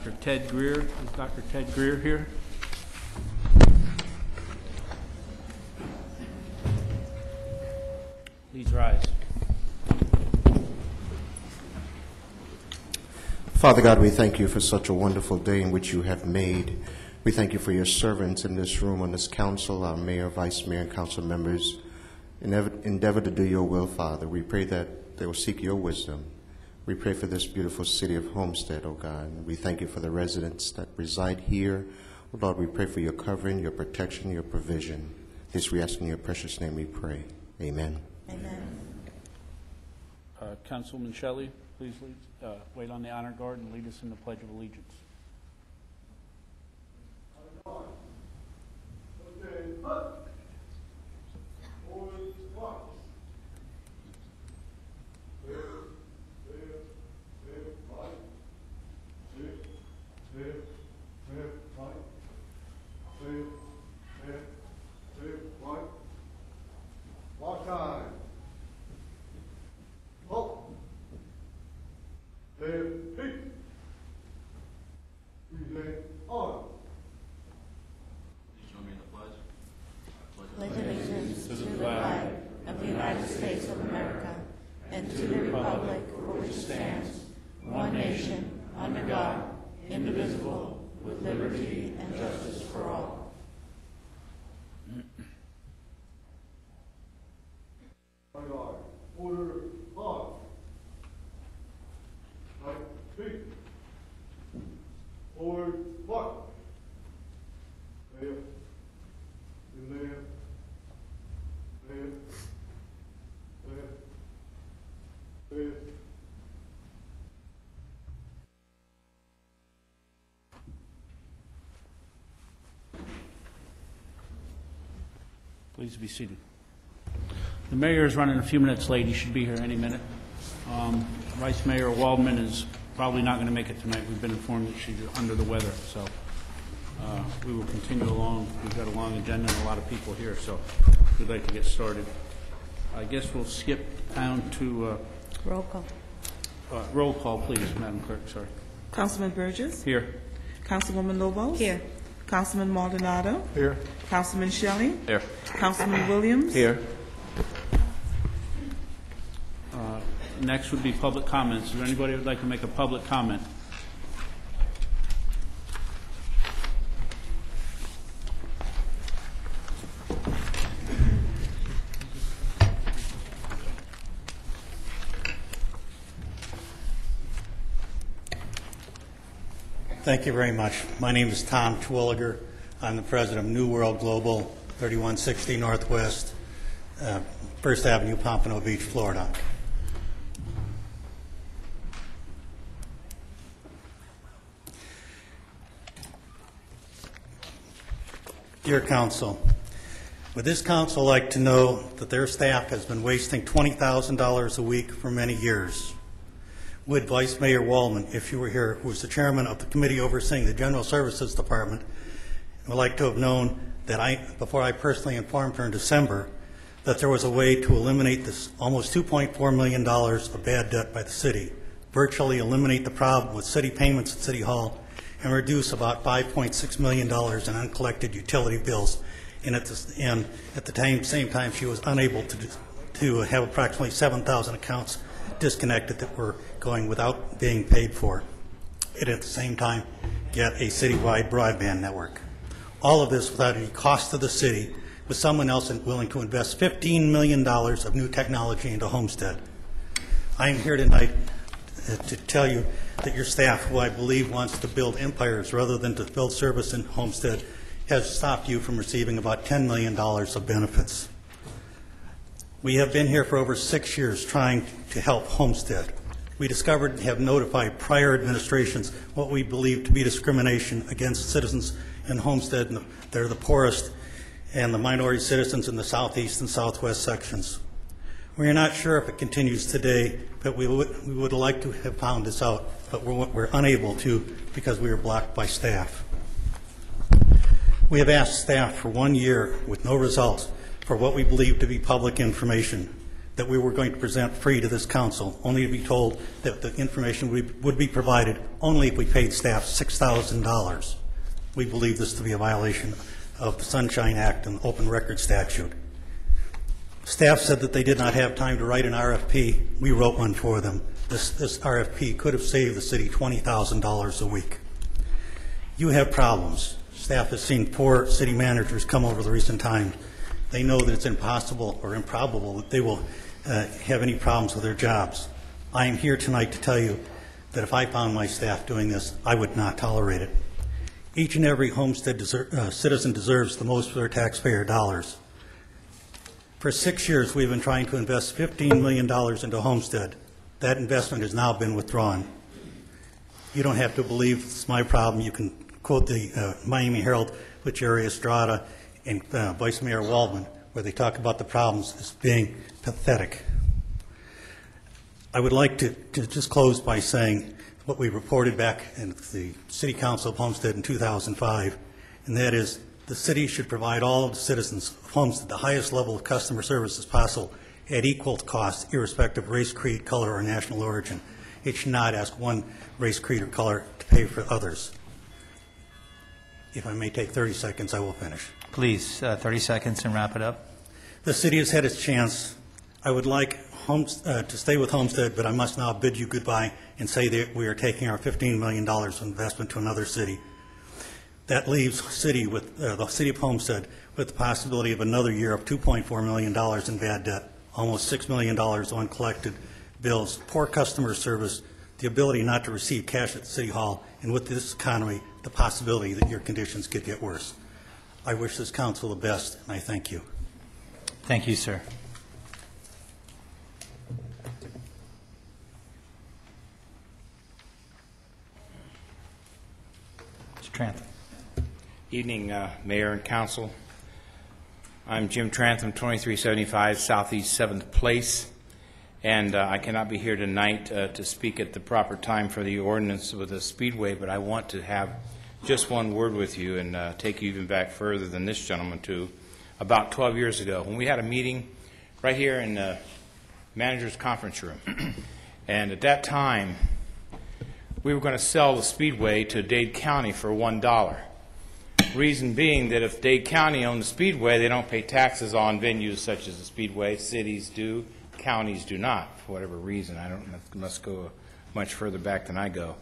Dr. Ted Greer. Is Dr. Ted Greer here? Please rise. Father God, we thank you for such a wonderful day in which you have made. We thank you for your servants in this room, on this council, our mayor, vice mayor, and council members. Endeavor to do your will, Father. We pray that they will seek your wisdom. We pray for this beautiful city of Homestead, oh God. We thank you for the residents that reside here. Oh Lord, we pray for your covering, your protection, your provision. This we ask in your precious name we pray. Amen. Amen. Councilman Shelley, please wait on the honor guard and lead us in the Pledge of Allegiance. Pledge allegiance to the flag of the United States of America and to the republic for which it stands, one nation, under God, indivisible, with liberty and justice for all. Order, pause. Right, speak. Forward, march. Left, left, left, left, left. Please be seated. The mayor is running a few minutes late. He should be here any minute. Vice Mayor Waldman is probably not going to make it tonight. We've been informed that she's under the weather, so we will continue along. We've got a long agenda and a lot of people here, so we'd like to get started. I guess we'll skip down to Roll call. roll call, please, Madam Clerk. Sorry. Councilman Burgess. Here. Councilwoman Lobos. Here. Councilman Maldonado. Here. Councilman Shelley. Here. Councilman Williams. Here. Next would be public comments. Is there anybody who would like to make a public comment? Thank you very much. My name is Tom Twilliger. I'm the president of New World Global, 3160 Northwest, 1st Avenue, Pompano Beach, Florida. Dear Council, would this Council like to know that their staff has been wasting $20,000 a week for many years? Would Vice Mayor Waldman, if you were here, who was the chairman of the committee overseeing the General Services Department, would like to have known that before I personally informed her in December, that there was a way to eliminate this almost $2.4 million of bad debt by the city, virtually eliminate the problem with city payments at City Hall, and reduce about $5.6 million in uncollected utility bills. And at the same time, she was unable to have approximately 7,000 accounts disconnected that were going without being paid for. And at the same time, get a citywide broadband network. All of this without any cost to the city, with someone else willing to invest $15 million of new technology into Homestead. I am here tonight to tell you that your staff, who I believe wants to build empires rather than to build service in Homestead, has stopped you from receiving about $10 million of benefits. We have been here for over 6 years trying to help Homestead. We discovered and have notified prior administrations what we believe to be discrimination against citizens in Homestead. They're the poorest and the minority citizens in the southeast and southwest sections. We are not sure if it continues today, but we would like to have found this out, but we're unable to because we were blocked by staff. We have asked staff for 1 year with no results for what we believe to be public information. that we were going to present free to this council, only to be told that the information would be provided only if we paid staff $6,000. We believe this to be a violation of the Sunshine Act and Open Record Statute. Staff said that they did not have time to write an RFP. We wrote one for them. This RFP could have saved the city $20,000 a week. You have problems. Staff has seen poor city managers come over the recent times. They know that it's impossible or improbable that they will have any problems with their jobs. I am here tonight to tell you that if I found my staff doing this, I would not tolerate it. Each and every Homestead citizen deserves the most for their taxpayer dollars. For 6 years, we've been trying to invest $15 million into Homestead. That investment has now been withdrawn. You don't have to believe it's my problem. You can quote the Miami Herald, with Jerry Estrada and Vice Mayor Waldman, where they talk about the problems as being pathetic. I would like to just close by saying what we reported back in the City Council of Homestead in 2005, and that is the city should provide all of the citizens of Homestead the highest level of customer service as possible at equal cost, irrespective of race, creed, color, or national origin. It should not ask one race, creed, or color to pay for others. If I may take 30 seconds, I will finish. Please, 30 seconds and wrap it up. The city has had its chance. I would like to stay with Homestead, but I must now bid you goodbye and say that we are taking our $15 million of investment to another city. That leaves the city of Homestead with the possibility of another year of $2.4 million in bad debt, almost $6 million on collected bills, poor customer service, the ability not to receive cash at City Hall, and with this economy, the possibility that your conditions could get worse. I wish this council the best, and I thank you. Thank you, sir. Mr. Trantham. Evening, Mayor and Council. I'm Jim Trantham, 2375 Southeast 7th Place, and I cannot be here tonight to speak at the proper time for the ordinance with the Speedway, but I want to have just one word with you and take you even back further than this gentleman to about 12 years ago when we had a meeting right here in the manager's conference room. And at that time, we were going to sell the Speedway to Dade County for $1. Reason being that if Dade County owned the Speedway, they don't pay taxes on venues such as the Speedway. Cities do, counties do not, for whatever reason. I must go much further back than I go.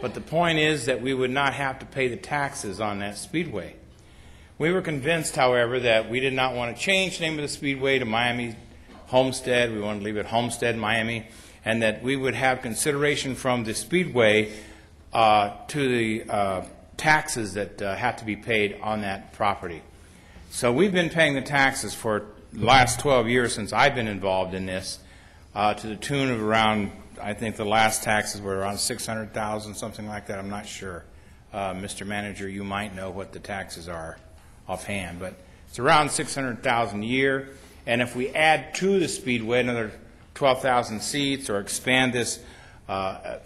But the point is that we would not have to pay the taxes on that Speedway. We were convinced, however, that we did not want to change the name of the Speedway to Miami Homestead. We wanted to leave it Homestead, Miami, and that we would have consideration from the Speedway to the taxes that have to be paid on that property. So we've been paying the taxes for the last 12 years since I've been involved in this to the tune of around, I think the last taxes were around $600,000, something like that. I'm not sure. Mr. Manager, you might know what the taxes are offhand, but it's around $600,000 a year. And if we add to the Speedway another 12,000 seats or expand this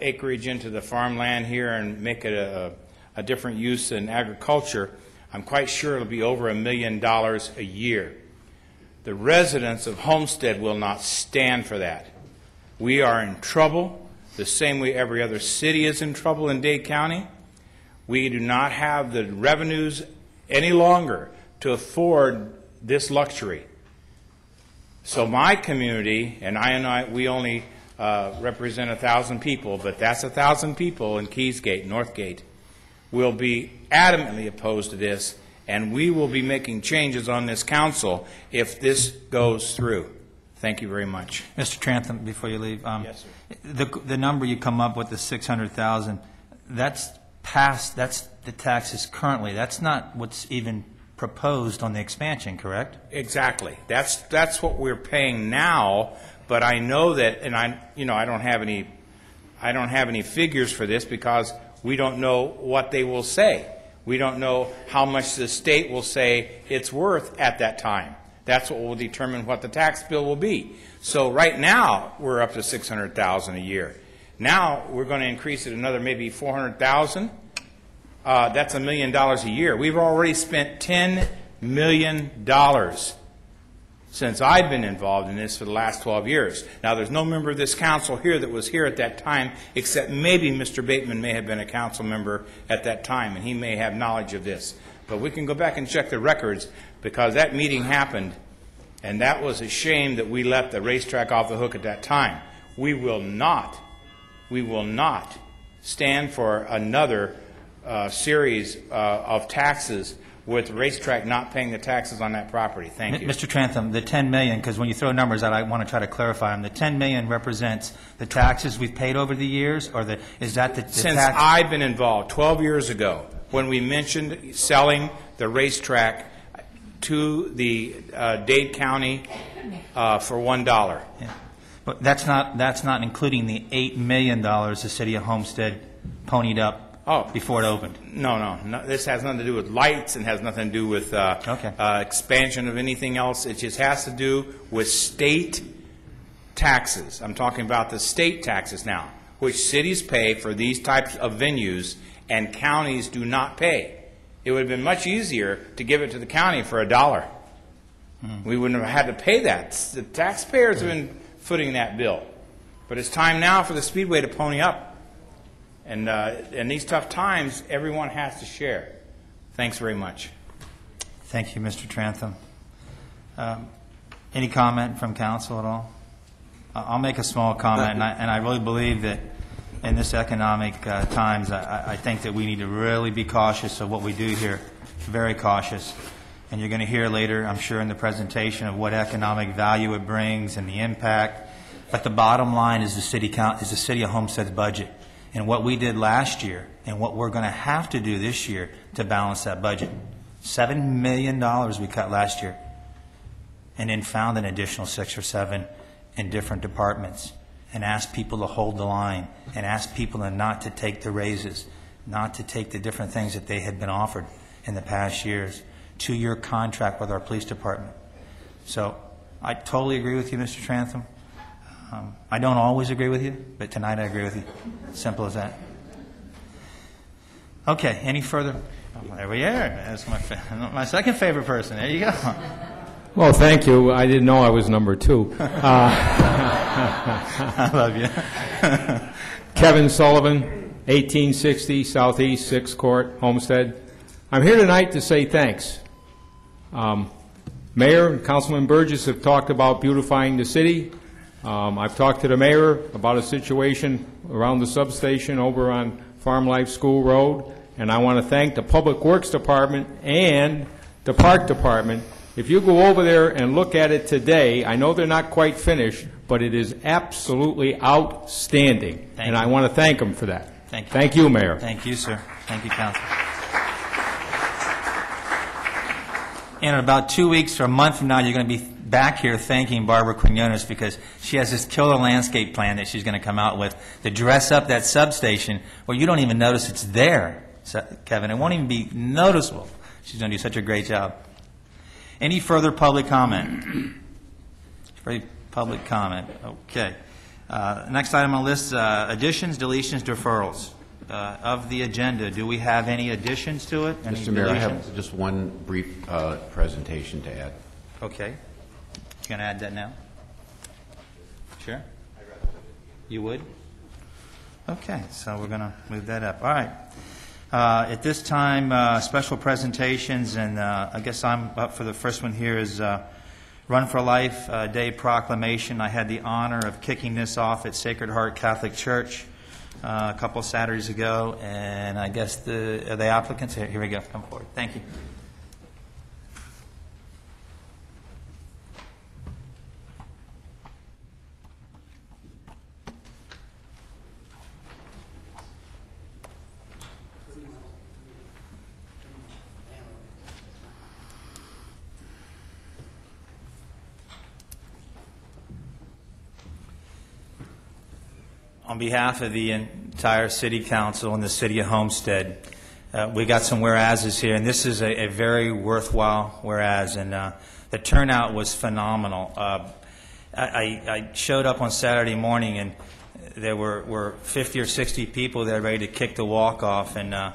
acreage into the farmland here and make it a different use in agriculture, I'm quite sure it'll be over $1 million a year. The residents of Homestead will not stand for that. We are in trouble the same way every other city is in trouble in Dade County. We do not have the revenues any longer to afford this luxury. So my community, and we only represent 1,000 people, but that's 1,000 people in Keysgate, Northgate, will be adamantly opposed to this, and we will be making changes on this council if this goes through. Thank you very much. Mr. Trantham, before you leave, yes, sir. The number you come up with, the 600,000, that's past, that's the taxes currently. That's not what's even proposed on the expansion, correct? Exactly. That's what we're paying now, but I know that, and I don't have any figures for this because we don't know what they will say. We don't know how much the state will say it's worth at that time. That's what will determine what the tax bill will be. So right now we're up to $600,000 a year. Now we're going to increase it another maybe $400,000. That's $1 million a year. We've already spent $10 million since I've been involved in this for the last 12 years. Now, there's no member of this council here that was here at that time, except maybe Mr. Bateman may have been a council member at that time, and he may have knowledge of this. But we can go back and check the records, because that meeting happened, and that was a shame that we let the racetrack off the hook at that time. We will not stand for another series of taxes with the racetrack not paying the taxes on that property. Thank you. Mr. Trantham, the 10 million, because when you throw numbers out, I want to try to clarify them. The 10 million represents the taxes we've paid over the years, or is that the Since tax? I've been involved, 12 years ago, when we mentioned selling the racetrack to the Dade County for $1. Yeah. But that's not including the $8 million the city of Homestead ponied up before it opened. No. This has nothing to do with lights and has nothing to do with expansion of anything else. It just has to do with state taxes. I'm talking about the state taxes now, which cities pay for these types of venues and counties do not pay. It would have been much easier to give it to the county for $1. We wouldn't have had to pay that. The taxpayers have been footing that bill. But it's time now for the Speedway to pony up. And in these tough times, everyone has to share. Thanks very much. Thank you, Mr. Trantham. Any comment from council at all? I'll make a small comment, and I really believe that in this economic times, I think that we need to really be cautious of what we do here, very cautious. And you're going to hear later, I'm sure, in the presentation of what economic value it brings and the impact. But the bottom line is the city of Homestead's budget. And what we did last year and what we're going to have to do this year to balance that budget. $7 million we cut last year, and then found an additional 6 or 7 in different departments, and asked people to hold the line, and asked people not to take the raises, not to take the different things that they had been offered in the past years. 2-year contract with our police department. So I totally agree with you, Mr. Trantham. I don't always agree with you, but tonight I agree with you. Simple as that. Okay, any further? Oh, there we are. That's my second favorite person. There you go. Well, thank you. I didn't know I was number 2. I love you. Kevin Sullivan, 1860 Southeast 6th Court, Homestead. I'm here tonight to say thanks. Mayor and Councilman Burgess have talked about beautifying the city. I've talked to the mayor about a situation around the substation over on Farm Life School Road, and I want to thank the Public Works Department and the Park Department. If you go over there and look at it today, I know they're not quite finished, but it is absolutely outstanding, and I want to thank them for that. Thank you. Thank you, Mayor. Thank you, sir. Thank you, Council. In about 2 weeks or a month from now, you're going to be back here thanking Barbara Quinones because she has this killer landscape plan that she's going to come out with to dress up that substation where you don't even notice it's there, Kevin. It won't even be noticeable. She's going to do such a great job. Any further public comment? Very public comment. Okay. Next item on the list, additions, deletions, deferrals. Of the agenda, do we have any additions to it? Any Mr. Mayor, I deletions? have just one brief presentation to add. Okay. You going to add that now? Sure? You would? Okay, so we're going to move that up. All right. At this time, special presentations, and I guess I'm up for the first one here is Run for Life Day Proclamation. I had the honor of kicking this off at Sacred Heart Catholic Church a couple of Saturdays ago, and I guess the applicants, here we go, come forward. Thank you. On behalf of the entire City Council and the City of Homestead, we got some whereases here, and this is a very worthwhile whereas, and the turnout was phenomenal. I showed up on Saturday morning, and there were 50 or 60 people there ready to kick the walk off, and I'm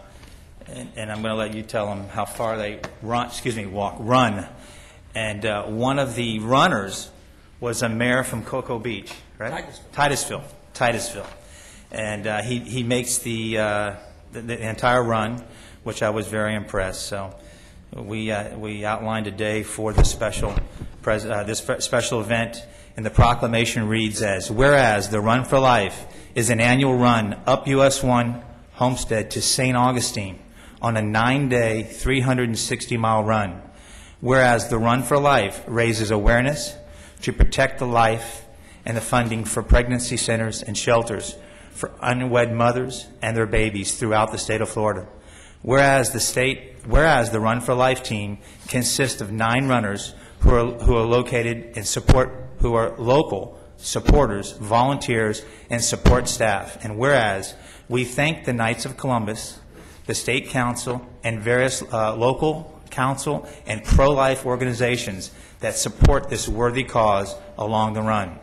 going to let you tell them how far they run. And one of the runners was a mayor from Cocoa Beach, right? Titusville. And he makes the entire run, which I was very impressed. So we outlined a day for this special event, and the proclamation reads as, whereas the Run for Life is an annual run up US 1 Homestead to St. Augustine on a 9-day, 360-mile run. Whereas the Run for Life raises awareness to protect the life and the funding for pregnancy centers and shelters for unwed mothers and their babies throughout the state of Florida. Whereas the Run for Life team consists of 9 runners who are local supporters, volunteers, and support staff. And whereas we thank the Knights of Columbus, the State Council, and various local council and pro-life organizations that support this worthy cause along the run.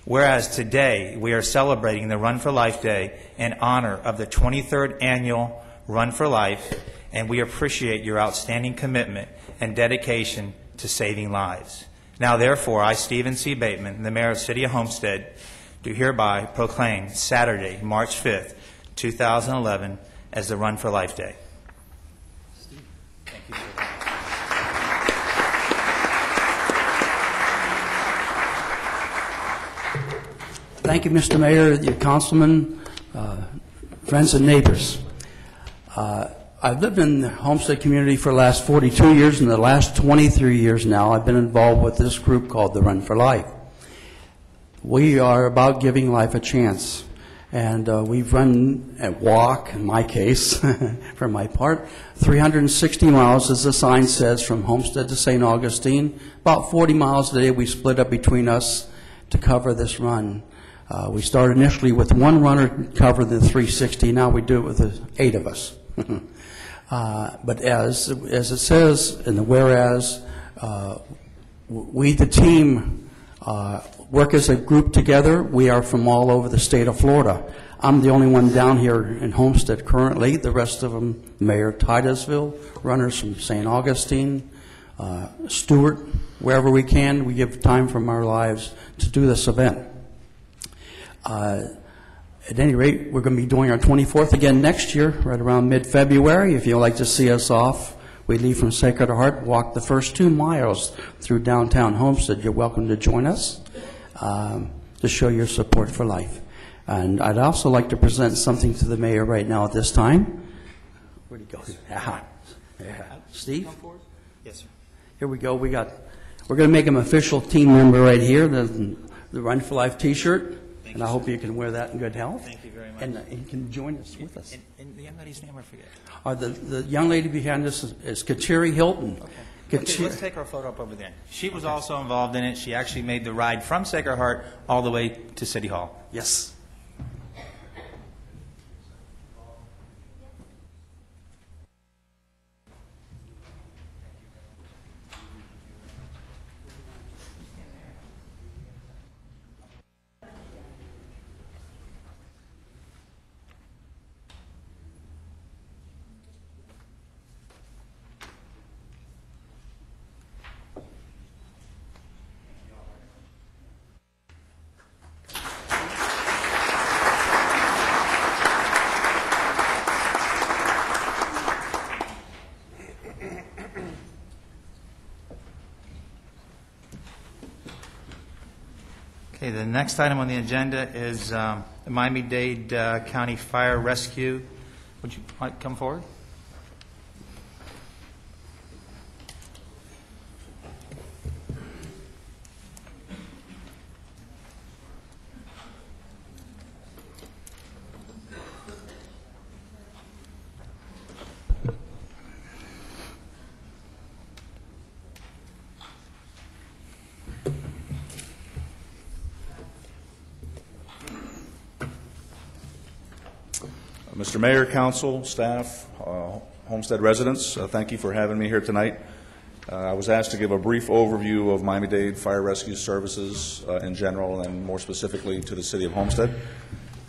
Whereas today we are celebrating the Run for Life Day in honor of the 23rd Annual Run for Life, and we appreciate your outstanding commitment and dedication to saving lives. Now, therefore, I, Stephen C. Bateman, the Mayor of the City of Homestead, do hereby proclaim Saturday, March 5th, 2011, as the Run for Life Day. Thank you for that. Thank you, Mr. Mayor, your councilmen, friends and neighbors. I've lived in the Homestead community for the last 42 years, and the last 23 years now I've been involved with this group called the Run for Life. We are about giving life a chance, and we've run and walk, in my case, for my part, 360 miles, as the sign says, from Homestead to St. Augustine. About 40 miles a day we split up between us to cover this run. We started initially with one runner covering the 360. Now we do it with 8 of us. But as it says in the whereas, we, the team, work as a group together. We are from all over the state of Florida. I'm the only one down here in Homestead currently. The rest of them, Mayor Titusville, runners from St. Augustine, Stewart, wherever we can. We give time from our lives to do this event. At any rate, we're going to be doing our 24th again next year, right around mid-February. If you'd like to see us off, we leave from Sacred Heart, walk the first 2 miles through downtown Homestead. You're welcome to join us to show your support for life. And I'd also like to present something to the mayor right now at this time. Where'd he go? Yeah. Steve? Yes, sir. Here we go. We're going to make him an official team member right here, the Run for Life T-shirt. And I hope you can wear that in good health. Thank you very much. And you can join us with us. And the young lady's name I forget. The young lady behind us is Kateri Hilton. Okay, let's take our photo up over there. She was also involved in it. She actually made the ride from Sacred Heart all the way to City Hall. Yes. Okay, the next item on the agenda is the Miami-Dade County Fire Rescue. Would you like to come forward? Mr. Mayor, council, staff, Homestead residents, thank you for having me here tonight. I was asked to give a brief overview of Miami-Dade Fire Rescue Services in general and more specifically to the city of Homestead.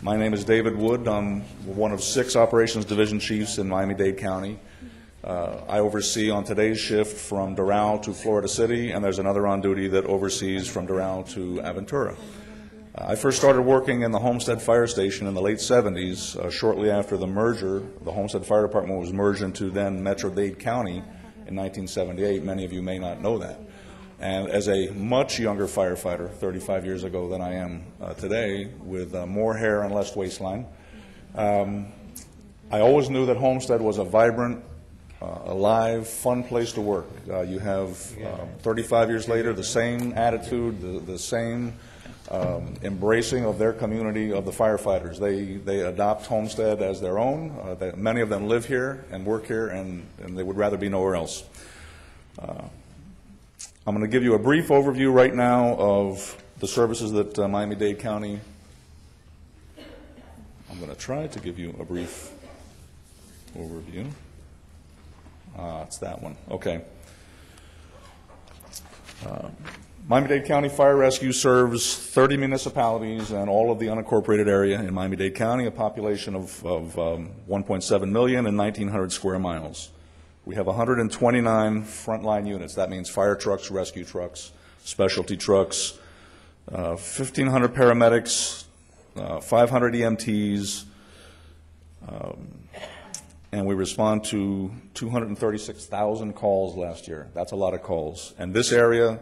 My name is David Wood. I'm one of 6 operations division chiefs in Miami-Dade County. I oversee on today's shift from Doral to Florida City, and there's another on duty that oversees from Doral to Aventura. I first started working in the Homestead Fire Station in the late 70s, shortly after the merger. The Homestead Fire Department was merged into then Metro-Dade County in 1978. Many of you may not know that. And as a much younger firefighter, 35 years ago than I am today, with more hair and less waistline, I always knew that Homestead was a vibrant, alive, fun place to work. You have, 35 years later, the same attitude, the same embracing of their community of the firefighters. They adopt Homestead as their own. Many of them live here and work here, and they would rather be nowhere else. I'm going to give you a brief overview right now of the services that Miami-Dade County. I'm going to try to give you a brief overview. It's that one. Okay. Miami-Dade County Fire Rescue serves 30 municipalities and all of the unincorporated area in Miami-Dade County, a population of 1.7 million and 1,900 square miles. We have 129 frontline units. That means fire trucks, rescue trucks, specialty trucks, 1,500 paramedics, 500 EMTs, and we respond to 236,000 calls last year. That's a lot of calls. And this area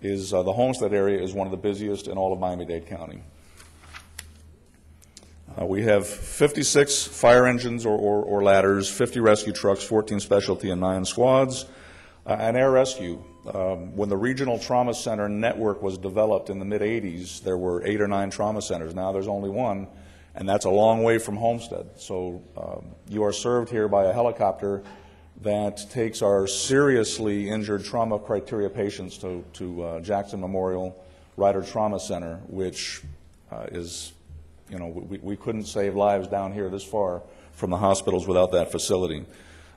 is, the Homestead area is one of the busiest in all of Miami-Dade County. We have 56 fire engines or ladders, 50 rescue trucks, 14 specialty, and 9 squads. And air rescue. When the regional trauma center network was developed in the mid-'80s, there were 8 or 9 trauma centers. Now there's only one, and that's a long way from Homestead. So you are served here by a helicopter that takes our seriously injured trauma criteria patients to Jackson Memorial Ryder Trauma Center, which is, you know, we couldn't save lives down here this far from the hospitals without that facility.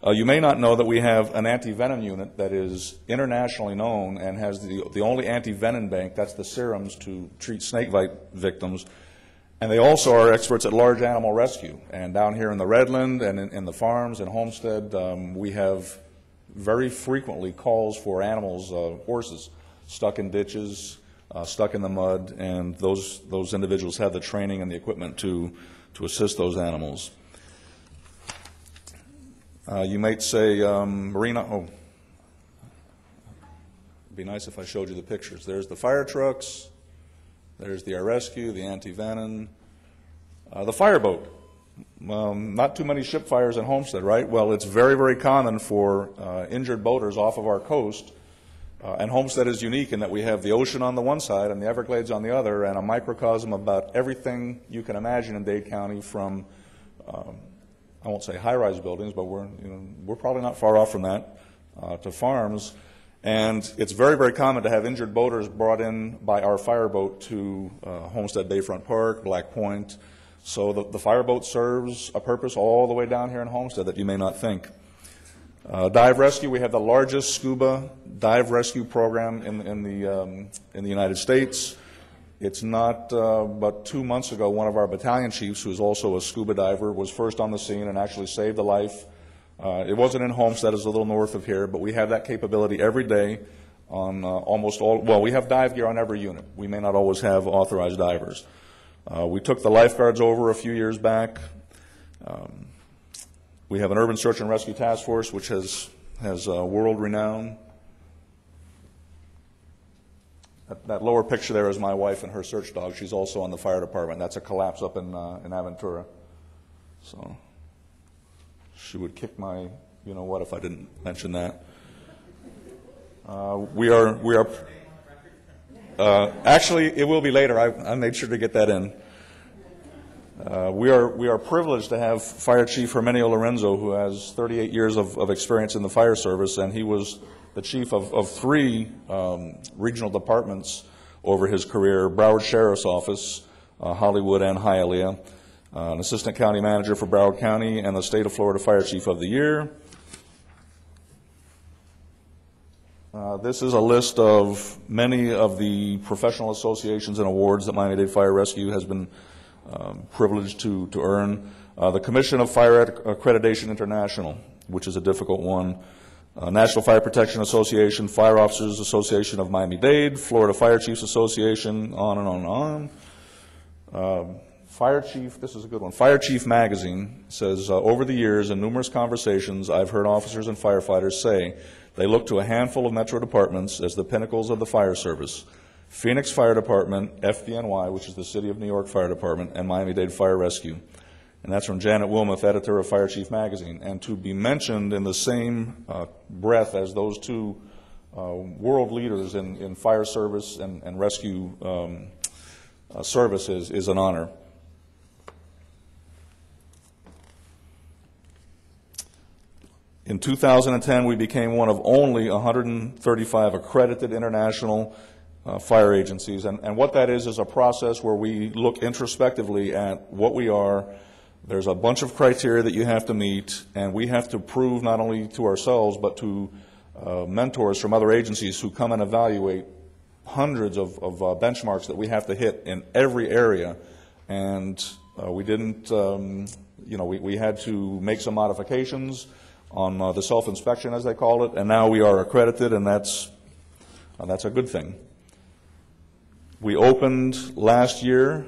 You may not know that we have an anti-venom unit that is internationally known and has the only anti-venom bank, that's the serums to treat snakebite victims. And they also are experts at large animal rescue. And down here in the Redland and in the farms and Homestead, we have very frequently calls for animals, horses, stuck in ditches, stuck in the mud, and those individuals have the training and the equipment to assist those animals. You might say, Marina, it'd be nice if I showed you the pictures. There's the fire trucks, there's the air rescue, the anti-venom, the fireboat. Not too many ship fires in Homestead, right? Well, it's very, very common for injured boaters off of our coast. And Homestead is unique in that we have the ocean on the one side and the Everglades on the other, and a microcosm about everything you can imagine in Dade County, from I won't say high-rise buildings, but we're probably not far off from that, to farms. And it's very, very common to have injured boaters brought in by our fireboat to Homestead Bayfront Park, Black Point. So the fireboat serves a purpose all the way down here in Homestead that you may not think. Dive rescue, we have the largest scuba dive rescue program in the United States. It's not, but 2 months ago, one of our battalion chiefs, who is also a scuba diver, was first on the scene and actually saved a life. It wasn't in Homestead, it's a little north of here, but we have that capability every day on almost all, well, we have dive gear on every unit. We may not always have authorized divers. We took the lifeguards over a few years back. We have an urban search and rescue task force, which has world renown. That lower picture there is my wife and her search dog. She's also on the fire department. That's a collapse up in Aventura. So she would kick my, you know what, if I didn't mention that. We are. Actually, it will be later. I made sure to get that in. We are privileged to have Fire Chief Herminio Lorenzo, who has 38 years of experience in the fire service, and he was the chief of 3 regional departments over his career: Broward Sheriff's Office, Hollywood, and Hialeah, an assistant county manager for Broward County, and the State of Florida Fire Chief of the Year. This is a list of many of the professional associations and awards that Miami-Dade Fire Rescue has been privileged to earn. The Commission of Fire Accreditation International, which is a difficult one. National Fire Protection Association, Fire Officers Association of Miami-Dade, Florida Fire Chiefs Association, on and on and on. Fire Chief, this is a good one. Fire Chief Magazine says, over the years in numerous conversations, I've heard officers and firefighters say they look to a handful of metro departments as the pinnacles of the fire service. Phoenix Fire Department, FDNY, which is the City of New York Fire Department, and Miami-Dade Fire Rescue. And that's from Janet Wilmoth, editor of Fire Chief Magazine. And to be mentioned in the same breath as those two world leaders in fire service and rescue services is an honor. In 2010, we became one of only 135 accredited international fire agencies. And what that is a process where we look introspectively at what we are. There's a bunch of criteria that you have to meet, and we have to prove not only to ourselves but to mentors from other agencies who come and evaluate hundreds of benchmarks that we have to hit in every area. And we didn't, we had to make some modifications on the self-inspection, as they call it, and now we are accredited, and that's a good thing. We opened last year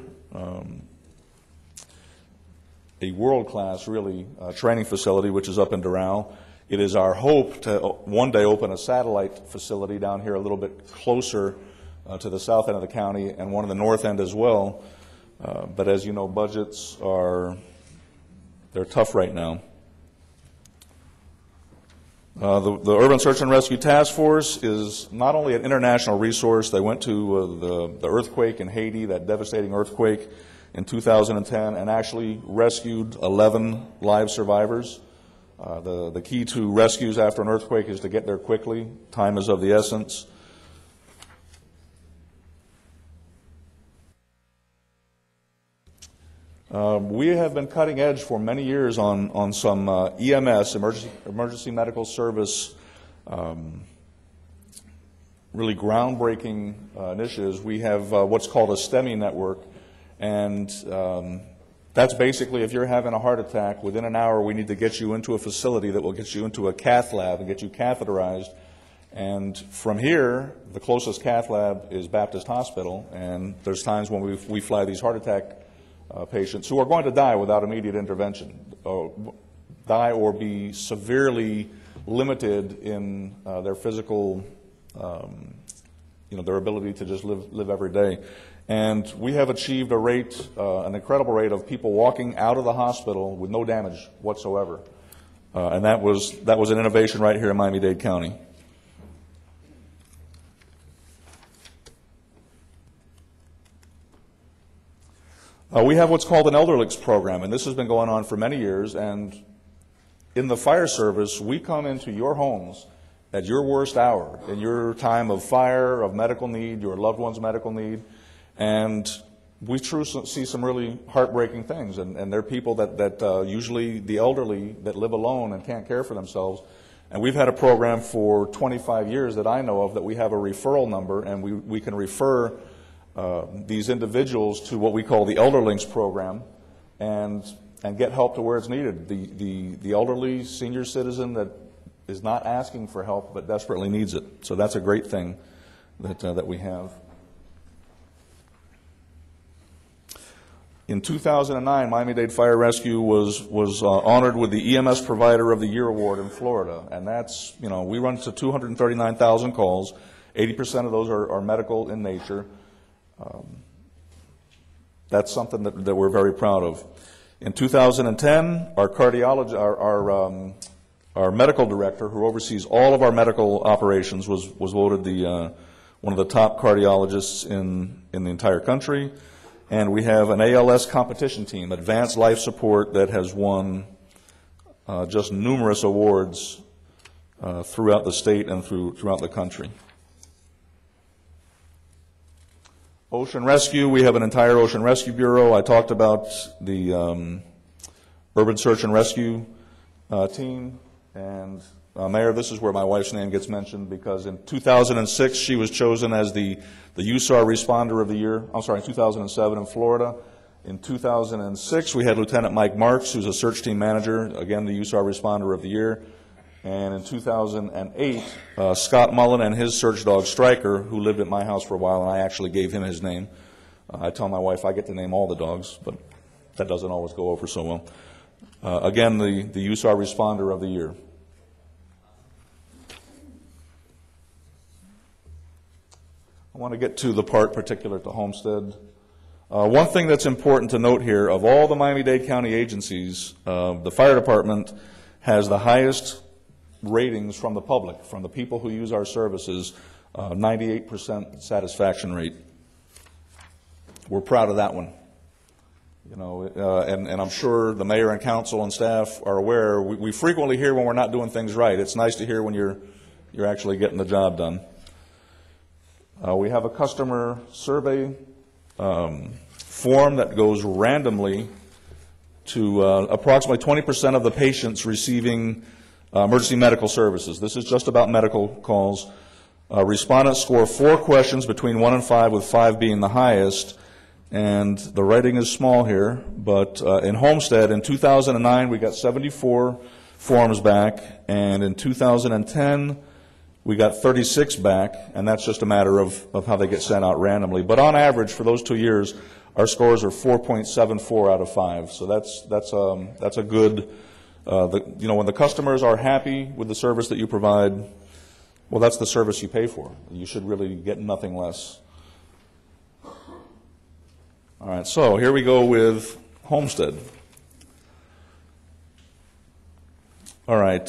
a world-class, really, training facility, which is up in Doral. It is our hope to one day open a satellite facility down here a little bit closer to the south end of the county and one in the north end as well. But as you know, budgets they're tough right now. The Urban Search and Rescue Task Force is not only an international resource. They went to the earthquake in Haiti, that devastating earthquake in 2010, and actually rescued 11 live survivors. The key to rescues after an earthquake is to get there quickly. Time is of the essence. We have been cutting edge for many years on some EMS, emergency medical service, really groundbreaking initiatives. We have what's called a STEMI network, and that's basically if you're having a heart attack, within an hour we need to get you into a facility that will get you into a cath lab and get you catheterized. And from here, the closest cath lab is Baptist Hospital, and there's times when we fly these heart attack patients who are going to die without immediate intervention, die or be severely limited in their physical, their ability to just live every day. And we have achieved a rate, an incredible rate of people walking out of the hospital with no damage whatsoever. And that was an innovation right here in Miami-Dade County. We have what's called an Elder Links program, and this has been going on for many years. And in the fire service, we come into your homes at your worst hour, in your time of fire, of medical need, your loved one's medical need, and we truly see some really heartbreaking things. And they're people that usually the elderly that live alone and can't care for themselves. And we've had a program for 25 years that I know of that we have a referral number, and we can refer these individuals to what we call the Elder Links program and get help to where it's needed. The elderly senior citizen that is not asking for help but desperately needs it. So that's a great thing that we have. In 2009, Miami-Dade Fire Rescue was honored with the EMS Provider of the Year Award in Florida. And that's, we run to 239,000 calls. 80% of those are medical in nature. That's something that we're very proud of. In 2010, our cardiologist, our medical director, who oversees all of our medical operations, was voted one of the top cardiologists in the entire country. And we have an ALS competition team, Advanced Life Support, that has won just numerous awards throughout the state and throughout the country. Ocean Rescue, we have an entire Ocean Rescue Bureau. I talked about the Urban Search and Rescue team. And Mayor, this is where my wife's name gets mentioned, because in 2006 she was chosen as the USAR Responder of the Year, in 2007 in Florida. In 2006, we had Lieutenant Mike Marks, who's a search team manager, again, the USAR Responder of the Year. And in 2008, Scott Mullen and his search dog, Stryker, who lived at my house for a while, and I actually gave him his name. I tell my wife I get to name all the dogs, but that doesn't always go over so well. Again, the USAR Responder of the Year. I want to get to the part particular to Homestead. One thing that's important to note here, of all the Miami-Dade County agencies, the fire department has the highest ratings from the public, from the people who use our services, 98% satisfaction rate. We're proud of that one. You know, and I'm sure the mayor and council and staff are aware. We frequently hear when we're not doing things right. It's nice to hear when you're actually getting the job done. We have a customer survey form that goes randomly to approximately 20% of the patients receiving emergency medical services. This is just about medical calls. Respondents score 4 questions between 1 and 5, with 5 being the highest. And the writing is small here, but in Homestead, in 2009, we got 74 forms back, and in 2010, we got 36 back, and that's just a matter of how they get sent out randomly. But on average, for those 2 years, our scores are 4.74 out of 5. So that's a good, you know, when the customers are happy with the service that you provide, well, that's the service you pay for. You should really get nothing less. All right, so here we go with Homestead. All right.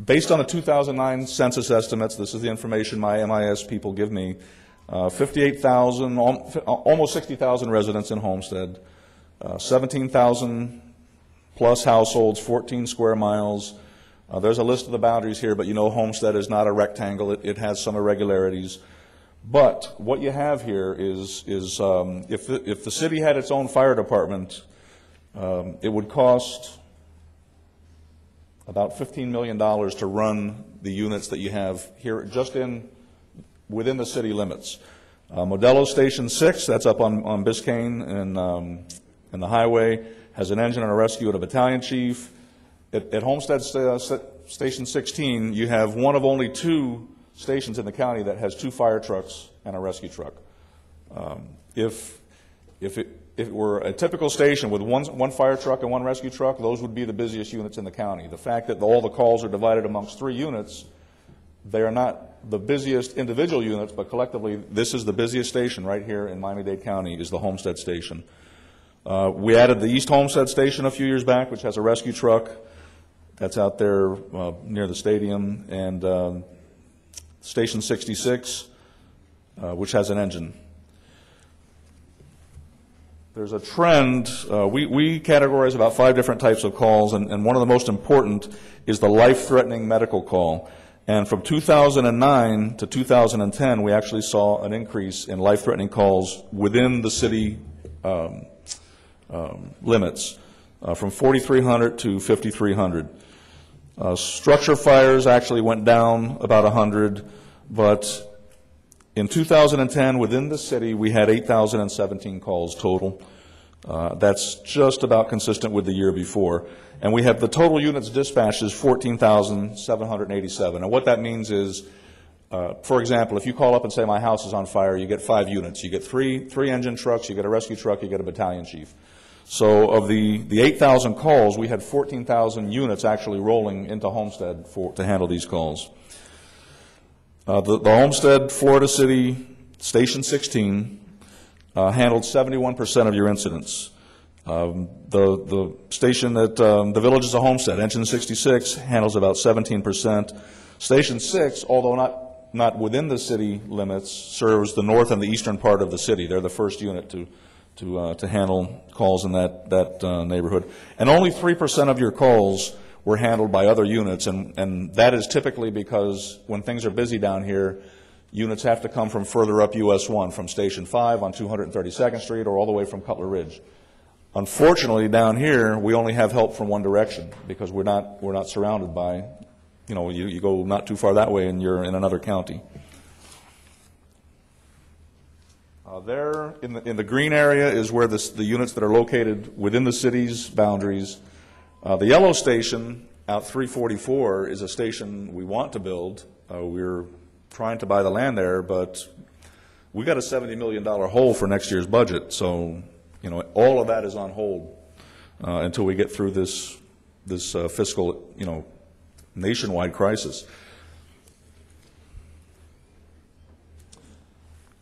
Based on the 2009 census estimates, this is the information my MIS people give me, 58,000, almost 60,000 residents in Homestead, 17,000 plus households, 14 square miles. There's a list of the boundaries here, but you know Homestead is not a rectangle. It has some irregularities. But what you have here is if the city had its own fire department, it would cost about $15 million to run the units that you have here just within the city limits. Modelo Station 6, that's up on Biscayne and the highway, has an engine and a rescue and a battalion chief. At Homestead Station 16, you have one of only 2 stations in the county that has 2 fire trucks and a rescue truck. If it were a typical station with one fire truck and 1 rescue truck, those would be the busiest units in the county. The fact that all the calls are divided amongst 3 units, they are not the busiest individual units, but collectively this is the busiest station right here in Miami-Dade County, is the Homestead Station. We added the East Homestead Station a few years back, which has a rescue truck. That's out there near the stadium, and Station 66, which has an engine. There's a trend. We categorize about 5 different types of calls, and one of the most important is the life-threatening medical call. And from 2009 to 2010, we actually saw an increase in life-threatening calls within the city limits, from 4,300 to 5,300. Structure fires actually went down about 100, but in 2010, within the city, we had 8,017 calls total. That's just about consistent with the year before. And we have the total units dispatched is 14,787. And what that means is, for example, if you call up and say, my house is on fire, you get 5 units. You get three engine trucks, you get a rescue truck, you get a battalion chief. So of the 8,000 calls, we had 14,000 units actually rolling into Homestead to handle these calls. The Homestead, Florida City, Station 16, handled 71% of your incidents. The station that the Villages of Homestead, Engine 66, handles about 17%. Station 6, although not within the city limits, serves the north and the eastern part of the city. They're the first unit to handle calls in that neighborhood. And only 3% of your calls were handled by other units, and that is typically because when things are busy down here, units have to come from further up US 1, from Station 5 on 232nd Street or all the way from Cutler Ridge. Unfortunately, down here, we only have help from one direction because we're not surrounded by, you go not too far that way and you're in another county. There, in the green area is where the units that are located within the city's boundaries. The yellow station out 344 is a station we want to build. We're trying to buy the land there, but we got a $70 million hole for next year's budget. So, all of that is on hold until we get through this fiscal, nationwide crisis.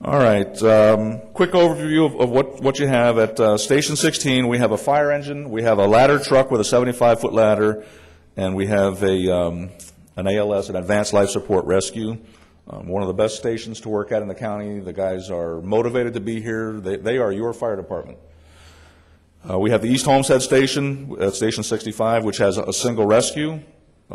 All right, quick overview of what you have at Station 16. We have a fire engine, we have a ladder truck with a 75-foot ladder, and we have an ALS, an Advanced Life Support Rescue. One of the best stations to work at in the county. The guys are motivated to be here. They are your fire department. We have the East Homestead Station at Station 65, which has a single rescue.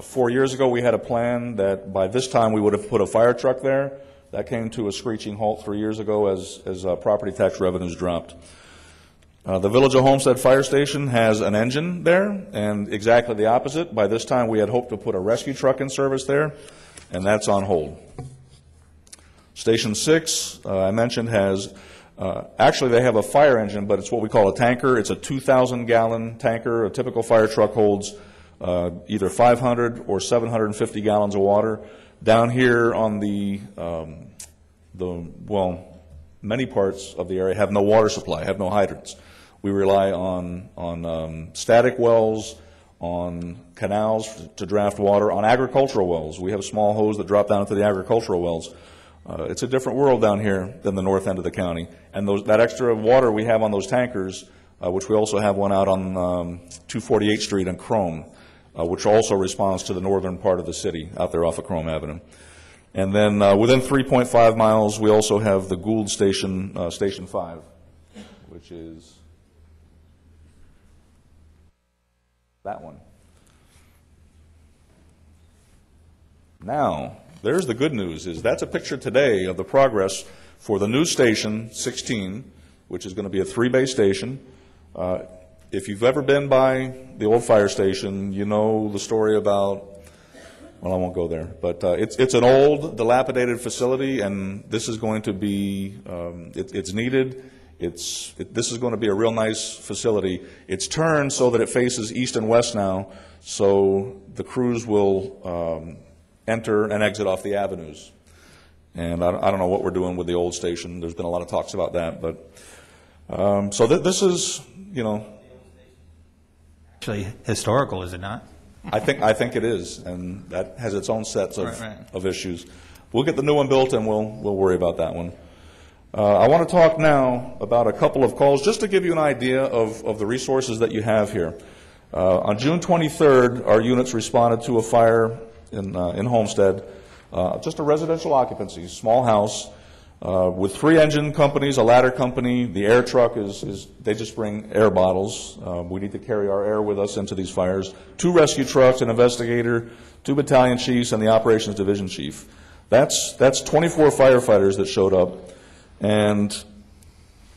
4 years ago, we had a plan that by this time we would have put a fire truck there. That came to a screeching halt 3 years ago as property tax revenues dropped. The Village of Homestead Fire Station has an engine there, and exactly the opposite. By this time, we had hoped to put a rescue truck in service there, and that's on hold. Station 6, I mentioned, has, actually they have a fire engine, but it's what we call a tanker. It's a 2,000-gallon tanker. A typical fire truck holds either 500 or 750 gallons of water. Down here on many parts of the area have no water supply, have no hydrants. We rely on static wells, on canals to draft water, on agricultural wells. We have a small hose that drop down into the agricultural wells. It's a different world down here than the north end of the county. And that extra water we have on those tankers, which we also have one out on 248th Street in Chrome, which also responds to the northern part of the city out there off of Chrome Avenue. And then within 3.5 miles, we also have the Gould Station, Station 5, which is that one. Now, there's the good news, is that's a picture today of the progress for the new station, 16, which is going to be a 3-bay station. If you've ever been by the old fire station, you know the story about, well, I won't go there, but it's an old, dilapidated facility, and this is going to be, it's needed. This is going to be a real nice facility. It's turned so that it faces east and west now, so the crews will enter and exit off the avenues. And I don't know what we're doing with the old station. There's been a lot of talks about that, but so this is, Actually historical, is it not? I think it is, and that has its own sets of issues. We'll get the new one built, and we'll worry about that one. I want to talk now about a couple of calls, just to give you an idea of the resources that you have here. On June 23rd, our units responded to a fire in Homestead, just a residential occupancy, small house, with 3 engine companies, a ladder company. The air truck they just bring air bottles. We need to carry our air with us into these fires. 2 rescue trucks, an investigator, 2 battalion chiefs, and the operations division chief. That's 24 firefighters that showed up and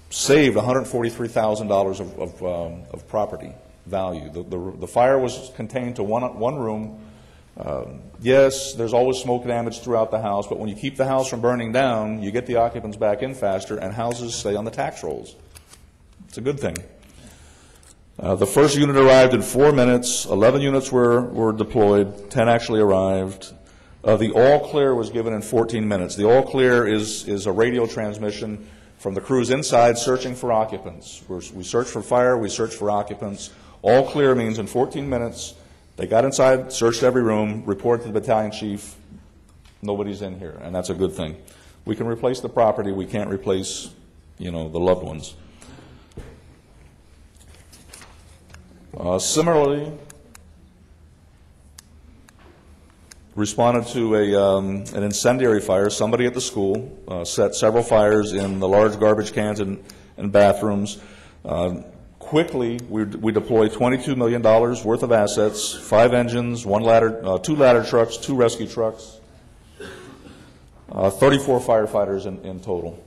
saved $143,000 of property value. The fire was contained to one room. Yes, there's always smoke damage throughout the house, but when you keep the house from burning down, you get the occupants back in faster, and houses stay on the tax rolls. It's a good thing. The first unit arrived in 4 minutes. 11 units were deployed. 10 actually arrived. The all clear was given in 14 minutes. The all clear is a radio transmission from the crews inside searching for occupants. We search for fire, we search for occupants. All clear means in 14 minutes, they got inside, searched every room, reported to the battalion chief, nobody's in here, and that's a good thing. We can replace the property, we can't replace, the loved ones. Similarly, responded to an incendiary fire. Somebody at the school set several fires in the large garbage cans and bathrooms. Quickly, we deployed $22 million worth of assets, 5 engines, 2 ladder trucks, 2 rescue trucks, 34 firefighters in total.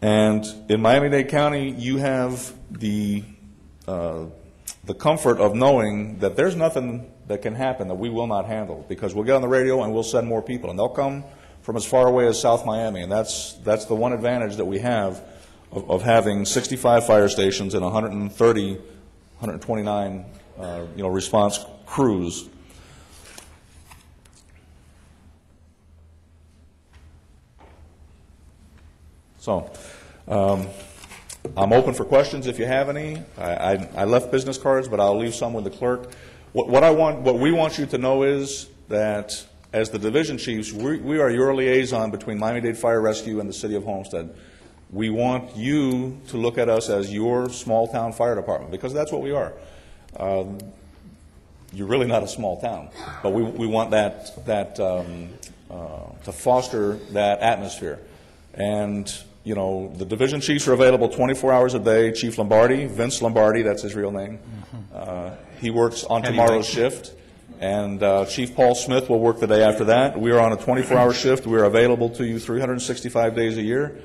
And in Miami-Dade County, you have the comfort of knowing that there's nothing that can happen that we will not handle, because we'll get on the radio and we'll send more people, and they'll come from as far away as South Miami, and that's the one advantage that we have of having 65 fire stations and 129 response crews. So, I'm open for questions if you have any. I left business cards, but I'll leave some with the clerk. What we want you to know is that as the division chiefs, we are your liaison between Miami-Dade Fire Rescue and the City of Homestead. We want you to look at us as your small-town fire department, because that's what we are. You're really not a small town, but we want that to foster that atmosphere. And the division chiefs are available 24 hours a day. Chief Lombardi, Vince Lombardi, that's his real name. He works on tomorrow's shift. And Chief Paul Smith will work the day after that. We are on a 24-hour shift. We are available to you 365 days a year.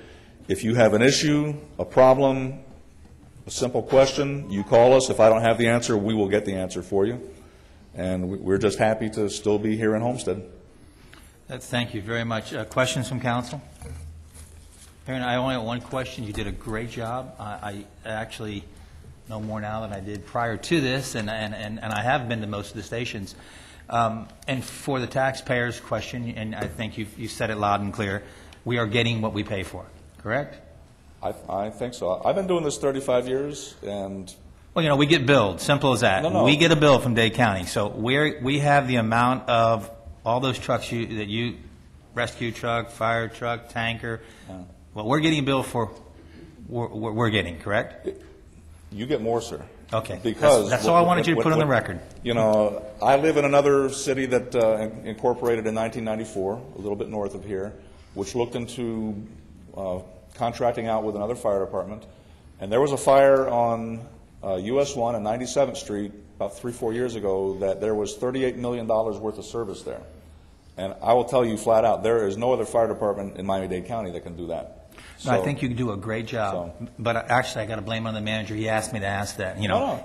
If you have an issue, a problem, a simple question, you call us. If I don't have the answer, we will get the answer for you. And we're just happy to still be here in Homestead. Thank you very much. Questions from council? Aaron, I only have one question. You did a great job. I actually know more now than I did prior to this, and I have been to most of the stations. And for the taxpayers' question, and I think you said it loud and clear, we are getting what we pay for, correct? I think so. I've been doing this 35 years, and... Well, we get billed, simple as that. No. We get a bill from Dade County, so we have the amount of all those trucks that you, rescue truck, fire truck, tanker, what we're getting billed for, we're getting, correct? You get more, sir. Okay. Because that's all I wanted you to put on the record. I live in another city that incorporated in 1994, a little bit north of here, which looked into contracting out with another fire department. And there was a fire on US 1 and 97th Street about 3-4 years ago that there was $38 million worth of service there. And I will tell you flat out, there is no other fire department in Miami-Dade County that can do that. So, I think you do a great job, but actually I got to blame on the manager. He asked me to ask that.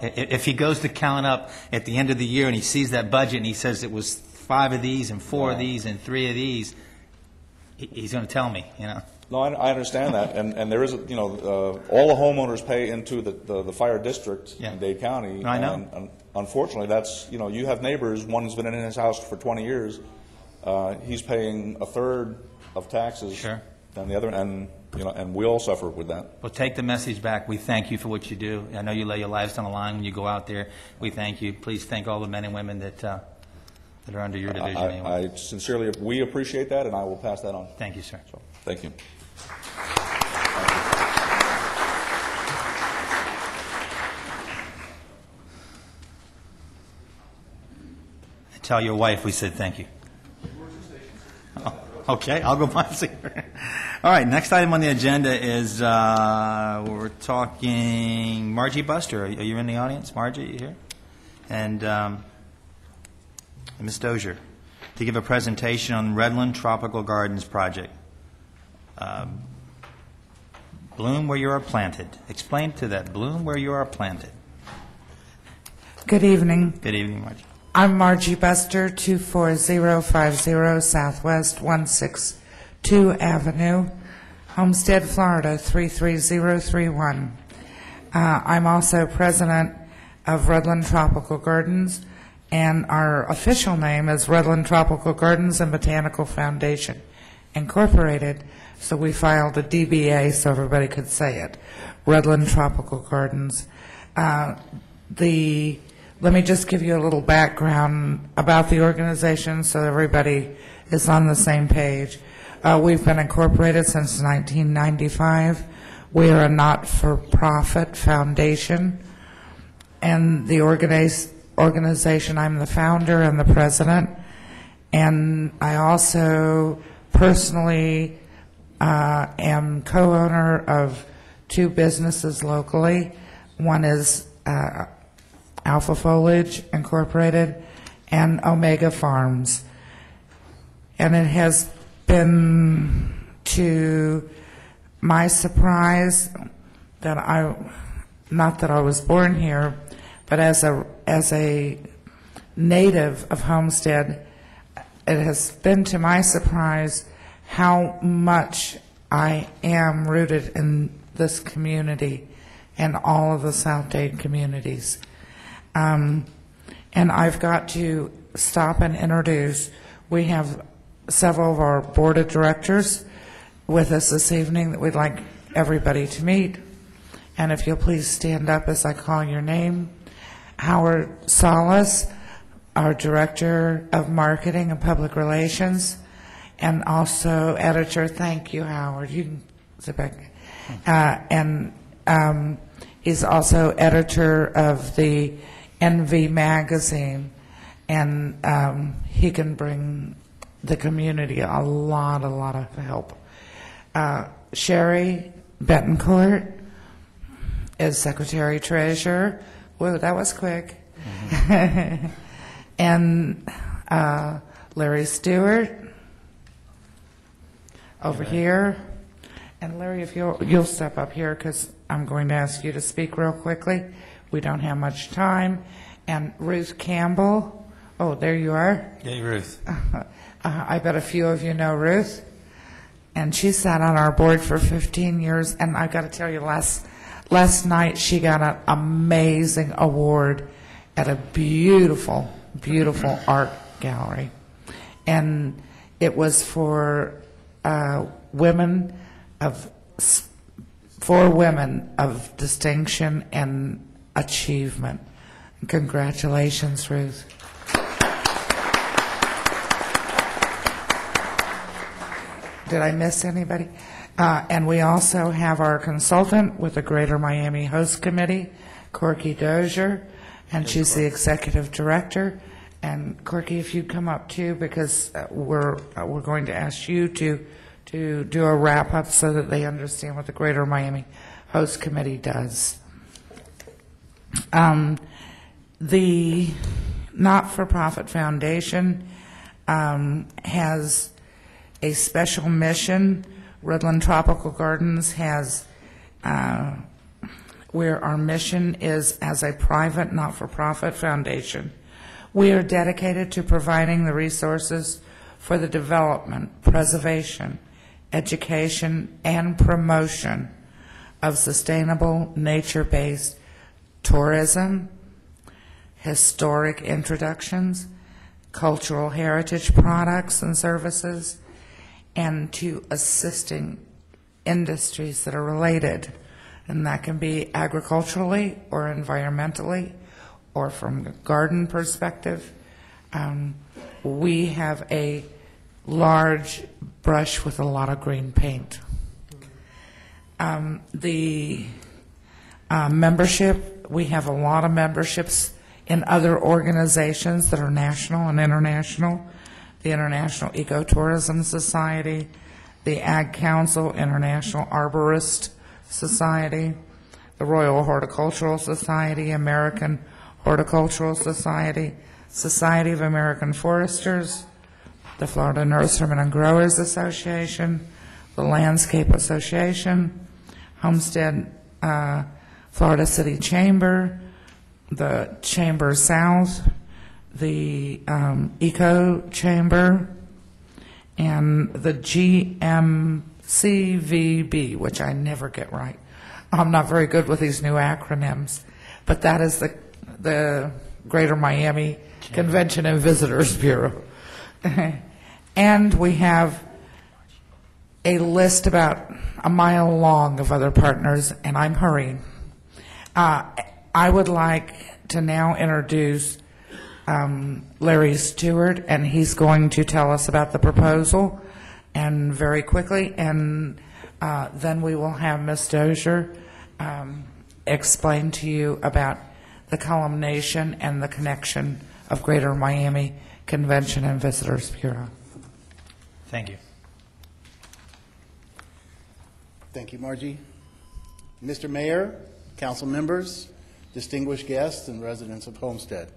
If he goes to count up at the end of the year and he sees that budget and he says it was 5 of these and 4 of these and 3 of these, he's going to tell me. No, I understand that, and there is all the homeowners pay into the fire district in Dade County. No, I know. And unfortunately, that's you have neighbors. One's been in his house for 20 years. He's paying a third of taxes. Sure. And the other, and we all suffer with that. Well, take the message back. We thank you for what you do. I know you lay your lives on the line when you go out there. We thank you. Please thank all the men and women that are under your division. I sincerely, we appreciate that, and I will pass that on. Thank you, sir. So, thank you. Tell your wife we said thank you. Okay, I'll go find her. All right, next item on the agenda is we're talking Margie Buster. Are you in the audience? Margie, are you here? And Ms. Dozier to give a presentation on Redland Tropical Gardens project. Bloom where you are planted. Explain to that. Bloom where you are planted. Good evening. Good evening, Margie. I'm Margie Buster, 24050 Southwest 162 Avenue, Homestead, Florida 33031. I'm also president of Redland Tropical Gardens, and our official name is Redland Tropical Gardens and Botanical Foundation, Incorporated. So we filed a DBA so everybody could say it, Redland Tropical Gardens. Let me just give you a little background about the organization so everybody is on the same page. We've been incorporated since 1995. We are a not-for-profit foundation, and the organization, I'm the founder and the president, and I also personally am co-owner of 2 businesses locally. One is Alpha Foliage Incorporated and Omega Farms. And it has been to my surprise that not that I was born here, but as a native of Homestead, it has been to my surprise how much I am rooted in this community and all of the South Dade communities. And I've got to stop and introduce, we have several of our board of directors with us this evening that we'd like everybody to meet. And if you'll please stand up as I call your name. Howard Salas, our Director of Marketing and Public Relations, and also editor. Thank you, Howard. You can sit back. He's also editor of the NV magazine, and he can bring the community a lot of help. Sherry Betancourt is Secretary Treasurer. Whoa, that was quick. And Larry Stewart over here. And Larry, if you'll step up here, because I'm going to ask you to speak real quickly. We don't have much time. And Ruth Campbell. Oh, there you are. Hey, Ruth. I bet a few of you know Ruth. And she sat on our board for 15 years. And I got to tell you, last night she got an amazing award at a beautiful art gallery. And it was for women of distinction and achievement. Congratulations, Ruth. Did I miss anybody? And we also have our consultant with the Greater Miami Host Committee, Corky Dozier, and she's the executive director. And Corky, if you'd come up too, because we're going to ask you to do a wrap up so that they understand what the Greater Miami Host Committee does. The not-for-profit foundation has a special mission. Redland Tropical Gardens has, where our mission is as a private not-for-profit foundation. We are dedicated to providing the resources for the development, preservation, education, and promotion of sustainable nature-based tourism, historic introductions, cultural heritage products and services, and to assisting industries that are related. And that can be agriculturally or environmentally or from a garden perspective. We have a large brush with a lot of green paint. The membership, we have a lot of memberships in other organizations that are national and international. The International Ecotourism Society, the Ag Council, International Arborist Society, the Royal Horticultural Society, American Horticultural Society, Society of American Foresters, the Florida Nurserymen and Growers Association, the Landscape Association, Homestead, Florida City Chamber, the Chamber South, the Eco Chamber, and the GMCVB, which I never get right. I'm not very good with these new acronyms, but that is the Greater Miami Convention and Visitors Bureau. And we have a list about a mile long of other partners, and I'm hurrying. I would like to now introduce Larry Stewart, and he's going to tell us about the proposal, and very quickly, and then we will have Ms. Dozier explain to you about the columnation and the connection of Greater Miami Convention and Visitors Bureau. Thank you. Thank you, Margie. Mr. Mayor, council members, distinguished guests, and residents of Homestead.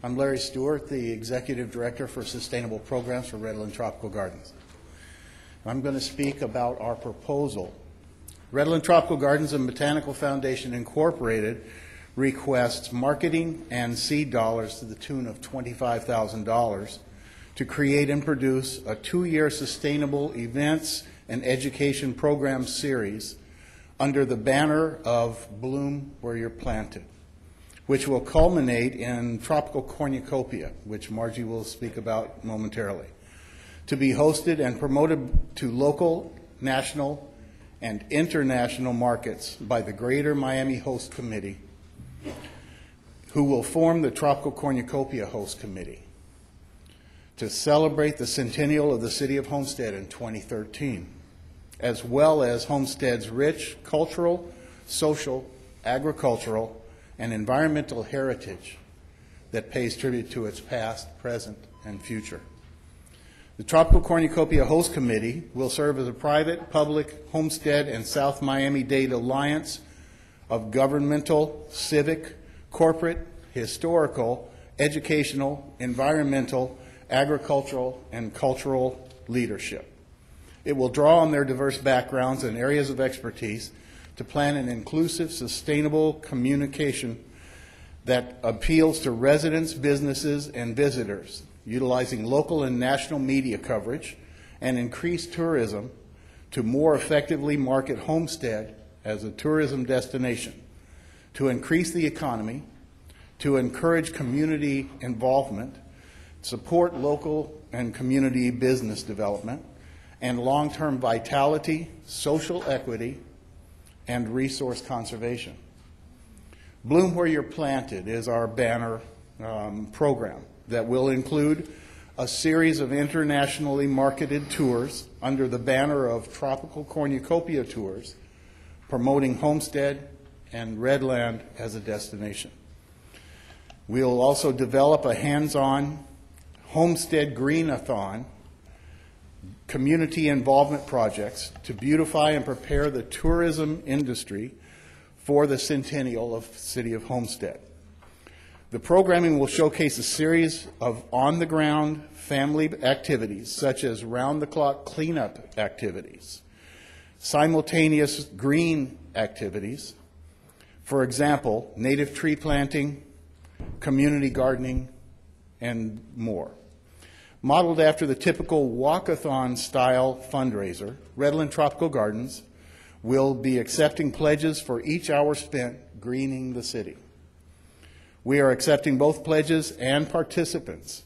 I'm Larry Stewart, the Executive Director for Sustainable Programs for Redland Tropical Gardens. I'm going to speak about our proposal. Redland Tropical Gardens and Botanical Foundation Incorporated requests marketing and seed dollars to the tune of $25,000 to create and produce a 2-year sustainable events and education program series under the banner of Bloom Where You're Planted, which will culminate in Tropical Cornucopia, which Margie will speak about momentarily, to be hosted and promoted to local, national, and international markets by the Greater Miami Host Committee, who will form the Tropical Cornucopia Host Committee to celebrate the centennial of the City of Homestead in 2013, as well as Homestead's rich cultural, social, agricultural, and environmental heritage that pays tribute to its past, present, and future. The Tropical Cornucopia Host Committee will serve as a private, public, Homestead, and South Miami-Dade alliance of governmental, civic, corporate, historical, educational, environmental, agricultural, and cultural leadership. It will draw on their diverse backgrounds and areas of expertise to plan an inclusive, sustainable communication that appeals to residents, businesses, and visitors, utilizing local and national media coverage and increased tourism to more effectively market Homestead as a tourism destination, to increase the economy, to encourage community involvement, support local and community business development, and long-term vitality, social equity, and resource conservation. Bloom Where You're Planted is our banner program that will include a series of internationally marketed tours under the banner of Tropical Cornucopia Tours, promoting Homestead and Redland as a destination. We'll also develop a hands-on Homestead Green-a-thon community involvement projects to beautify and prepare the tourism industry for the centennial of the City of Homestead. The programming will showcase a series of on-the-ground family activities, such as round-the-clock cleanup activities, simultaneous green activities, for example, native tree planting, community gardening, and more. Modeled after the typical walk-a-thon style fundraiser, Redland Tropical Gardens will be accepting pledges for each hour spent greening the city. We are accepting both pledges and participants.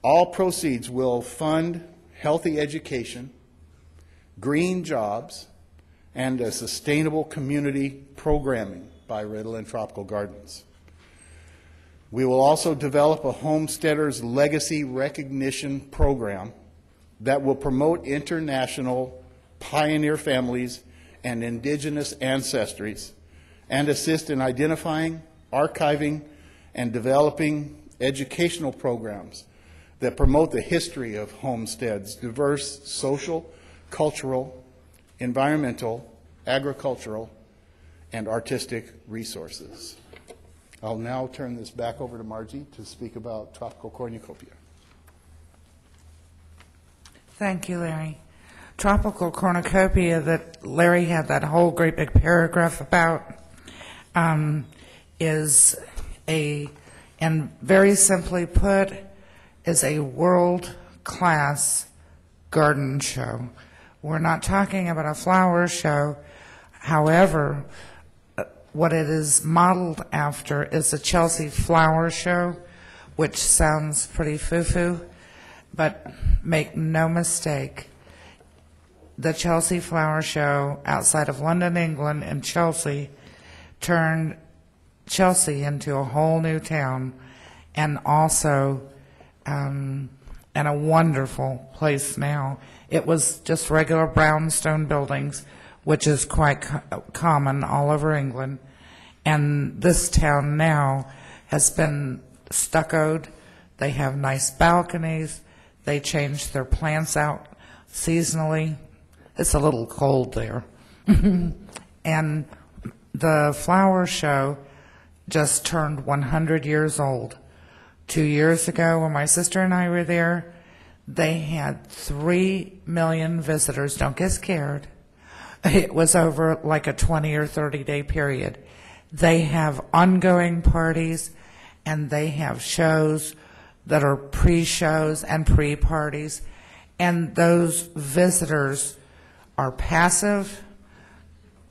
All proceeds will fund healthy education, green jobs, and a sustainable community programming by Redland Tropical Gardens. We will also develop a Homesteaders Legacy Recognition Program that will promote international pioneer families and indigenous ancestries and assist in identifying, archiving, and developing educational programs that promote the history of Homestead's diverse social, cultural, environmental, agricultural, and artistic resources. I'll now turn this back over to Margie to speak about Tropical Cornucopia. Thank you, Larry. Tropical Cornucopia that Larry had that whole great big paragraph about is and very simply put, is a world-class garden show. We're not talking about a flower show. However, what it is modeled after is the Chelsea Flower Show, which sounds pretty foo-foo, but make no mistake, the Chelsea Flower Show outside of London, England, and Chelsea turned Chelsea into a whole new town, and also and a wonderful place now. It was just regular brownstone buildings, which is quite common all over England. And this town now has been stuccoed. They have nice balconies. They change their plants out seasonally. It's a little cold there. And the flower show just turned 100 years old. 2 years ago, when my sister and I were there, they had 3 million visitors. Don't get scared. It was over like a 20 or 30-day period. They have ongoing parties, and they have shows that are pre-shows and pre-parties, and those visitors are passive,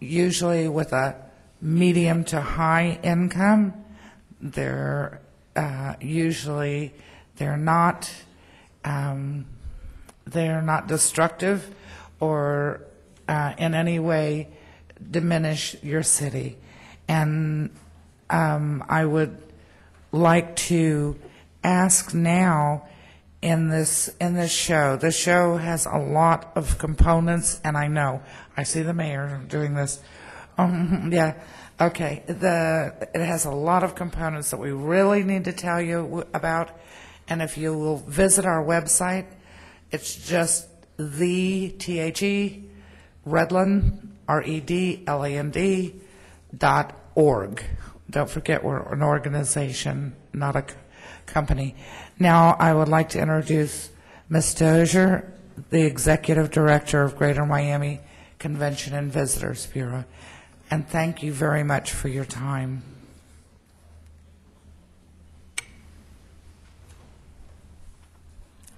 usually with a medium to high income. They're usually they're not destructive or in any way diminish your city. And I would like to ask now in this show. The show has a lot of components, and I know I see the mayor doing this. Yeah, okay. It has a lot of components that we really need to tell you about, and if you will visit our website, it's just Redland REDLAND.org. Don't forget, we're an organization, not a company. Now, I would like to introduce Ms. Dozier, the Executive Director of Greater Miami Convention and Visitors Bureau. And thank you very much for your time.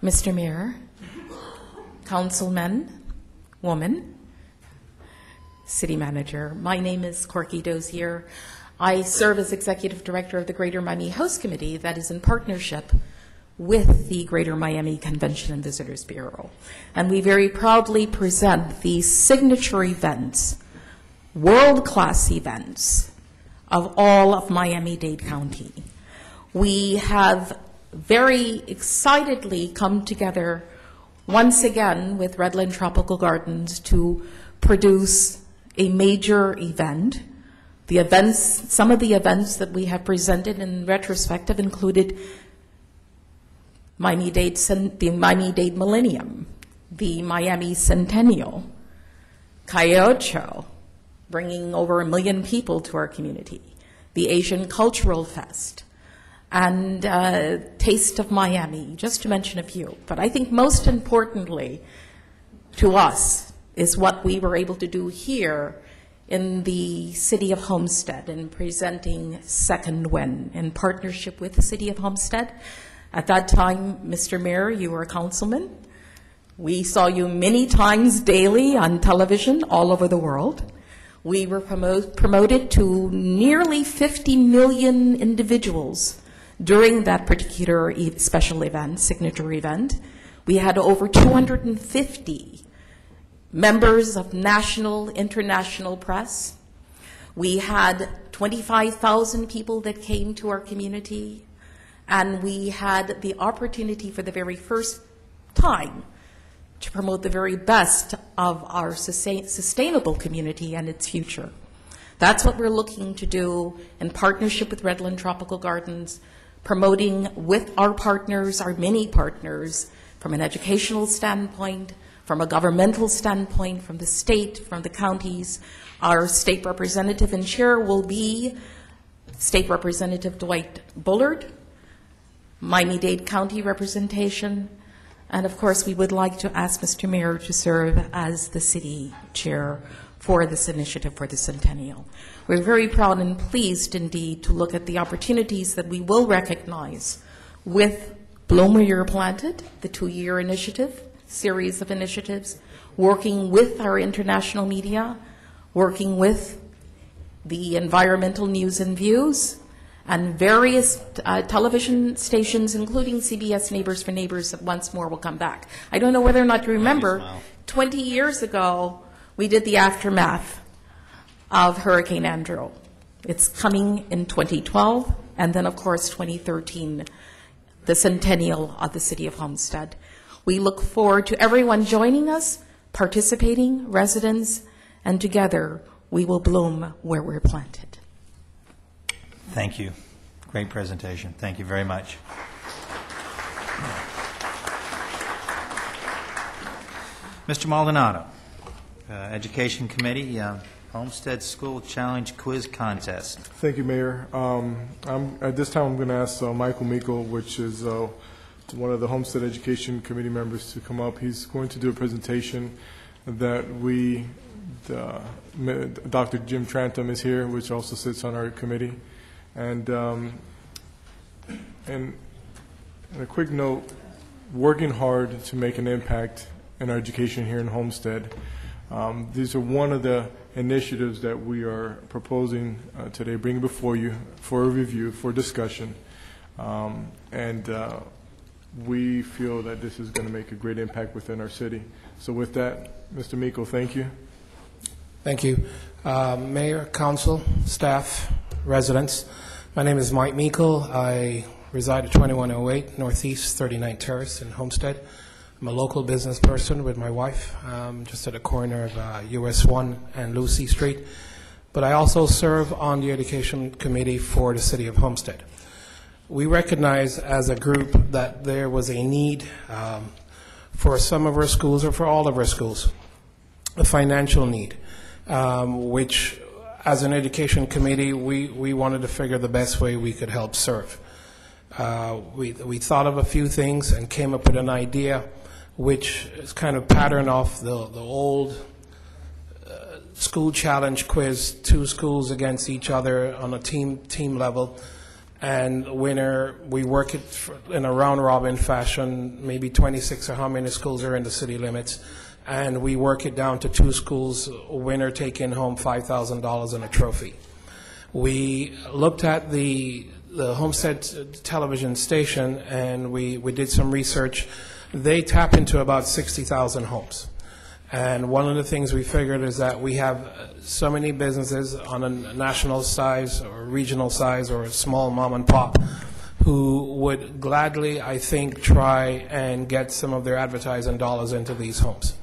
Mr. Mayor, councilmen, woman, city manager, my name is Corky Dozier. I serve as Executive Director of the Greater Miami Host Committee that is in partnership with the Greater Miami Convention and Visitors Bureau. And we very proudly present the signature events, world-class events of all of Miami-Dade County. We have very excitedly come together once again with Redland Tropical Gardens to produce a major event. The events, some of the events that we have presented in retrospect have included the Miami-Dade Millennium, the Miami Centennial, Cayocho, bringing over 1 million people to our community, the Asian Cultural Fest, and Taste of Miami, just to mention a few. But I think most importantly to us is what we were able to do here in the city of Homestead in presenting Second Win in partnership with the city of Homestead. At that time, Mr. Mayor, you were a councilman. We saw you many times daily on television all over the world. We were promoted to nearly 50 million individuals during that particular special event, signature event. We had over 250 members of national, international press. We had 25,000 people that came to our community, and we had the opportunity for the very first time to promote the very best of our sustainable community and its future. That's what we're looking to do in partnership with Redland Tropical Gardens, promoting with our partners, our many partners, from an educational standpoint, from a governmental standpoint, from the state, from the counties. Our state representative and chair will be State Representative Dwight Bullard, Miami-Dade County representation, and of course we would like to ask Mr. Mayor to serve as the city chair for this initiative for the centennial. We're very proud and pleased indeed to look at the opportunities that we will recognize with Bloom Where You're Planted, the 2-year initiative, series of initiatives, working with our international media, working with the environmental news and views, and various television stations, including CBS Neighbors for Neighbors, that once more will come back. I don't know whether or not you remember, 20 years ago, we did the aftermath of Hurricane Andrew. It's coming in 2012, and then, of course, 2013, the centennial of the city of Homestead. We look forward to everyone joining us, participating, residents, and together we will bloom where we're planted. Thank you. Great presentation. Thank you very much. Mr. Maldonado, Education Committee, Homestead School Challenge Quiz Contest. Thank you, Mayor. At this time, I'm going to ask Michael Meikle, which is one of the Homestead Education Committee members, to come up. He's going to do a presentation that Dr. Jim Trantham is here, which also sits on our committee. And a quick note, working hard to make an impact in our education here in Homestead. These are one of the initiatives that we are proposing today, bringing before you for a review, for discussion. And we feel that this is going to make a great impact within our city. So with that, Mr. Miko, thank you. Thank you. Mayor, council, staff, residents. My name is Mike Meikle. I reside at 2108 Northeast 39th Terrace in Homestead. I'm a local business person with my wife, just at the corner of US 1 and Lucy Street. But I also serve on the Education Committee for the City of Homestead. We recognize as a group that there was a need for some of our schools, or for all of our schools, a financial need, which as an education committee, we wanted to figure the best way we could help serve. We thought of a few things and came up with an idea which is kind of patterned off the old school challenge quiz, 2 schools against each other on a team level. And winner, we work it in a round-robin fashion, maybe 26 or how many schools are in the city limits, and we work it down to 2 schools, winner taking home $5,000 and a trophy. We looked at the Homestead television station, and we did some research. They tap into about 60,000 homes. And one of the things we figured is that we have so many businesses on a national size or regional size or a small mom and pop who would gladly, I think, try and get some of their advertising dollars into these homes.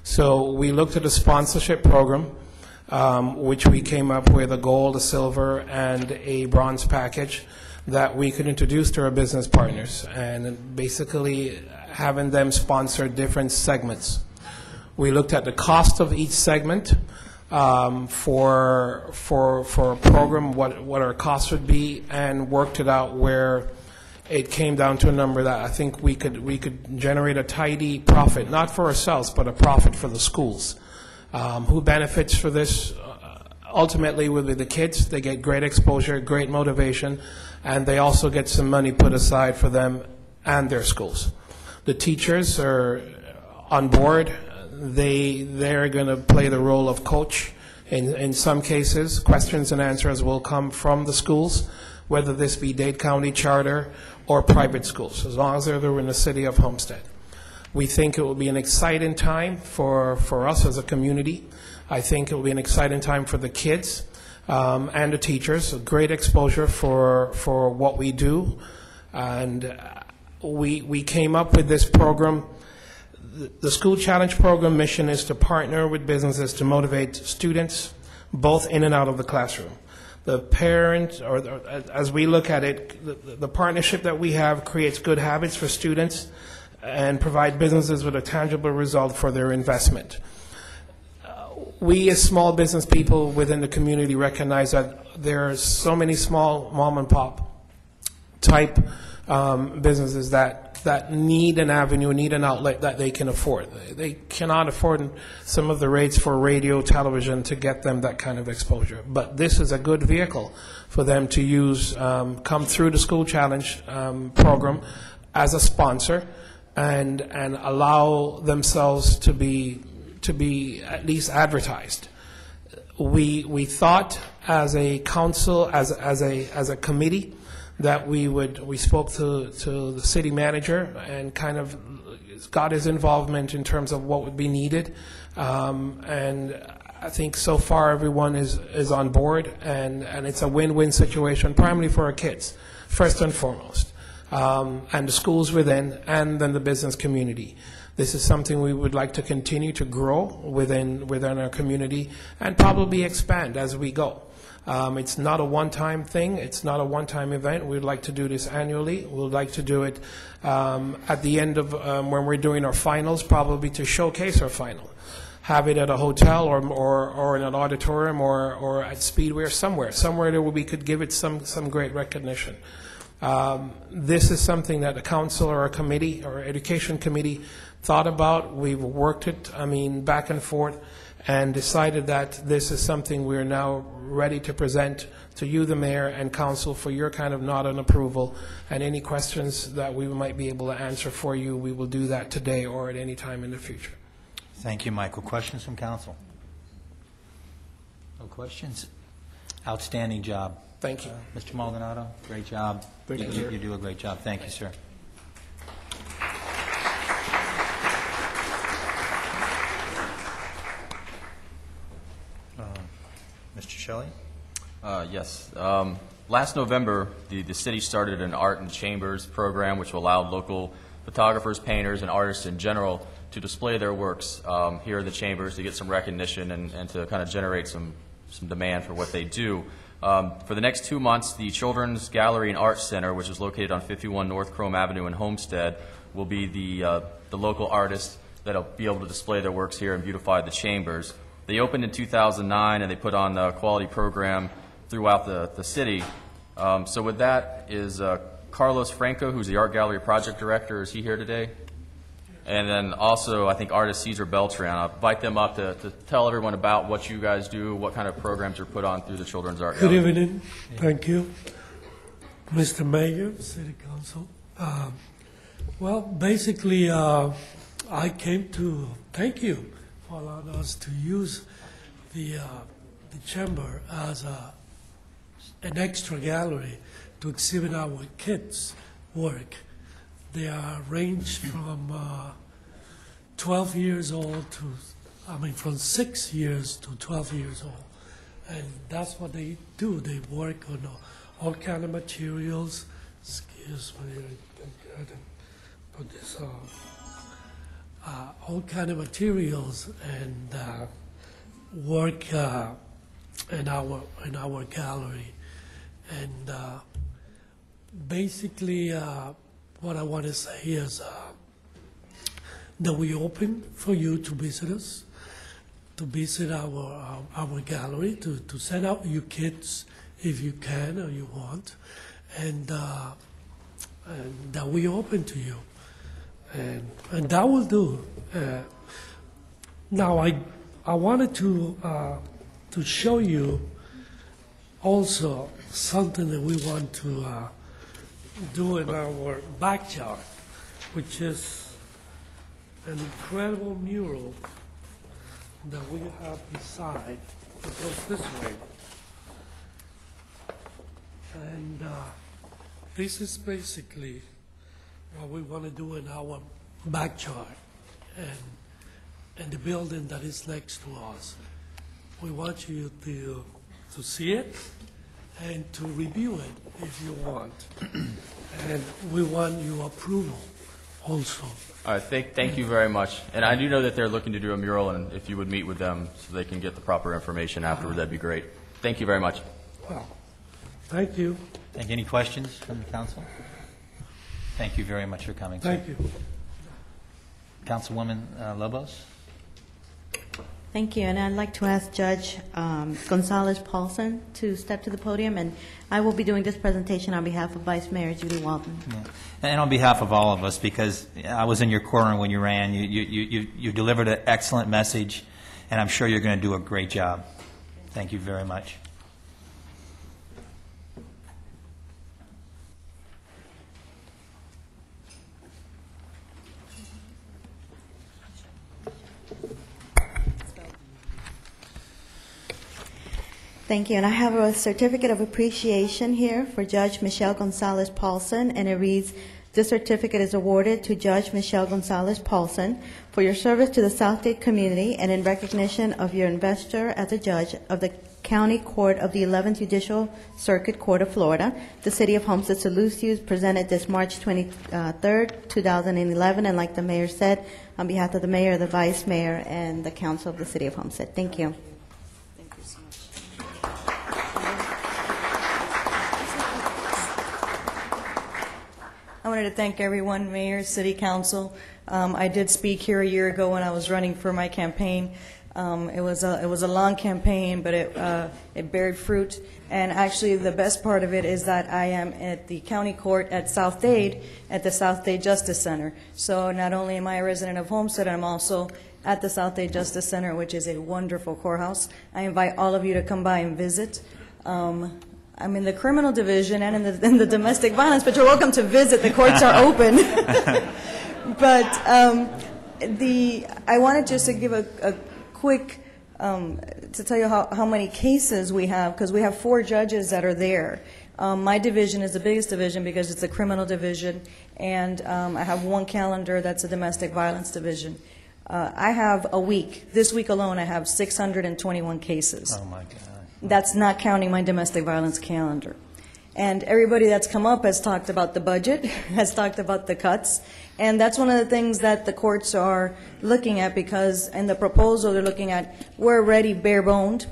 So we looked at a sponsorship program, which we came up with a gold, a silver, and a bronze package that we could introduce to our business partners, and basically having them sponsor different segments. We looked at the cost of each segment for a program, what our costs would be, and worked it out where it came down to a number that I think we could generate a tidy profit, not for ourselves, but a profit for the schools. Who benefits for this? Ultimately would be the kids. They get great exposure, great motivation, and they also get some money put aside for them and their schools. The teachers are on board. They're going to play the role of coach. In some cases, questions and answers will come from the schools, whether this be Dade County charter or private schools, as long as they're in the city of Homestead. We think it will be an exciting time for us as a community. I think it will be an exciting time for the kids and the teachers, a great exposure for what we do. And we came up with this program. The School Challenge Program mission is to partner with businesses to motivate students both in and out of the classroom. The parent, or as we look at it, the partnership that we have creates good habits for students and provide businesses with a tangible result for their investment. We as small business people within the community recognize that there are so many small mom and pop type businesses that need an avenue, need an outlet that they can afford. They cannot afford some of the rates for radio, television to get them that kind of exposure. But this is a good vehicle for them to use, come through the School Challenge program as a sponsor and allow themselves to be at least advertised. We thought as a council, as a committee, that we spoke to the city manager and kind of got his involvement in terms of what would be needed. And I think so far everyone is on board, and it's a win-win situation, primarily for our kids, first and foremost, and the schools within, and then the business community. This is something we would like to continue to grow within our community and probably expand as we go. It's not a one-time thing. It's not a one-time event. We'd like to do this annually. We'd like to do it at the end of when we're doing our finals, probably to showcase our final. Have it at a hotel or in an auditorium or at Speedway or somewhere that we could give it some great recognition. This is something that the council or a committee or education committee thought about. We've worked it, back and forth, and decided that this is something we're now ready to present to you, the mayor and council, for your kind of nod and approval. And any questions that we might be able to answer for you, we will do that today or at any time in the future. Thank you, Michael. Questions from council? No questions? Outstanding job. Thank you. Mr. Maldonado, great job. Thank you, sir. You do a great job. Thank you, sir. Mr. Shelley? Yes. Last November, the city started an Art in Chambers program, which will allow local photographers, painters, and artists in general to display their works here in the chambers to get some recognition and to kind of generate some demand for what they do. For the next 2 months, the Children's Gallery and Art Center, which is located on 51 North Chrome Avenue in Homestead, will be the local artists that will be able to display their works here and beautify the chambers. They opened in 2009, and they put on a quality program throughout the city. So with that is Carlos Franco, who's the Art Gallery Project Director. Is he here today? And then also, I think, artist Cesar Beltran. I'll invite them up to tell everyone about what you guys do, what kind of programs are put on through the Children's Art Gallery. Good evening. Thank you, Mr. Mayor, City Council. Well, basically, I came to thank you for allowing us to use the chamber as an extra gallery to exhibit our kids' work. They are ranged from 12 years old to, from 6 years to 12 years old. And that's what they do. They work on all kind of materials. Excuse me, I can put this on. All kind of materials and work in our gallery. And basically, what I want to say is that we open for you to visit us, to visit our gallery, to send out your kids if you can or you want, and that we open to you, and that will do. Now I wanted to show you also something that we want to do in our backyard, which is an incredible mural that we have beside. It goes this way. And this is basically what we want to do in our backyard and the building that is next to us. We want you to see it and to review it if you want. And we want your approval also. All right, thank you very much. And I do know that they're looking to do a mural, and if you would meet with them so they can get the proper information afterward, that'd be great. Thank you very much. Well, thank you. Thank you. Any questions from the council? Thank you very much for coming. Thank you. Councilwoman Lobos? Thank you, and I'd like to ask Judge Gonzalez-Paulson to step to the podium, and I will be doing this presentation on behalf of Vice Mayor Judy Walton. Yeah. And on behalf of all of us, because I was in your corner when you ran, you delivered an excellent message, and I'm sure you're going to do a great job. Thank you very much. Thank you, and I have a certificate of appreciation here for Judge Michelle Gonzalez-Paulson, and it reads, "This certificate is awarded to Judge Michelle Gonzalez-Paulson for your service to the Southdale community and in recognition of your investor as a judge of the County Court of the 11th Judicial Circuit Court of Florida. The City of Homestead salutes you, presented this March 23rd, 2011, and like the mayor said, on behalf of the mayor, the vice mayor, and the council of the City of Homestead. Thank you. I wanted to thank everyone, Mayor, City Council. I did speak here a year ago when I was running for my campaign. It was a long campaign, but it bared fruit. And actually, the best part of it is that I am at the county court at South Dade, at the South Dade Justice Center. So not only am I a resident of Homestead, I'm also at the South Dade Justice Center, which is a wonderful courthouse. I invite all of you to come by and visit. I'm in the criminal division and in the domestic violence, but you're welcome to visit. The courts are open. But I wanted just to give a quick, to tell you how many cases we have, because we have 4 judges that are there. My division is the biggest division because it's a criminal division, and I have 1 calendar that's a domestic violence division. I have a week. This week alone, I have 621 cases. Oh, my God. That's not counting my domestic violence calendar. And everybody that's come up has talked about the budget, has talked about the cuts, and that's one of the things that the courts are looking at, because in the proposal they're looking at, we're already bare-boned,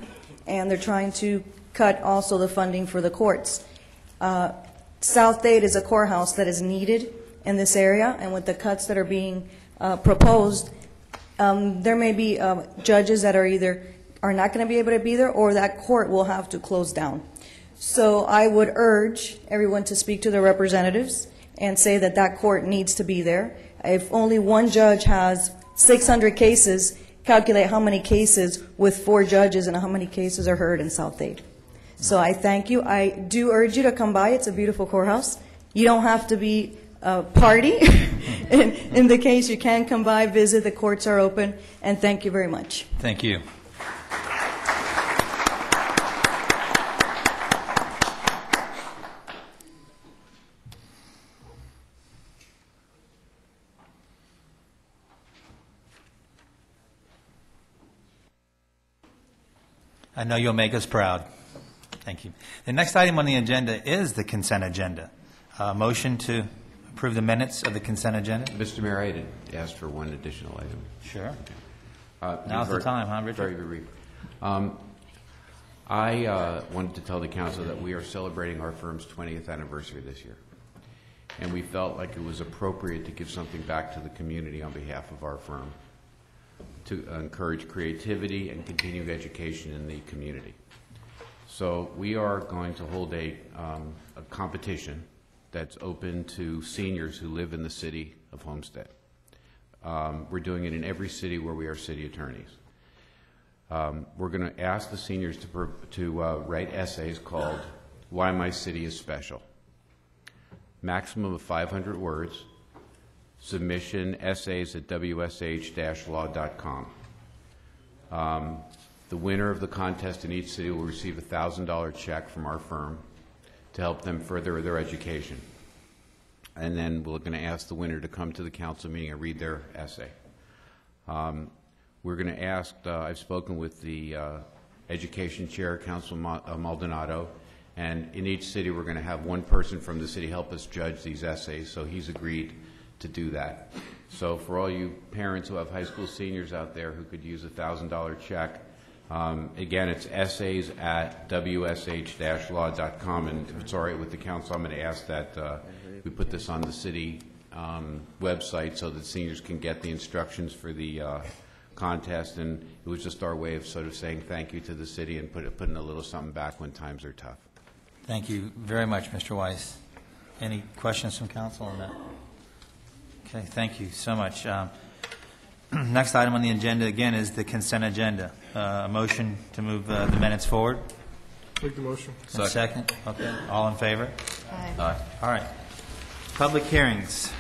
and they're trying to cut also the funding for the courts. South Dade is a courthouse that is needed in this area, and with the cuts that are being proposed, there may be judges that are not going to be able to be there, or that court will have to close down. So I would urge everyone to speak to their representatives and say that that court needs to be there. If only 1 judge has 600 cases, calculate how many cases with 4 judges and how many cases are heard in South Dade. So I thank you. I do urge you to come by. It's a beautiful courthouse. You don't have to be a party. In the case, you can come by, visit. The courts are open. And thank you very much. Thank you. I know you'll make us proud. Thank you. The next item on the agenda is the consent agenda. Motion to approve the minutes of the consent agenda? Mr. Mayor, I had asked for 1 additional item. Sure. Now's the time, huh, Richard? Very brief. I wanted to tell the council that we are celebrating our firm's 20th anniversary this year. And we felt like it was appropriate to give something back to the community on behalf of our firm, to encourage creativity and continued education in the community. So we are going to hold a competition that's open to seniors who live in the city of Homestead. We're doing it in every city where we are city attorneys. We're going to ask the seniors to write essays called Why My City is Special. Maximum of 500 words. Submission essays at wsh-law.com. The winner of the contest in each city will receive a $1,000 check from our firm to help them further their education. And then we're going to ask the winner to come to the council meeting and read their essay. We're going to ask, I've spoken with the education chair, Councilman Maldonado, and in each city we're going to have 1 person from the city help us judge these essays, so he's agreed to do that. So for all you parents who have high school seniors out there who could use a $1,000 check, again, it's essays at wsh-law.com, and if it's all right with the council, I'm going to ask that we put this on the city website so that seniors can get the instructions for the contest, and it was just our way of sort of saying thank you to the city and putting a little something back when times are tough. Thank you very much, Mr. Weiss. Any questions from council on that? Okay, thank you so much. Next item on the agenda, again, is the consent agenda. A motion to move the minutes forward. Make the motion. Second. Okay. All in favor? Aye. All right. Public hearings.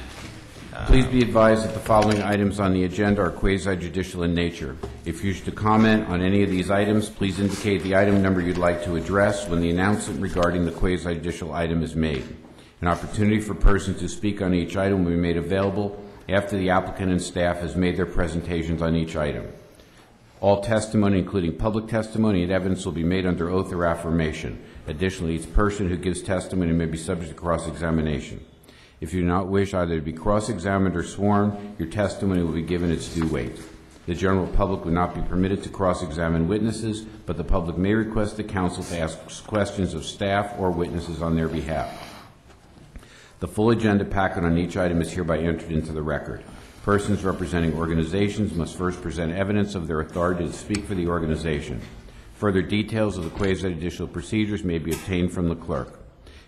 Please be advised that the following items on the agenda are quasi-judicial in nature. If you wish to comment on any of these items, please indicate the item number you'd like to address when the announcement regarding the quasi-judicial item is made. An opportunity for persons to speak on each item will be made available after the applicant and staff has made their presentations on each item. All testimony, including public testimony and evidence, will be made under oath or affirmation. Additionally, each person who gives testimony may be subject to cross-examination. If you do not wish either to be cross-examined or sworn, your testimony will be given its due weight. The general public will not be permitted to cross-examine witnesses, but the public may request the council to ask questions of staff or witnesses on their behalf. The full agenda packet on each item is hereby entered into the record. Persons representing organizations must first present evidence of their authority to speak for the organization. Further details of the quasi-judicial procedures may be obtained from the clerk.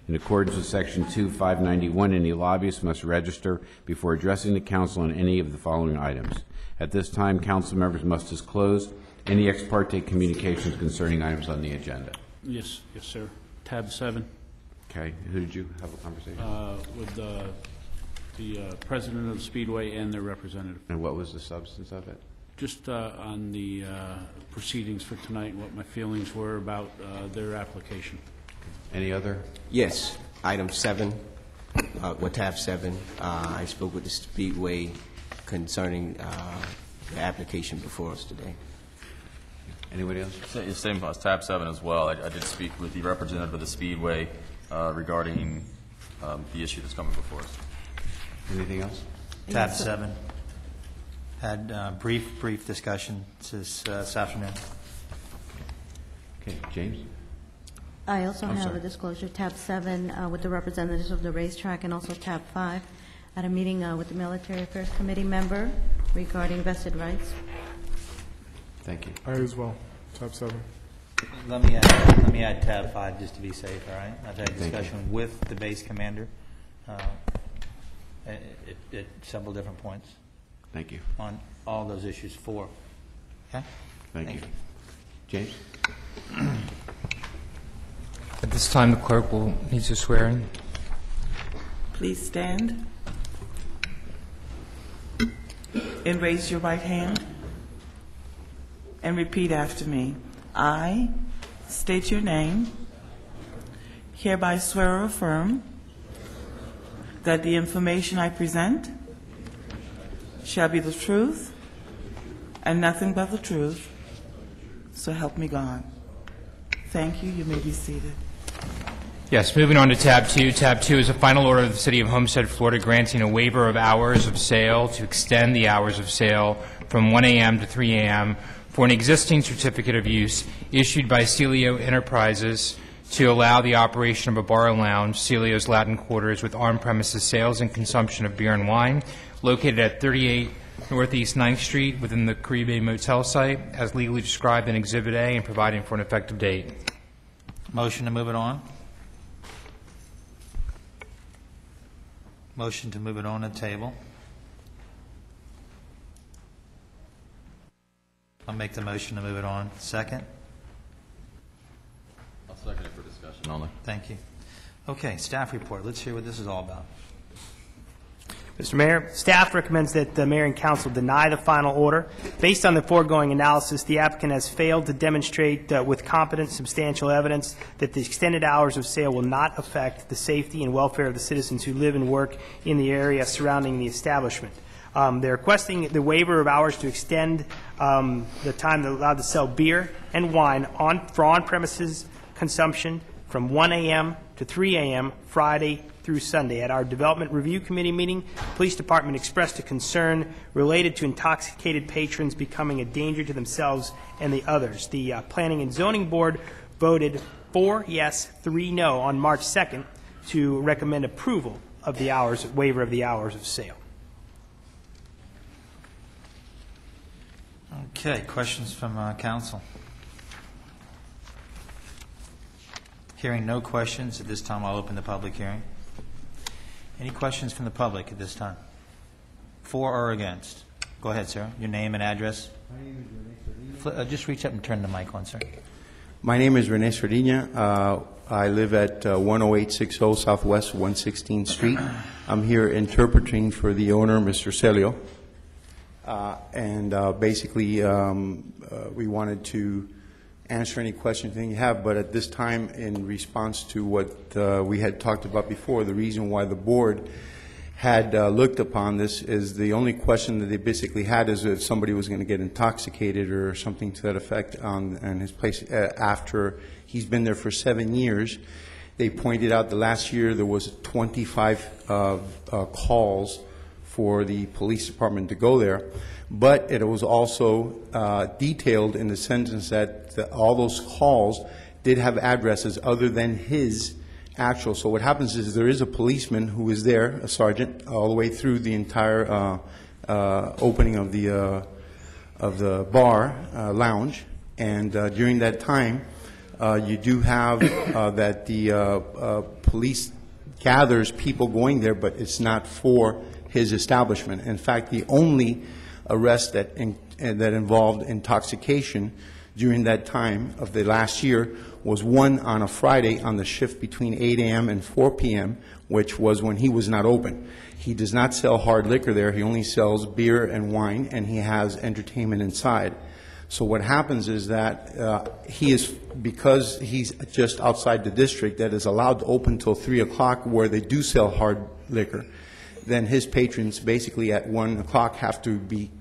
In accordance with Section 2591, any lobbyist must register before addressing the council on any of the following items. At this time, council members must disclose any ex parte communications concerning items on the agenda. Yes, sir. Tab 7. Okay. Who did you have a conversation? With the president of the Speedway and their representative. And what was the substance of it? Just on the proceedings for tonight, what my feelings were about their application. Any other? Yes, item 7, with tab 7, I spoke with the Speedway concerning the application before us today. Anybody else? Same as tab 7 as well. I did speak with the representative of the Speedway regarding the issue that's coming before us. Anything else? Tab 7. Had brief discussion this afternoon. Okay, James? I also I'm have sorry. a disclosure, tab 7, with the representatives of the racetrack, and also tab 5, at a meeting with the Military Affairs Committee member regarding vested rights. Thank you. I as well. Tab 7. Let me add tab 5 just to be safe, all right? I've had a Thank discussion with the base commander at several different points. Thank you. On all those issues 4. Okay? Thank you. James? At this time, the clerk will need to swear in. Please stand and raise your right hand and repeat after me. I state your name, hereby swear or affirm that the information I present shall be the truth and nothing but the truth, so help me God. Thank you. You may be seated. Yes, moving on to tab 2. Tab 2 is a final order of the City of Homestead, Florida, granting a waiver of hours of sale to extend the hours of sale from 1 a.m. to 3 a.m. for an existing certificate of use issued by Celio Enterprises to allow the operation of a bar and lounge, Celio's Latin Quarters, with on-premises sales and consumption of beer and wine, located at 38 Northeast 9th Street within the Caribe Motel site, as legally described in Exhibit A, and providing for an effective date. Motion to move it on? Motion to move it on the table. I'll make the motion to move it on. Second? I'll second it for discussion only. Thank you. Okay, staff report. Let's hear what this is all about. Mr. Mayor, staff recommends that the mayor and council deny the final order. Based on the foregoing analysis, the applicant has failed to demonstrate with competent, substantial evidence that the extended hours of sale will not affect the safety and welfare of the citizens who live and work in the area surrounding the establishment. They're requesting the waiver of hours to extend the time they're allowed to sell beer and wine for on-premises consumption from 1 a.m. to 3 a.m. Friday through Sunday. At our Development Review Committee meeting, the Police Department expressed a concern related to intoxicated patrons becoming a danger to themselves and the others. The Planning and Zoning Board voted 4 yes, 3 no on March 2nd to recommend approval of the waiver of the hours of sale. Okay, questions from council? Hearing no questions, at this time I'll open the public hearing. Any questions from the public at this time? For or against? Go ahead, sir. Your name and address. My name is Rene Sardina. Just reach up and turn the mic on, sir. My name is Rene Sardina. I live at 10860 Southwest 116th Street. I'm here interpreting for the owner, Mr. Celio. Basically, we wanted to answer any questions that you have, but at this time, in response to what we had talked about before, the reason why the board had looked upon this is the only question that they basically had is if somebody was going to get intoxicated or something to that effect on his place after he's been there for 7 years. They pointed out the last year there was 25 calls for the police department to go there, but it was also detailed in the sentence that all those calls did have addresses other than his actual. So what happens is there is a policeman who is there, a sergeant, all the way through the entire opening of the bar lounge, and during that time, you do have that the police gathers people going there, but it's not for his establishment. In fact, the only arrest that involved intoxication during that time of the last year was one on a Friday on the shift between 8 a.m. and 4 p.m., which was when he was not open. He does not sell hard liquor there. He only sells beer and wine, and he has entertainment inside. So what happens is that because he's just outside the district that is allowed to open till 3 o'clock where they do sell hard liquor, then his patrons basically at 1 o'clock have to be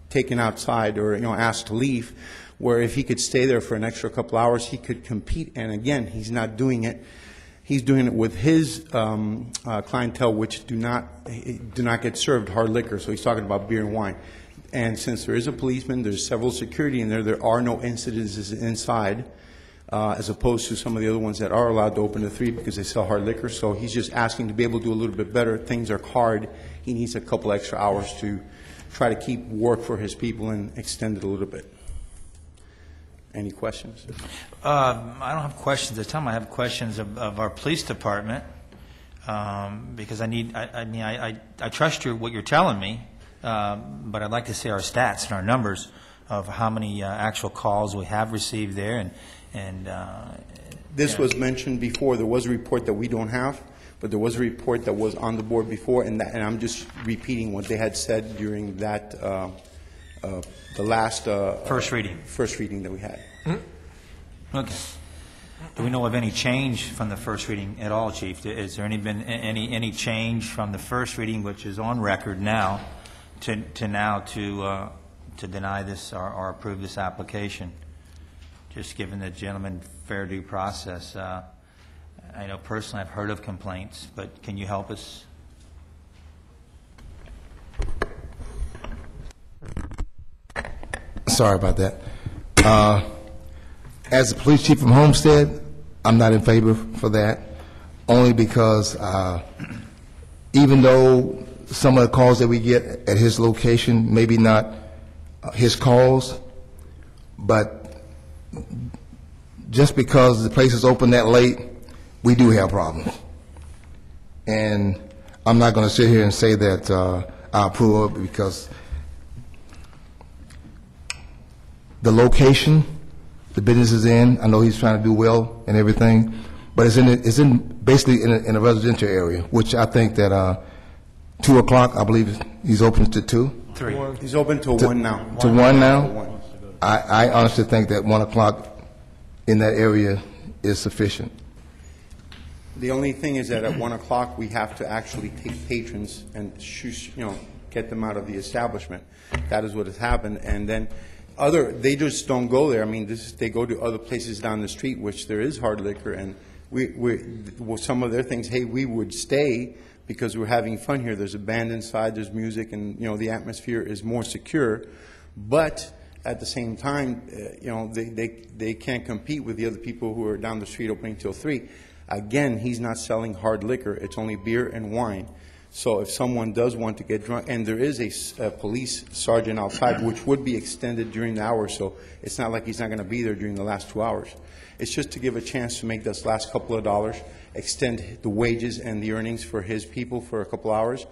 taken outside or asked to leave, where if he could stay there for an extra couple hours, he could compete. And again, he's not doing it. He's doing it with his clientele, which do not get served hard liquor. So he's talking about beer and wine. And since there is a policeman, there's several security in there, there are no incidences inside, as opposed to some of the other ones that are allowed to open to 3 because they sell hard liquor. So he's just asking to be able to do a little bit better. Things are hard. He needs a couple extra hours to try to keep work for his people and extend it a little bit. Any questions? I don't have questions at the time. I have questions of our police department, because I trust what you're telling me, but I'd like to see our stats and our numbers of how many actual calls we have received there. This was mentioned before. There was a report that we don't have, but there was a report that was on the board before, and I'm just repeating what they had said during that the last first reading that we had. Okay. Do we know of any change from the first reading at all, Chief? Is there been any change from the first reading, which is on record now, to now to deny this or approve this application? Just given the gentleman fair due process. I know personally I've heard of complaints, but can you help us? Sorry about that. As the police chief from Homestead, I'm not in favor for that, only because even though some of the calls that we get at his location, maybe not his calls, but just because the place is open that late, we do have problems. And I'm not going to sit here and say that I approve of it, because the location the business is in, I know he's trying to do well and everything, but it's basically in a residential area, which I think that 2 o'clock, I believe he's open to 2? 3. He's open till 1 now. To 1 now? I honestly think that 1 o'clock in that area is sufficient. The only thing is that at 1 o'clock, we have to actually take patrons and get them out of the establishment. That is what has happened. And then they just don't go there. I mean, they go to other places down the street, which there is hard liquor, and some of their things, hey, we would stay because we're having fun here. There's a band inside, there's music, and the atmosphere is more secure. But at the same time, they can't compete with the other people who are down the street opening till 3. Again, he's not selling hard liquor. It's only beer and wine. So if someone does want to get drunk, and there is a police sergeant outside, which would be extended during the hour, so it's not like he's not going to be there during the last 2 hours. It's just to give a chance to make this last couple of dollars, extend the wages and the earnings for his people for a couple hours,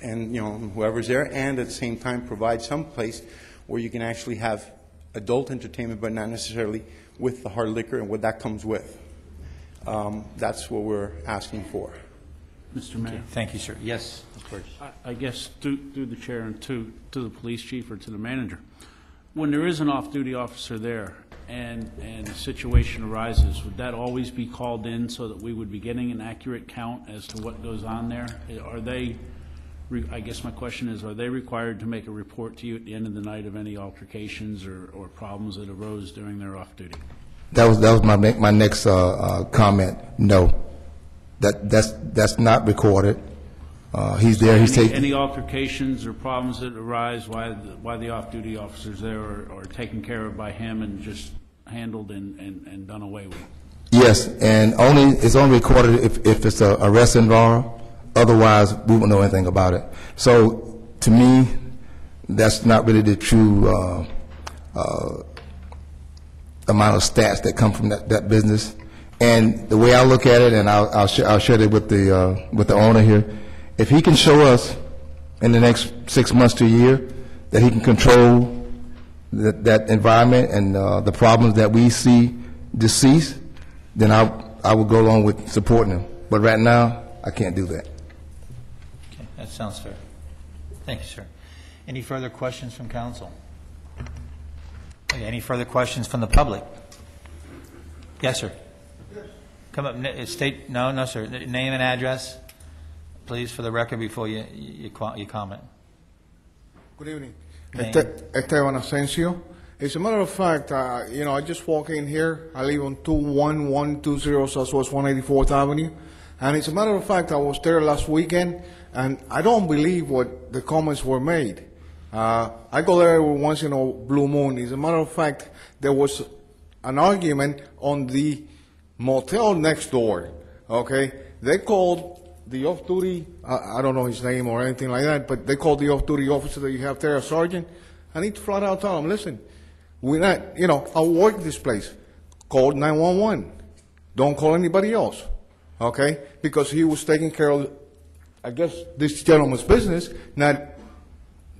and whoever's there, and at the same time provide some place where you can actually have adult entertainment, but not necessarily with the hard liquor and what that comes with. That's what we're asking for. Mr. Mayor. Thank you, sir. Yes, of course. I guess through the chair and to the police chief or to the manager, when there is an off-duty officer there and a situation arises, would that always be called in so that we would be getting an accurate count as to what goes on there? I guess my question is, are they required to make a report to you at the end of the night of any altercations or problems that arose during their off-duty? That was my next comment. No. That's not recorded. He's there. He's taking any altercations or problems that arise while the off-duty officers there are taken care of by him and just handled and done away with. Yes, and it's only recorded if it's a arrest involved. Otherwise, we won't know anything about it. So, to me, that's not really the true amount of stats that come from that business. And the way I look at it, and I'll share it with the owner here, if he can show us in the next 6 months to a year that he can control that environment and the problems that we see deceased, then I would go along with supporting them. But right now, I can't do that. Okay, that sounds fair. Thank you, sir. Any further questions from council? Okay, any further questions from the public? Yes, sir. Come up, state, no, sir. Name and address, please, for the record before you comment. Good evening. Name. Esteban Asensio. As a matter of fact, I just walked in here. I live on 21120 Southwest 184th Avenue. And as a matter of fact, I was there last weekend, and I don't believe what the comments were made. I go there once in a blue moon. As a matter of fact, there was an argument on the motel next door, okay? They called the off-duty, I don't know his name or anything like that, but they called the off-duty officer that you have there, a sergeant. I need to flat out tell him, listen, we're not, I work this place. Call 911. Don't call anybody else, okay? Because he was taking care of, I guess, this gentleman's business, not,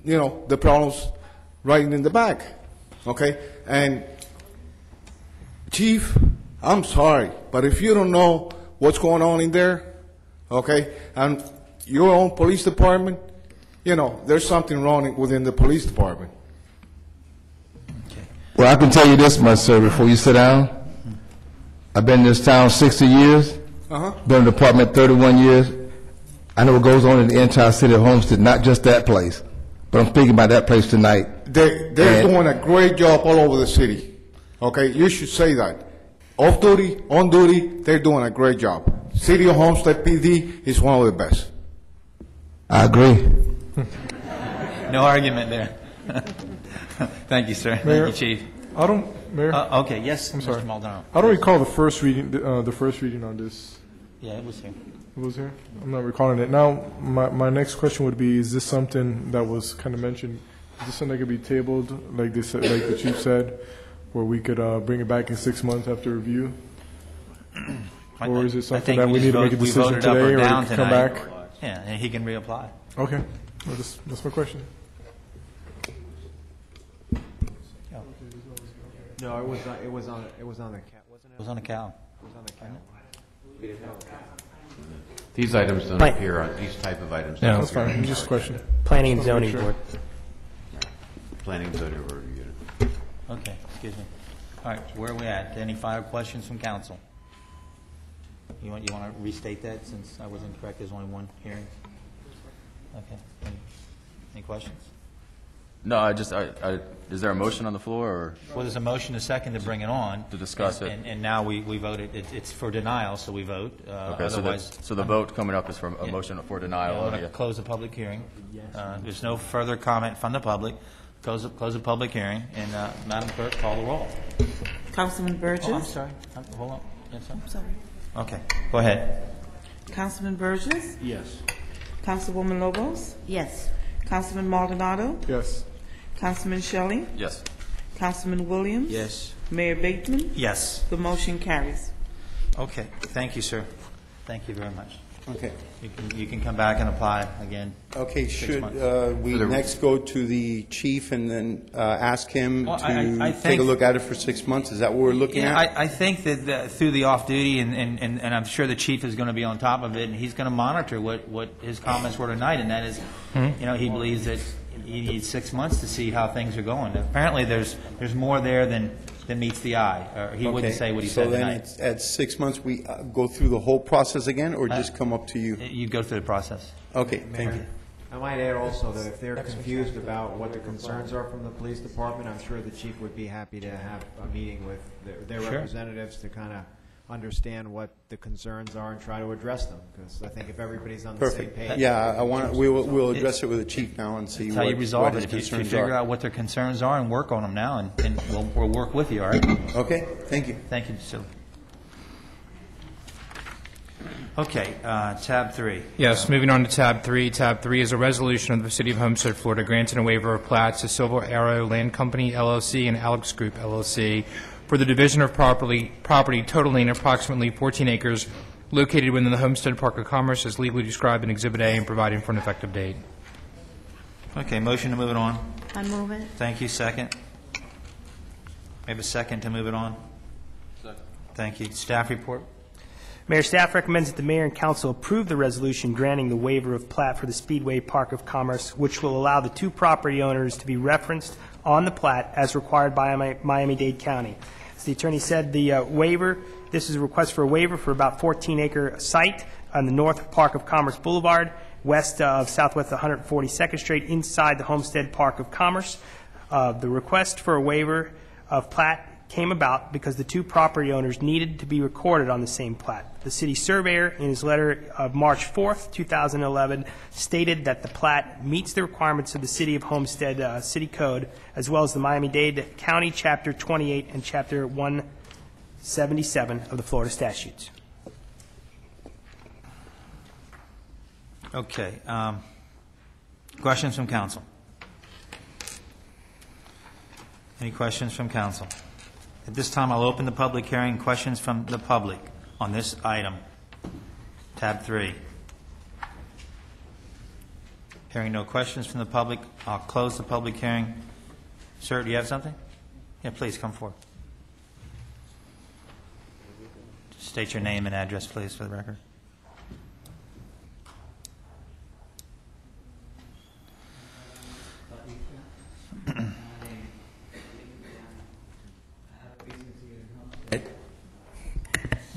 the problems right in the back, okay? And, Chief, I'm sorry, but if you don't know what's going on in there, okay, and your own police department, there's something wrong within the police department. Well, I can tell you this, my sir, before you sit down. I've been in this town 60 years, been in the department 31 years. I know what goes on in the entire city of Homestead, not just that place, but I'm speaking about that place tonight. They're doing a great job all over the city. Okay, you should say that. Off duty, on duty, they're doing a great job. City of Homestead PD is one of the best. I agree. No argument there. Thank you, sir. Mayor, Thank you, Chief. I don't, Mayor. Okay, yes, I'm sorry. Mr. Maldonado. I don't recall the first reading on this. Yeah, it was here. It was here? I'm not recalling it. Now, my next question would be, is this something that was kind of mentioned, is this something that could be tabled, like the Chief said, where we could bring it back in 6 months after review? Or is it something that we need to make a decision today, or come back? Yeah, and he can reapply. Okay, well, that's my question. No, it was on the cow, wasn't it? It was on the cow. It was on the cow. These items don't appear on, these type of items. No, that's fine, just a question. Planning and Zoning Board. Planning and Zoning Board. Okay, excuse me. All right, where are we at? Any final questions from council? You want to restate that, since I was incorrect, there's only one hearing? Okay. Any questions? No, is there a motion on the floor, or? Well, there's a motion, a second to bring it on. To discuss it. And now we voted, it's for denial, so we vote. Okay, Otherwise, so the vote coming up is for a motion for denial. I'm going to close the public hearing. There's no further comment from the public. Close the public hearing, and Madam Clerk, call the roll. Councilman Burgess? Oh, I'm sorry. Hold on. Yes, sir. I'm sorry. Okay, go ahead. Councilman Burgess? Yes. Councilwoman Lobos? Yes. Councilman Maldonado? Yes. Councilman Shelley? Yes. Councilman Williams? Yes. Mayor Bateman? Yes. The motion carries. Okay, thank you, sir. Thank you very much. Okay. You can come back and apply again. Okay, 6 should months. we next go to the chief and then ask him Well, to I take think- a look at it for 6 months? Is that what we're looking Yeah, at? I think that through the off-duty, and I'm sure the chief is going to be on top of it, and he's going to monitor what his comments were tonight, and that is, he believes that he needs 6 months to see how things are going. Apparently, there's more there than meets the eye, or he wouldn't say what he said So then tonight. at 6 months, we go through the whole process again, or just come up to you? You go through the process. Okay, thank you. I might add also that if they're confused about what the concerns are from the police department, I'm sure the chief would be happy to have a meeting with their Sure. representatives to kind of understand what the concerns are and try to address them, because I think if everybody's on the same Perfect. page. Yeah, we'll address it with the chief now and see That's how you what resolve his it. If you concerns figure are. out what their concerns are and work on them now, and we'll work with you, all right? Okay, thank you. Thank you, Silly. Okay, tab 3. Yes, moving on to tab 3. Tab 3 is a resolution of the City of Homestead, Florida, granting a waiver of plats to Silver Arrow Land Company, LLC, and Alex Group, LLC, for the division of property totaling approximately 14 acres located within the Homestead Park of Commerce as legally described in Exhibit A and providing for an effective date. Okay, motion to move it on. I move it. Thank you, second. We have a second to move it on? Second. Thank you. Staff report? Mayor, staff recommends that the mayor and council approve the resolution granting the waiver of plat for the Speedway Park of Commerce, which will allow the two property owners to be referenced on the plat as required by Miami-Dade County. As the attorney said, the waiver, this is a request for a waiver for about 14-acre site on the north of Park of Commerce Boulevard, west of Southwest 142nd Street, inside the Homestead Park of Commerce. The request for a waiver of plat came about because the two property owners needed to be recorded on the same plat. The city surveyor, in his letter of March 4th, 2011, stated that the plat meets the requirements of the City of Homestead City Code, as well as the Miami-Dade County Chapter 28 and Chapter 177 of the Florida statutes. Okay. Questions from council? Any questions from council? At this time, I'll open the public hearing. Questions from the public on this item. Tab 3. Hearing no questions from the public, I'll close the public hearing. Sir, do you have something? Yeah, please come forward. Just state your name and address, please, for the record.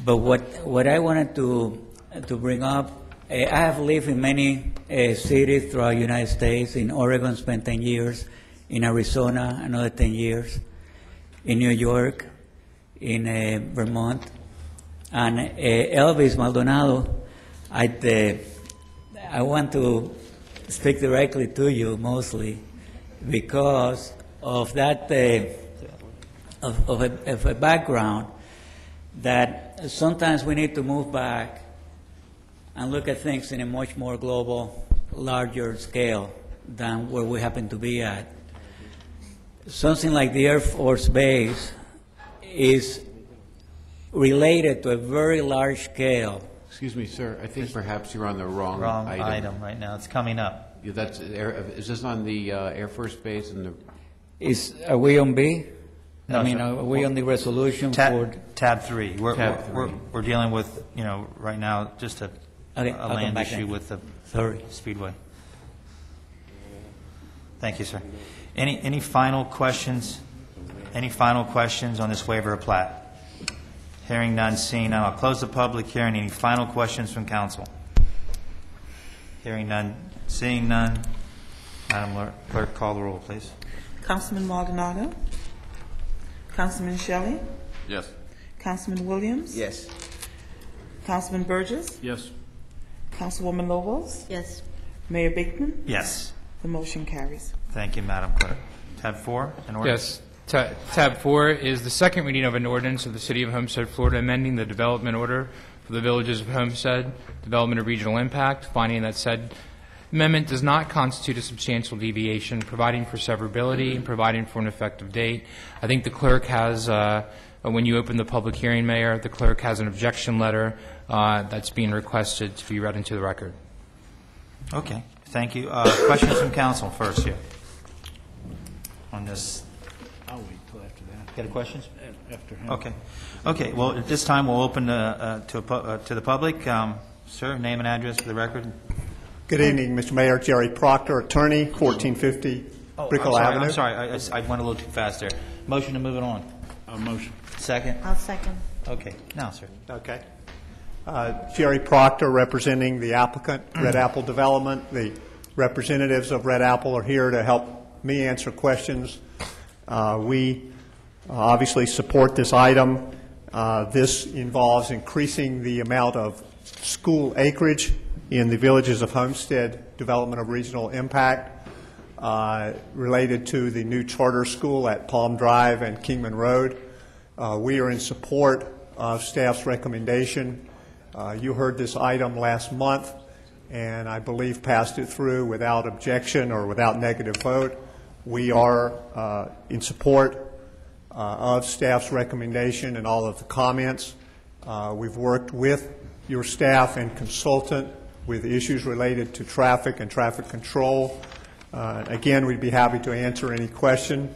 But what I wanted to bring up, I have lived in many cities throughout the United States. In Oregon, spent 10 years. In Arizona, another 10 years. In New York, in Vermont. And Elvis Maldonado, I want to speak directly to you mostly because of that, of a background that sometimes we need to move back and look at things in a much more global, larger scale than where we happen to be at. Something like the Air Force Base is related to a very large scale. Excuse me, sir. I think perhaps you're on the wrong item right now. It's coming up. Yeah, is this on the Air Force Base and the? Are we on B? No, I mean, sir. are we on the resolution for? Tab 3. Tab 3. We're dealing with, right now, just a land issue with the Speedway. Thank you, sir. Any final questions? Any final questions on this waiver of plat? Hearing none, seeing none. I'll close the public hearing. Any final questions from council? Hearing none, seeing none. Madam Clerk, call the roll, please. Councilman Maldonado. Councilman Shelley. Yes. Councilman Williams. Yes. Councilman Burgess. Yes. Councilwoman Lobos. Yes. Mayor Bateman. Yes. The motion carries. Thank you, Madam Clerk. Tab 4, an ordinance. Yes. Tab 4 is the second reading of an ordinance of the City of Homestead, Florida, amending the development order for the villages of Homestead, development of regional impact, finding that said amendment does not constitute a substantial deviation, providing for severability, and providing for an effective date. I think the clerk has, when you open the public hearing, Mayor, the clerk has an objection letter that's being requested to be read into the record. Okay, thank you. Questions from council first here on this. I'll wait till after that. Got questions? After him. Okay. Okay, well, at this time, we'll open to the public. Sir, name and address for the record. Good evening, Mr. Mayor. Jerry Proctor, attorney, 1450 Brickell Avenue. I'm sorry. I went a little too fast there. Motion to move it on. Motion. Second? I'll second. Okay. Now, sir. Okay. Jerry Proctor, representing the applicant, Red Apple Development. The representatives of Red Apple are here to help me answer questions. We obviously support this item. This involves increasing the amount of school acreage in the villages of Homestead, development of regional impact, related to the new charter school at Palm Drive and Kingman Road. We are in support of staff's recommendation. You heard this item last month, and I believe passed it through without objection or without negative vote. We are in support of staff's recommendation and all of the comments. We've worked with your staff and consultant with issues related to traffic and traffic control. Again, we'd be happy to answer any question.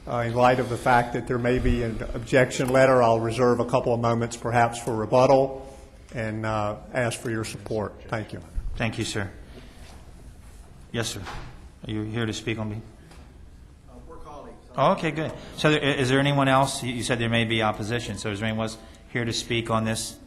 in light of the fact that there may be an objection letter, I'll reserve a couple of moments perhaps for rebuttal and ask for your support. Thank you. Thank you, sir. Yes, sir. Are you here to speak on behalf? We're colleagues. Oh, okay, good. So is there anyone else? You said there may be opposition, so is there anyone else here to speak on this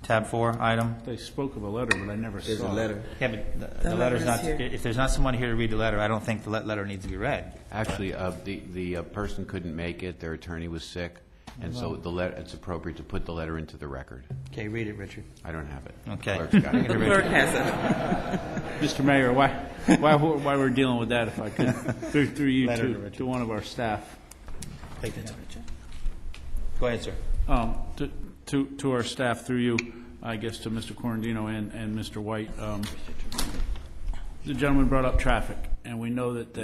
tab 4 item? They spoke of a letter, but I never There's saw a letter. Yeah, but the letter's not, if there's not someone here to read the letter, I don't think the letter needs to be read. Actually, the person couldn't make it, their attorney was sick, and so it's appropriate to put the letter into the record. Okay, read it, Richard. I don't have it. Okay. Clerk's got it. The clerk has it. Mr. Mayor, why we're dealing with that, if I could, through you to one of our staff. Go ahead, sir. To our staff, through you, I guess to Mr. Corandino and Mr. White, the gentleman brought up traffic, and we know that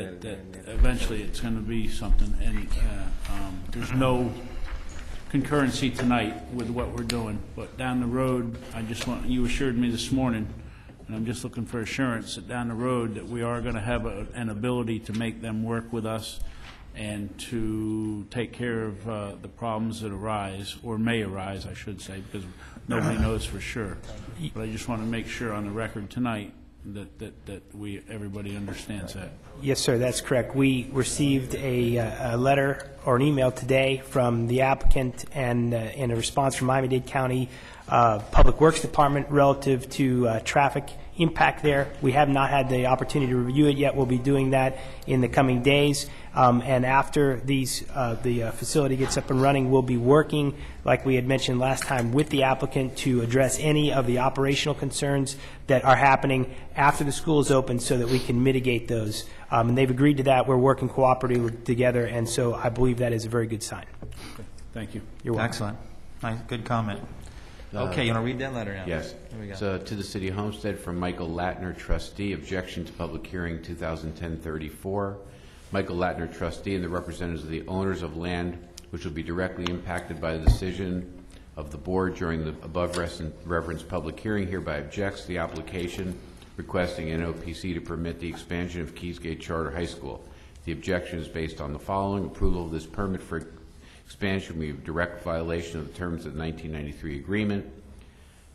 eventually it's going to be something, and there's no concurrency tonight with what we're doing, but down the road, you assured me this morning, and I'm just looking for assurance that down the road that we are going to have an ability to make them work with us and to take care of the problems that arise, or may arise, I should say, because nobody knows for sure. But I just want to make sure on the record tonight that everybody understands that. Yes, sir, that's correct. We received a letter or an email today from the applicant and in a response from Miami-Dade County Public Works Department relative to traffic impact there. We have not had the opportunity to review it yet. We'll be doing that in the coming days. And after the facility gets up and running, we'll be working, like we had mentioned last time, with the applicant to address any of the operational concerns that are happening after the school is open so that we can mitigate those. And they've agreed to that. We're working cooperatively together, and so I believe that is a very good sign. Okay. Thank you. You're welcome. Excellent. Nice, good comment. Okay, you want to read that letter now? Yes. Here we go. So, to the City of Homestead from Michael Latner, trustee, objection to public hearing 2010-34. Michael Latner, trustee, and the representatives of the owners of land which will be directly impacted by the decision of the board during the above referenced public hearing hereby objects to the application requesting NOPC to permit the expansion of Keysgate Charter High School. The objection is based on the following. Approval of this permit for expansion will be a direct violation of the terms of the 1993 agreement.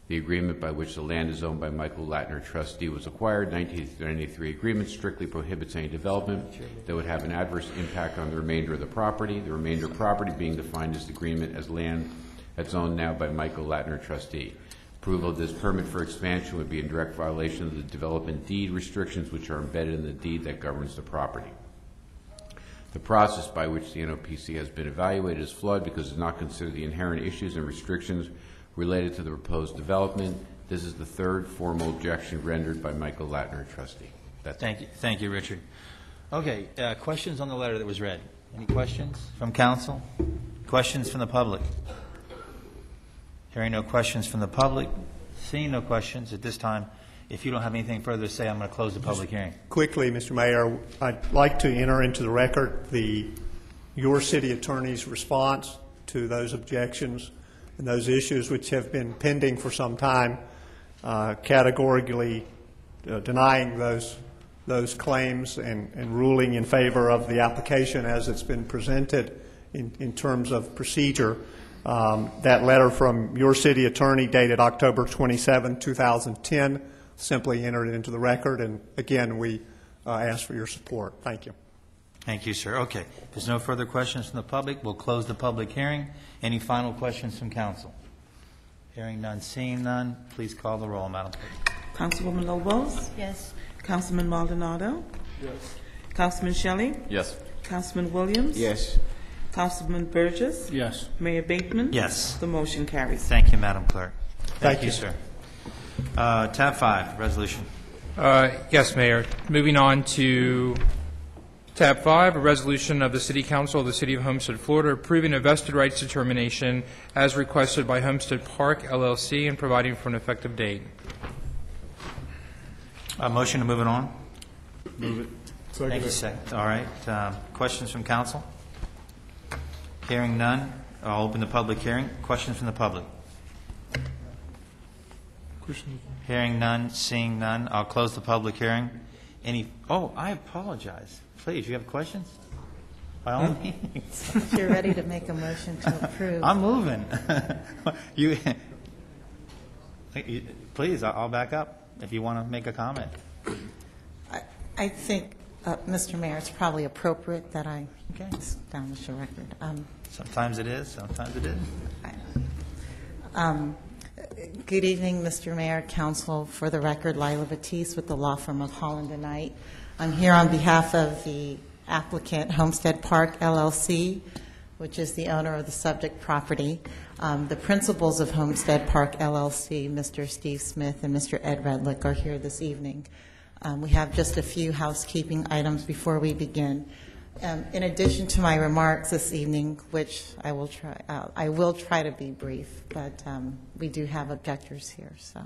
The agreement by which the land is owned by Michael Latner, trustee, was acquired. 1993 agreement strictly prohibits any development that would have an adverse impact on the remainder of the property. The remainder of property being defined as the agreement as land that's owned now by Michael Latner, trustee. Approval of this permit for expansion would be in direct violation of the development deed restrictions which are embedded in the deed that governs the property. The process by which the NOPC has been evaluated is flawed because it does not consider the inherent issues and restrictions related to the proposed development. This is the third formal objection rendered by Michael Latner, trustee. Thank you, Richard. Okay, questions on the letter that was read? Any questions from council? Questions from the public? Hearing no questions from the public, seeing no questions at this time, if you don't have anything further to say, I'm going to close the public hearing. Quickly, Mr. Mayor, I'd like to enter into the record your city attorney's response to those objections and those issues which have been pending for some time, categorically denying those claims and ruling in favor of the application as it's been presented in terms of procedure. That letter from your city attorney dated October 27, 2010, simply entered it into the record, and again, we ask for your support. Thank you. Thank you, sir. Okay. If there's no further questions from the public, we'll close the public hearing. Any final questions from council? Hearing none, seeing none, please call the roll, Madam Clerk. Councilwoman Lobos? Yes. Councilman Maldonado? Yes. Councilman Shelley? Yes. Councilman Williams? Yes. Councilman Burgess? Yes. Mayor Bateman? Yes. The motion carries. Thank you, Madam Clerk. Thank you, sir. Tab 5, resolution. Yes, Mayor. Moving on to Tab 5, a resolution of the City Council of the City of Homestead, Florida, approving a vested rights determination as requested by Homestead Park, LLC, and providing for an effective date. Motion to move it on? Move it. Second. Thank you, second. All right. Questions from council? Hearing none, I'll open the public hearing. Questions from the public? Hearing none, seeing none, I'll close the public hearing. I apologize. Please, you have questions? By all means. If you're ready to make a motion to approve. I'm moving. You, please, I'll back up if you want to make a comment. I think, Mr. Mayor, it's probably appropriate that I establish a record. Sometimes it is, sometimes it isn't. Good evening, Mr. Mayor, Council. For the record, Lila Batiste with the law firm of Holland and Knight. I'm here on behalf of the applicant, Homestead Park LLC, which is the owner of the subject property. The principals of Homestead Park LLC, Mr. Steve Smith and Mr. Ed Redlick, are here this evening. We have just a few housekeeping items before we begin. In addition to my remarks this evening, which I will try to be brief, but we do have objectors here. So,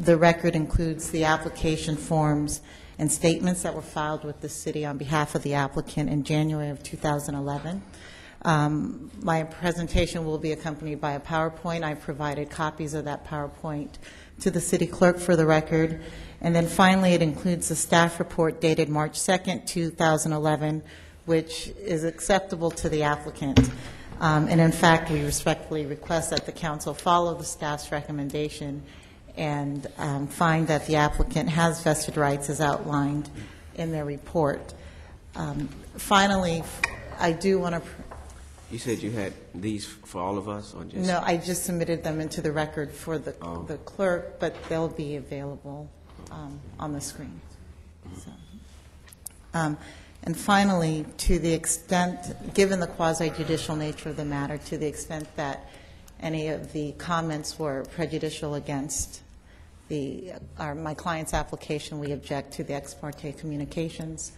the record includes the application forms and statements that were filed with the city on behalf of the applicant in January of 2011. My presentation will be accompanied by a PowerPoint. I provided copies of that PowerPoint to the city clerk for the record. And then finally, it includes the staff report dated March 2nd, 2011, which is acceptable to the applicant. And in fact, we respectfully request that the council follow the staff's recommendation and find that the applicant has vested rights as outlined in their report. Finally, I do want to... You said you had these for all of us, or just... No, I just submitted them into the record for the clerk, but they'll be available on the screen. So, and finally, to the extent, given the quasi-judicial nature of the matter, to the extent that any of the comments were prejudicial against my client's application, we object to the ex parte communications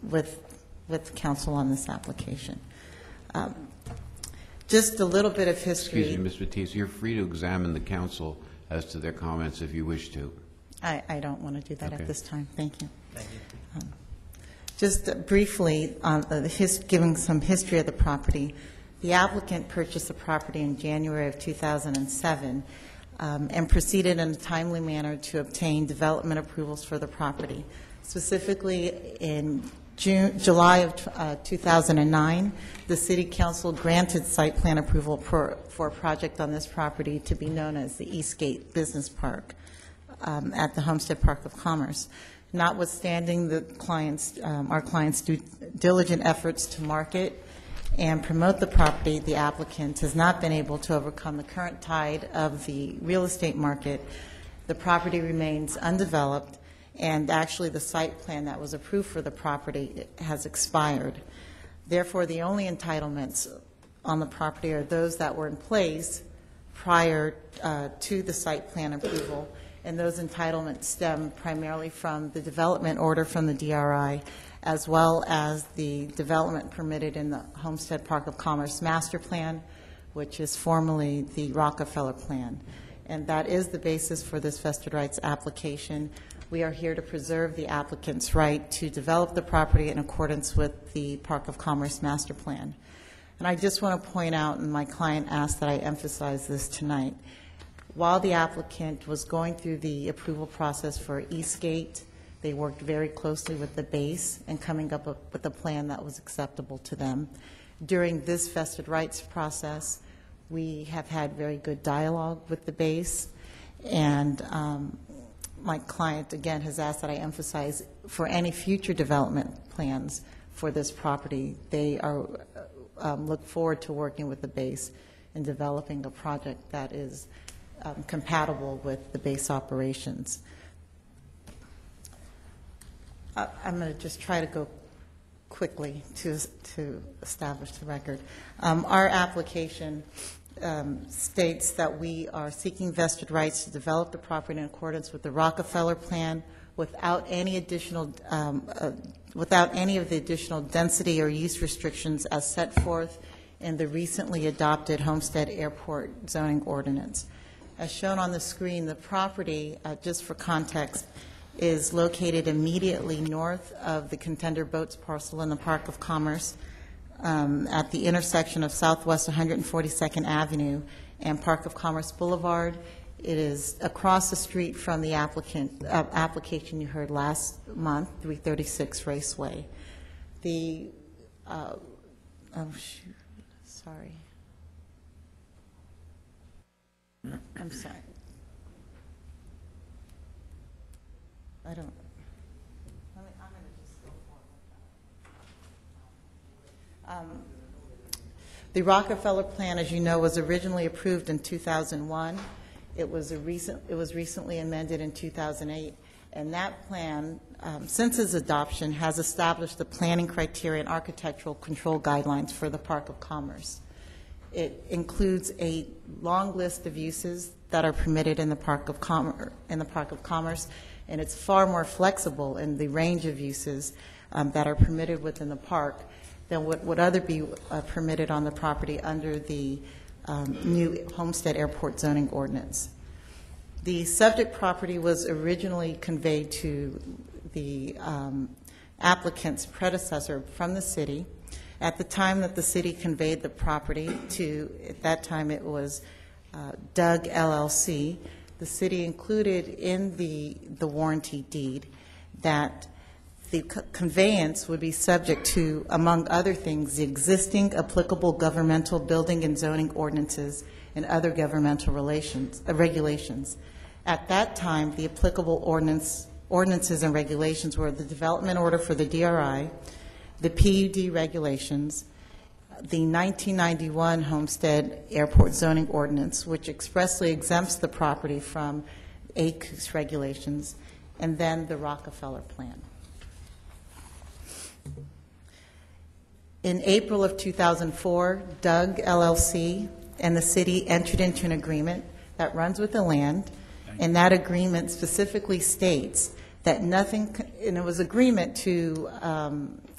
with counsel on this application. Just a little bit of history. Excuse me, Ms. Batiste, you're free to examine the council as to their comments if you wish to. I don't want to do that Okay. at this time. Thank you. Thank you. Just briefly, giving some history of the property, the applicant purchased the property in January of 2007 and proceeded in a timely manner to obtain development approvals for the property. Specifically, in July of 2009, the City Council granted site plan approval for a project on this property to be known as the Eastgate Business Park at the Homestead Park of Commerce. Notwithstanding our client's due diligent efforts to market and promote the property, the applicant has not been able to overcome the current tide of the real estate market. The property remains undeveloped, and actually the site plan that was approved for the property has expired. Therefore, the only entitlements on the property are those that were in place prior to the site plan approval, and those entitlements stem primarily from the development order from the DRI, as well as the development permitted in the Homestead Park of Commerce Master Plan, which is formerly the Rockefeller Plan. And that is the basis for this vested rights application. We are here to preserve the applicant's right to develop the property in accordance with the Park of Commerce Master Plan. And I just want to point out, and my client asked that I emphasize this tonight, while the applicant was going through the approval process for Eastgate, they worked very closely with the base and coming up with a plan that was acceptable to them. During this vested rights process, we have had very good dialogue with the base, and my client, again, has asked that I emphasize for any future development plans for this property, they are look forward to working with the base in developing a project that is compatible with the base operations. I'm going to just try to go quickly to establish the record. Our application states that we are seeking vested rights to develop the property in accordance with the Rockefeller Plan without any additional, without any of the additional density or use restrictions as set forth in the recently adopted Homestead Airport zoning ordinance. As shown on the screen, the property, just for context, is located immediately north of the Contender Boats parcel in the Park of Commerce at the intersection of Southwest 142nd Avenue and Park of Commerce Boulevard. It is across the street from the application you heard last month, 336 Raceway. The, oh shoot, sorry. I'm sorry. I don't, I'm going to just go forward. The Rockefeller Plan, as you know, was originally approved in 2001. It was recently amended in 2008, and that plan, since its adoption, has established the planning criteria and architectural control guidelines for the Park of Commerce. It includes a long list of uses that are permitted in the Park of Commerce, and it's far more flexible in the range of uses that are permitted within the park than what would other be permitted on the property under the new Homestead Airport zoning ordinance. The subject property was originally conveyed to the applicant's predecessor from the city. At the time that the city conveyed the property to, at that time it was Doug LLC, the city included in the warranty deed that the conveyance would be subject to, among other things, the existing applicable governmental building and zoning ordinances and other governmental regulations. At that time, the applicable ordinances and regulations were the development order for the DRI, the PUD regulations, the 1991 Homestead Airport zoning ordinance, which expressly exempts the property from ACUS regulations, and then the Rockefeller Plan. In April of 2004, Doug LLC and the city entered into an agreement that runs with the land, and that agreement specifically states that nothing, and it was agreement to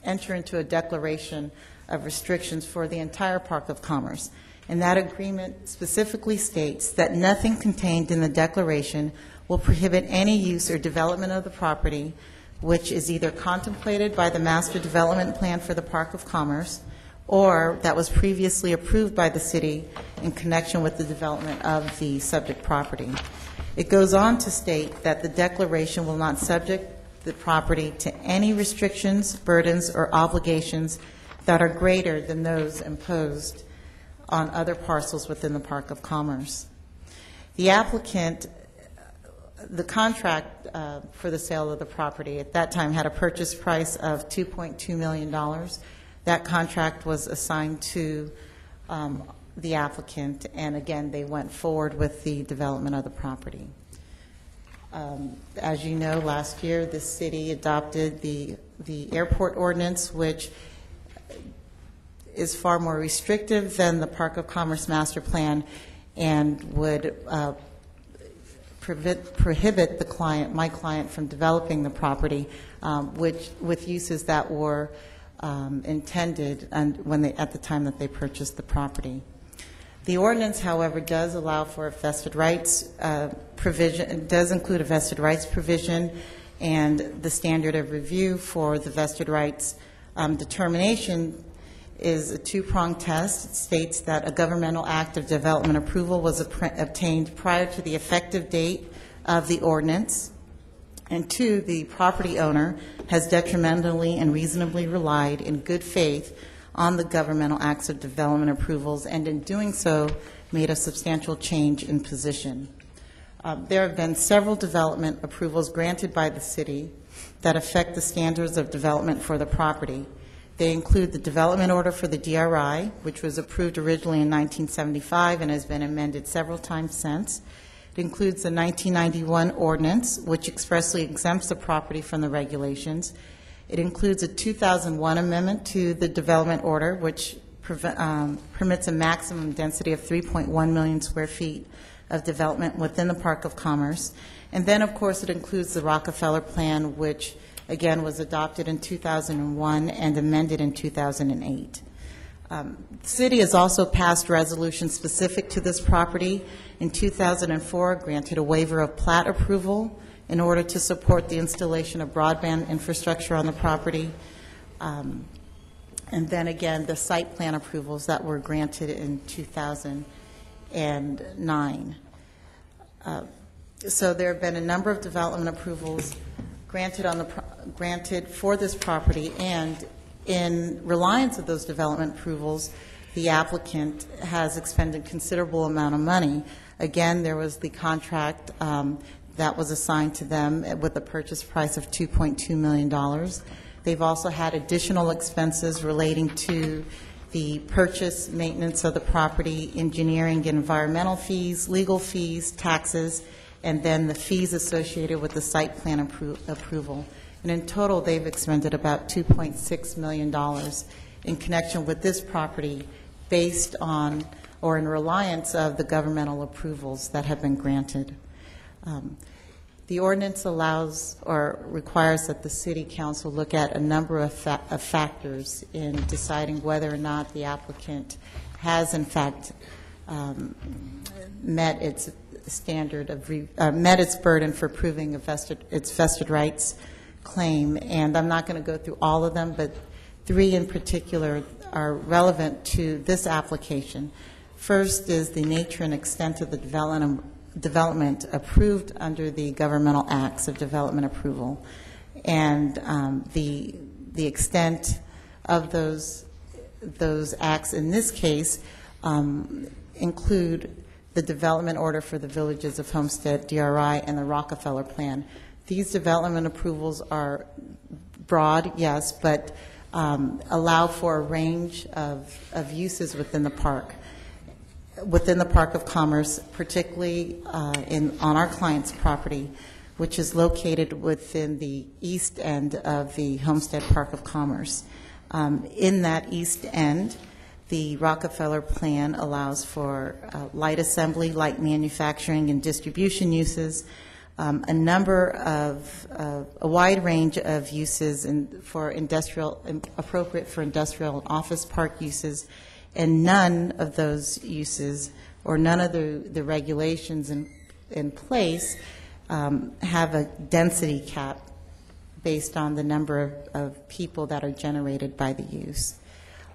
enter into a declaration of restrictions for the entire Park of Commerce. And that agreement specifically states that nothing contained in the declaration will prohibit any use or development of the property which is either contemplated by the Master Development Plan for the Park of Commerce or that was previously approved by the city in connection with the development of the subject property. It goes on to state that the declaration will not subject the property to any restrictions, burdens, or obligations that are greater than those imposed on other parcels within the Park of Commerce. The applicant, the contract for the sale of the property at that time had a purchase price of $2.2 million. That contract was assigned to the applicant, and again, they went forward with the development of the property. As you know, last year, the city adopted the airport ordinance, which is far more restrictive than the Park of Commerce Master Plan and would prohibit the client, my client, from developing the property, with uses that were intended at the time that they purchased the property. The ordinance, however, does allow for a vested rights provision. It does include a vested rights provision, and the standard of review for the vested rights determination is a two-pronged test. It states that a governmental act of development approval was obtained prior to the effective date of the ordinance, and two, the property owner has detrimentally and reasonably relied in good faith on the governmental acts of development approvals, and in doing so, made a substantial change in position. There have been several development approvals granted by the city that affect the standards of development for the property. They include the development order for the DRI, which was approved originally in 1975 and has been amended several times since. It includes the 1991 ordinance, which expressly exempts the property from the regulations. It includes a 2001 amendment to the development order, which permits a maximum density of 3.1 million square feet of development within the Park of Commerce. And then, of course, it includes the Rockefeller Plan, which, again, was adopted in 2001 and amended in 2008. The city has also passed resolutions specific to this property. In 2004, granted a waiver of plat approval in order to support the installation of broadband infrastructure on the property. And then again, the site plan approvals that were granted in 2009. So there have been a number of development approvals granted for this property, and In reliance of those development approvals, the applicant has expended considerable amount of money. Again, there was the contract that was assigned to them with a purchase price of $2.2 million. They've also had additional expenses relating to the purchase, maintenance of the property, engineering and environmental fees, legal fees, taxes, and then the fees associated with the site plan approval. And in total, they've expended about $2.6 million in connection with this property based on or in reliance of the governmental approvals that have been granted. The ordinance allows or requires that the City Council look at a number of factors in deciding whether or not the applicant has in fact met its standard of met its burden for proving its vested rights claim. And I'm not going to go through all of them, but three in particular are relevant to this application. First is the nature and extent of the development approved under the governmental acts of development approval, and the extent of those acts in this case include the development order for the villages of Homestead, DRI, and the Rockefeller Plan. These development approvals are broad, yes, but allow for a range of uses within the park. Within the Park of Commerce, particularly on our client's property, which is located within the east end of the Homestead Park of Commerce. In that east end, the Rockefeller Plan allows for light assembly, light manufacturing, and distribution uses, a wide range of uses for industrial, appropriate for industrial and office park uses, and none of those uses or none of the regulations in place have a density cap based on the number of people that are generated by the use.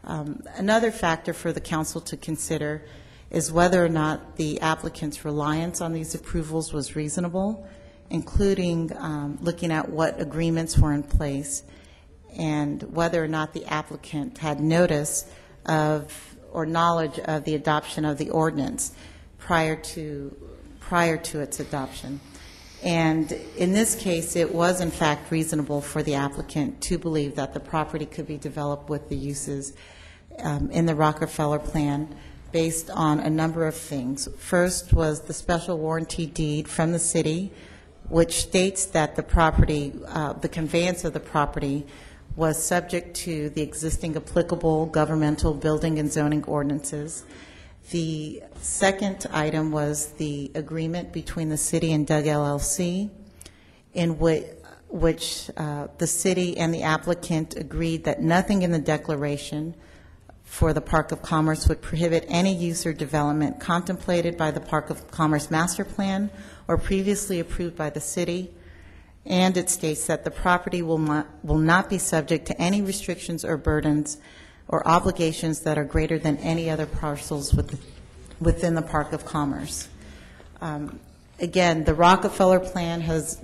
Another factor for the council to consider is whether or not the applicant's reliance on these approvals was reasonable, including looking at what agreements were in place and whether or not the applicant had notice of or knowledge of the adoption of the ordinance prior to its adoption. And in this case, it was in fact reasonable for the applicant to believe that the property could be developed with the uses in the Rockefeller Plan based on a number of things. First was the special warranty deed from the city, which states that the property, the conveyance of the property was subject to the existing applicable governmental building and zoning ordinances. The second item was the agreement between the city and Doug LLC, in which the city and the applicant agreed that nothing in the declaration for the Park of Commerce would prohibit any use or development contemplated by the Park of Commerce Master Plan or previously approved by the city. And it states that the property will not be subject to any restrictions or burdens or obligations that are greater than any other parcels within the Park of Commerce. Again, the Rockefeller Plan has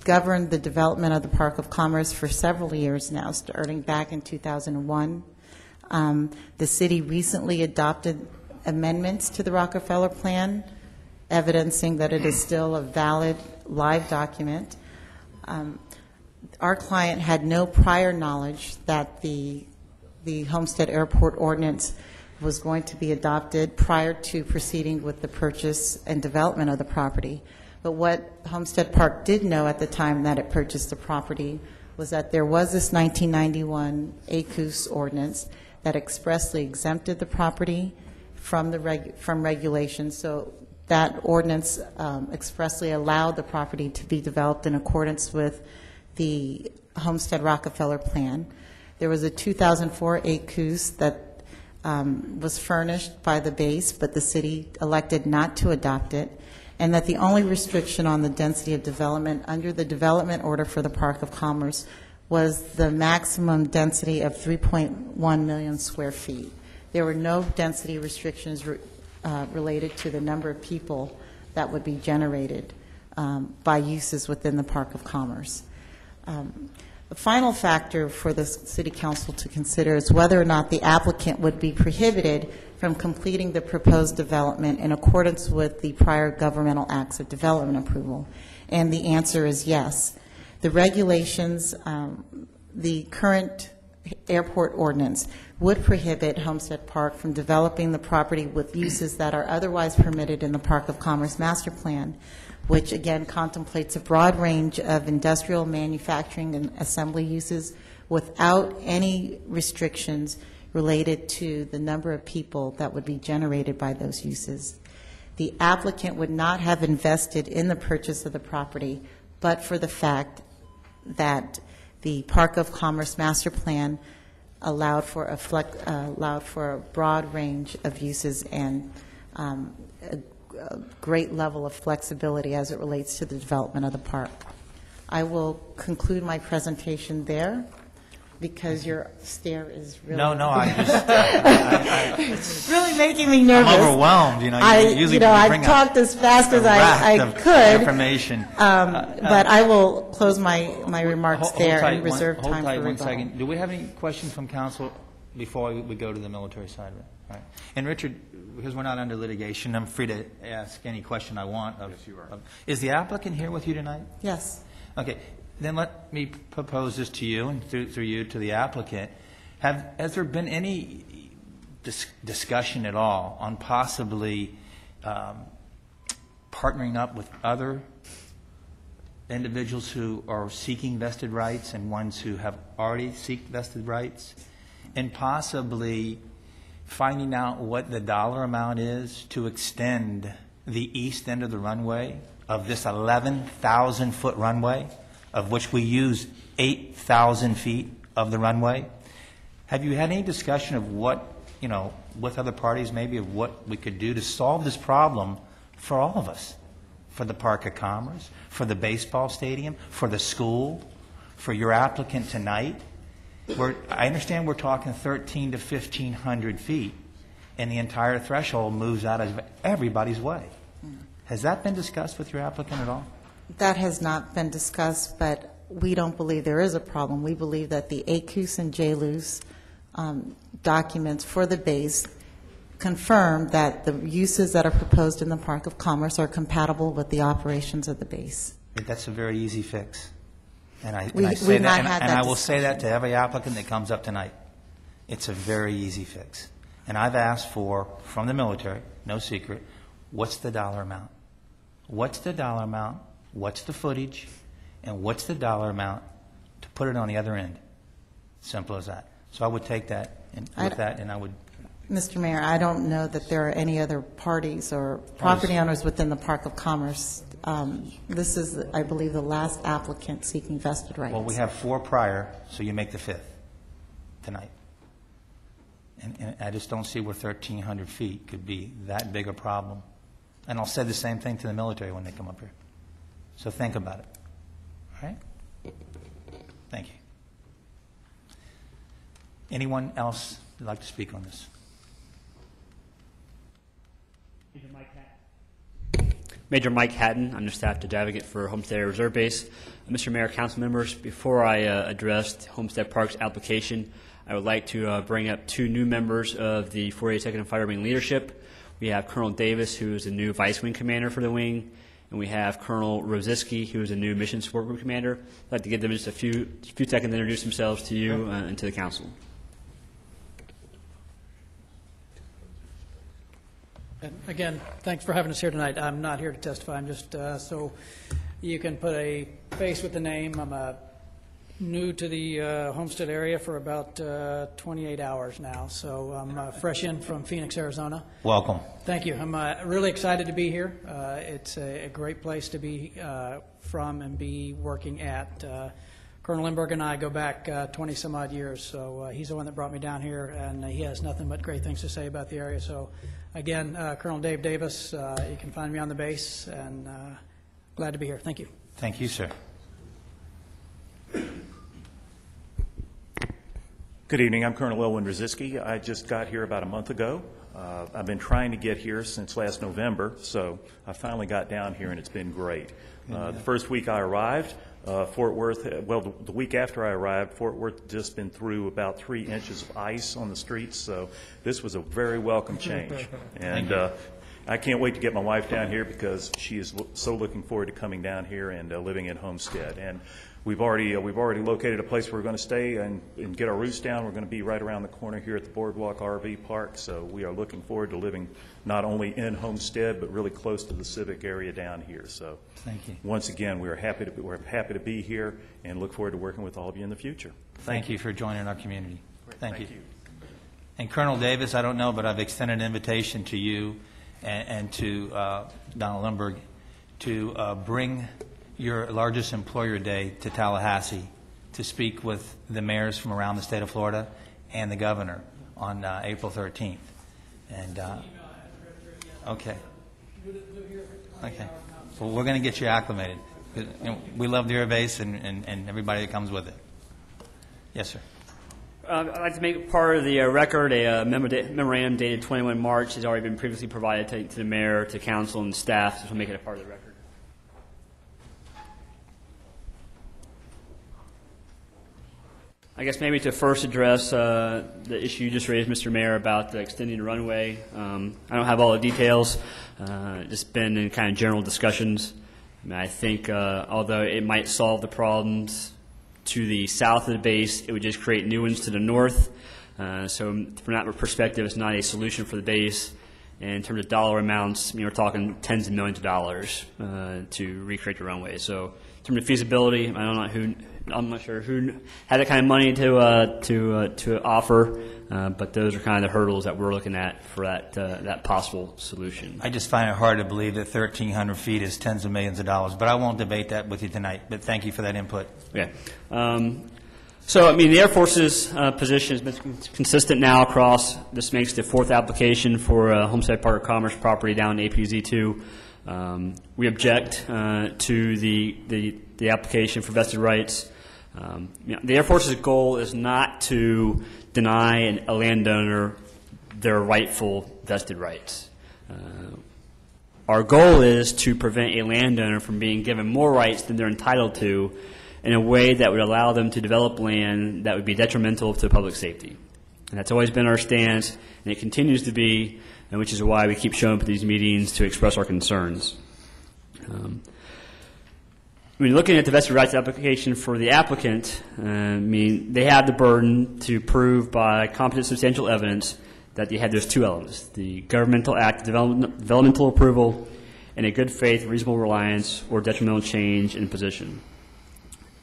governed the development of the Park of Commerce for several years now, starting back in 2001. The city recently adopted amendments to the Rockefeller Plan, evidencing that it is still a valid live document. Our client had no prior knowledge that the Homestead Airport Ordinance was going to be adopted prior to proceeding with the purchase and development of the property. But what Homestead Park did know at the time that it purchased the property was that there was this 1991 ACUS ordinance that expressly exempted the property from regulations. So that ordinance expressly allowed the property to be developed in accordance with the Homestead Rockefeller Plan. There was a 2004 ACUS that was furnished by the base, but the city elected not to adopt it, and that the only restriction on the density of development under the development order for the Park of Commerce was the maximum density of 3.1 million square feet. There were no density restrictions related to the number of people that would be generated by uses within the Park of Commerce. The final factor for the City Council to consider is whether or not the applicant would be prohibited from completing the proposed development in accordance with the prior governmental acts of development approval. And the answer is yes. The regulations, the current airport ordinance would prohibit Homestead Park from developing the property with uses that are otherwise permitted in the Park of Commerce Master Plan, which again contemplates a broad range of industrial, manufacturing, and assembly uses without any restrictions related to the number of people that would be generated by those uses. The applicant would not have invested in the purchase of the property, but for the fact that the Park of Commerce Master Plan allowed for a broad range of uses and a great level of flexibility as it relates to the development of the park. I will conclude my presentation there because your stare is really... No, I just... it's really making me nervous. I'm overwhelmed. I talked as fast as I could. Information. But I will close my remarks there and reserve time for rebuttal. Hold tight 1 second. Do we have any questions from council before we go to the military side of it? All right. And Richard, because we're not under litigation, I'm free to ask any question I want. Yes, you are. Is the applicant here with you tonight? Yes. Okay. Then let me propose this to you and through you to the applicant. Has there been any discussion at all on possibly partnering up with other individuals who are seeking vested rights and ones who have already seek vested rights, and possibly finding out what the dollar amount is to extend the east end of the runway of this 11,000-foot runway, of which we use 8,000 feet of the runway? Have you had any discussion of what, with other parties maybe, of what we could do to solve this problem for all of us? For the Park of Commerce, for the baseball stadium, for the school, for your applicant tonight? I understand we're talking 1,300 to 1,500 feet, and the entire threshold moves out of everybody's way. Has that been discussed with your applicant at all? That has not been discussed, but we don't believe there is a problem. We believe that the ACUS and JLUS documents for the base confirm that the uses that are proposed in the Park of Commerce are compatible with the operations of the base. That's a very easy fix. And I will say that to every applicant that comes up tonight. It's a very easy fix. And I've asked for, from the military, no secret, what's the dollar amount? What's the dollar amount? What's the footage? And what's the dollar amount to put it on the other end? Simple as that. So I would take that, and I would... Mr. Mayor, I don't know that there are any other parties or property owners within the Park of Commerce. This is, I believe, the last applicant seeking vested rights. Well, we have 4 prior, so you make the 5th tonight. And I just don't see where 1,300 feet could be that big a problem. And I'll say the same thing to the military when they come up here. So think about it. All right? Thank you. Anyone else would like to speak on this? Major Mike Hatton. I'm the staff judge advocate for Homestead Area Reserve Base. Mr. Mayor, council members, before I address Homestead Park's application, I would like to bring up 2 new members of the 482nd Fighter Wing leadership. We have Colonel Davis, who is the new Vice Wing Commander for the wing, and we have Colonel Rosiski, who is the new Mission Support Group Commander. I'd like to give them just a few seconds to introduce themselves to you and to the council. And again, thanks for having us here tonight. I'm not here to testify. I'm just so you can put a face with the name. I'm new to the Homestead area for about 28 hours now, so I'm fresh in from Phoenix, Arizona. Welcome. Thank you. I'm really excited to be here. It's a great place to be from and be working at. Colonel Lindbergh and I go back 20-some-odd years, so he's the one that brought me down here, and he has nothing but great things to say about the area. So, again, Colonel Dave Davis, you can find me on the base, and glad to be here. Thank you. Thank you, sir. Good evening. I'm Colonel Elwin Rosiski. I just got here about a month ago. I've been trying to get here since last November, so I finally got down here, and it's been great. The first week I arrived, Fort Worth, well, the week after I arrived, Fort Worth just been through about 3 inches of ice on the streets, so this was a very welcome change. And I can't wait to get my wife down here because she is so looking forward to coming down here and living in Homestead. And we've already located a place where we're going to stay and get our roots down. We're going to be right around the corner here at the Boardwalk RV Park, so we are looking forward to living not only in Homestead but really close to the civic area down here. So Thank you. once again, we're happy to be here and look forward to working with all of you in the future. Thank you for joining our community. Thank you. And Colonel Davis, I don't know, but I've extended an invitation to you and to Donald Lindbergh to bring your largest employer day to Tallahassee to speak with the mayors from around the state of Florida and the governor on April 13th. And okay. Okay. Well, we're going to get you acclimated. You know, we love the Air Base and everybody that comes with it. Yes, sir. I'd like to make part of the record a memorandum dated 21 March has already been previously provided to the mayor, to council, and staff, so we'll make it a part of the record. I guess maybe to first address the issue you just raised, Mr. Mayor, about extending the runway. I don't have all the details. Just been in kind of general discussions. I think although it might solve the problems to the south of the base, it would just create new ones to the north. So from that perspective, it's not a solution for the base. And in terms of dollar amounts, we're talking tens of millions of dollars to recreate the runway. So in terms of feasibility, I'm not sure who had that kind of money to offer, but those are kind of the hurdles that we're looking at for that possible solution. I just find it hard to believe that 1,300 feet is tens of millions of dollars, but I won't debate that with you tonight. But thank you for that input. Okay. So, I mean, the Air Force's position has been consistent now across. This makes the 4th application for Homestead Park of Commerce property down in APZ2. We object to the application for vested rights. The Air Force's goal is not to deny a landowner their rightful vested rights. Our goal is to prevent a landowner from being given more rights than they're entitled to in a way that would allow them to develop land that would be detrimental to public safety. And that's always been our stance, and it continues to be, and which is why we keep showing up at these meetings to express our concerns. When looking at the vested rights application for the applicant, they have the burden to prove by competent substantial evidence that they had those two elements, the governmental act of developmental approval and a good faith, reasonable reliance, or detrimental change in position.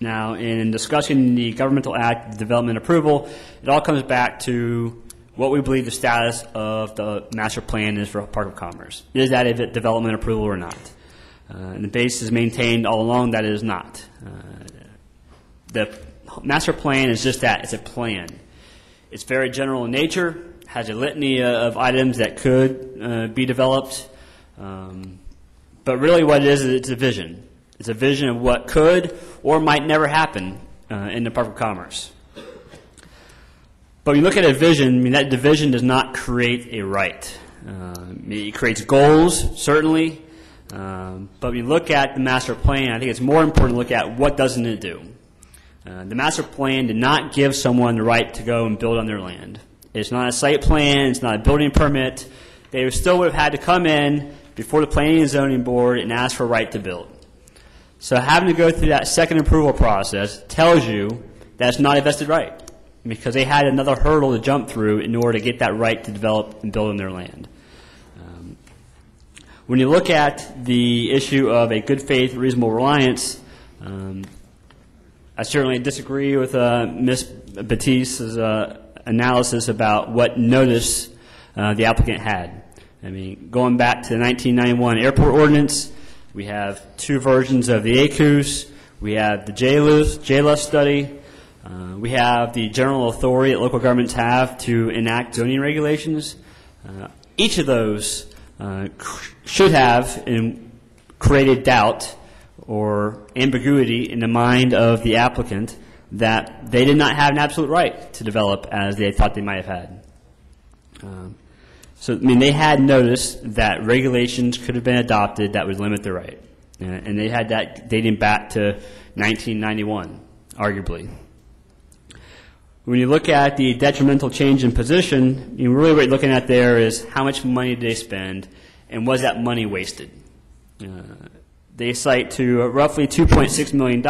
Now, in discussing the governmental act of development approval, it all comes back to what we believe the status of the master plan is for Park of Commerce. Is that a development approval or not? And the base is maintained all along that it is not. The master plan is just that. It's a plan. It's very general in nature, has a litany of items that could be developed. But really what it is it's a vision. It's a vision of what could or might never happen in the Park of Commerce. But when you look at a vision, that division does not create a right. It creates goals, certainly. But when you look at the master plan, I think it's more important to look at what doesn't it do. The master plan did not give someone the right to go and build on their land. It's not a site plan. It's not a building permit. They still would have had to come in before the Planning and Zoning Board and ask for a right to build. So having to go through that second approval process tells you that it's not a vested right, because they had another hurdle to jump through in order to get that right to develop and build on their land. When you look at the issue of a good faith, reasonable reliance, I certainly disagree with Ms. Batiste's analysis about what notice the applicant had. I mean, going back to the 1991 airport ordinance, we have two versions of the ACUS. We have the JLUS study. We have the general authority that local governments have to enact zoning regulations. Each of those should have created doubt or ambiguity in the mind of the applicant that they did not have an absolute right to develop as they thought they might have had. So, I mean, they had noticed that regulations could have been adopted that would limit the right. And they had that dating back to 1991, arguably. When you look at the detrimental change in position, really what you're looking at there is how much money did they spend and was that money wasted? They cite to roughly $2.6 million.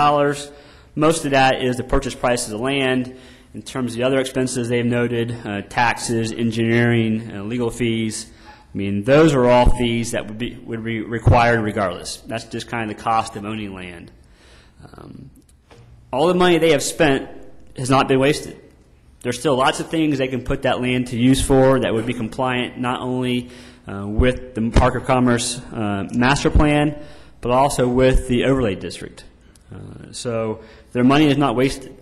Most of that is the purchase price of the land. In terms of the other expenses they've noted, taxes, engineering, legal fees, those are all fees that would be required regardless. That's just kind of the cost of owning land. All the money they have spent has not been wasted. There's still lots of things they can put that land to use for that would be compliant not only with the Park of Commerce master plan, but also with the overlay district. So their money is not wasted.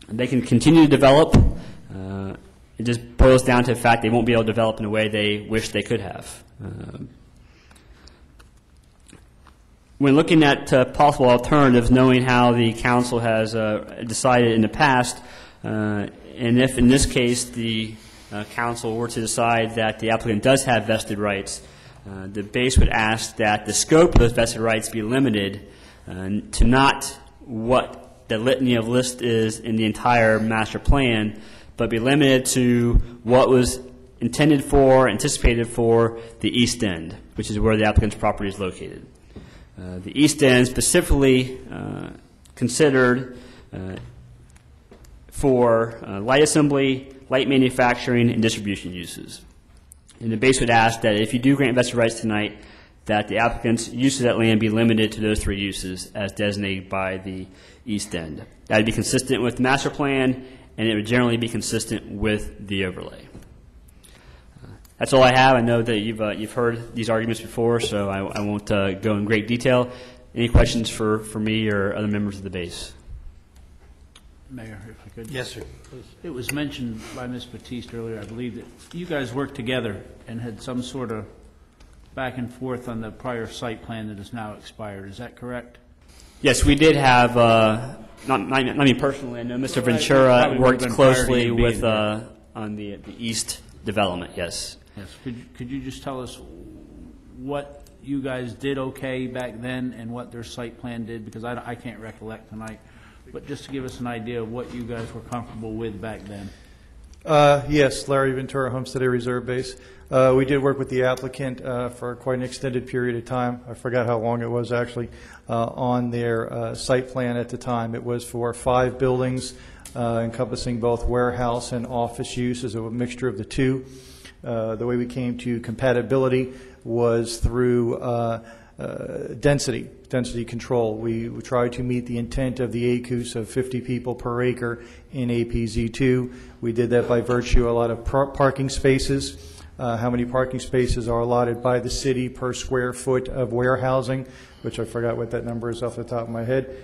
They can continue to develop. It just boils down to the fact they won't be able to develop in a way they wish they could have. When looking at possible alternatives, knowing how the council has decided in the past, and if in this case the council were to decide that the applicant does have vested rights, the base would ask that the scope of those vested rights be limited to not what the litany of list is in the entire master plan, but be limited to what was intended for, anticipated for the East End, which is where the applicant's property is located. The East End specifically considered for light assembly, light manufacturing, and distribution uses. And the base would ask that if you do grant vested rights tonight, that the applicant's use of that land be limited to those three uses as designated by the East End. That would be consistent with the master plan, and it would generally be consistent with the overlay. That's all I have. I know that you've heard these arguments before, so I won't go in great detail. Any questions for me or other members of the base? Mayor, if I could. Yes, sir. It was mentioned by Ms. Batiste earlier, I believe, that you guys worked together and had some sort of back and forth on the prior site plan that is now expired. Is that correct? Yes, we did have, not me personally, I know Mr. Ventura worked closely with on the east development, yes. Yes. Could you just tell us what you guys did okay back then and what their site plan did? Because I can't recollect tonight. But just to give us an idea of what you guys were comfortable with back then. Yes, Larry Ventura, Homestead Reserve Base. We did work with the applicant for quite an extended period of time. I forgot how long it was actually on their site plan at the time. It was for 5 buildings encompassing both warehouse and office use as a mixture of the two. The way we came to compatibility was through density control. We tried to meet the intent of the ACUS of 50 people per acre in APZ2. We did that by virtue of a lot of parking spaces. How many parking spaces are allotted by the city per square foot of warehousing, which I forgot what that number is off the top of my head.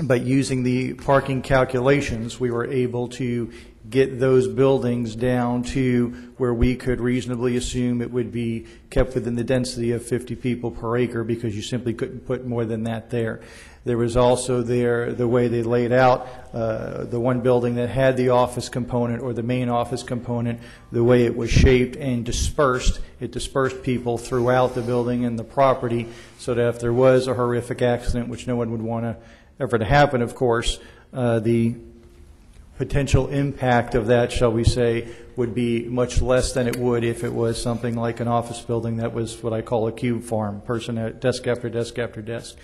But using the parking calculations, we were able to get those buildings down to where we could reasonably assume it would be kept within the density of 50 people per acre, because you simply couldn't put more than that there. There was also the way they laid out the one building that had the office component or the main office component, the way it was shaped and dispersed, it dispersed people throughout the building and the property, so that if there was a horrific accident, which no one would want to ever to happen, of course, the potential impact of that, shall we say, would be much less than it would if it was something like an office building that was what I call a cube farm, person at desk after desk after desk.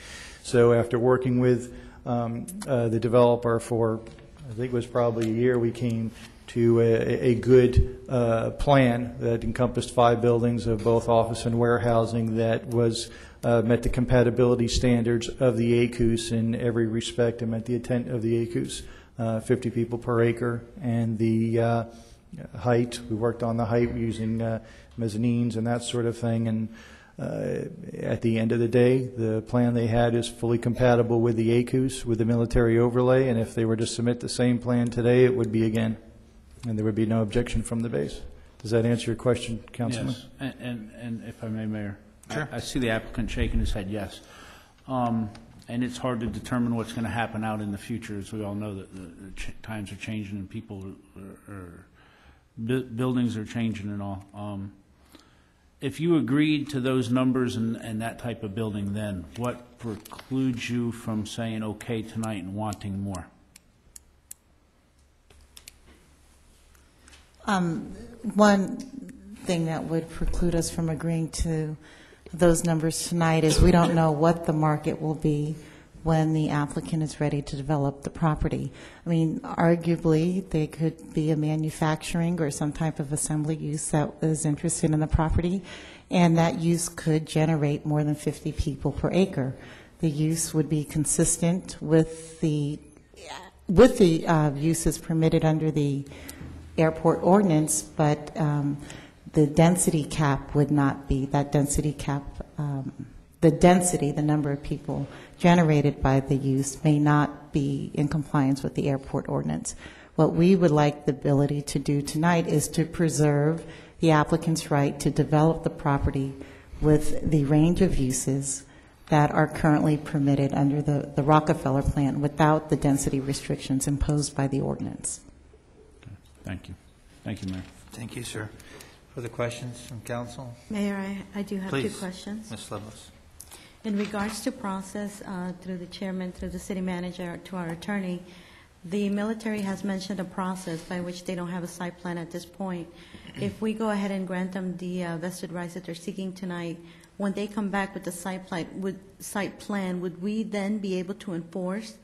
So after working with the developer for, I think it was probably a year, we came to a good plan that encompassed 5 buildings of both office and warehousing that was met the compatibility standards of the ACUS in every respect and met the intent of the ACUS. 50 people per acre, and the height. We worked on the height using mezzanines and that sort of thing, and at the end of the day, the plan they had is fully compatible with the ACUS, with the military overlay, and if they were to submit the same plan today, it would be again, and there would be no objection from the base. Does that answer your question, Councilman? Yes, and if I may, Mayor. Sure. I see the applicant shaking his head yes. And it's hard to determine what's going to happen out in the future, as we all know that the times are changing and people buildings are changing and all. if you agreed to those numbers and that type of building, then what precludes you from saying okay tonight and wanting more? One thing that would preclude us from agreeing to those numbers tonight is we don't know what the market will be when the applicant is ready to develop the property. I mean, arguably, they could be a manufacturing or some type of assembly use that is interested in the property, and that use could generate more than 50 people per acre. The use would be consistent with the uses permitted under the airport ordinance, but the density cap would not be, that density cap, the density, the number of people generated by the use may not be in compliance with the airport ordinance. What we would like the ability to do tonight is to preserve the applicant's right to develop the property with the range of uses that are currently permitted under the Rockefeller plan without the density restrictions imposed by the ordinance. Thank you. Thank you, Mayor. Thank you, sir. Further questions from council? Mayor, I do have Please, two questions. Ms. Lovelace. In regards to process, through the chairman, through the city manager, to our attorney, the military has mentioned a process by which they don't have a site plan at this point. If we go ahead and grant them the vested rights that they're seeking tonight, when they come back with the site plan, would we then be able to enforce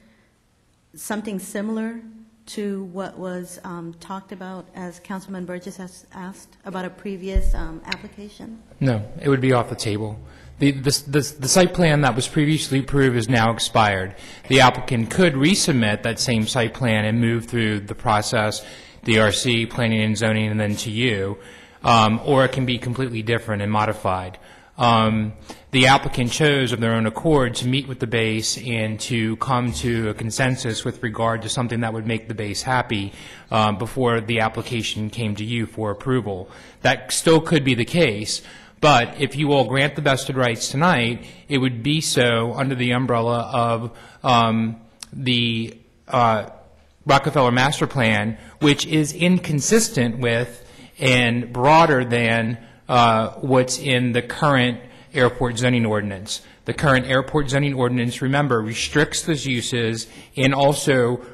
something similar to what was talked about, as Councilman Burgess has asked, about a previous application? No, it would be off the table. The site plan that was previously approved is now expired. The applicant could resubmit that same site plan and move through the process, DRC, planning and zoning, and then to you, or it can be completely different and modified. The applicant chose of their own accord to meet with the base and to come to a consensus with regard to something that would make the base happy before the application came to you for approval. That still could be the case, but if you all grant the vested rights tonight, it would be so under the umbrella of the Rockefeller Master Plan, which is inconsistent with and broader than what's in the current airport zoning ordinance. The current airport zoning ordinance, remember, restricts those uses and also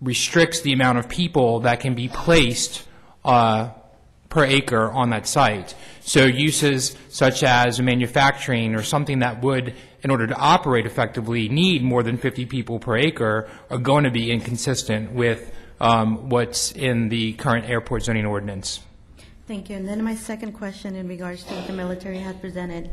restricts the amount of people that can be placed per acre on that site. So uses such as manufacturing or something that would, in order to operate effectively, need more than 50 people per acre are going to be inconsistent with what's in the current airport zoning ordinance. Thank you. And then my second question in regards to what the military has presented,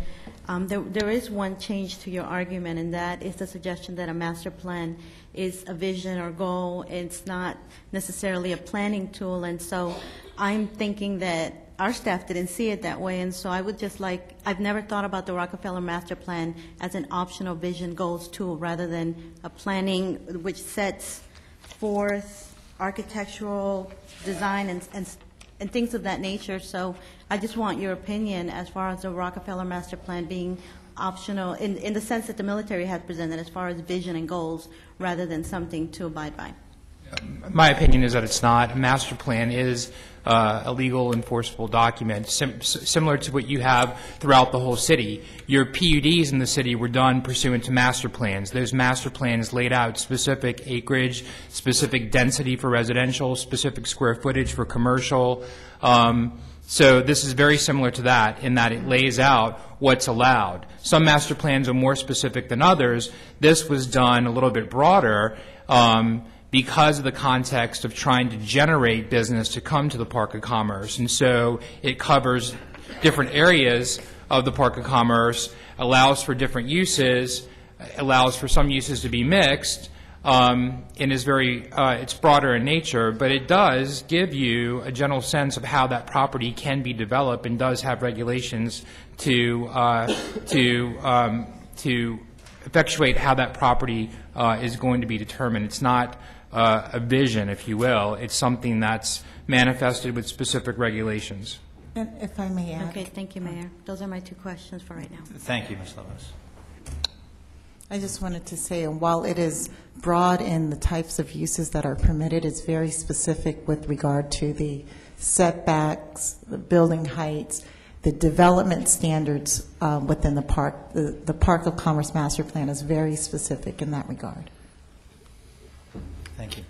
there is one change to your argument, and that is the suggestion that a master plan is a vision or goal. It's not necessarily a planning tool, and so I'm thinking that our staff didn't see it that way, and so I would just like, I've never thought about the Rockefeller Master Plan as an optional vision goals tool rather than a planning which sets forth architectural design and things of that nature. So I just want your opinion as far as the Rockefeller Master Plan being optional in the sense that the military has presented as far as vision and goals rather than something to abide by. My opinion is that it's not. A master plan is a legal enforceable document, similar to what you have throughout the whole city. Your PUDs in the city were done pursuant to master plans. Those master plans laid out specific acreage, specific density for residential, specific square footage for commercial. So this is very similar to that in that it lays out what's allowed. Some master plans are more specific than others. This was done a little bit broader because of the context of trying to generate business to come to the Park of Commerce. And so it covers different areas of the Park of Commerce, allows for different uses, allows for some uses to be mixed, and is very, it's broader in nature, but it does give you a general sense of how that property can be developed and does have regulations to effectuate how that property is going to be determined. It's not a vision, if you will. It's something that's manifested with specific regulations. And if I may add. Okay, thank you, Mayor. Those are my two questions for right now. Thank you, Ms. Lovelace. I just wanted to say, while it is broad in the types of uses that are permitted, it's very specific with regard to the setbacks, the building heights, the development standards within the park. The Park of Commerce Master Plan is very specific in that regard. Thank you.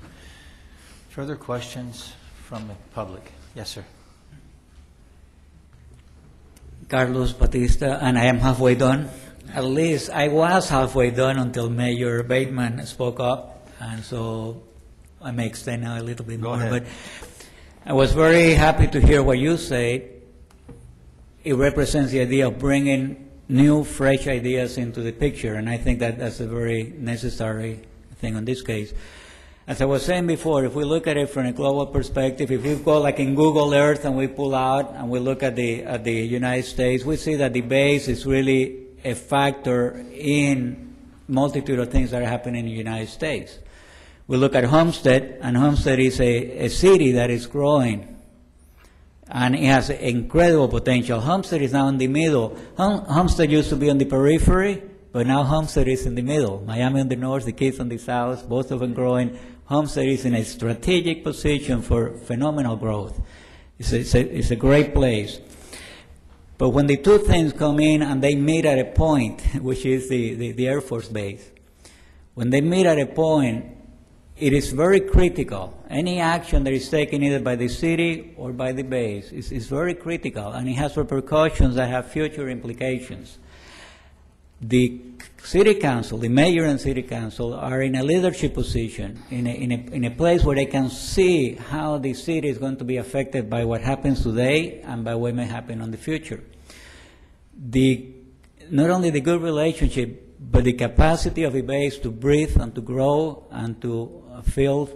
Further questions from the public? Yes, sir. Carlos Batista, and I am halfway done. At least I was halfway done until Mayor Bateman spoke up, and so I may extend now a little bit more. But I was very happy to hear what you said. It represents the idea of bringing new, fresh ideas into the picture, and I think that that's a very necessary thing in this case. As I was saying before, if we look at it from a global perspective, if we go like in Google Earth and we pull out and we look at the United States, we see that the base is really a factor in multitude of things that are happening in the United States. We look at Homestead, and Homestead is a city that is growing, and it has incredible potential. Homestead is now in the middle. Homestead used to be on the periphery, but now Homestead is in the middle. Miami on the north, the Keys on the south, both of them growing. Homestead is in a strategic position for phenomenal growth. It's a great place. But when the two things come in and they meet at a point, which is the Air Force Base, when they meet at a point, it is very critical. Any action that is taken either by the city or by the base is very critical, and it has repercussions that have future implications. The city council, the mayor and city council, are in a leadership position, in a place where they can see how the city is going to be affected by what happens today and by what may happen in the future. Not only the good relationship, but the capacity of the base to breathe and to grow and to feel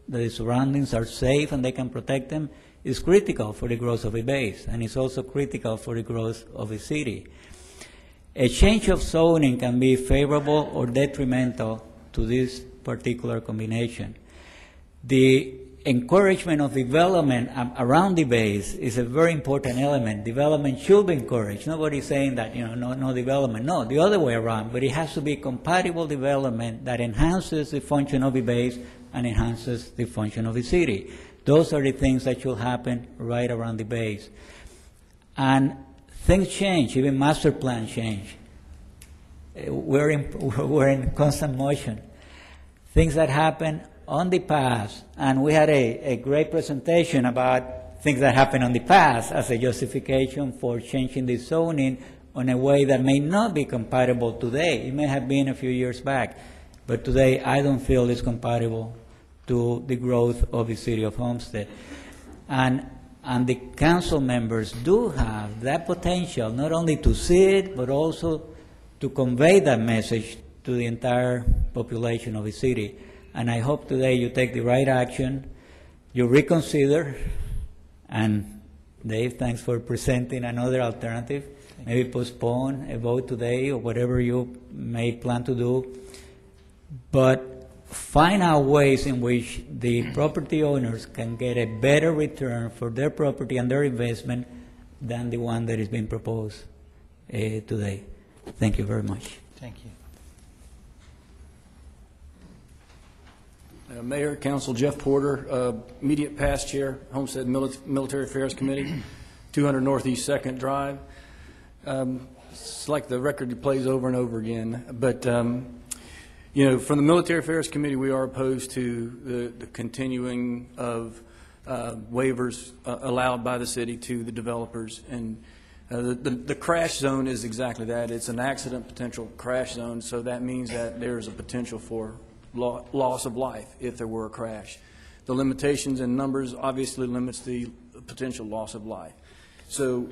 that the surroundings are safe and they can protect them is critical for the growth of a base, and it's also critical for the growth of a city. A change of zoning can be favorable or detrimental to this particular combination. The encouragement of development around the base is a very important element. Development should be encouraged. Nobody's saying that, no development. No, the other way around. But it has to be compatible development that enhances the function of the base and enhances the function of the city. Those are the things that should happen right around the base. And things change, even master plans change. We're in constant motion. Things that happen on the past, and we had a great presentation about things that happened on the past as a justification for changing the zoning in a way that may not be compatible today. It may have been a few years back, but today I don't feel it's compatible to the growth of the city of Homestead. And the council members do have that potential, not only to see it, but also to convey that message to the entire population of the city. And I hope today you take the right action, you reconsider, and Dave, thanks for presenting another alternative. Maybe postpone a vote today or whatever you may plan to do. But find out ways in which the property owners can get a better return for their property and their investment than the one that is being proposed today. Thank you very much. Thank you. Mayor, Council, Jeff Porter, immediate past chair, Homestead Military Affairs Committee, 200 Northeast 2nd Drive. It's like the record plays over and over again. But, from the Military Affairs Committee, we are opposed to the continuing of waivers allowed by the city to the developers. And the crash zone is exactly that. It's an accident potential crash zone, so that means that there's a potential for loss of life if there were a crash. The limitations in numbers obviously limits the potential loss of life. So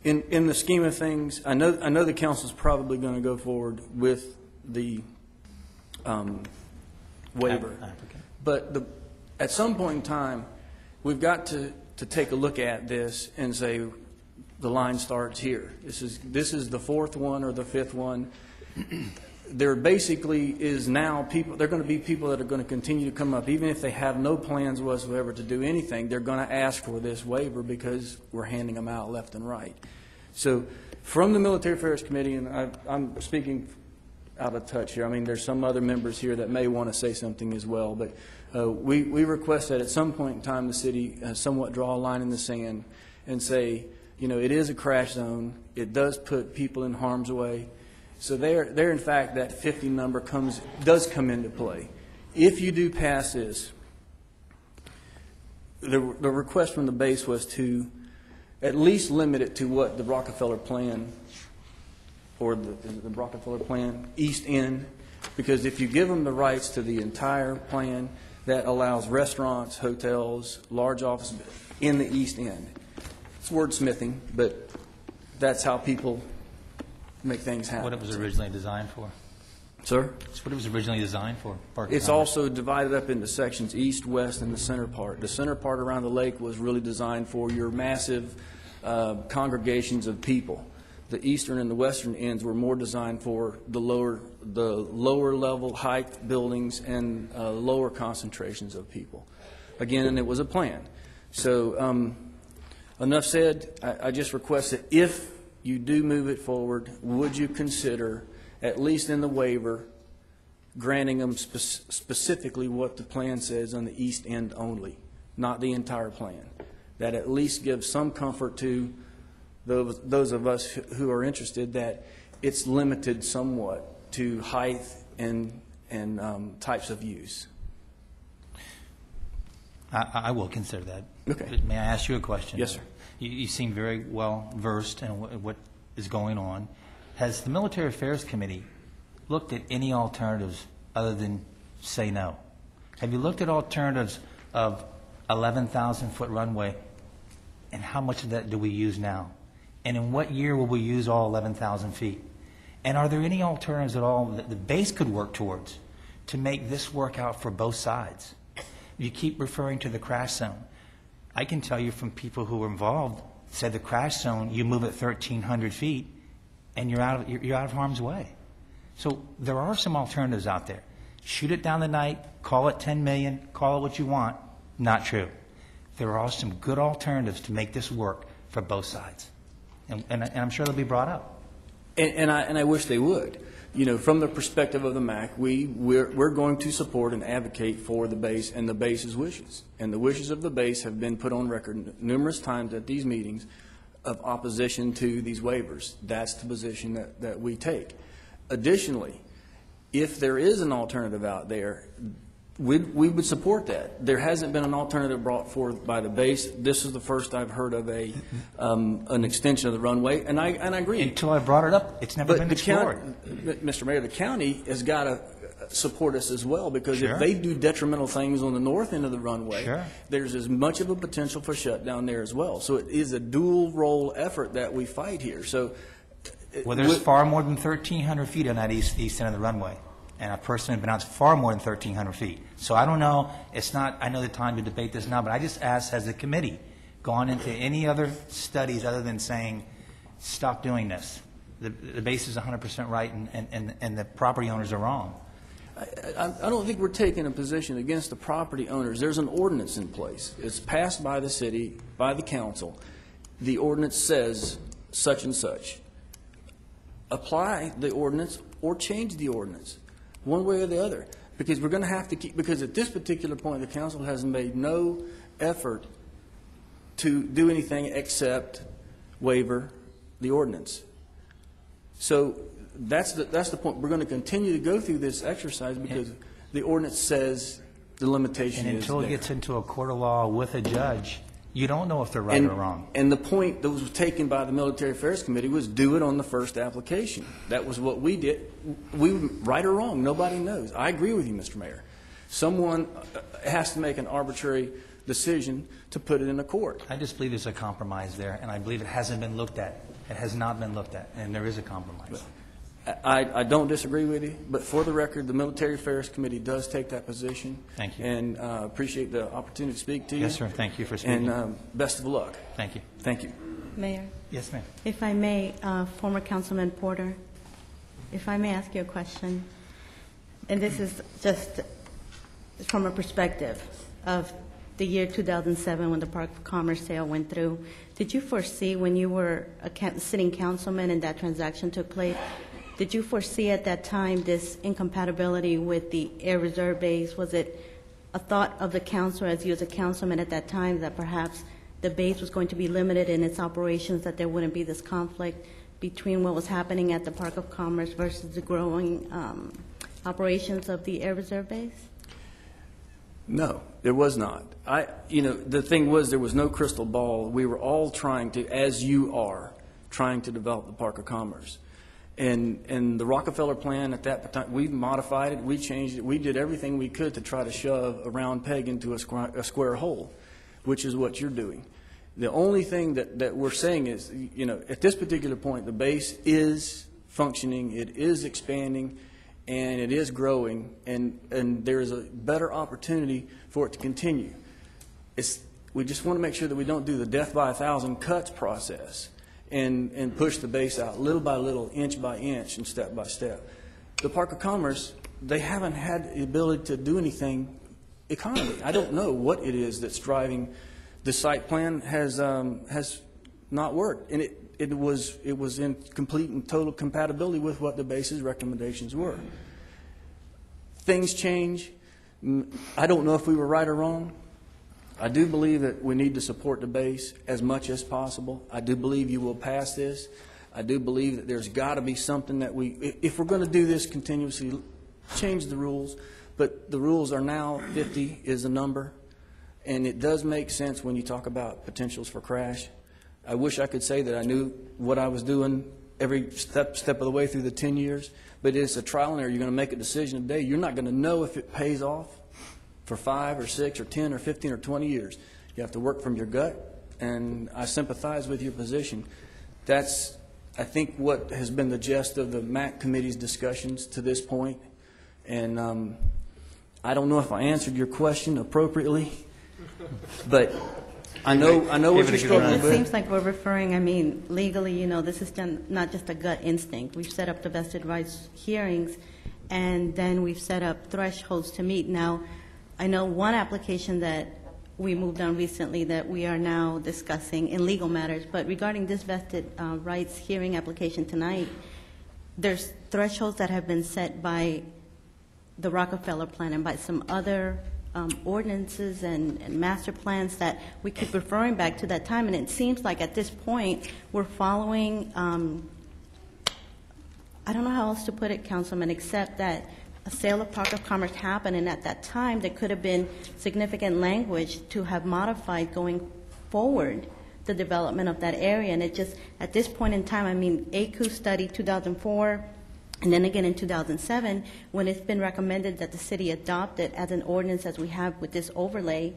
in the scheme of things, I know the council's probably going to go forward with the waiver. But at some point in time, we've got to take a look at this and say the line starts here. This is the fourth one or the fifth one. There basically is now people, there are going to be people that are going to continue to come up, even if they have no plans whatsoever to do anything, they're going to ask for this waiver because we're handing them out left and right. So from the Military Affairs Committee, and I'm speaking out of touch here, I mean there's some other members here that may want to say something as well, but we request that at some point in time the city somewhat draw a line in the sand and say it is a crash zone. It does put people in harm's way. So there, in fact, that 50 number does come into play. If you do pass this, the request from the base was to at least limit it to what the Rockefeller plan, or the Rockefeller plan East End, because if you give them the rights to the entire plan, that allows restaurants, hotels, large offices in the East End. It's wordsmithing, but that's how people make things happen. What it was originally designed for. Sir? It's what it was originally designed for. Park It's Commerce. also divided up into sections, east, west, and the center part. The center part around the lake was really designed for your massive congregations of people. The eastern and the western ends were more designed for the lower level height buildings and lower concentrations of people. Again, it was a plan. So enough said. I just request that if you do move it forward, would you consider, at least in the waiver, granting them specifically what the plan says on the east end only, not the entire plan? That at least gives some comfort to those of us who are interested that it's limited somewhat to height and types of use. I will consider that. Okay. May I ask you a question? Yes, sir. You seem very well versed in what is going on. Has the Military Affairs Committee looked at any alternatives other than say no? Have you looked at alternatives of 11,000-foot runway, and how much of that do we use now? And in what year will we use all 11,000 feet? And are there any alternatives at all that the base could work towards to make this work out for both sides? You keep referring to the crash zone. I can tell you from people who were involved, said the crash zone, you move at 1,300 feet, and you're out of harm's way. So there are some alternatives out there. Shoot it down the night, call it 10 million, call it what you want. Not true. There are some good alternatives to make this work for both sides. And I'm sure they'll be brought up. And I wish they would. From the perspective of the MAC, we're going to support and advocate for the base and the base's wishes. And the wishes of the base have been put on record numerous times at these meetings of opposition to these waivers. That's the position that we take. Additionally, if there is an alternative out there, we would support that. There hasn't been an alternative brought forth by the base. This is the first I've heard of an extension of the runway, and I agree. Until I brought it up, it's never been explored. Mr. Mayor, the county has got to support us as well, because Sure. if they do detrimental things on the north end of the runway, Sure. there's as much of a potential for shutdown there as well. So it is a dual role effort that we fight here. So, Well, there's far more than 1,300 feet on that east end of the runway. And I personally have been out far more than 1,300 feet. So I don't know, I know the time to debate this now, but I just asked, has the committee gone into any other studies other than saying, stop doing this? The base is 100% right and the property owners are wrong. I don't think we're taking a position against the property owners. There's an ordinance in place. It's passed by the city, by the council. The ordinance says such and such. Apply the ordinance or change the ordinance, one way or the other, because we're going to have to keep, because at this particular point, the council has made no effort to do anything except waiver the ordinance. So that's the point. We're going to continue to go through this exercise because the ordinance says the limitation is And until it there. gets into a court of law with a judge, you don't know if they're right or wrong. And the point that was taken by the Military Affairs Committee was do it on the first application. That was what we did. Right or wrong, nobody knows. I agree with you, Mr. Mayor. Someone has to make an arbitrary decision to put it in a court. I just believe there's a compromise there, and I believe it hasn't been looked at. It has not been looked at, and there is a compromise. I don't disagree with you, but for the record, the Military Affairs Committee does take that position. Thank you. And appreciate the opportunity to speak to you. Yes, sir. Thank you for speaking. And best of luck. Thank you. Thank you. Mayor, Yes, ma'am. if I may, former Councilman Porter, if I may ask you a question, and this is just from a perspective of the year 2007 when the Park of Commerce sale went through, did you foresee when you were a sitting councilman and that transaction took place, did you foresee at that time this incompatibility with the Air Reserve Base? Was it a thought of the council as you as a councilman at that time that perhaps the base was going to be limited in its operations, that there wouldn't be this conflict between what was happening at the Park of Commerce versus the growing operations of the Air Reserve Base? No, there was not. The thing was, there was no crystal ball. We were all trying to, as you are, trying to develop the Park of Commerce. And the Rockefeller plan at that time, we modified it, we changed it, we did everything we could to try to shove a round peg into a square hole, which is what you're doing. The only thing that we're saying is, at this particular point, the base is functioning, it is expanding, and it is growing, and there is a better opportunity for it to continue. We just want to make sure that we don't do the death by 1,000 cuts process and push the base out little by little, inch by inch, and step by step. The Park of Commerce, they haven't had the ability to do anything economy. I don't know what it is that's driving. The site plan has not worked, and it was in complete and total compatibility with what the base's recommendations were. Things change. I don't know if we were right or wrong. I do believe that we need to support the base as much as possible. I do believe you will pass this. I do believe that there's got to be something that if we're going to do this continuously, change the rules. But the rules are now 50 is the number, and it does make sense when you talk about potentials for crash. I wish I could say that I knew what I was doing every step of the way through the 10 years, but it's a trial and error. You're going to make a decision today. You're not going to know if it pays off for 5 or 6 or 10 or 15 or 20 years. You have to work from your gut, and I sympathize with your position. That's, I think, what has been the gist of the MAC committee's discussions to this point, and I don't know if I answered your question appropriately, but I know what you're struggling with. It seems like we're referring, legally, this is not just a gut instinct. We've set up the vested rights hearings, and then we've set up thresholds to meet. Now, I know one application that we moved on recently that we are now discussing in legal matters, but regarding this vested rights hearing application tonight, there's thresholds that have been set by the Rockefeller plan and by some other ordinances and master plans that we keep referring back to that time, and it seems like at this point we're following, I don't know how else to put it, Councilman, except that a sale of Park of Commerce happened, and at that time there could have been significant language to have modified going forward the development of that area. And it just, at this point in time, ACU study 2004, and then again in 2007, when it's been recommended that the city adopt it as an ordinance as we have with this overlay,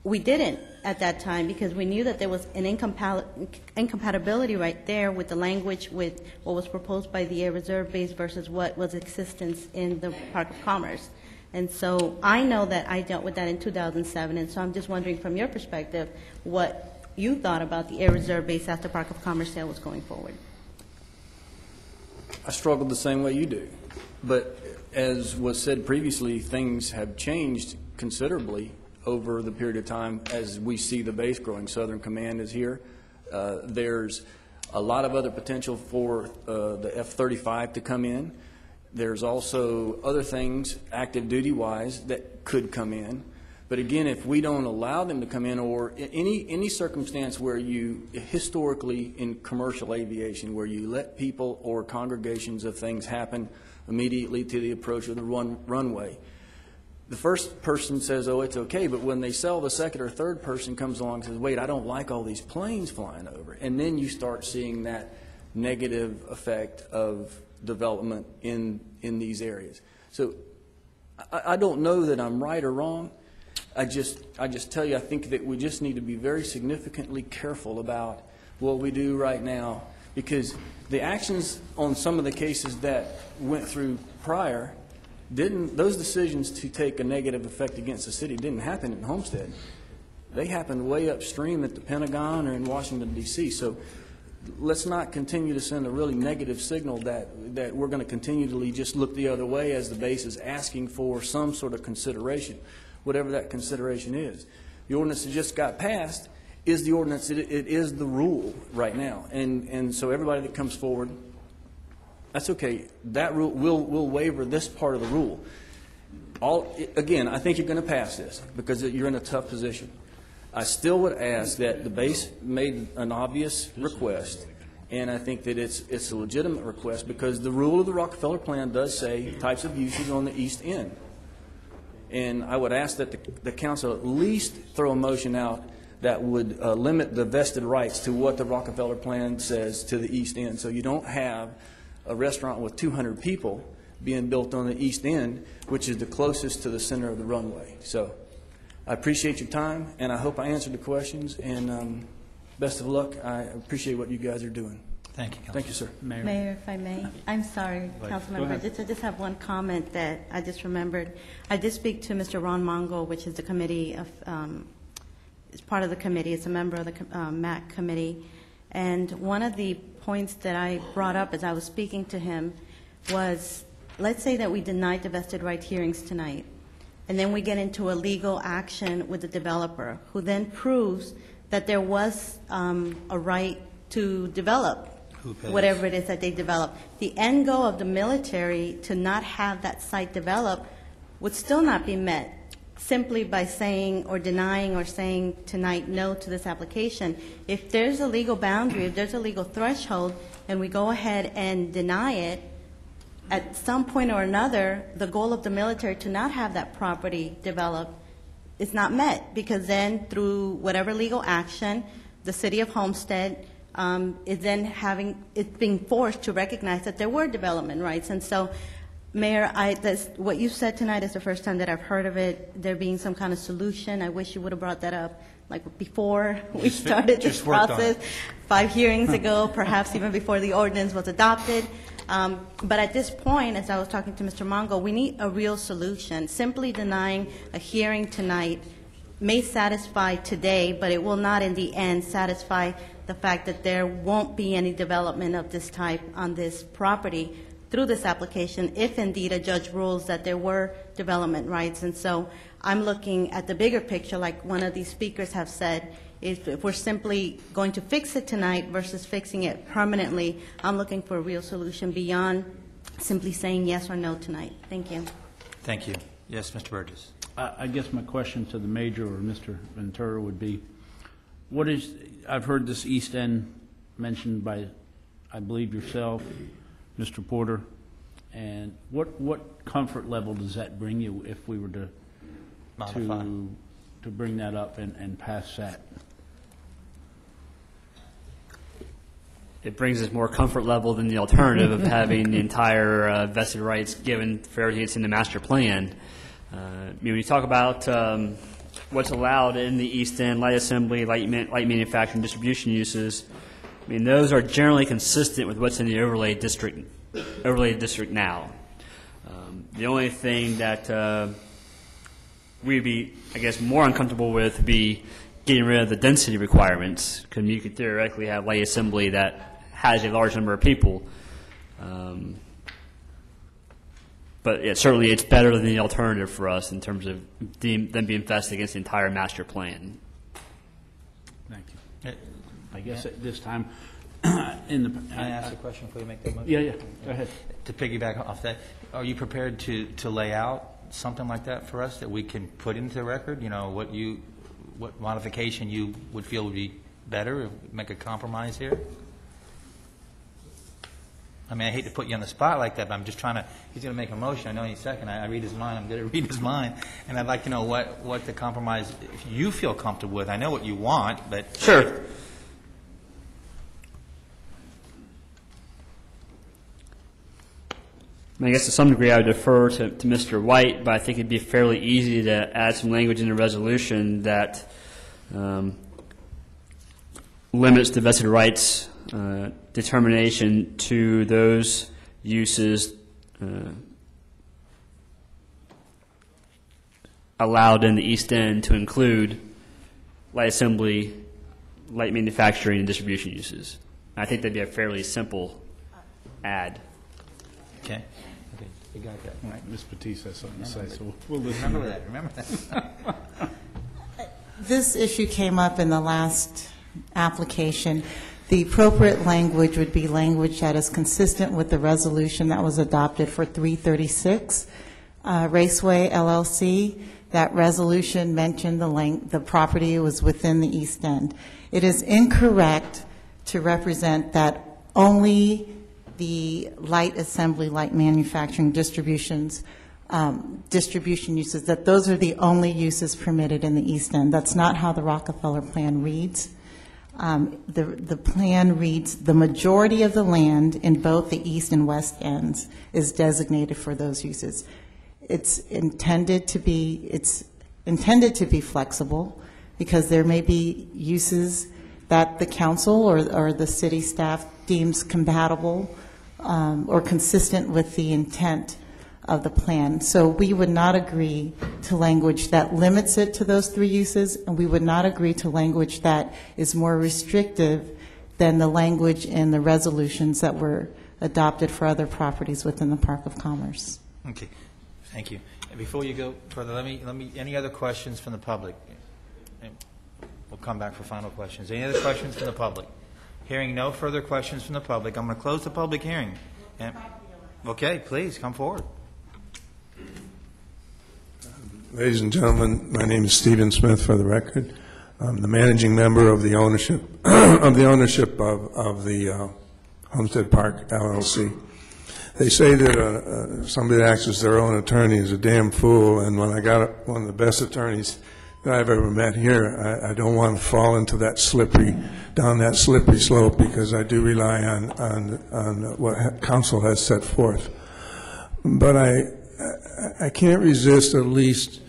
we didn't at that time because we knew that there was an incompatibility right there with the language with what was proposed by the Air Reserve Base versus what was existence in the Park of Commerce. And so I know that I dealt with that in 2007, and so I'm just wondering from your perspective what you thought about the Air Reserve Base after Park of Commerce sale was going forward. I struggled the same way you do. But as was said previously, things have changed considerably over the period of time as we see the base growing. Southern Command is here. There's a lot of other potential for the F-35 to come in. There's also other things, active duty-wise, that could come in. But again, if we don't allow them to come in, or any circumstance where you, historically in commercial aviation, where you let people or congregations of things happen immediately to the approach of the runway, the first person says, oh, it's okay, but when they sell, the second or third person comes along and says, wait, I don't like all these planes flying over. And then you start seeing that negative effect of development in these areas. So I don't know that I'm right or wrong. I just tell you, I think that we just need to be very significantly careful about what we do right now, because the actions on some of the cases that went through prior those decisions to take a negative effect against the city didn't happen in Homestead. They happened way upstream at the Pentagon or in Washington, D.C. So let's not continue to send a really negative signal that we're going to continually just look the other way as the base is asking for some sort of consideration, whatever that consideration is. The ordinance that just got passed is the ordinance. It is the rule right now. And so everybody that comes forward, that's okay. That rule will waiver this part of the rule. Again, I think you're going to pass this because you're in a tough position. I still would ask that the base made an obvious request, and I think that it's a legitimate request because the rule of the Rockefeller plan does say types of uses on the east end. And I would ask that the council at least throw a motion out that would limit the vested rights to what the Rockefeller plan says to the east end. So you don't have a restaurant with 200 people being built on the east end, which is the closest to the center of the runway. So I appreciate your time, and I hope I answered the questions, and best of luck. I appreciate what you guys are doing. Thank you, Councilman. Thank you, sir. Mayor, if I may. I'm sorry, Councilmember. I just have one comment that I just remembered. I did speak to Mr. Ron Mongo, which is the committee of, is part of the committee. It's a member of the MAC committee. And one of the points that I brought up as I was speaking to him was, let's say that we denied the vested right hearings tonight, and then we get into a legal action with the developer, who then proves that there was a right to develop whatever it is that they develop. The end goal of the military to not have that site developed would still not be met simply by saying or denying or saying tonight no to this application. If there's a legal boundary, if there's a legal threshold, and we go ahead and deny it, at some point or another, the goal of the military to not have that property developed is not met, because then through whatever legal action, the city of Homestead is then it's being forced to recognize that there were development rights. And so, Mayor, what you said tonight is the first time that I've heard of it, there being some kind of solution. I wish you would have brought that up like before we started this process, 5 hearings ago, perhaps even before the ordinance was adopted. But at this point, as I was talking to Mr. Mongo, we need a real solution. Simply denying a hearing tonight may satisfy today, but it will not in the end satisfy the fact that there won't be any development of this type on this property through this application if indeed a judge rules that there were development rights. And so I'm looking at the bigger picture, like one of these speakers have said, if we're simply going to fix it tonight versus fixing it permanently, I'm looking for a real solution beyond simply saying yes or no tonight. Thank you. Thank you. Yes, Mr. Burgess. I guess my question to the Major or Mr. Ventura would be, I've heard this East End mentioned by, I believe, yourself, Mr. Porter, and what comfort level does that bring you if we were to bring that up and pass that? It brings us more comfort level than the alternative of having the entire vested rights given for everything that's in the master plan. When you talk about what's allowed in the East End, light assembly, light manufacturing, distribution uses, I mean, those are generally consistent with what's in the overlay district now. The only thing that we'd be, I guess, more uncomfortable with would be getting rid of the density requirements, because you could theoretically have light assembly that has a large number of people. But yeah, certainly it's better than the alternative for us in terms of them being vested against the entire master plan. Thank you. I guess at this time, Can I ask a question before you make that motion? Yeah, go ahead. To piggyback off that, are you prepared to lay out something like that for us that we can put into the record? You know, what modification you would feel would be better, make a compromise here? I mean, I hate to put you on the spot like that, but I'm just trying to, he's going to make a motion. I know in a second. I read his mind. I'm going to read his mind. And I'd like to know what the compromise you feel comfortable with. I know what you want, but... Sure. I guess to some degree I would defer to Mr. White, but I think it'd be fairly easy to add some language in the resolution that limits the vested rights determination to those uses allowed in the East End to include light assembly, light manufacturing, and distribution uses. I think that'd be a fairly simple add. Okay. You got that. All right, Ms. Batiste has something to say, so we'll listen. Remember that. This issue came up in the last application. The appropriate language would be language that is consistent with the resolution that was adopted for 336 Raceway LLC. That resolution mentioned the property was within the East End. It is incorrect to represent that only the light assembly, light manufacturing distribution uses, that those are the only uses permitted in the East End. That's not how the Rockefeller plan reads. The plan reads, the majority of the land in both the East and West Ends is designated for those uses. It's intended to be flexible, because there may be uses that the council or the city staff deems compatible or consistent with the intent of the plan. So we would not agree to language that limits it to those three uses, and we would not agree to language that is more restrictive than the language in the resolutions that were adopted for other properties within the Park of Commerce. Okay, thank you. And before you go further, let me. Any other questions from the public? And we'll come back for final questions. Any other questions from the public? Hearing no further questions from the public, I'm going to close the public hearing. And, okay, please come forward. Ladies and gentlemen, my name is Stephen Smith, for the record. I'm the managing member of the ownership of the Homestead Park LLC. They say that somebody that acts as their own attorney is a damn fool, and when I got one of the best attorneys that I've ever met here, I don't want to fall into down that slippery slope, because I do rely on what council has set forth. But I can't resist at least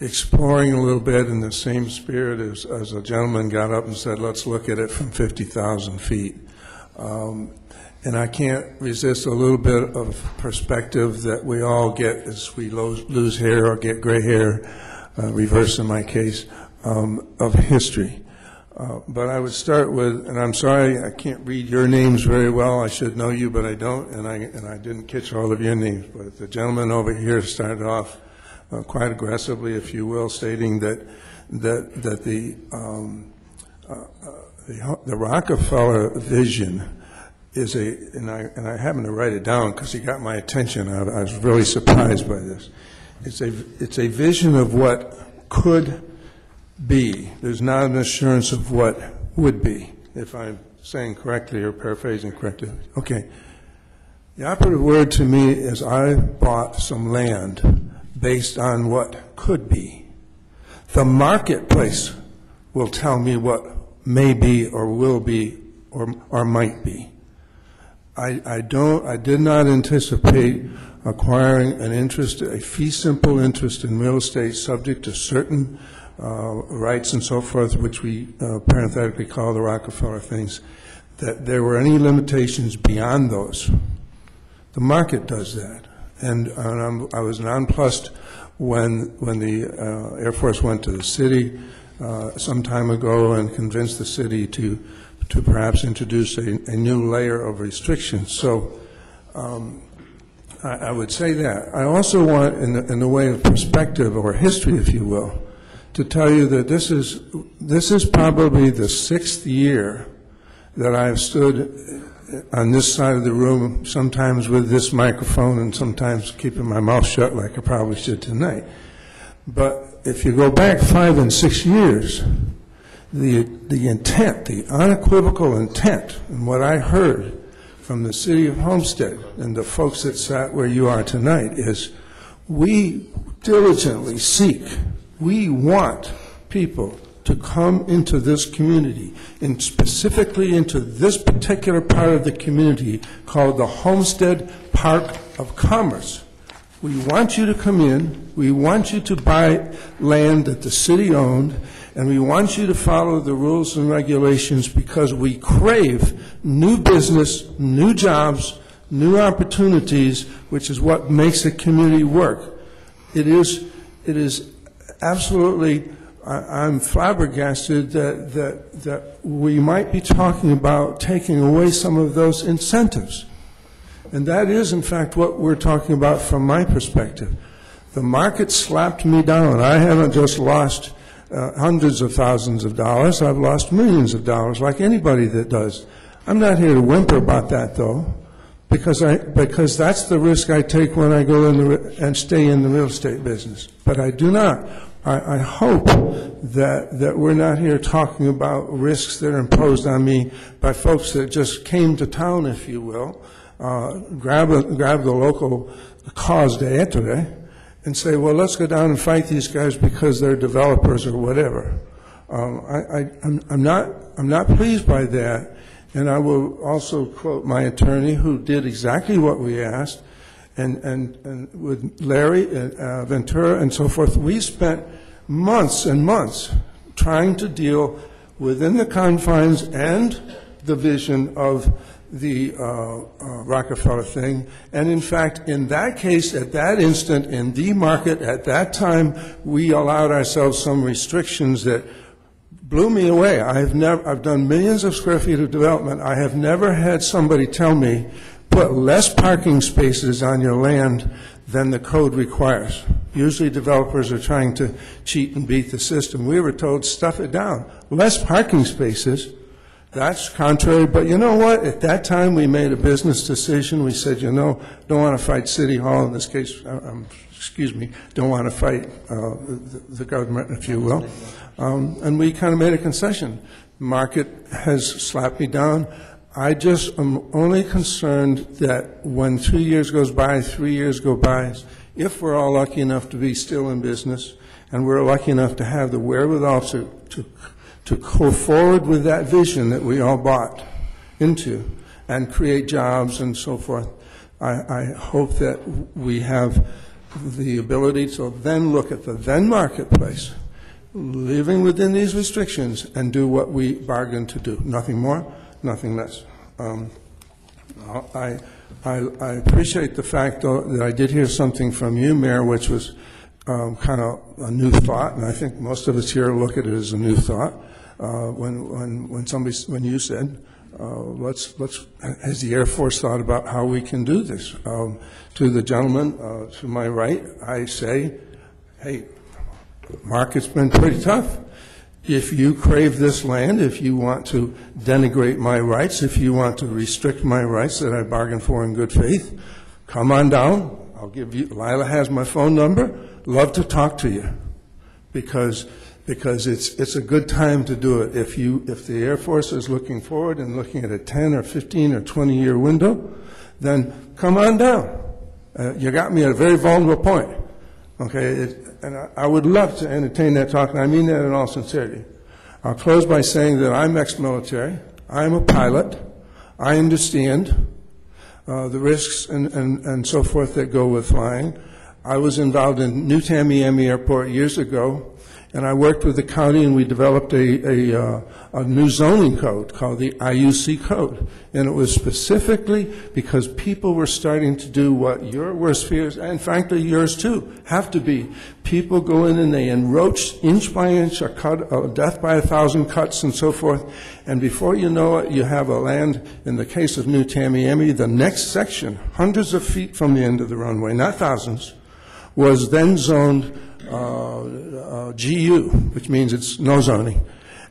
exploring a little bit in the same spirit as a gentleman got up and said, let's look at it from 50,000 feet. And I can't resist a little bit of perspective that we all get as we lose hair or get gray hair, reverse in my case, of history. But I would start with, and I'm sorry I can't read your names very well. I should know you, but I don't, and I didn't catch all of your names. But the gentleman over here started off quite aggressively, if you will, stating that the Rockefeller vision is and I happened to write it down because he got my attention. I was really surprised by this. It's a vision of what could be. There's not an assurance of what would be, if I'm saying correctly or paraphrasing correctly. Okay. The operative word to me is I bought some land based on what could be. The marketplace will tell me what may be or will be or might be. I did not anticipate acquiring an interest, a fee simple interest in real estate subject to certain rights and so forth, which we parenthetically call the Rockefeller things, that there were any limitations beyond those. The market does that. And I was nonplussed when the Air Force went to the city some time ago and convinced the city to perhaps introduce a new layer of restrictions. So I would say that. I also want, in the way of perspective or history, if you will, to tell you that this is probably the 6th year that I've stood on this side of the room, sometimes with this microphone and sometimes keeping my mouth shut like I probably should tonight. But if you go back 5 and 6 years, the intent, the unequivocal intent, and what I heard from the city of Homestead and the folks that sat where you are tonight is we diligently seek, we want people to come into this community, and specifically into this particular part of the community called the Homestead Park of Commerce. We want you to come in, we want you to buy land that the city owned, and we want you to follow the rules and regulations because we crave new business, new jobs, new opportunities, which is what makes a community work. It is absolutely, I'm flabbergasted that we might be talking about taking away some of those incentives. And that is, in fact, what we're talking about from my perspective. The market slapped me down. I haven't just lost hundreds of thousands of dollars. I've lost millions of dollars, like anybody that does. I'm not here to whimper about that, though, because that's the risk I take when I go in and stay in the real estate business. But I do not I hope that we're not here talking about risks that are imposed on me by folks that just came to town, if you will, grab the local cause d'etre and say, well, let's go down and fight these guys because they're developers or whatever. I'm not pleased by that, and I will also quote my attorney who did exactly what we asked, and with Larry Ventura and so forth, we spent months and months trying to deal within the confines and the vision of the Rockefeller thing. And in fact, in that case, at that instant, in the market, at that time, we allowed ourselves some restrictions that blew me away. I've done millions of square feet of development. I have never had somebody tell me, put less parking spaces on your land than the code requires. Usually developers are trying to cheat and beat the system. We were told, stuff it down. Less parking spaces. That's contrary, but you know what? At that time, we made a business decision. We said, you know, don't want to fight City Hall in this case. Don't want to fight the government, if you will. And we kind of made a concession. Market has slapped me down. I just am only concerned that when 2 years goes by, 3 years go by, if we're all lucky enough to be still in business, and we're lucky enough to have the wherewithal to go forward with that vision that we all bought into and create jobs and so forth, I hope that we have the ability to then look at the then marketplace, living within these restrictions, and do what we bargained to do. Nothing more, nothing less. I appreciate the fact, though, that I did hear something from you, Mayor, which was kind of a new thought, and I think most of us here look at it as a new thought. When you said, has the Air Force thought about how we can do this? To the gentleman to my right, I say, hey, the market's been pretty tough. If you crave this land, if you want to denigrate my rights, if you want to restrict my rights that I bargained for in good faith, come on down. I'll give you, Lila has my phone number. Love to talk to you because it's a good time to do it. If the Air Force is looking forward and looking at a 10 or 15 or 20-year window, then come on down. You got me at a very vulnerable point. Okay, and I would love to entertain that talk, and I mean that in all sincerity. I'll close by saying that I'm ex-military. I'm a pilot. I understand the risks and so forth that go with flying. I was involved in New Tamiami Airport years ago, and I worked with the county, and we developed a new zoning code called the IUC code. And it was specifically because people were starting to do what your worst fears, and frankly yours too, have to be. People go in and they enroach inch by inch, a cut, a death by 1,000 cuts and so forth. And before you know it, you have a land, in the case of New Tamiami, the next section, hundreds of feet from the end of the runway, not thousands, was then zoned GU, which means it's no zoning.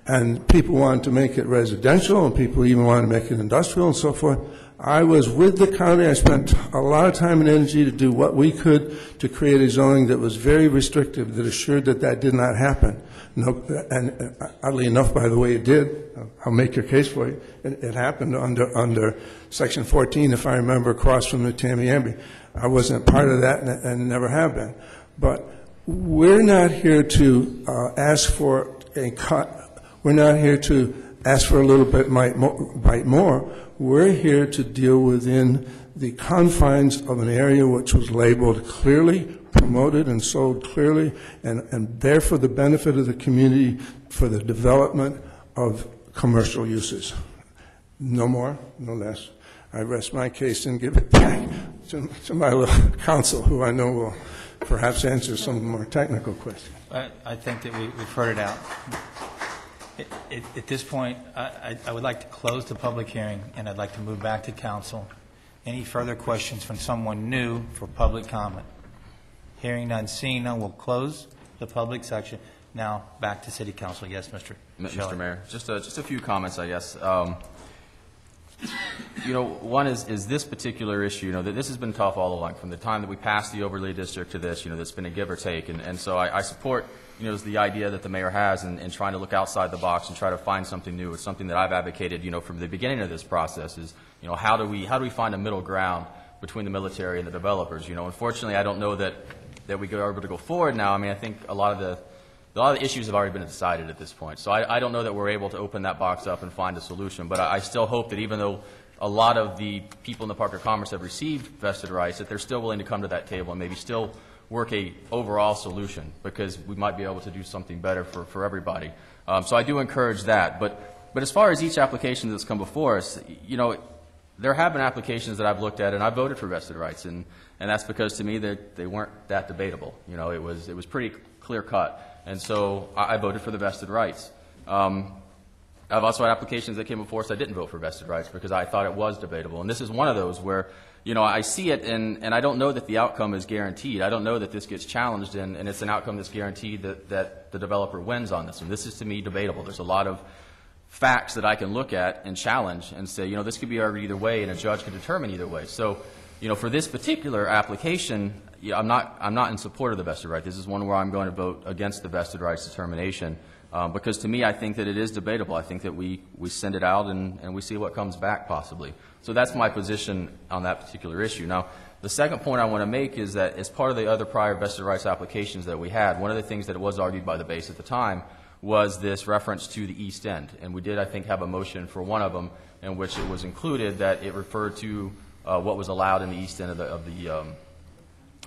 And people wanted to make it residential, and people even wanted to make it industrial and so forth. I was with the county. I spent a lot of time and energy to do what we could to create a zoning that was very restrictive, that assured that that did not happen. No, and oddly enough, by the way, it did. I'll make your case for you. It happened under Section 14, if I remember, across from the Tamiami. I wasn't part of that and never have been. But we're not here to ask for a cut. We're not here to ask for a little bit bite more. We're here to deal within the confines of an area which was labeled clearly, promoted and sold clearly, and there for the benefit of the community for the development of commercial uses. No more, no less. I rest my case and give it back to my little counsel, who I know will perhaps answer some more technical questions. I think that we've heard it out. At this point, I would like to close the public hearing, and I'd like to move back to council. Any further questions from someone new for public comment? Hearing none, seeing none, we'll close the public section. Now, back to City Council. Yes, Mr. Mr. Mayor, just a few comments, I guess. One is this particular issue, that this has been tough all along. From the time that we passed the overlay district to this, that's been a give or take. And so I support, the idea that the mayor has in trying to look outside the box and try to find something new. It's something that I've advocated, from the beginning of this process is, how do we find a middle ground between the military and the developers? Unfortunately, I don't know that we are able to go forward now. I mean, I think a lot of the issues have already been decided at this point. So I don't know that we're able to open that box up and find a solution. But I still hope that even though a lot of the people in the Park of Commerce have received vested rights, that they're still willing to come to that table and maybe still work a overall solution, because we might be able to do something better for everybody. So I do encourage that. But as far as each application that's come before us, there have been applications that I've looked at and I voted for vested rights, and that's because to me they weren't that debatable. It was pretty clear cut, and so I voted for the vested rights. I've also had applications that came before us I didn't vote for vested rights because I thought it was debatable, and this is one of those where I see it and I don't know that the outcome is guaranteed. I don't know that this gets challenged and it's an outcome that's guaranteed that the developer wins on this one. This is to me debatable. There's a lot of facts that I can look at and challenge and say, this could be argued either way, and a judge could determine either way. So, for this particular application, I'm not in support of the vested right. This is one where I'm going to vote against the vested rights determination because to me, I think that it is debatable. I think that we send it out and we see what comes back possibly. So that's my position on that particular issue. Now, the second point I want to make is that as part of the other prior vested rights applications that we had, one of the things that was argued by the base at the time was this reference to the East End. And we did, I think, have a motion for one of them in which it was included that it referred to what was allowed in the East End of the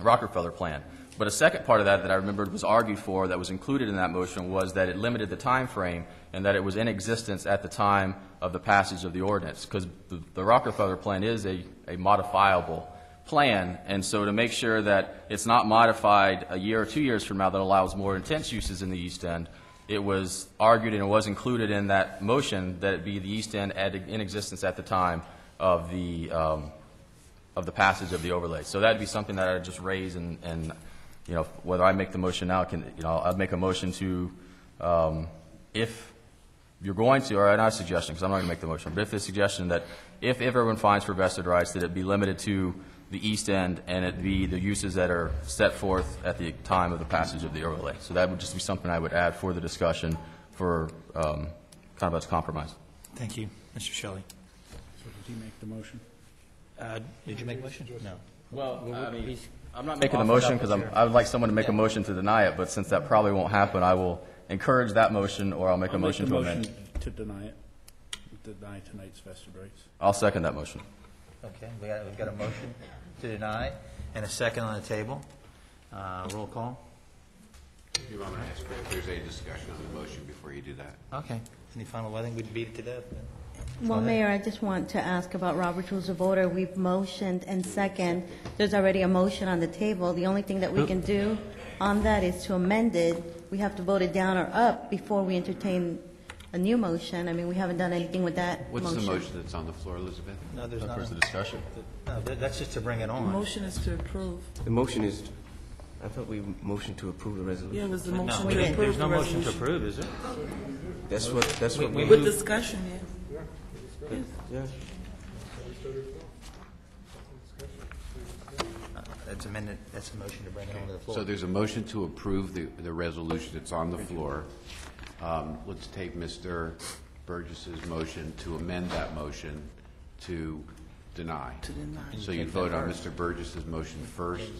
Rockefeller plan. But a second part of that I remembered was argued for that was included in that motion was that it limited the time frame and that it was in existence at the time of the passage of the ordinance, because the Rockefeller plan is a modifiable plan, and so to make sure that it's not modified a year or 2 years from now that allows more intense uses in the East End, it was argued and it was included in that motion that it be the East End in existence at the time of the passage of the overlay. So that would be something that I would just raise and whether I make the motion now, I'd make a motion to, if you're going to, or not a suggestion because I'm not going to make the motion, but if the suggestion that if everyone finds for vested rights that it be limited to the East End and it be the uses that are set forth at the time of the passage of the overlay. So that would just be something I would add for the discussion for kind of as compromise. Thank you. Mr. Shelley. So did he make the motion? Did you make a motion? No. Well, I mean, I'm not making the motion because I would like someone to make a motion to deny it, but since that probably won't happen, I will encourage that motion or I'll make a motion to amend. To deny it, deny tonight's vested rights. I'll second that motion. Okay, we've got a motion to deny and a second on the table. Roll call. You want to ask if there's any discussion on the motion before you do that? Okay. Any final? I think we'd beat it to death. Well, Mayor, I just want to ask about Robert's Rules of Order. We've motioned and second. There's already a motion on the table. The only thing that we can do on that is to amend it. We have to vote it down or up before we entertain a new motion. I mean, we haven't done anything with that motion. What's the motion that's on the floor, Elizabeth? No, there's not. Where's the discussion? No, that's just to bring it on. The motion is to approve. The motion is, I thought we motioned to approve the resolution. Yeah, it was the motion No, to approve there's no the motion to resolution. approve, is there? That's what we With discussion, yeah. yeah. That's amended. That's a motion to bring it on to the floor. So there's a motion to approve the resolution that's on the floor. Let's take Mr. Burgess's motion to amend that motion to deny. To deny. So you vote on Mr. Burgess's motion first,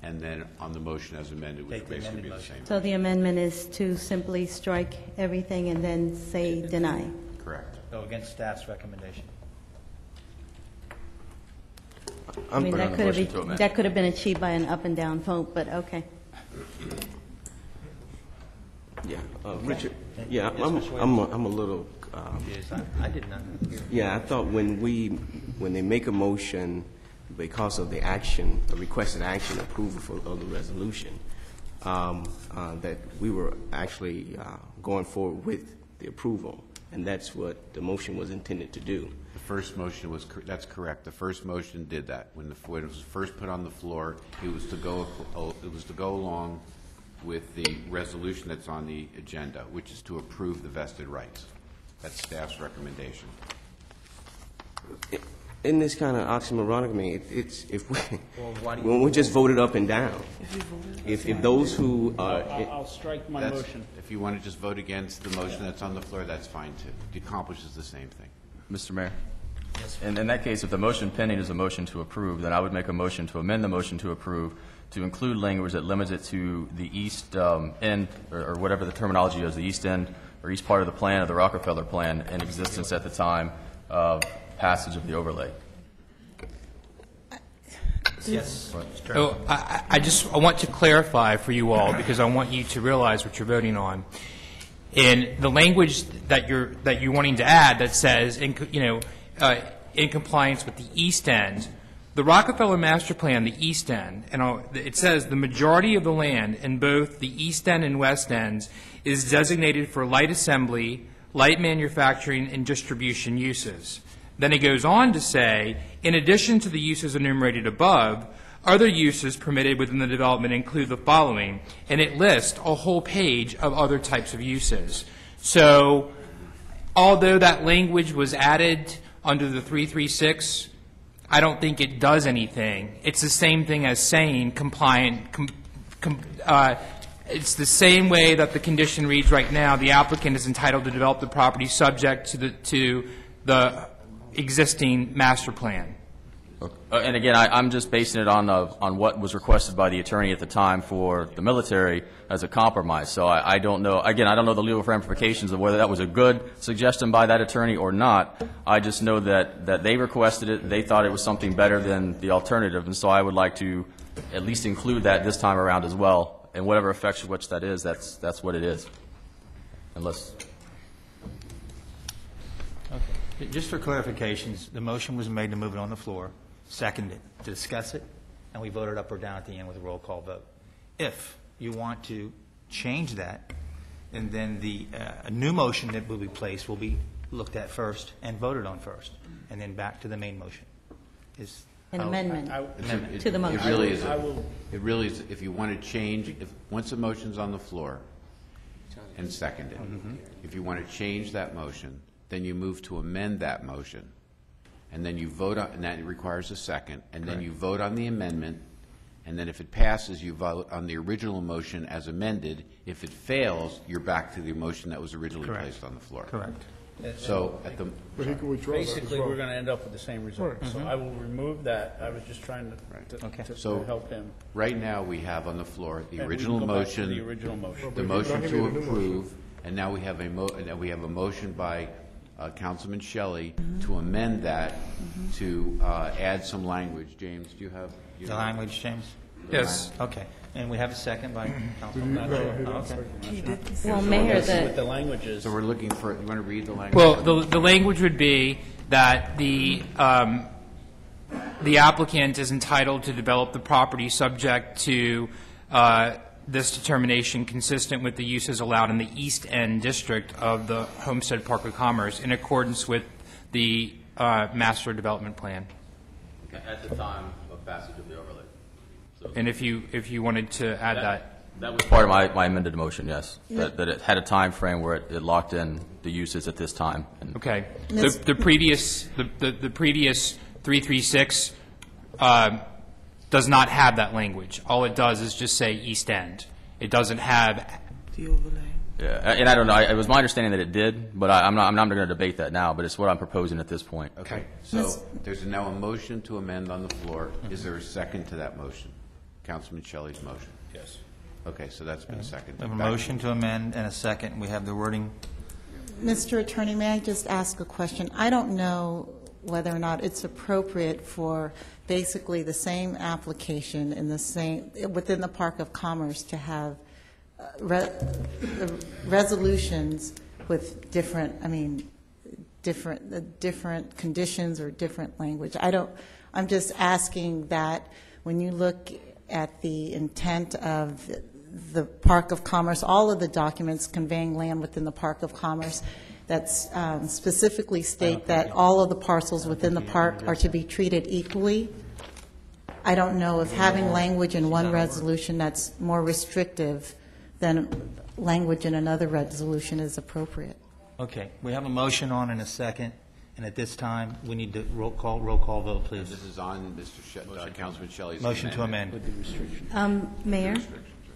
and then on the motion as amended, which would basically be the same. So the amendment is to simply strike everything and then say deny. Correct. Go against staff's recommendation. I mean, that could have been achieved by an up and down vote, but okay. Yeah, Richard. Yeah, I'm a little. I did not. Yeah, I thought when they make a motion because of the action, the requested action approval of the resolution, that we were actually going forward with the approval, and that's what the motion was intended to do. The first motion was, that's correct. The first motion did that. When it was first put on the floor, it was to go along with the resolution that's on the agenda, which is to approve the vested rights. That's staff's recommendation. In this kind of oxymoronic, I mean, it's if when we just voted up and down. If those who I'll strike my motion. If you want to just vote against the motion that's on the floor, that's fine too. It accomplishes the same thing. Mr. Mayor? And in that case, if the motion pending is a motion to approve, then I would make a motion to amend the motion to approve to include language that limits it to the east end, or whatever the terminology is, the east end or east part of the plan of the Rockefeller plan in existence at the time of passage of the overlay. Yes. Oh, I want to clarify for you all, because I want you to realize what you're voting on. In the language that you're wanting to add that says, in compliance with the east end, the Rockefeller master plan, the east end, and it says the majority of the land in both the east end and west ends is designated for light assembly, light manufacturing, and distribution uses. Then it goes on to say, in addition to the uses enumerated above, other uses permitted within the development include the following, and it lists a whole page of other types of uses. So, although that language was added under the 336, I don't think it does anything. It's the same thing as saying compliant. It's the same way that the condition reads right now. The applicant is entitled to develop the property subject to the existing master plan. And again, I'm just basing it on what was requested by the attorney at the time for the military as a compromise. So I don't know. Again, I don't know the legal ramifications of whether that was a good suggestion by that attorney or not. I just know that they requested it. They thought it was something better than the alternative, and so I would like to at least include that this time around as well. And whatever effects of which that is, that's what it is. Unless. Okay. Just for clarifications, the motion was made to move it on the floor, seconded to discuss it, and we voted up or down at the end with a roll call vote. If you want to change that, and then a new motion that will be placed will be looked at first and voted on first, and then back to the main motion. An amendment to the motion. It really is, if you want to change, once a motion's on the floor and seconded, if you want to change that motion, then you move to amend that motion, and then you vote on, and that requires a second, and then you vote on the amendment, and then if it passes, you vote on the original motion as amended. If it fails, you're back to the motion that was originally placed on the floor. Correct. So at the basically, we're going to end up with the same result. So I will remove that. I was just trying to help him. Right now, we have on the floor the And we original can go back to motion, the original motion. the motion to approve, and now we have a motion by Councilman Shelley to amend that to add some language. James, do you have the language, James? Yes. Okay. And we have a second by Councilman Bachelor. Okay. Well, Mayor, What the language is. So we're looking for, you want to read the language? Well, the language would be that the applicant is entitled to develop the property subject to this determination consistent with the uses allowed in the East End District of the Homestead Park of Commerce in accordance with the Master Development Plan. At the time of passage of the overlay. And if you wanted to add that. That was part of my amended motion, yes. That it had a time frame where it locked in the uses at this time. Okay. The previous 336 does not have that language. All it does is just say East End. It doesn't have the overlay. Yeah, and I don't know. It was my understanding that it did, but I'm not going to debate that now. But it's what I'm proposing at this point. Okay. So there's now a motion to amend on the floor. Is there a second to that motion? Councilman Shelley's motion. Yes. Okay, so that's been seconded. We have a motion to amend and a second. We have the wording. Mr. Attorney, may I just ask a question? I don't know whether or not it's appropriate for basically the same application in the same, within the Park of Commerce to have resolutions with different conditions or different language. I'm just asking that when you look at the intent of the Park of Commerce, all of the documents conveying land within the Park of Commerce that specifically state that all of the parcels within the park are to be treated equally. I don't know if having language in one resolution that's more restrictive than language in another resolution is appropriate. Okay. We have a motion on and a second. And at this time, we need to roll call vote, please. This is on Mr. Councilman Shelley's Motion to amend. Mayor?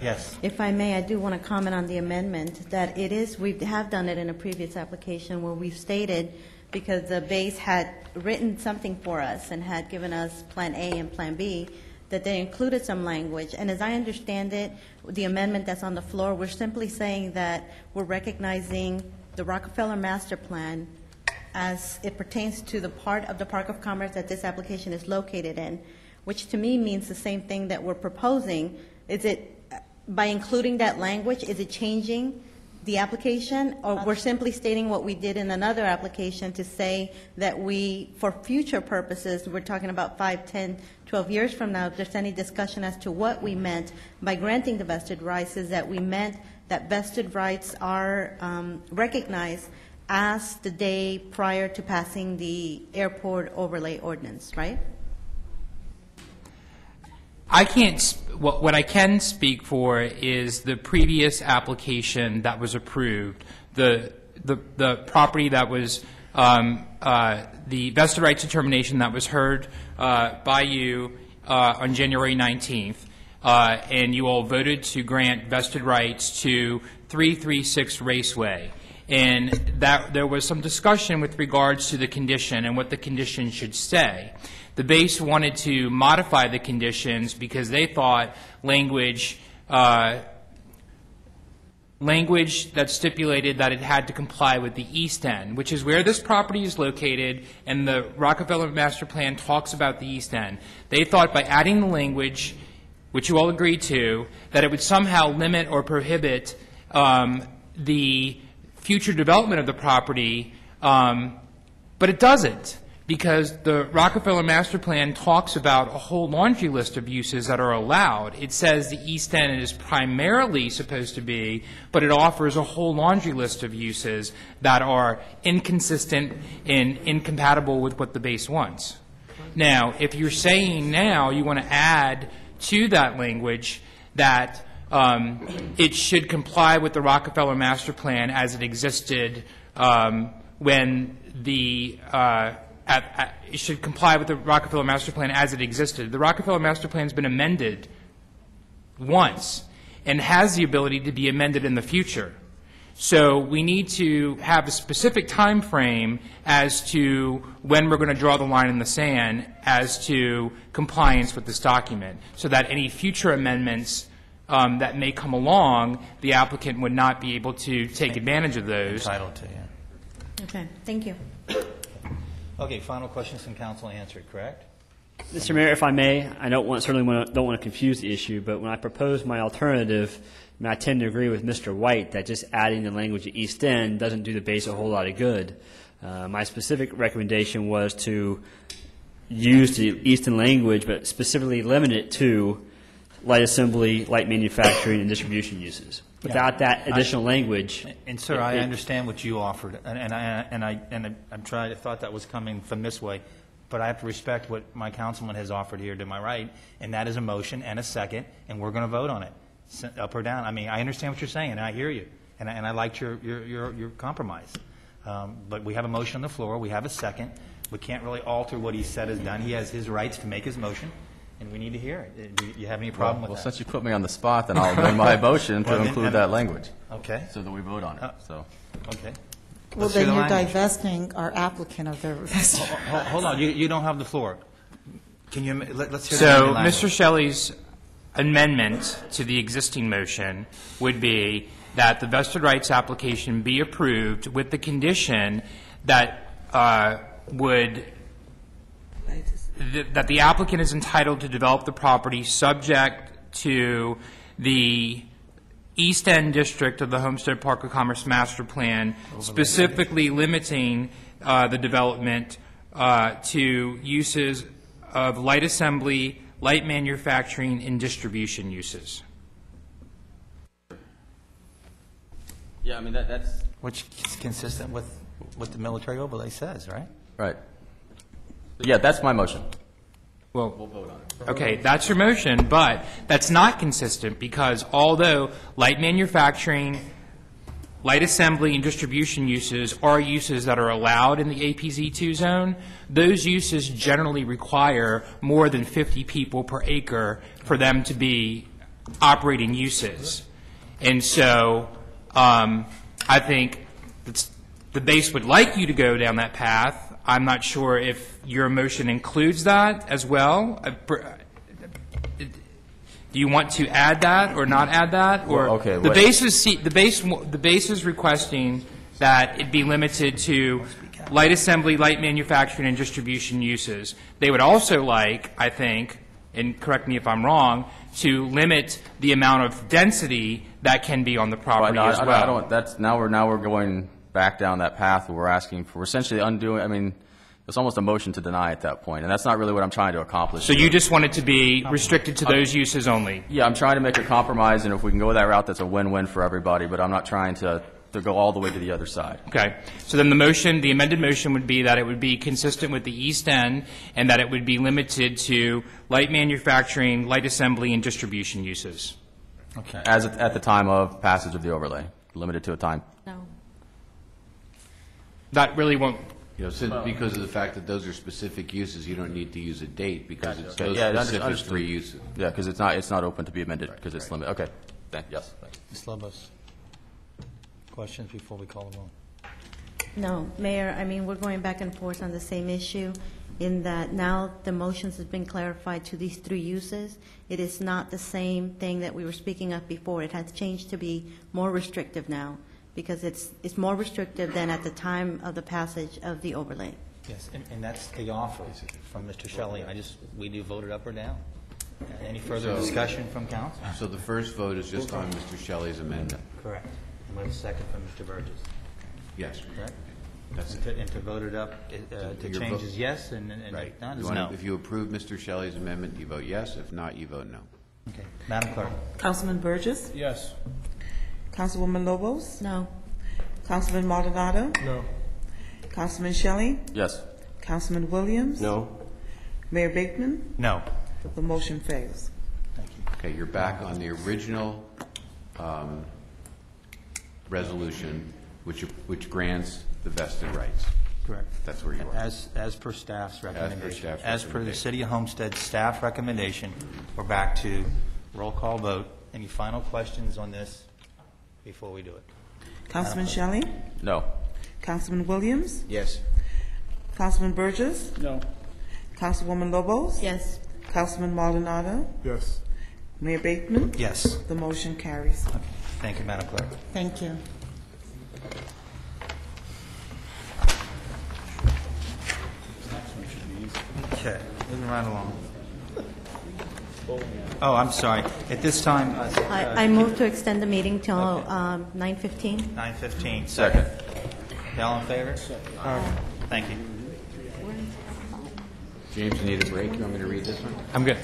Yes. If I may, I do want to comment on the amendment, that it is, we have done it in a previous application where we've stated, because the base had written something for us and had given us Plan A and Plan B, that they included some language. And as I understand it, the amendment that's on the floor, we're simply saying that we're recognizing the Rockefeller Master Plan as it pertains to the part of the Park of Commerce that this application is located in, which to me means the same thing that we're proposing. Is it, by including that language, is it changing the application, or we're simply stating what we did in another application to say that we, for future purposes, we're talking about 5, 10, 12 years from now, if there's any discussion as to what we meant by granting the vested rights, is that we meant that vested rights are recognized as the day prior to passing the airport overlay ordinance, right? I can't, what I can speak for is the previous application that was approved, the property that was, the vested rights determination that was heard by you on January 19th, and you all voted to grant vested rights to 336 Raceway. And that there was some discussion with regards to the condition and what the condition should say. The base wanted to modify the conditions because they thought language that stipulated that it had to comply with the East End, which is where this property is located, and the Rockefeller Master Plan talks about the East End. They thought by adding the language, which you all agreed to, that it would somehow limit or prohibit the future development of the property, but it doesn't, because the Rockefeller Master Plan talks about a whole laundry list of uses that are allowed. It says the East End is primarily supposed to be, but it offers a whole laundry list of uses that are inconsistent and incompatible with what the base wants. Now, if you're saying now you want to add to that language that it should comply with the Rockefeller Master Plan as it existed when the it should comply with the Rockefeller Master Plan as it existed. The Rockefeller Master Plan has been amended once and has the ability to be amended in the future. So we need to have a specific time frame as to when we're going to draw the line in the sand as to compliance with this document, so that any future amendments that may come along, the applicant would not be able to take advantage of those. Entitled to, yeah. Okay, thank you. Okay, final questions from council answered, correct? Mr. Mayor, if I may, I don't want to confuse the issue, but when I proposed my alternative, I tend to agree with Mr. White that just adding the language at East End doesn't do the base a whole lot of good. My specific recommendation was to use the East End language, but specifically limit it to light assembly, light manufacturing, and distribution uses. Without that additional language. And sir, I understand what you offered, and I thought that was coming from this way, but I have to respect what my councilman has offered here to my right, and that is a motion and a second, and we're going to vote on it, up or down. I mean, I understand what you're saying, and I hear you, and I liked your compromise. But we have a motion on the floor. We have a second. We can't really alter what he said is done. He has his rights to make his motion. And we need to hear it. Do you have any problem with that? Well, since you put me on the spot, then I'll amend my motion to include that language. Okay. So that we vote on it. So. Okay. Well, then you're divesting our applicant of their vested. Hold on. You don't have the floor. Can you? Let's hear So, Mr. Shelley's amendment to the existing motion would be that the vested rights application be approved with the condition that that the applicant is entitled to develop the property subject to the East End District of the Homestead Park of Commerce Master Plan, specifically limiting the development to uses of light assembly, light manufacturing, and distribution uses. Yeah, I mean, that's... Which is consistent with what the military overlay says, right? Right. Yeah, that's my motion. Well, we'll vote on it. Okay, that's your motion, but that's not consistent because although light manufacturing, light assembly and distribution uses are uses that are allowed in the APZ2 zone. Those uses generally require more than 50 people per acre for them to be operating uses. And so I think the base would like you to go down that path. I'm not sure if your motion includes that as well. Do you want to add that or not add that? Or Well, okay, the what- base is requesting that it be limited to light assembly, light manufacturing, and distribution uses. They would also like, I think, and correct me if I'm wrong, to limit the amount of density that can be on the property as well. I don't, that's, now we're going back down that path where we're asking for essentially undoing, I mean, it's almost a motion to deny at that point, and that's not really what I'm trying to accomplish. So you just want it to be restricted to those uses only? Yeah, I'm trying to make a compromise, and if we can go that route, that's a win-win for everybody, but I'm not trying to go all the way to the other side. Okay. So then the amended motion would be that it would be consistent with the East End and that it would be limited to light manufacturing, light assembly, and distribution uses. Okay. As at the time of passage of the overlay, limited to a time. No. That really won't. Because of the fact that those are specific uses, you don't need to use a date because it's those Yeah, specific three uses. Yeah, because it's not open to be amended because it's limited. Okay. Yes. Ms. Lobos, questions before we call the roll? No, Mayor, I mean, we're going back and forth on the same issue in that now the motions has been clarified to these three uses. It is not the same thing that we were speaking of before. It has changed to be more restrictive now because it's more restrictive than at the time of the passage of the overlay. Yes, and that's the offer from Mr. Shelley. We do vote it up or down. Any further discussion from council? So the first vote is just on Mr. Shelley's amendment. Correct. And we have a second from Mr. Burgess. Yes. Correct? That's And to vote it up, to Your change vote- is yes, and Right. if not, You is wanna- no. If you approve Mr. Shelley's amendment, you vote yes. If not, you vote no. Okay. Madam Clerk? Councilman Burgess? Yes. Councilwoman Lobos? No. Councilman Maldonado? No. Councilman Shelley? Yes. Councilman Williams? No. Mayor Bateman? No. The motion fails. Okay, you're back on the original resolution, which grants the vested rights. Correct. That's where you are. As per staff's recommendation. staff's As per the recommendation. City of Homestead staff recommendation, we're back to roll call vote. Any final questions on this before we do it? Councilman Shelley? No. Councilman Williams? Yes. Councilman Burgess? No. Councilwoman Lobos? Yes. Councilman Maldonado? Yes. Mayor Bateman? Yes. The motion carries. Thank you, Madam Clerk. Thank you. Okay, moving right along. Oh, I'm sorry. At this time, I move to extend the meeting till 9:15. 9:15. Second. All in favor? Thank you. James, you need a break? You want me to read this one? I'm good.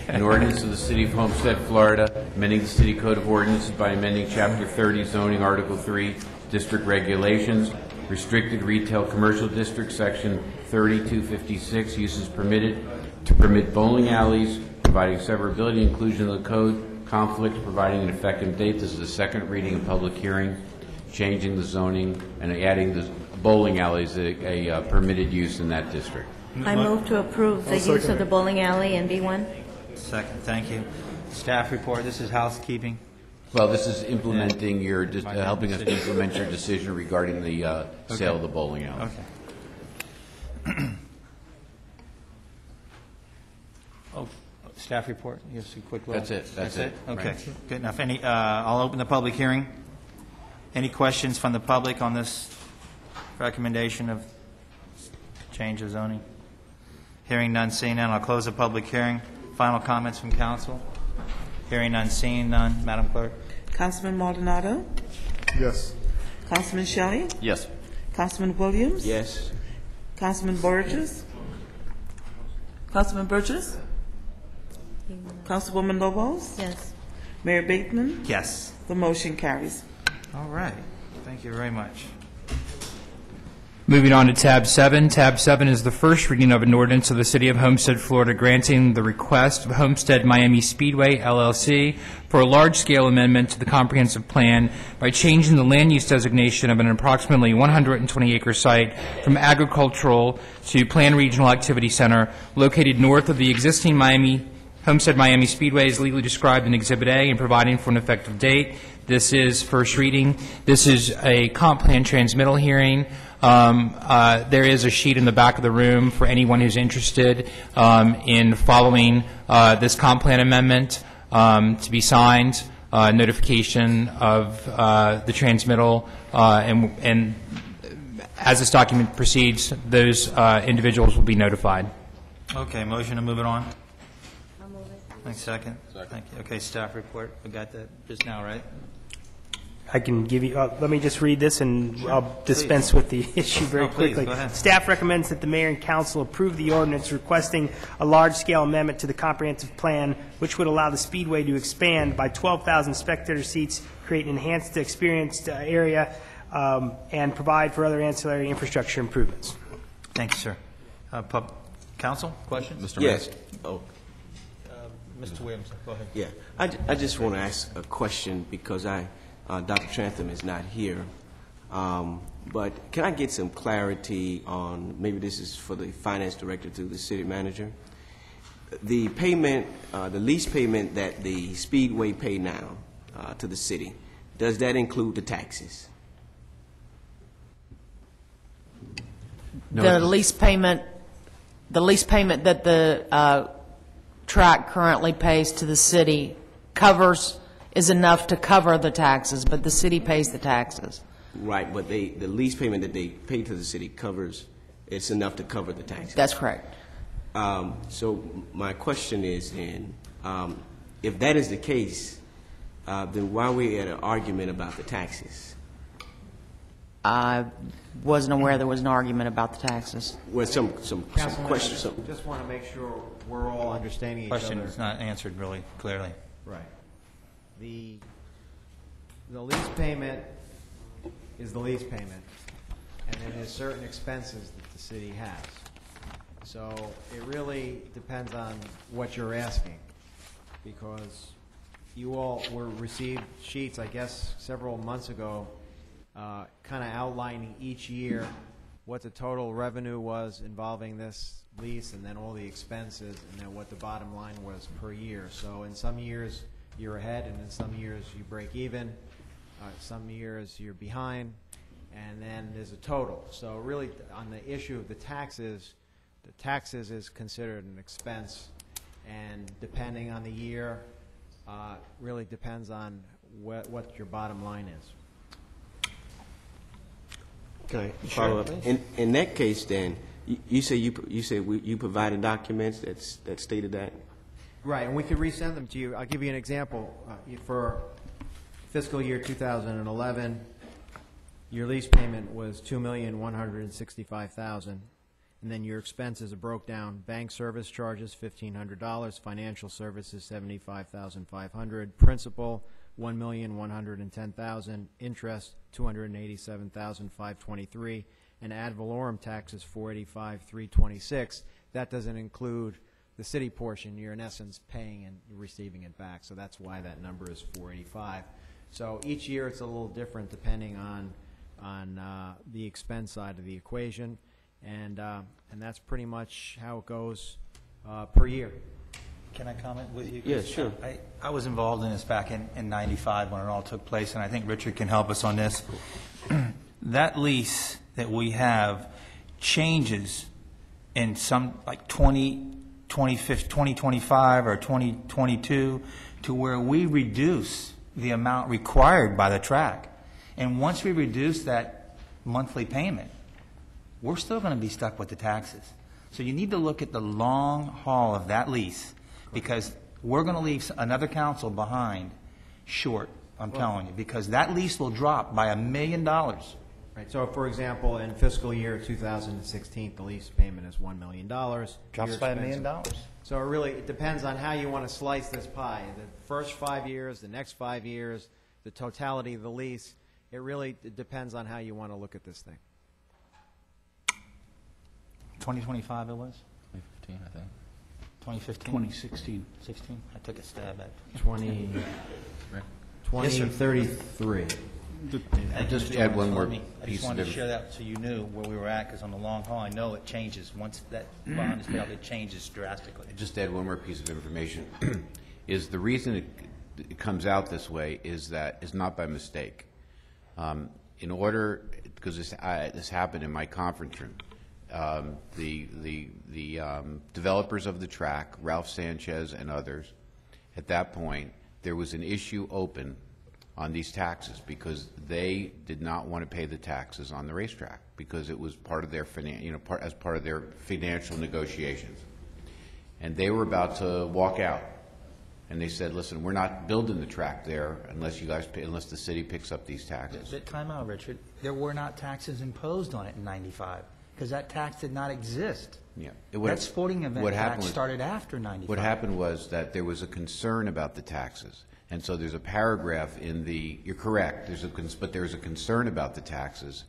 An ordinance of the City of Homestead, Florida, amending the City Code of Ordinances by amending Chapter 30 zoning, Article 3, District Regulations, Restricted Retail Commercial District, Section 3256, uses permitted, to permit bowling alleys, providing severability, inclusion of the code, conflicts, providing an effective date. This is the second reading and public hearing, changing the zoning and adding the bowling alleys, a permitted use in that district. I move to approve the use of the bowling alley in B1. Second, thank you. Staff report, this is housekeeping. Well, this is implementing your, helping us implement your decision regarding the sale of the bowling alley. Okay. Oh, staff report, just a quick little. That's it, that's it. Okay, Right. good enough. I'll open the public hearing. Any questions from the public on this recommendation of change of zoning? Hearing none, seeing none, I'll close the public hearing. Final comments from council? Hearing none, seeing none. Madam Clerk? Councilman Maldonado? Yes. Councilman Shelley? Yes. Councilman Williams? Yes. Councilman Burgess? Councilman Burgess? Councilwoman Lobos? Yes. Mayor Bateman? Yes. The motion carries. All right. Thank you very much. Moving on to tab 7. Tab 7 is the first reading of an ordinance of the City of Homestead, Florida, granting the request of Homestead Miami Speedway, LLC, for a large-scale amendment to the comprehensive plan by changing the land use designation of an approximately 120-acre site from agricultural to planned regional activity center located north of the existing Homestead Miami Speedway is legally described in Exhibit A and providing for an effective date. This is first reading. This is a comp plan transmittal hearing. There is a sheet in the back of the room for anyone who's interested in following this comp plan amendment to be signed, notification of the transmittal, and as this document proceeds, those individuals will be notified. Okay, motion to move it on? I'll move it. Thanks, second. Thank you. Okay, staff report. We got that just now, right? I can give you, let me just read this and I'll dispense with the issue very quickly. Go ahead. Staff recommends that the mayor and council approve the ordinance requesting a large-scale amendment to the comprehensive plan, which would allow the Speedway to expand by 12,000 spectator seats, create an enhanced experienced area, and provide for other ancillary infrastructure improvements. Thank you, sir. Council, questions? Mr. Yes. Oh. Mr. Williams, go ahead. Yeah. I just want to ask a question because Dr. Trantham is not here. But can I get some clarity on, maybe this is for the finance director to the city manager, the payment, the lease payment that the Speedway pay now to the city, does that include the taxes? No. The lease payment that the track currently pays to the city is enough to cover the taxes, but the city pays the taxes. Right, but the lease payment that they pay to the city it's enough to cover the taxes. That's correct. So my question is then, if that is the case, then why are we at an argument about the taxes? I wasn't aware there was an argument about the taxes. Well, some questions. Just want to make sure we're all understanding each Question other. is not answered really clearly. Right. The lease payment is the lease payment, and then there's certain expenses that the city has. So it really depends on what you're asking, because you all received sheets, I guess, several months ago, kind of outlining each year what the total revenue was involving this lease, and then all the expenses, and then what the bottom line was per year. So in some years you're ahead, and in some years you break even, some years you're behind, and then there's a total. So really, on the issue of the taxes is considered an expense, and depending on the year, really depends on what your bottom line is. Can I follow up? In that case, then, you say you provided documents that stated that? Right, and we could resend them to you. I'll give you an example. For fiscal year 2011, your lease payment was $2,165,000, and then your expenses are broke down: bank service charges $1,500, financial services $75,500, principal $1,110,000, interest $287,523, and ad valorem taxes $485,326. That doesn't include the city portion. You're in essence paying and receiving it back, so that's why that number is $485,000. So each year it's a little different depending on the expense side of the equation, and that's pretty much how it goes per year. Can I comment with you? Yes, sure. I was involved in this back in 95 when it all took place, and I think Richard can help us on this. That lease that we have changes in some, like 2025 or 2022, to where we reduce the amount required by the track. And once we reduce that monthly payment, we're still going to be stuck with the taxes. So you need to look at the long haul of that lease, because we're going to leave another council behind short, I'm telling you, because that lease will drop by $1 million. Right. So, for example, in fiscal year 2016, the lease payment is $1 million. Drops by $1 million. So it depends on how you want to slice this pie. The first 5 years, the next 5 years, the totality of the lease. It really depends on how you want to look at this thing. 2025 it was? 2015, I think. 2015? 2016. 16? I took a stab at 2033. Just add one more I piece just of wanted to it. share that so you knew where we were at, because on the long haul, I know it changes. Once that bond is paid off, it changes drastically. Just add one more piece of information. Is the reason it comes out this way is not by mistake. In order, because this happened in my conference room, the developers of the track, Ralph Sanchez and others, at that point, there was an issue open on these taxes because they did not want to pay the taxes on the racetrack because it was part of their as part of their financial negotiations, and they were about to walk out, and they said, "Listen, we're not building the track there unless you guys pay, unless the city picks up these taxes." Time out, Richard. There were not taxes imposed on it in '95 because that tax did not exist. Yeah, That sporting event tax started after '95. What happened was that there was a concern about the taxes. And so there's a paragraph in the, you're correct, but there's a concern about the taxes.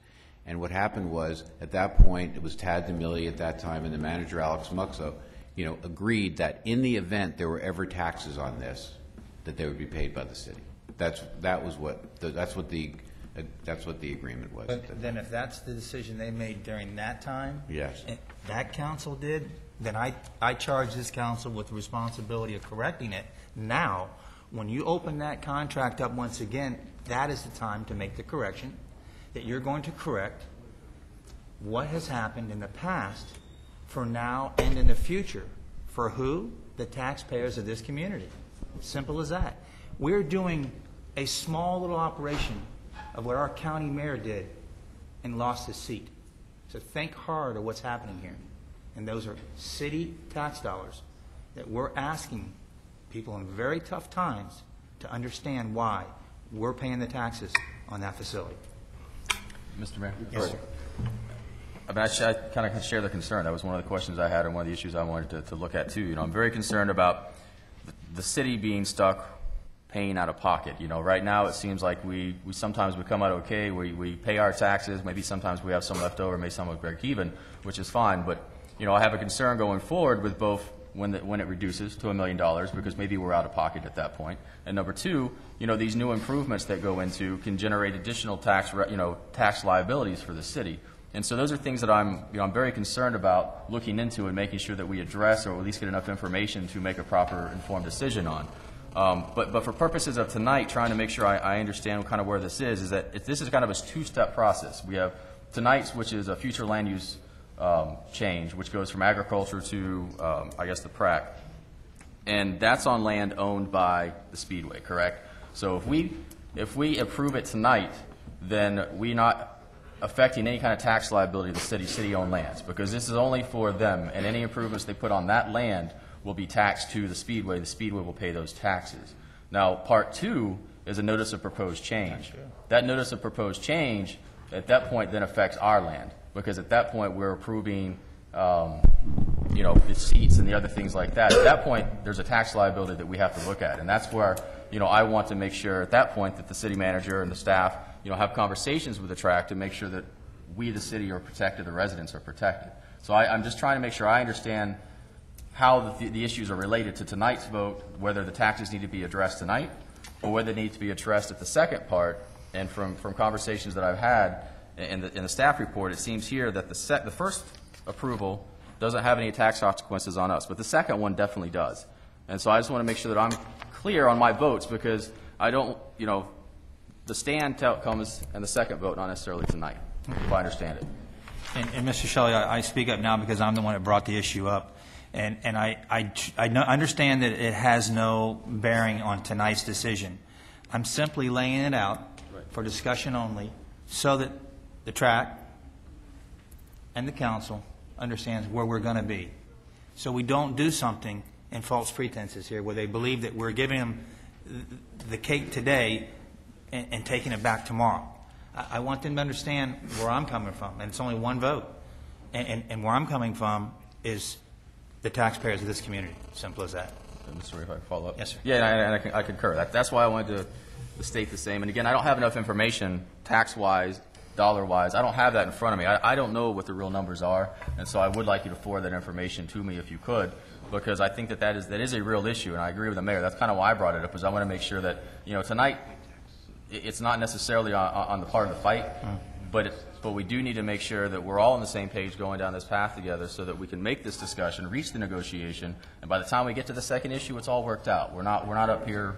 And what happened was, at that point, it was Tad DeMilli at that time and the manager, Alex Muxo, agreed that in the event there were ever taxes on this, that they would be paid by the city. That's what the agreement was. But then if that's the decision they made during that time, yes, and that council did, then I charge this council with the responsibility of correcting it now. When you open that contract up once again, that is the time to make the correction, that you're going to correct what has happened in the past for now and in the future. For who? The taxpayers of this community. Simple as that. We're doing a small little operation of what our county mayor did and lost his seat. So think hard of what's happening here. And those are city tax dollars that we're asking people in very tough times to understand why we're paying the taxes on that facility. Mr. Mayor? Yes, sir. I mean, I kind of share the concern. That was one of the questions I had and one of the issues I wanted to look at, too. I'm very concerned about the city being stuck paying out of pocket. Right now it seems like we sometimes we come out okay. We pay our taxes. Maybe sometimes we have some left over, maybe some will break even, which is fine. But, I have a concern going forward with both when it reduces to $1 million, because maybe we're out of pocket at that point. And number two, these new improvements that go into can generate additional tax liabilities for the city. And so those are things that I'm very concerned about looking into and making sure that we address, or at least get enough information to make a proper informed decision on. But for purposes of tonight, trying to make sure I understand kind of where this is that this is kind of a two-step process. We have tonight's, which is a future land use change, which goes from agriculture to, I guess, the PRAC. And that's on land owned by the Speedway, correct? So if we approve it tonight, then we're not affecting any kind of tax liability of the city-owned lands, because this is only for them, and any improvements they put on that land will be taxed to the Speedway. The Speedway will pay those taxes. Now, part two is a notice of proposed change. That notice of proposed change, at that point, then affects our land, because at that point, we're approving, the seats and the other things like that. At that point, there's a tax liability that we have to look at, and that's where, I want to make sure at that point that the city manager and the staff, have conversations with the track to make sure that we, the city, are protected, the residents are protected. So I'm just trying to make sure I understand how the issues are related to tonight's vote, whether the taxes need to be addressed tonight or whether they need to be addressed at the second part. And from conversations that I've had in the staff report, it seems here that the first approval doesn't have any tax consequences on us, but the second one definitely does. And so I just want to make sure that I'm clear on my votes, because I don't, the stand comes and the second vote, not necessarily tonight, if I understand it. And Mr. Shelley, I speak up now because I'm the one that brought the issue up. And I understand that it has no bearing on tonight's decision. I'm simply laying it out for discussion only so that the track and the council understands where we're going to be. So we don't do something in false pretenses here where they believe that we're giving them the cake today and taking it back tomorrow. I want them to understand where I'm coming from, and it's only one vote. And where I'm coming from is the taxpayers of this community. Simple as that. Mr. Ray, if I can follow up? Yes, sir. Yeah, and I concur. That's why I wanted to state the same. And again, I don't have enough information tax-wise dollar-wise. I don't have that in front of me. I don't know what the real numbers are, and so I would like you to forward that information to me if you could, because I think that is a real issue, and I agree with the mayor. That's kind of why I brought it up, is I want to make sure that, tonight, it's not necessarily on the part of the fight, but we do need to make sure that we're all on the same page going down this path together so that we can make this discussion, reach the negotiation, and by the time we get to the second issue, it's all worked out. We're not up here,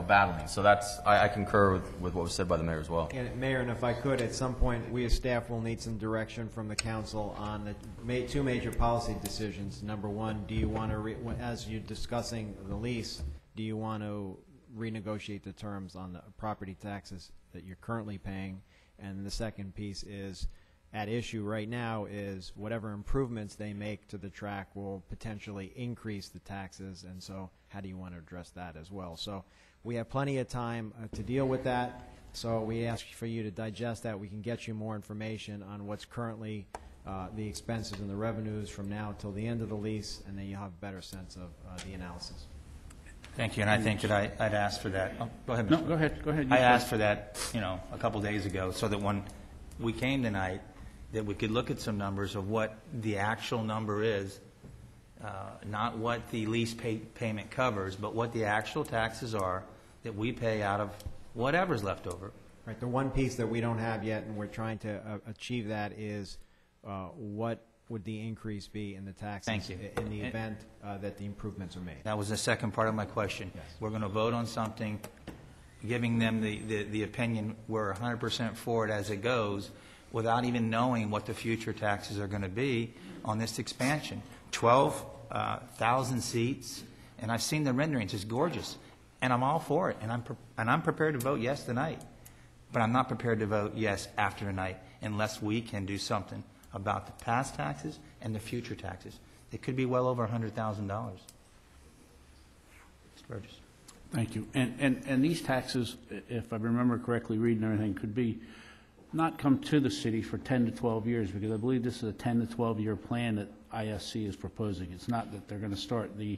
battling. So I concur with what was said by the mayor as well. And Mayor, and if I could, at some point, we as staff will need some direction from the council on the two major policy decisions. Number one, do you want to, as you're discussing the lease, do you want to renegotiate the terms on the property taxes that you're currently paying? And the second piece is, at issue right now is whatever improvements they make to the track will potentially increase the taxes, and so how do you want to address that as well? So we have plenty of time to deal with that, so we ask for you to digest that. We can get you more information on what's currently the expenses and the revenues from now till the end of the lease, and then you'll have a better sense of the analysis. Thank you, and I think that I'd asked for that. Oh, go ahead, No, Mr. go ahead, go ahead. I asked for that, a couple days ago, so that when we came tonight, that we could look at some numbers of what the actual number is, not what the lease payment covers, but what the actual taxes are that we pay out of whatever's left over. Right. The one piece that we don't have yet, and we're trying to achieve that, is what would the increase be in the taxes Thank you. in the event that the improvements are made? That was the second part of my question. Yes. We're going to vote on something, giving them the opinion we're 100% for it as it goes, without even knowing what the future taxes are going to be on this expansion. 12,000 seats, and I've seen the renderings. It's gorgeous, and I'm all for it, and I'm prepared to vote yes tonight, but I'm not prepared to vote yes after tonight unless we can do something about the past taxes and the future taxes. It could be well over $100,000. Mr. Burgess. Thank you. And these taxes, if I remember correctly, reading everything, could be not come to the city for 10 to 12 years, because I believe this is a 10 to 12-year plan that ISC is proposing. It's not that they're going to start the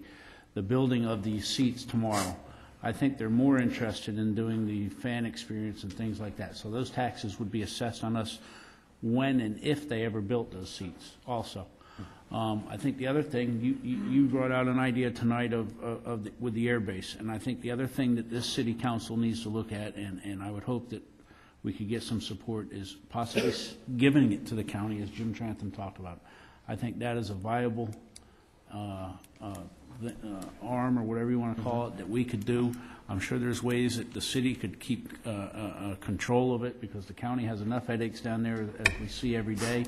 building of these seats tomorrow. I think they're more interested in doing the fan experience and things like that. So those taxes would be assessed on us when and if they ever built those seats also. I think the other thing, you brought out an idea tonight with the air base, and I think the other thing that this city council needs to look at, and I would hope that we could get some support, is possibly giving it to the county, as Jim Trantham talked about. I think that is a viable arm, or whatever you want to call it, that we could do. I'm sure there's ways that the city could keep control of it, because the county has enough headaches down there, as we see every day.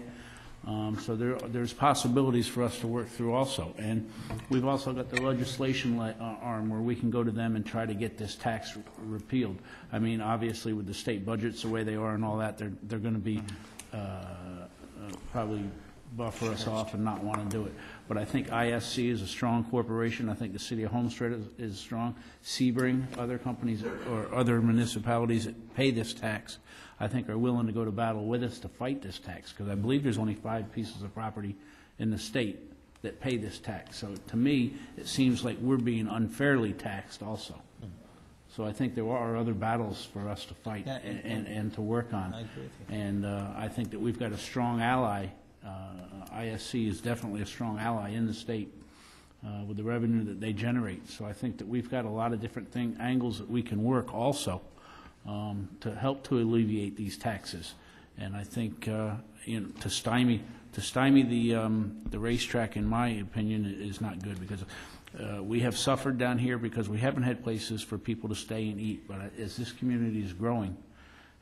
So there's possibilities for us to work through also. And we've also got the legislation arm where we can go to them and try to get this tax repealed. I mean, obviously, with the state budgets the way they are and all that, they're going to be probably buffer us off and not want to do it. But I think ISC is a strong corporation. I think the city of Homestead is strong. Sebring, other companies or other municipalities that pay this tax, I think are willing to go to battle with us to fight this tax, because I believe there's only 5 pieces of property in the state that pay this tax. So to me, it seems like we're being unfairly taxed also. So I think there are other battles for us to fight and to work on. I agree with you. And I think that we've got a strong ally. ISC is definitely a strong ally in the state with the revenue that they generate. So I think that we've got a lot of different angles that we can work also to help to alleviate these taxes. And I think to stymie the racetrack, in my opinion, is not good, because we have suffered down here because we haven't had places for people to stay and eat. But as this community is growing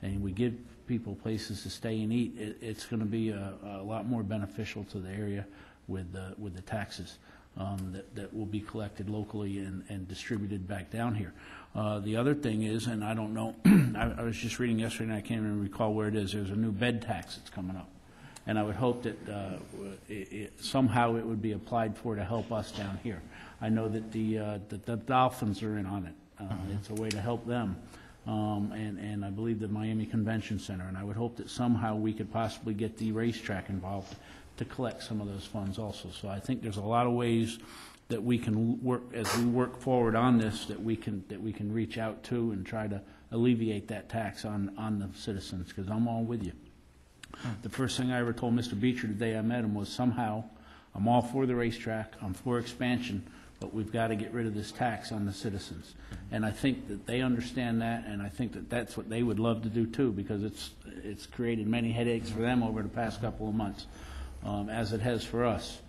and we give people places to stay and eat, it's going to be a lot more beneficial to the area with the taxes that will be collected locally and distributed back down here. The other thing is, and I don't know, I was just reading yesterday and I can't even recall where it is, there's a new bed tax that's coming up. And I would hope that somehow it would be applied for to help us down here. I know that the Dolphins are in on it. It's a way to help them. And I believe the Miami Convention Center. And I would hope that somehow we could possibly get the racetrack involved to collect some of those funds also. So I think there's a lot of ways that we can work, as we work forward on this, that we can reach out to and try to alleviate that tax on the citizens, because I'm all with you. The first thing I ever told Mr. Beecher the day I met him was somehow, I'm all for the racetrack, I'm for expansion, but we've got to get rid of this tax on the citizens. And I think that they understand that, and I think that that's what they would love to do too, because it's created many headaches for them over the past couple of months, as it has for us.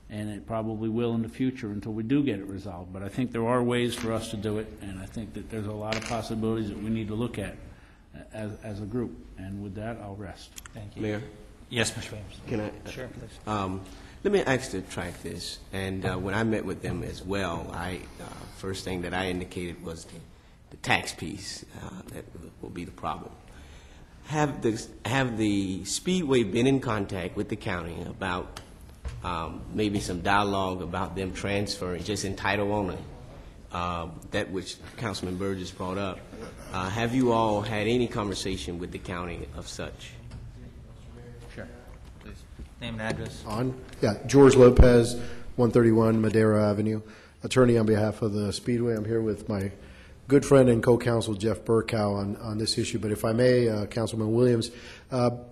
And it probably will in the future until we do get it resolved. But I think there are ways for us to do it, and I think that there's a lot of possibilities that we need to look at as a group. And with that, I'll rest. Thank you. Mayor? Yes, Mr. Williams. Can I? Sure, please. Let me actually track this. And when I met with them as well, first thing that I indicated was the tax piece that will be the problem. Have the Speedway been in contact with the county about maybe some dialogue about them transferring, just in title only, that which Councilman Burgess brought up? Have you all had any conversation with the county of such? Sure. Please. Name and address. George Lopez, 131 Madera Avenue, attorney on behalf of the Speedway. I'm here with my good friend and co-counsel Jeff Burkow on this issue. But if I may, Councilman Williams,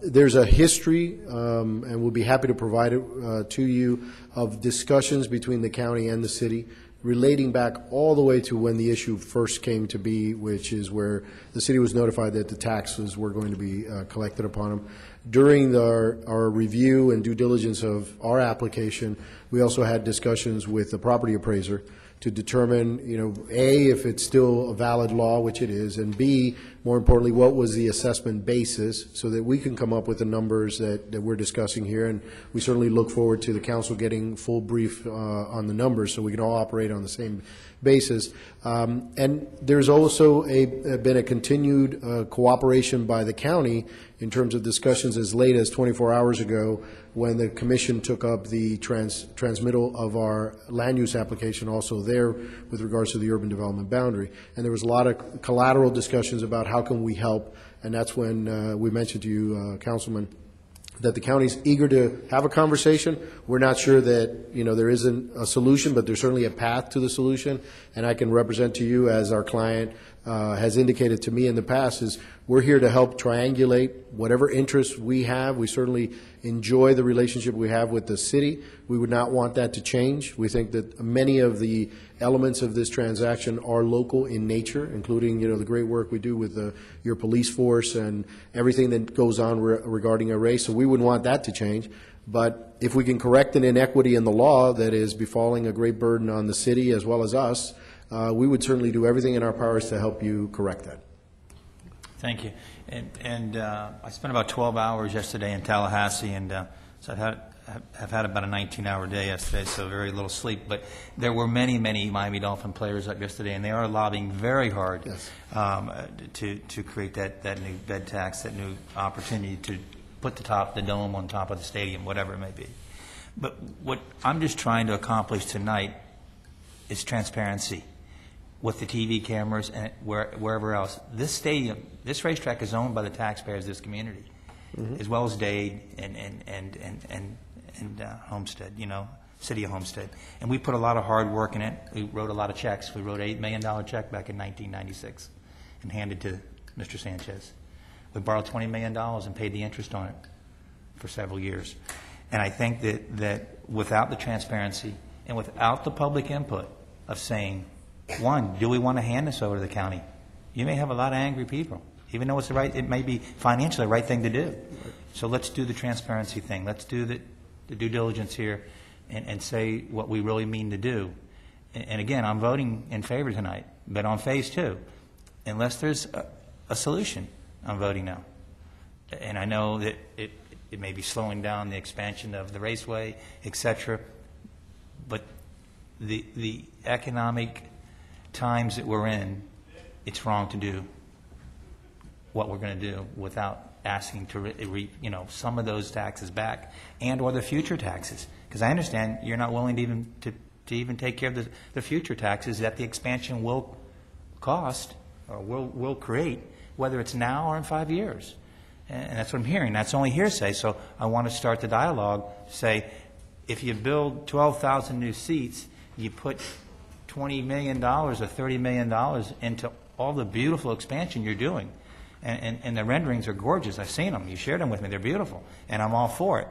there's a history, and we'll be happy to provide it to you, of discussions between the county and the city relating back all the way to when the issue first came to be, which is where the city was notified that the taxes were going to be collected upon them. During our review and due diligence of our application, we also had discussions with the property appraiser to determine, A, if it's still a valid law, which it is, and B, more importantly, what was the assessment basis, so that we can come up with the numbers that we're discussing here. And we certainly look forward to the council getting full brief on the numbers so we can all operate on the same basis. And there's also been a continued cooperation by the county in terms of discussions as late as 24 hours ago, when the commission took up the transmittal of our land use application also there with regards to the urban development boundary. And there was a lot of collateral discussions about how can we help, and that's when we mentioned to you, Councilman, that the county's eager to have a conversation. We're not sure that, there isn't a solution, but there's certainly a path to the solution. And I can represent to you, as our client has indicated to me in the past, is we're here to help triangulate whatever interests we have. We certainly enjoy the relationship we have with the city. We would not want that to change. We think that many of the elements of this transaction are local in nature, including, the great work we do with your police force and everything that goes on regarding a race. So we wouldn't want that to change. But if we can correct an inequity in the law that is befalling a great burden on the city as well as us, we would certainly do everything in our powers to help you correct that. Thank you. And I spent about 12 hours yesterday in Tallahassee, and so I've had about a 19-hour day yesterday, so very little sleep. But there were many, many Miami Dolphin players up yesterday, and they are lobbying very hard to create that new bed tax, that new opportunity to put the dome on top of the stadium, whatever it may be. But what I'm just trying to accomplish tonight is transparency with the TV cameras and wherever else. This stadium, this racetrack is owned by the taxpayers of this community, as well as Dade and Homestead, City of Homestead. And we put a lot of hard work in it. We wrote a lot of checks. We wrote an $8 million check back in 1996 and handed to Mr. Sanchez. We borrowed $20 million and paid the interest on it for several years. And I think that without the transparency and without the public input of saying, one, do we want to hand this over to the county? You may have a lot of angry people, even though it may be financially the right thing to do. So let's do the transparency thing. Let's do the due diligence here and say what we really mean to do. And again, I'm voting in favor tonight, but on phase 2, unless there's a solution, I'm voting no. And I know that it may be slowing down the expansion of the raceway, et cetera, but the economic times that we're in, it's wrong to do what we're going to do without asking to some of those taxes back and or the future taxes. Because I understand you're not willing to even take care of the future taxes that the expansion will cost or will create, whether it's now or in 5 years. And that's what I'm hearing. That's only hearsay. So I want to start the dialogue, say, if you build 12,000 new seats, you put $20 million or $30 million into all the beautiful expansion you're doing. And the renderings are gorgeous. I've seen them. You shared them with me. They're beautiful. And I'm all for it.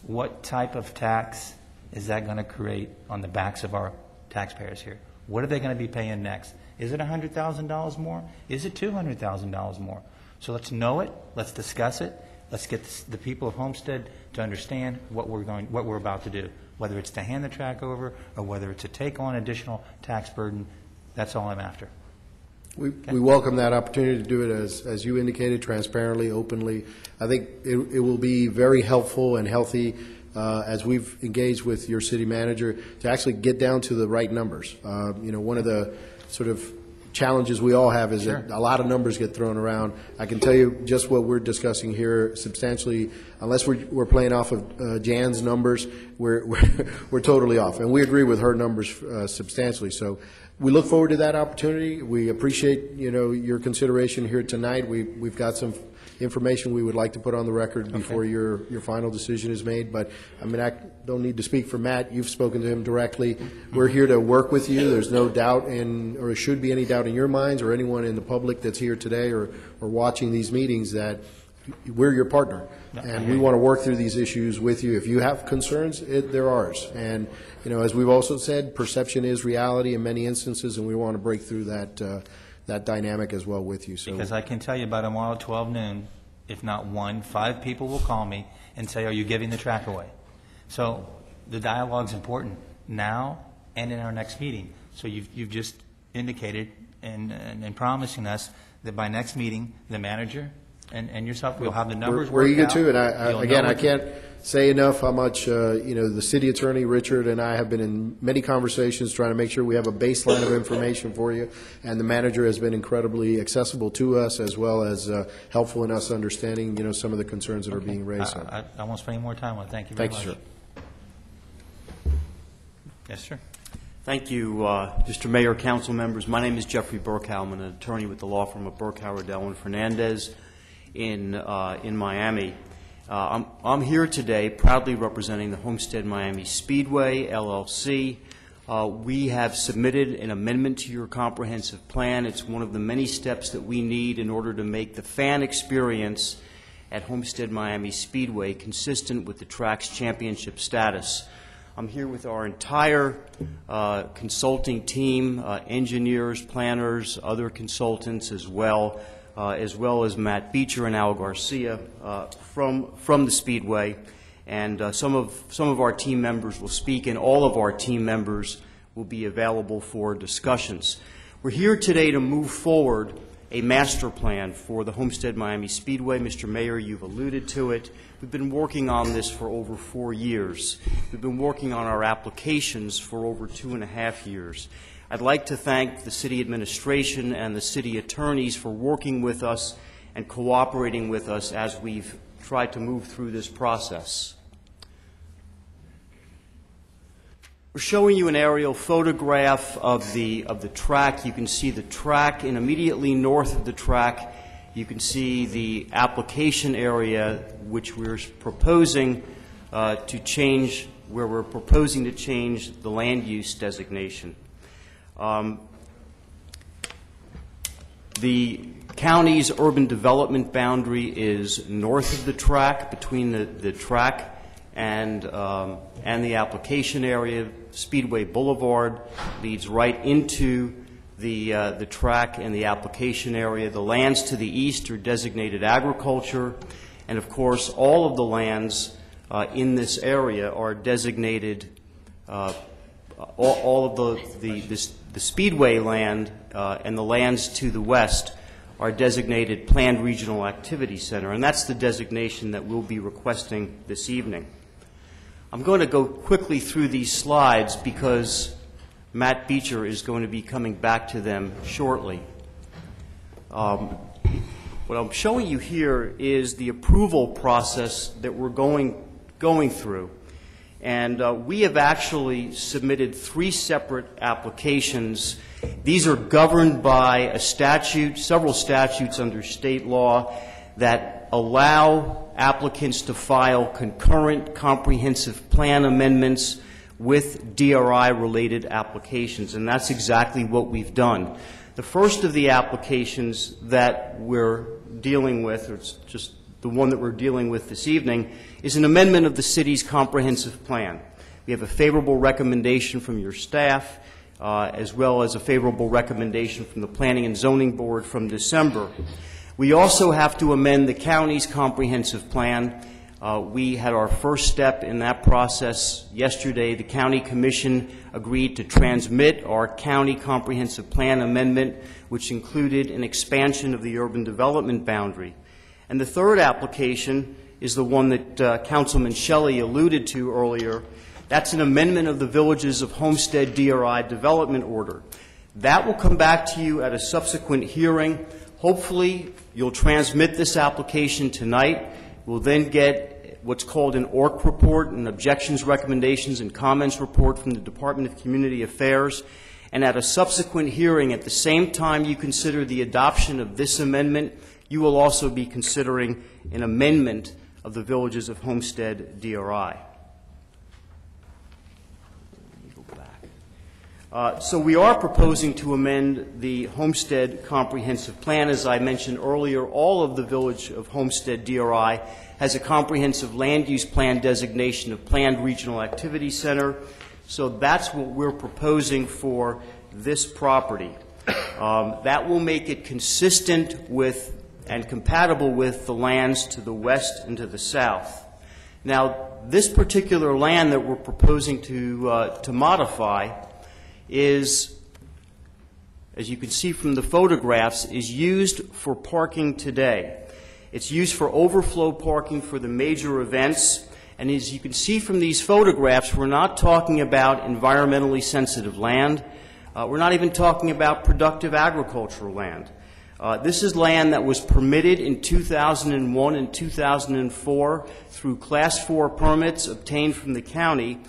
What type of tax is that going to create on the backs of our taxpayers here? What are they going to be paying next? Is it $100,000 more? Is it $200,000 more? So let's know it. Let's discuss it. Let's get the people of Homestead to understand what we're about to do, whether it's to hand the track over or whether it's to take on additional tax burden. That's all I'm after. We welcome that opportunity to do it, as you indicated, transparently, openly. I think it will be very helpful and healthy as we've engaged with your city manager to actually get down to the right numbers. One of the sort of challenges we all have is that a lot of numbers get thrown around. I can tell you just what we're discussing here substantially, unless we're playing off of Jan's numbers, we're totally off. And we agree with her numbers substantially. So we look forward to that opportunity. We appreciate, your consideration here tonight. We've got some information we would like to put on the record before your final decision is made. But, I don't need to speak for Matt. You've spoken to him directly. We're here to work with you. There's no doubt or should be any doubt in your minds or anyone in the public that's here today or watching these meetings that we're your partner. And we want to work through these issues with you. If you have concerns, they're ours. And, as we've also said, perception is reality in many instances, and we want to break through that dynamic as well with you. So, because I can tell you by tomorrow at 12 noon, if not 5 people will call me and say, are you giving the track away? So the dialogue's important now and in our next meeting. So you've just indicated and promising us that by next meeting, the manager and yourself will have the numbers we're worked eager out. to, and I can't say enough how much the city attorney Richard and I have been in many conversations trying to make sure we have a baseline of information for you, and the manager has been incredibly accessible to us as well as helpful in us understanding some of the concerns that are being raised. I won't spend any more time on it. Thank you very much. Thank you, sir. Yes, sir. Thank you, Mr. Mayor, council members. My name is Jeffrey Burkow. I'm an attorney with the law firm of Burkow, Riddell, and Fernandez in Miami. I'm here today proudly representing the Homestead Miami Speedway, LLC. We have submitted an amendment to your comprehensive plan. It's one of the many steps that we need in order to make the fan experience at Homestead Miami Speedway consistent with the track's championship status. I'm here with our entire consulting team, engineers, planners, other consultants as well as Matt Beecher and Al Garcia from the Speedway. And some of our team members will speak, and all of our team members will be available for discussions. We're here today to move forward a master plan for the Homestead Miami Speedway. Mr. Mayor, you've alluded to it. We've been working on this for over 4 years. We've been working on our applications for over 2.5 years. I'd like to thank the city administration and the city attorneys for working with us and cooperating with us as we've tried to move through this process. We're showing you an aerial photograph of the track. You can see the track, and immediately north of the track you can see the application area which we're proposing to change, where we're proposing to change the land use designation. The county's urban development boundary is north of the track, between the track and the application area. Speedway Boulevard leads right into the track and the application area. The lands to the east are designated agriculture, and of course all of the lands in this area are designated, all of the Speedway land and the lands to the west are designated Planned Regional Activity Center, and that's the designation that we'll be requesting this evening. I'm going to go quickly through these slides because Matt Beecher is going to be coming back to them shortly. What I'm showing you here is the approval process that we're going through. And we have actually submitted 3 separate applications. These are governed by a statute, several statutes under state law that allow applicants to file concurrent comprehensive plan amendments with DRI-related applications, and that's exactly what we've done. The first of the applications that we're dealing with, or it's just the one that we're dealing with this evening, is an amendment of the city's comprehensive plan. We have a favorable recommendation from your staff, as well as a favorable recommendation from the Planning and Zoning Board from December. We also have to amend the county's comprehensive plan. We had our first step in that process yesterday. The County Commission agreed to transmit our county comprehensive plan amendment, which included an expansion of the urban development boundary. And the third application is the one that Councilman Shelley alluded to earlier. That's an amendment of the Villages of Homestead DRI development order. That will come back to you at a subsequent hearing. Hopefully, you'll transmit this application tonight. We'll then get what's called an ORC report, an objections, recommendations, and comments report from the Department of Community Affairs. And at a subsequent hearing, at the same time you consider the adoption of this amendment, you will also be considering an amendment of the Villages of Homestead DRI. So we are proposing to amend the Homestead Comprehensive Plan. As I mentioned earlier, all of the Village of Homestead DRI has a comprehensive land use plan designation of Planned Regional Activity Center. So that's what we're proposing for this property. That will make it consistent with and compatible with the lands to the west and to the south. Now, this particular land that we're proposing to modify is, as you can see from the photographs, is used for parking today. It's used for overflow parking for the major events. And as you can see from these photographs, we're not talking about environmentally sensitive land. We're not even talking about productive agricultural land. This is land that was permitted in 2001 and 2004 through Class 4 permits obtained from the county.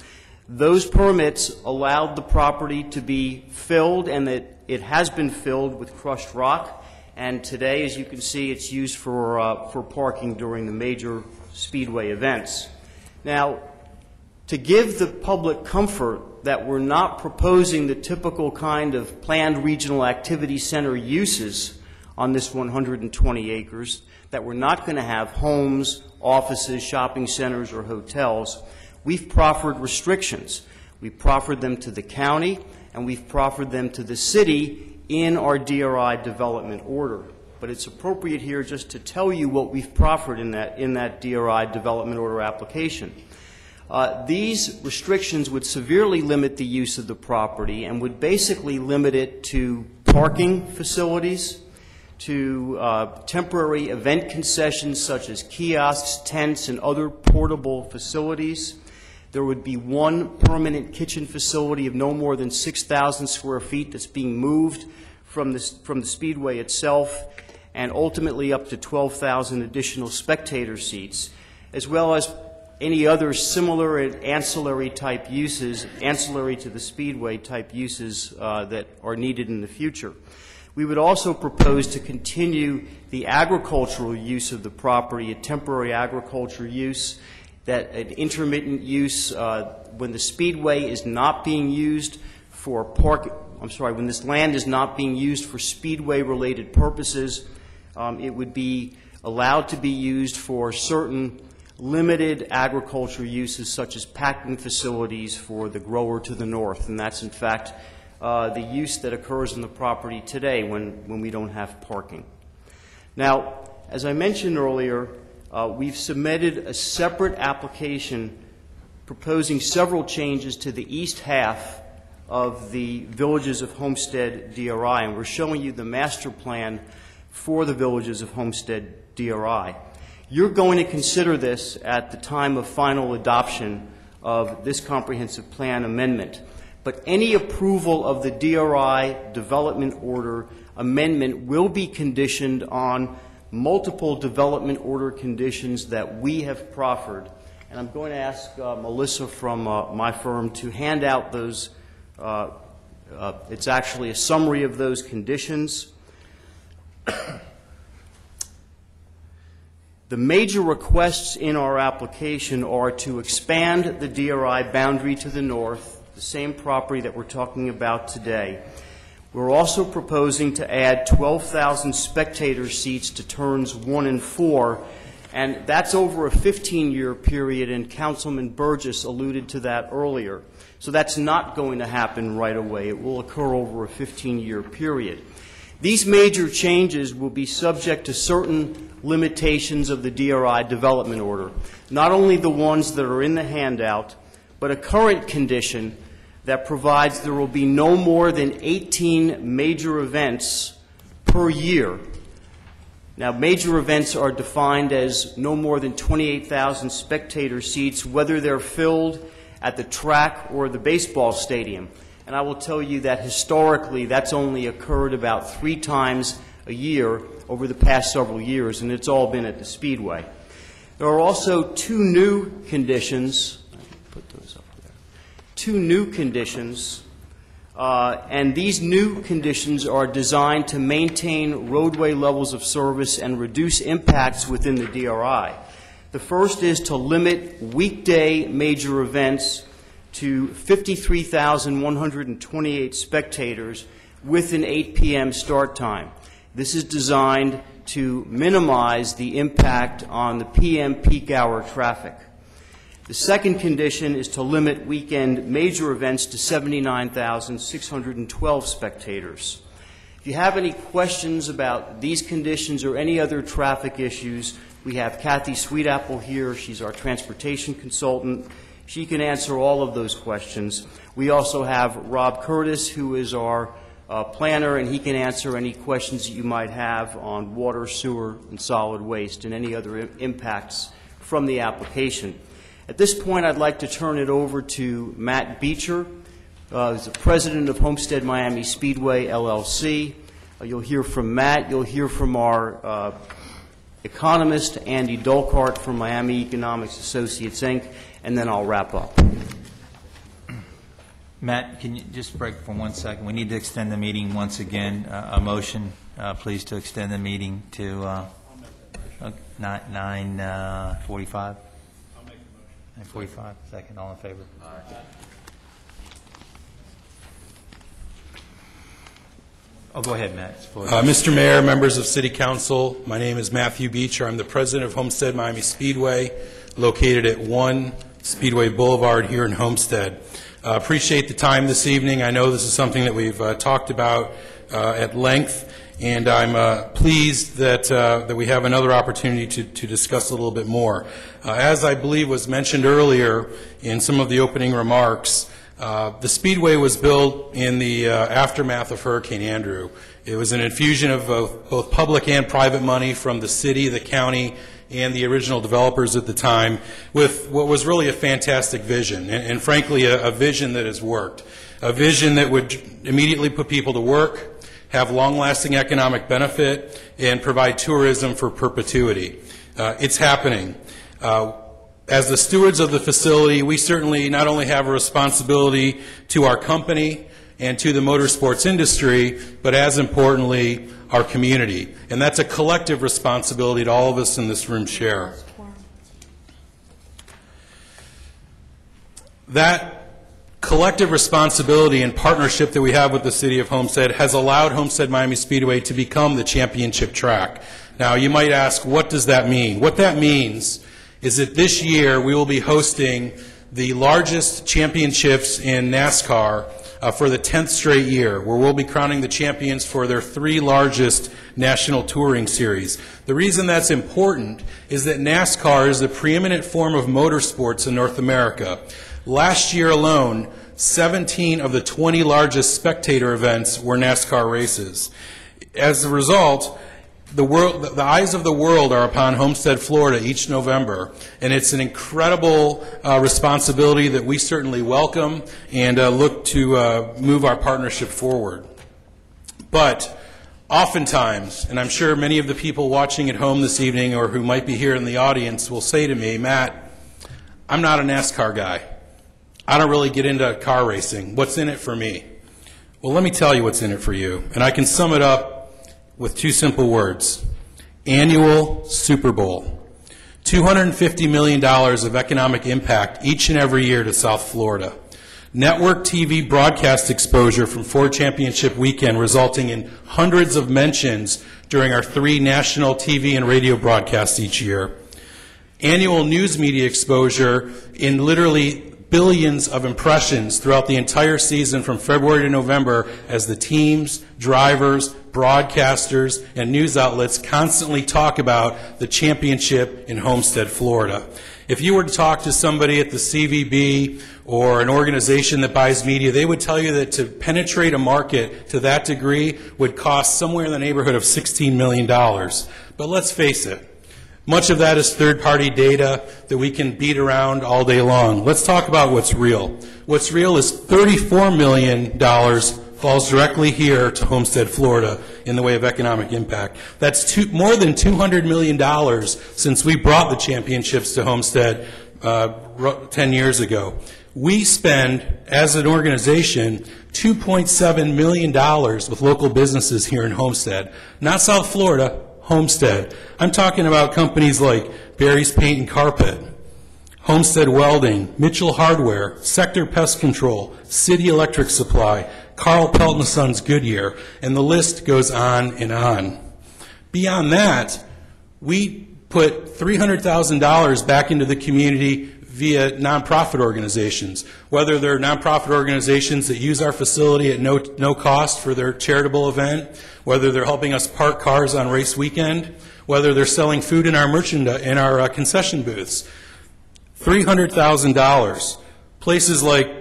Those permits allowed the property to be filled, and it has been filled with crushed rock. And today, as you can see, it's used for parking during the major speedway events. Now, to give the public comfort that we're not proposing the typical kind of planned regional activity center uses on this 120 acres, that we're not going to have homes, offices, shopping centers, or hotels, we've proffered restrictions. We've proffered them to the county, and we've proffered them to the city in our DRI development order. But it's appropriate here just to tell you what we've proffered in that DRI development order application. These restrictions would severely limit the use of the property and would basically limit it to parking facilities, to temporary event concessions such as kiosks, tents, and other portable facilities. There would be one permanent kitchen facility of no more than 6,000 square feet that's being moved from the speedway itself, and ultimately up to 12,000 additional spectator seats, as well as any other similar and ancillary type uses, ancillary to the speedway type uses that are needed in the future. We would also propose to continue the agricultural use of the property, a temporary agriculture use, that an intermittent use when the speedway is not being used for when this land is not being used for speedway-related purposes, it would be allowed to be used for certain limited agriculture uses such as packing facilities for the grower to the north, and that's in fact the use that occurs on the property today when we don't have parking. Now, as I mentioned earlier, we've submitted a separate application proposing several changes to the east half of the Villages of Homestead DRI, and we're showing you the master plan for the Villages of Homestead DRI. You're going to consider this at the time of final adoption of this comprehensive plan amendment. But any approval of the DRI development order amendment will be conditioned on multiple development order conditions that we have proffered. And I'm going to ask Melissa from my firm to hand out those. It's actually a summary of those conditions. The major requests in our application are to expand the DRI boundary to the north, the same property that we're talking about today. We're also proposing to add 12,000 spectator seats to turns 1 and 4, and that's over a 15-year period, and Councilman Burgess alluded to that earlier. So that's not going to happen right away. It will occur over a 15-year period. These major changes will be subject to certain limitations of the DRI development order, not only the ones that are in the handout, but a current condition that provides there will be no more than 18 major events per year. Now, major events are defined as no more than 28,000 spectator seats, whether they're filled at the track or the baseball stadium. And I will tell you that historically that's only occurred about 3 times a year over the past several years, and it's all been at the Speedway. There are also 2 new conditions. Put those up there. 2 new conditions, and these new conditions are designed to maintain roadway levels of service and reduce impacts within the DRI. The first is to limit weekday major events to 53,128 spectators with an 8 p.m. start time. This is designed to minimize the impact on the p.m. peak hour traffic. The second condition is to limit weekend major events to 79,612 spectators. If you have any questions about these conditions or any other traffic issues, we have Kathy Sweetapple here. She's our transportation consultant. She can answer all of those questions. We also have Rob Curtis, who is our planner, and he can answer any questions that you might have on water, sewer, and solid waste, and any other impacts from the application. At this point, I'd like to turn it over to Matt Beecher, who's the president of Homestead Miami Speedway, LLC. You'll hear from Matt. You'll hear from our economist, Andy Dolkart from Miami Economics Associates, Inc., and then I'll wrap up. Matt, can you just break for 1 second? We need to extend the meeting once again. A motion, please, to extend the meeting to 9:45. 45. Second. All in favor? Aye. Oh, go ahead, Matt. Mr. Mayor, members of City Council, my name is Matthew Beecher. I'm the president of Homestead Miami Speedway, located at 1 Speedway Boulevard here in Homestead. Appreciate the time this evening. I know this is something that we've talked about at length, and I'm pleased that we have another opportunity to discuss a little bit more. As I believe was mentioned earlier in some of the opening remarks, the Speedway was built in the aftermath of Hurricane Andrew. It was an infusion of both public and private money from the city, the county, and the original developers at the time, with what was really a fantastic vision, and frankly a vision that has worked. A vision that would immediately put people to work, have long-lasting economic benefit, and provide tourism for perpetuity. It's happening. As the stewards of the facility, we certainly not only have a responsibility to our company and to the motorsports industry, but as importantly, our community. And that's a collective responsibility that all of us in this room share. That collective responsibility and partnership that we have with the City of Homestead has allowed Homestead Miami Speedway to become the championship track. Now, you might ask, what does that mean? What that means is that this year we will be hosting the largest championships in NASCAR for the 10th straight year, where we'll be crowning the champions for their 3 largest national touring series. The reason that's important is that NASCAR is the preeminent form of motorsports in North America. Last year alone, 17 of the 20 largest spectator events were NASCAR races. As a result, the eyes of the world are upon Homestead, Florida each November, and it's an incredible responsibility that we certainly welcome and look to move our partnership forward. But oftentimes, and I'm sure many of the people watching at home this evening or who might be here in the audience will say to me, Matt, I'm not a NASCAR guy. I don't really get into car racing. What's in it for me? Well, let me tell you what's in it for you, and I can sum it up with 2 simple words: annual Super Bowl. $250 million of economic impact each and every year to South Florida. network TV broadcast exposure from Ford Championship weekend, resulting in hundreds of mentions during our 3 national TV and radio broadcasts each year. Annual news media exposure in literally billions of impressions throughout the entire season from February to November as the teams, drivers, broadcasters, and news outlets constantly talk about the championship in Homestead, Florida. If you were to talk to somebody at the CVB or an organization that buys media, they would tell you that to penetrate a market to that degree would cost somewhere in the neighborhood of $16 million. But let's face it, much of that is third-party data that we can beat around all day long. Let's talk about what's real. What's real is $34 million falls directly here to Homestead, Florida, in the way of economic impact. That's more than $200 million since we brought the championships to Homestead 10 years ago. We spend, as an organization, $2.7 million with local businesses here in Homestead. Not South Florida, Homestead. I'm talking about companies like Barry's Paint and Carpet, Homestead Welding, Mitchell Hardware, Sector Pest Control, City Electric Supply, Carl Pelton & Sons Goodyear, and the list goes on and on. Beyond that, we put $300,000 back into the community via nonprofit organizations, whether they're nonprofit organizations that use our facility at no cost for their charitable event, whether they're helping us park cars on race weekend, whether they're selling food in our concession booths. $300,000. Places like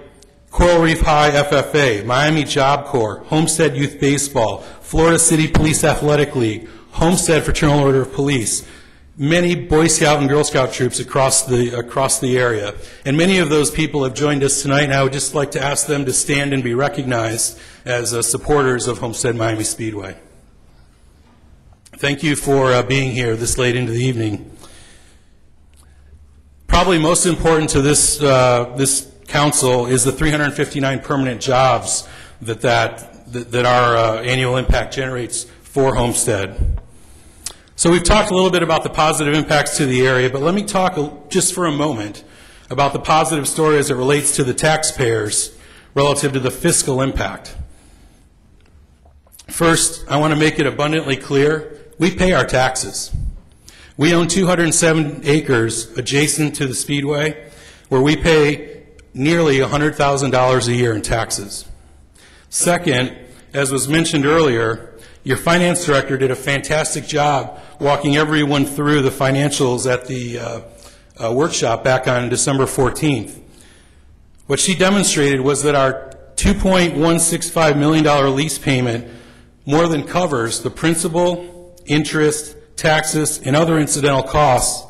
Coral Reef High FFA, Miami Job Corps, Homestead Youth Baseball, Florida City Police Athletic League, Homestead Fraternal Order of Police, many Boy Scout and Girl Scout troops across the area. And many of those people have joined us tonight, and I would just like to ask them to stand and be recognized as supporters of Homestead Miami Speedway. Thank you for being here this late into the evening. Probably most important to this council is the 359 permanent jobs that our annual impact generates for Homestead. So we've talked a little bit about the positive impacts to the area, but let me talk just for a moment about the positive story as it relates to the taxpayers relative to the fiscal impact. First, I want to make it abundantly clear, we pay our taxes. We own 207 acres adjacent to the Speedway where we pay nearly $100,000 a year in taxes. Second, as was mentioned earlier, your finance director did a fantastic job walking everyone through the financials at the workshop back on December 14th. What she demonstrated was that our $2.165 million lease payment more than covers the principal, interest, taxes, and other incidental costs,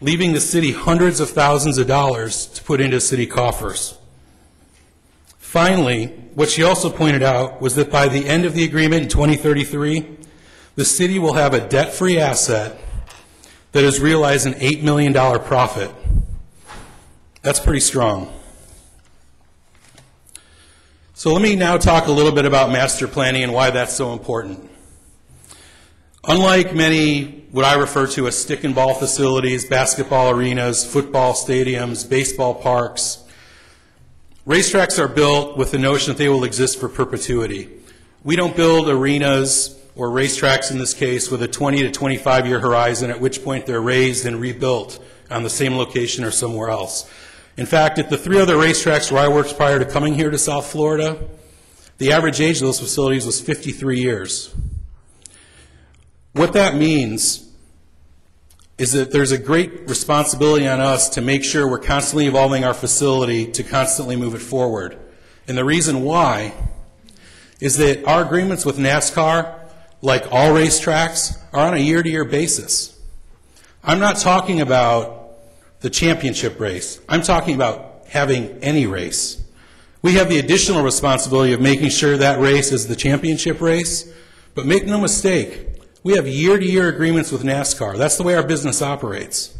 leaving the city hundreds of thousands of dollars to put into city coffers. Finally, what she also pointed out was that by the end of the agreement in 2033, the city will have a debt-free asset that has realized an $8 million profit. That's pretty strong. So let me now talk a little bit about master planning and why that's so important. Unlike many what I refer to as stick and ball facilities, basketball arenas, football stadiums, baseball parks, racetracks are built with the notion that they will exist for perpetuity. We don't build arenas or racetracks in this case with a 20 to 25-year horizon, at which point they're raised and rebuilt on the same location or somewhere else. In fact, at the 3 other racetracks where I worked prior to coming here to South Florida, the average age of those facilities was 53 years. What that means is that there's a great responsibility on us to make sure we're constantly evolving our facility to constantly move it forward. And the reason why is that our agreements with NASCAR, like all racetracks, are on a year-to-year basis. I'm not talking about the championship race. I'm talking about having any race. We have the additional responsibility of making sure that race is the championship race, but make no mistake, we have year-to-year agreements with NASCAR. That's the way our business operates.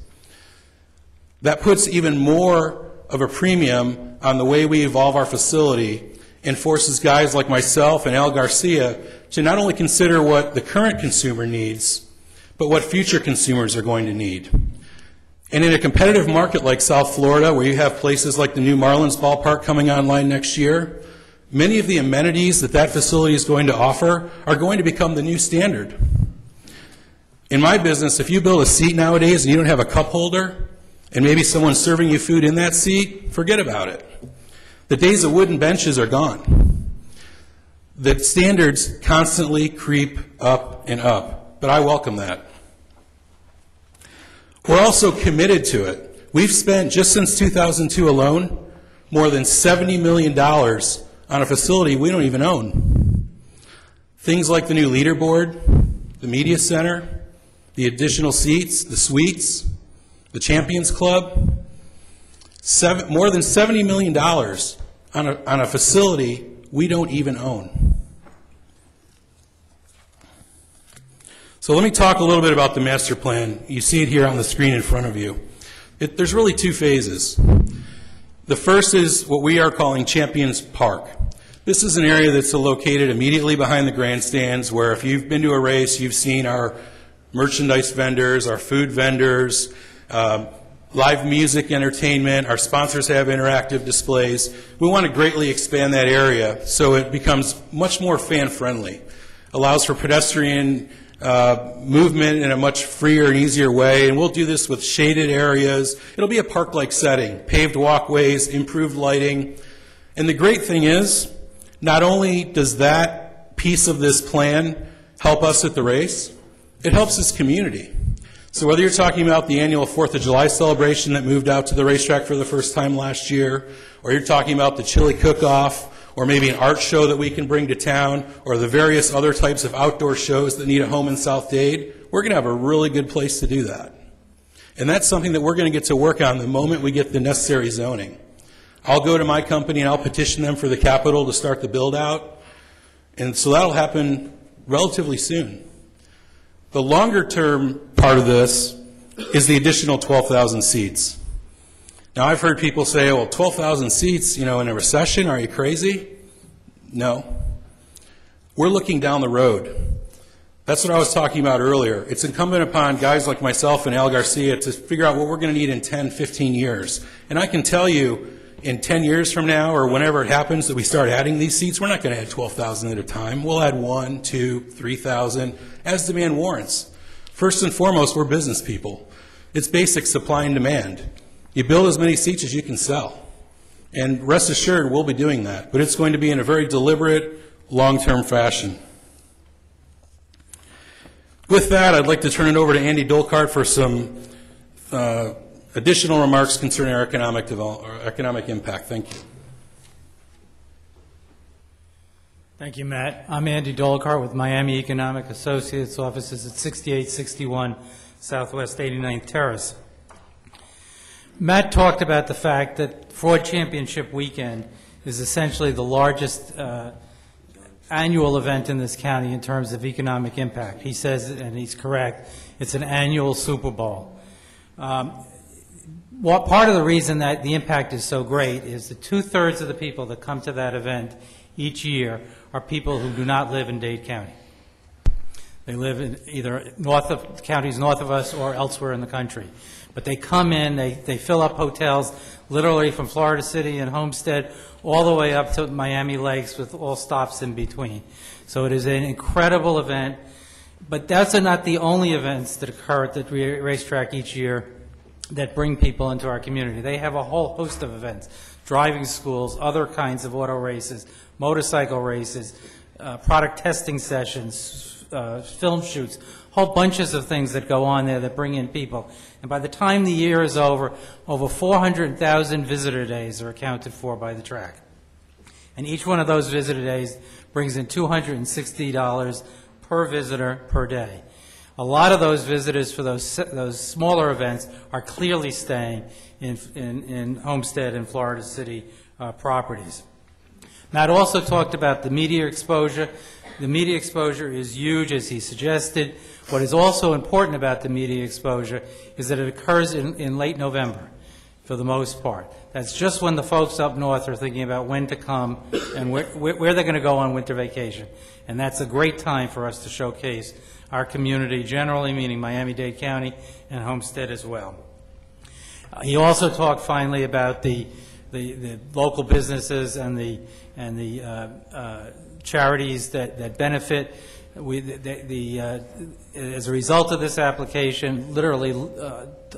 That puts even more of a premium on the way we evolve our facility and forces guys like myself and Al Garcia to not only consider what the current consumer needs, but what future consumers are going to need. And in a competitive market like South Florida, where you have places like the new Marlins ballpark coming online next year, many of the amenities that that facility is going to offer are going to become the new standard. In my business, if you build a seat nowadays and you don't have a cup holder, and maybe someone's serving you food in that seat, forget about it. The days of wooden benches are gone. The standards constantly creep up and up, but I welcome that. We're also committed to it. We've spent, just since 2002 alone, more than $70 million on a facility we don't even own. Things like the new leaderboard, the media center, the additional seats, the suites, the Champions Club, more than $70 million on a facility we don't even own. So let me talk a little bit about the master plan. You see it here on the screen in front of you. There's really two phases. The first is what we are calling Champions Park. This is an area that's located immediately behind the grandstands, where if you've been to a race, you've seen our merchandise vendors, our food vendors, live music entertainment. Our sponsors have interactive displays. We want to greatly expand that area so it becomes much more fan-friendly, allows for pedestrian movement in a much freer and easier way, and we'll do this with shaded areas. It'll be a park-like setting, paved walkways, improved lighting. And the great thing is, not only does that piece of this plan help us at the race, it helps this community. So whether you're talking about the annual 4th of July celebration that moved out to the racetrack for the first time last year, or you're talking about the chili cook-off, or maybe an art show that we can bring to town, or the various other types of outdoor shows that need a home in South Dade, we're going to have a really good place to do that. And that's something that we're going to get to work on the moment we get the necessary zoning. I'll go to my company and I'll petition them for the capital to start the build-out, and so that'll happen relatively soon. The longer-term part of this is the additional 12,000 seats. Now, I've heard people say, well, 12,000 seats, in a recession, are you crazy? No. We're looking down the road. That's what I was talking about earlier. It's incumbent upon guys like myself and Al Garcia to figure out what we're going to need in 10, 15 years. And I can tell you, in 10 years from now, or whenever it happens that we start adding these seats, we're not going to add 12,000 at a time. We'll add 1, 2, 3,000, as demand warrants. First and foremost, we're business people. It's basic supply and demand. You build as many seats as you can sell. And rest assured, we'll be doing that. But it's going to be in a very deliberate, long-term fashion. With that, I'd like to turn it over to Andy Dolkart for some additional remarks concerning our economic impact. Thank you. Thank you, Matt. I'm Andy Dolkart with Miami Economic Associates, offices at 6861 Southwest 89th Terrace. Matt talked about the fact that Fraud Championship Weekend is essentially the largest annual event in this county in terms of economic impact. He says, and he's correct, it's an annual Super Bowl. Part of the reason that the impact is so great is that 2/3 of the people that come to that event each year are people who do not live in Dade County. They live in either counties north of us or elsewhere in the country. But they come in, they fill up hotels literally from Florida City and Homestead all the way up to Miami Lakes with all stops in between. So it is an incredible event. But those are not the only events that occur at the racetrack each year that bring people into our community. They have a whole host of events, driving schools, other kinds of auto races, motorcycle races, product testing sessions, film shoots, whole bunches of things that go on there that bring in people. And by the time the year is over 400,000 visitor days are accounted for by the track. And each one of those visitor days brings in $260 per visitor per day. A lot of those visitors for those smaller events are clearly staying in Homestead and Florida City properties. Matt also talked about the media exposure. The media exposure is huge, as he suggested. What is also important about the media exposure is that it occurs in late November, for the most part. That's just when the folks up north are thinking about when to come and where they're going to go on winter vacation. And that's a great time for us to showcase our community generally, meaning Miami-Dade County and Homestead as well. He also talked finally about the local businesses and the charities that benefit. As a result of this application, literally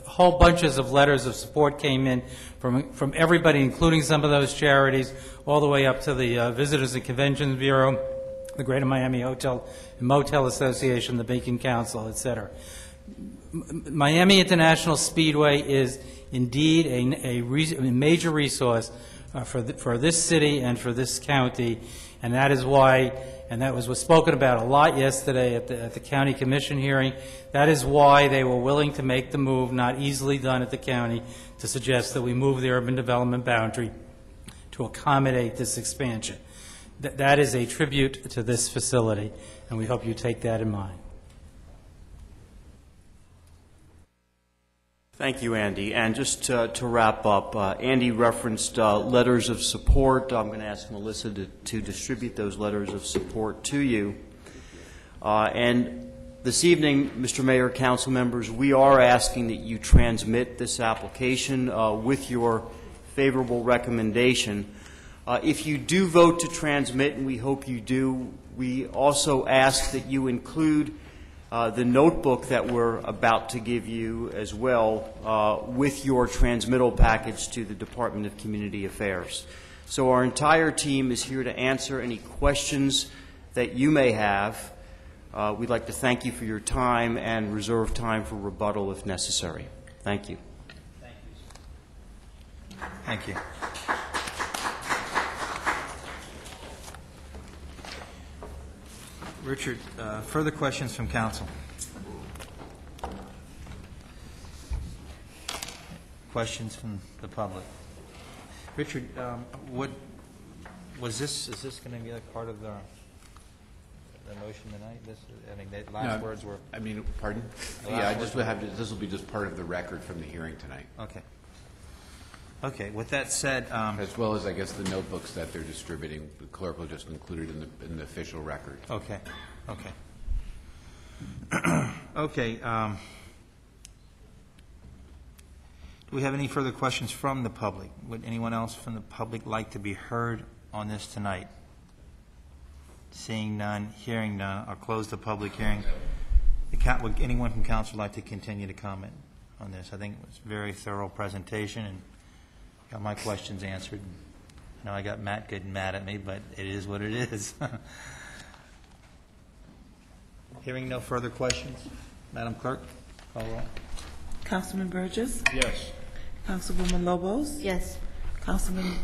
whole bunches of letters of support came in from everybody, including some of those charities, all the way up to the Visitors and Conventions Bureau, the Greater Miami Hotel and Motel Association, the Beacon Council, et cetera. Miami International Speedway is indeed a major resource for this city and for this county, and that is why, and that was spoken about a lot yesterday at the county commission hearing, that is why they were willing to make the move, not easily done at the county, to suggest that we move the urban development boundary to accommodate this expansion. That is a tribute to this facility, and we hope you take that in mind. Thank you, Andy. And just to wrap up, Andy referenced letters of support. I'm going to ask Melissa to distribute those letters of support to you. And this evening, Mr. Mayor, council members, we are asking that you transmit this application with your favorable recommendation. If you do vote to transmit, and we hope you do, we also ask that you include the notebook that we're about to give you as well with your transmittal package to the Department of Community Affairs. So our entire team is here to answer any questions that you may have. We'd like to thank you for your time and reserve time for rebuttal if necessary. Thank you. Thank you. Richard, further questions from council? Questions from the public? Richard, what was this? Is this going to be like part of the motion tonight? The last words were. I mean, pardon? Yeah, this will be just part of the record from the hearing tonight. Okay. Okay. With that said, as well as I guess the notebooks that they're distributing, the clerk will just include it in the official record. Okay. Okay. Okay. Do we have any further questions from the public? Would anyone else from the public like to be heard on this tonight? Seeing none, hearing none, I'll close the public hearing. Would anyone from council like to continue to comment on this? I think it was a very thorough presentation and got my questions answered. I know I got Matt getting mad at me, but it is what it is. Hearing no further questions, Madam Clerk, call roll. Councilman Burgess? Yes. Councilwoman Lobos? Yes. Councilman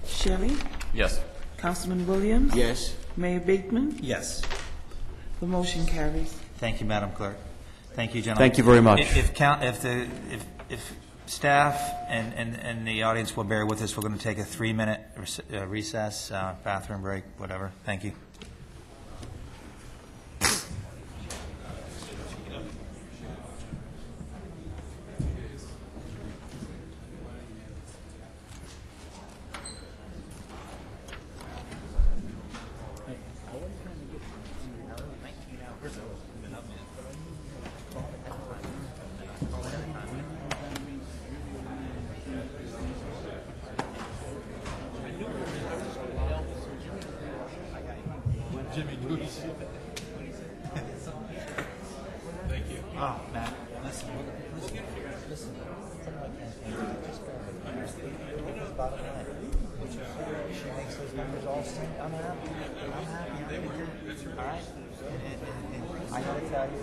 Shelley? Yes. Councilman Williams? Yes. Mayor Bateman? Yes. The motion carries. Thank you, Madam Clerk. Thank you, gentlemen. Thank you very much. If staff and the audience will bear with us, we're going to take a 3-minute recess, bathroom break, whatever. Thank you. Thank you. Oh, Matt, listen. She makes those numbers all sing. I'm happy. All right? And I got to tell you,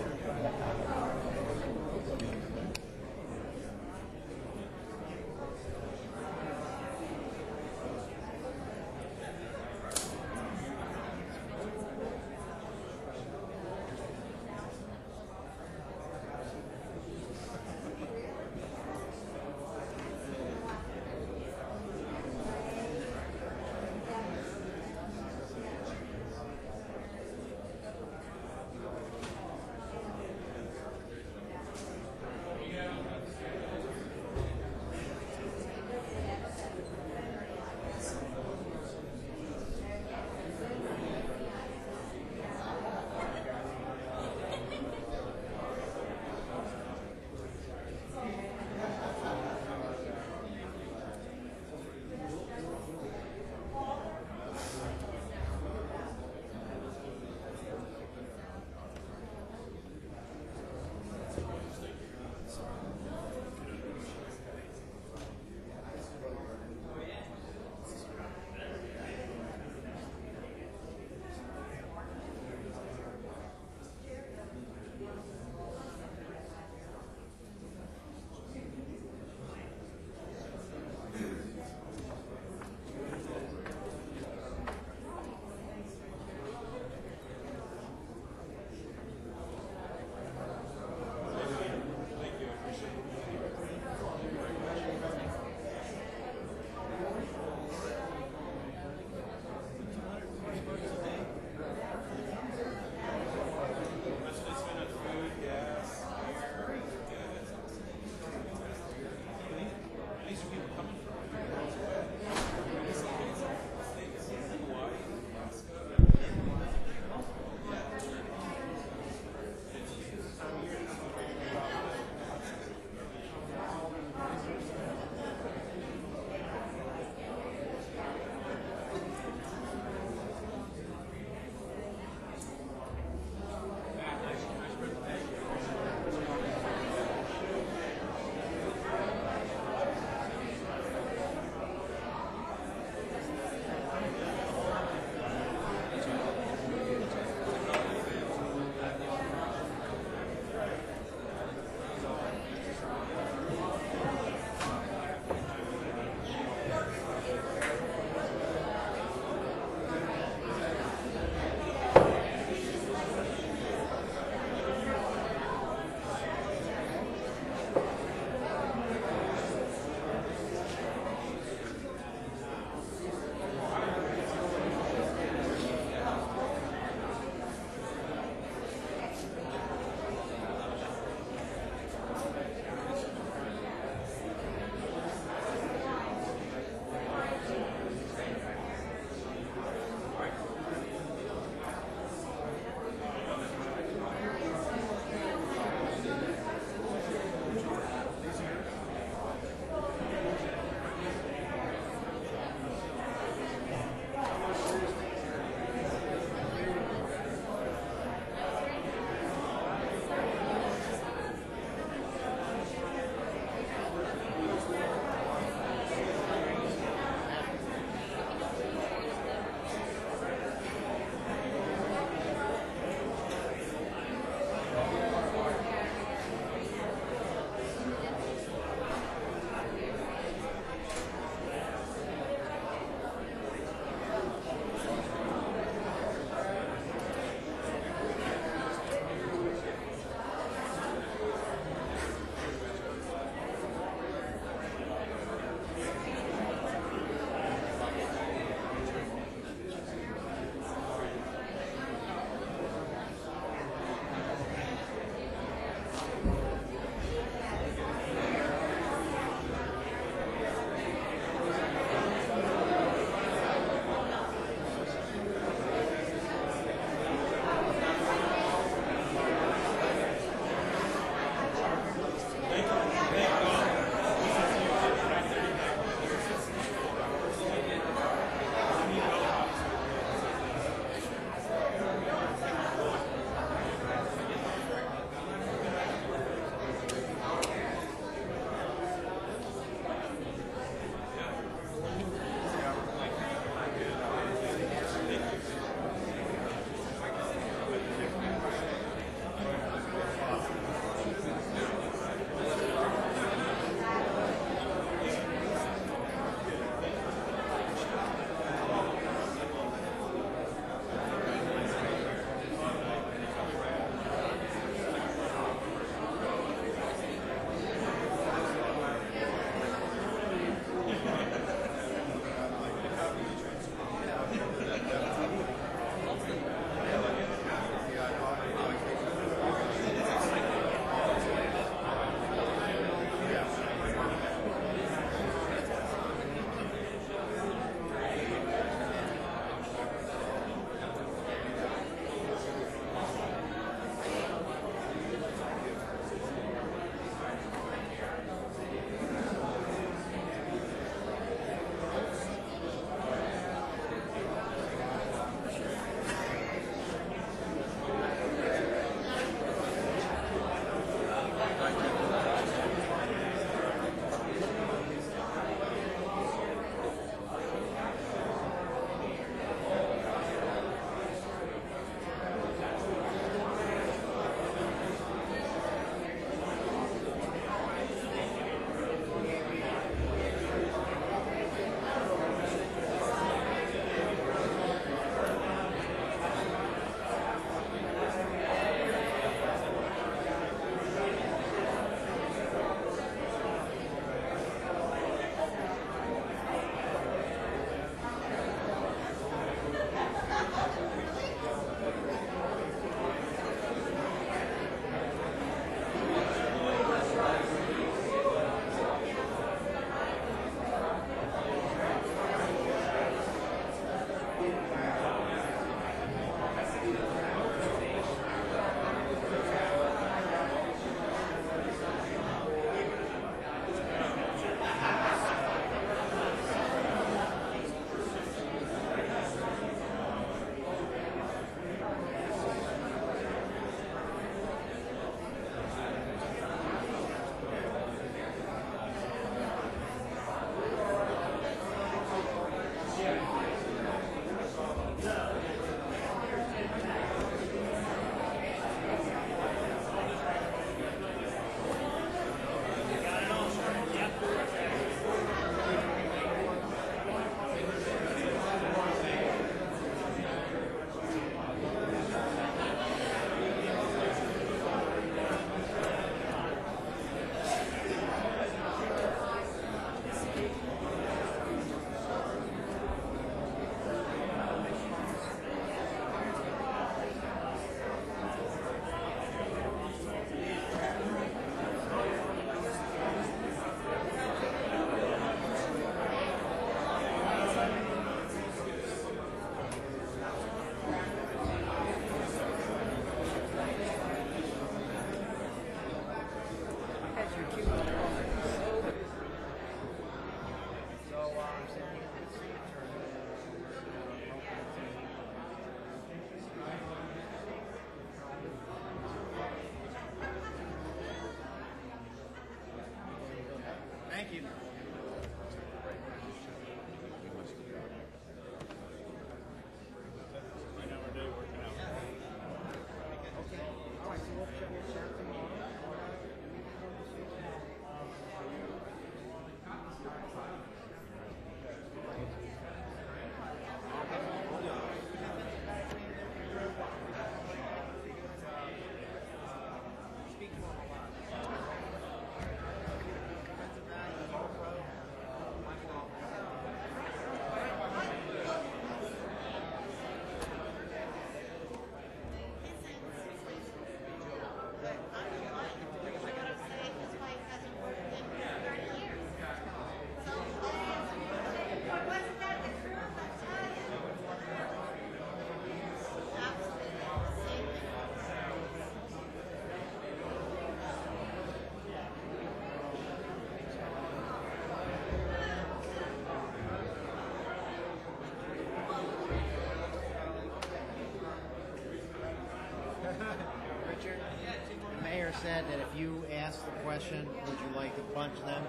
said that if you ask the question, would you like to bunch them?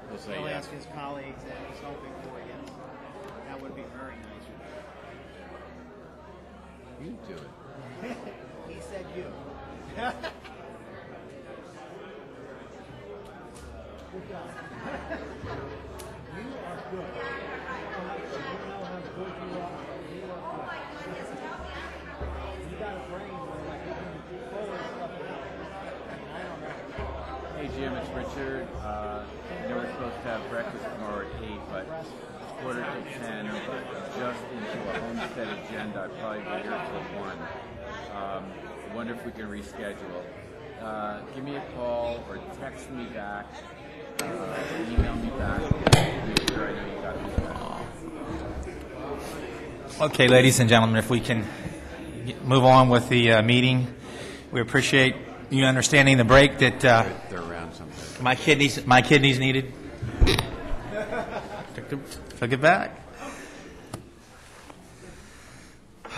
He'll say He'll yes. ask his colleagues, and he's hoping for yes. That would be very nice. You do it. He said you. Good job. You are good. You know how good you are. You are good. You got a brain where like you can pull this stuff out. I don't know. Hey Jim, it's Richard. I know we're supposed to have breakfast tomorrow at 8, but it's 9:45, just into a homestead agenda. I'll probably be here till 1. I wonder if we can reschedule. Give me a call or text me back, email me back. Make sure I know you got me back. Okay, ladies and gentlemen, if we can move on with the meeting. We appreciate you understanding the break that They're around sometime. my kidneys needed. Took it back.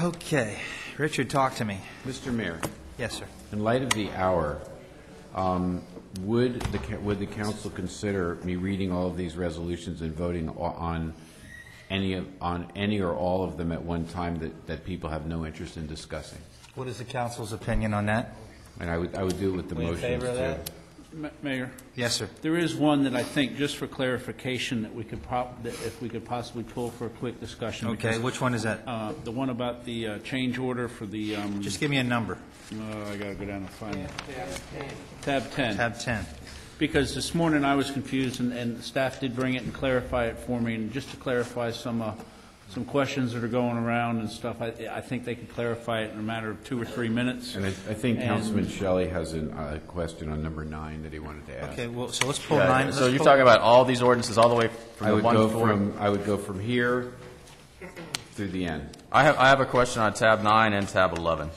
Okay. Richard, talk to me. Mr. Mayor. Yes, sir. In light of the hour, would the council consider me reading all of these resolutions and voting on any or all of them at one time that people have no interest in discussing? What is the council's opinion on that? And I would do it with the We in motions favor of too. that? Mayor? Yes, sir. There is one that I think, just for clarification, that we could that if we could possibly pull for a quick discussion. Okay, because, which one is that? The one about the change order for the... Just give me a number. I got to go down and find it. Tab 10. Tab 10. Because this morning I was confused, and staff did bring it and clarify it for me, and just to clarify some questions that are going around and stuff, I think they could clarify it in a matter of 2 or 3 minutes. And I think Councilman Shelley has a question on number 9 that he wanted to ask. Okay, well, so let's pull 9. So you're talking about all these ordinances all the way from I the would one go forward? I would go from here through the end. I have a question on tab 9 and tab 11.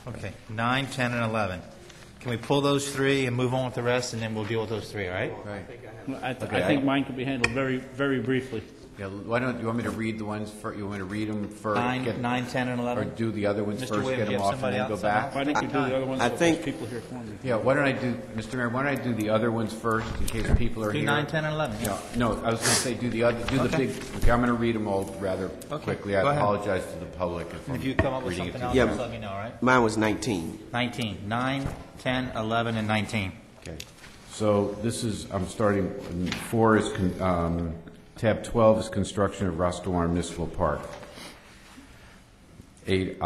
Okay, 9, 10, and 11. Can we pull those 3 and move on with the rest, and then we'll deal with those 3, all right? Right. I think mine could be handled very, very briefly. Yeah, why don't you want me to read the ones first? You want me to read them first? 9, 10, and 11? Or do the other ones Mr. first, Williams, get you them have off, and somebody then go else? back? Why don't you do the other ones? I so think- there's people here for me. Yeah, why don't I do, Mr. Mayor, why don't I do the other ones first in case people are Do here? 9, 10, and 11. Yeah, no, I was going to say do the Okay. big, okay, I'm going to read them all rather quickly. I go ahead. apologize to the public if If I'm you come up with reading it something too else, Yeah. just let me know, all right? Mine was 19. 19, 9, 10, 11, and 19. Okay, so this is, I'm starting, 4 is, tab 12 is construction of Roscommon Municipal Park. 8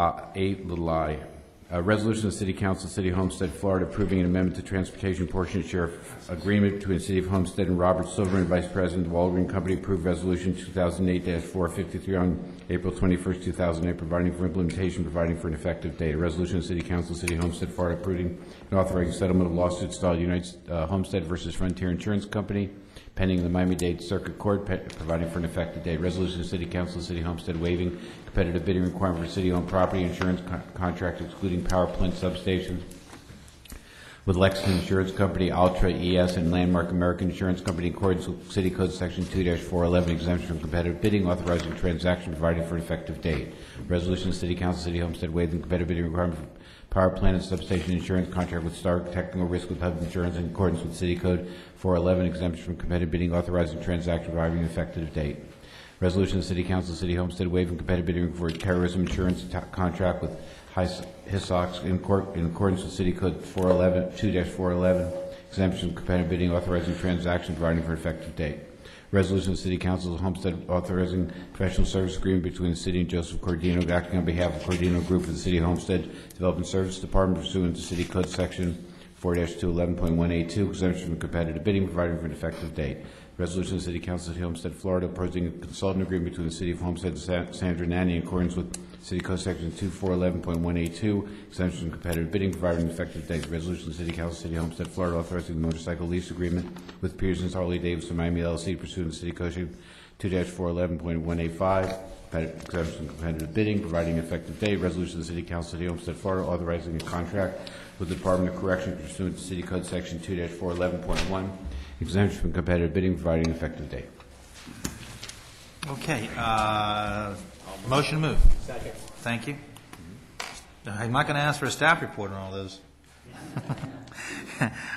little I. Resolution of the City Council, City of Homestead, Florida, approving an amendment to transportation portion share agreement between the City of Homestead and Robert Silverman, Vice President of the Walgreen Company, approved Resolution 2008-453 on April 21st, 2008, providing for implementation, providing for an effective date. A resolution of the City Council, City of Homestead, Florida, approving and authorizing settlement of lawsuit style United Homestead versus Frontier Insurance Company, pending in the Miami-Dade Circuit Court, providing for an effective date. Resolution of the City Council, City of Homestead, waiving competitive bidding requirement for city-owned property insurance contracts, excluding power plant substations with Lexington Insurance Company, Altra ES, and Landmark American Insurance Company in accordance with City Code Section 2-411, exemption from competitive bidding, authorizing transaction, providing for an effective date. Resolution of the City Council, City of Homestead, waiving competitive bidding requirement for power plant and substation insurance contract with Star Technical Risk with Hub Insurance in accordance with City Code 411, exemption from competitive bidding, authorizing transaction, providing an effective date. Resolution of the City Council, City of Homestead, waiving competitive bidding for a terrorism insurance contract with Hissox in accordance with City Code 2-411, exemption from competitive bidding, authorizing transaction, providing for an effective date. Resolution of the City Council of Homestead authorizing professional service agreement between the City and Joseph Cordino, acting on behalf of Cordino Group of the City of Homestead Development Service Department pursuant to City Code Section 4-211.182, exemption from competitive bidding, providing for an effective date. Resolution of the City Council of Homestead, Florida, proposing a consultant agreement between the City of Homestead and Sandra Nani in accordance with City Code Section 2411.182, exemption from competitive bidding, providing an effective date. Resolution of the City Council, City of Homestead, Florida, authorizing the motorcycle lease agreement with Pearson's Harley Davidson Miami LLC pursuant to City Code 2-411.185, exemption from competitive bidding, providing an effective date. Resolution of the City Council, City of Homestead, Florida, authorizing a contract with the Department of Correction pursuant to City Code Section 2-411.1, exemption from competitive bidding, providing an effective date. Okay, motion to move. Second. Thank you. I'm not going to ask for a staff report on all those.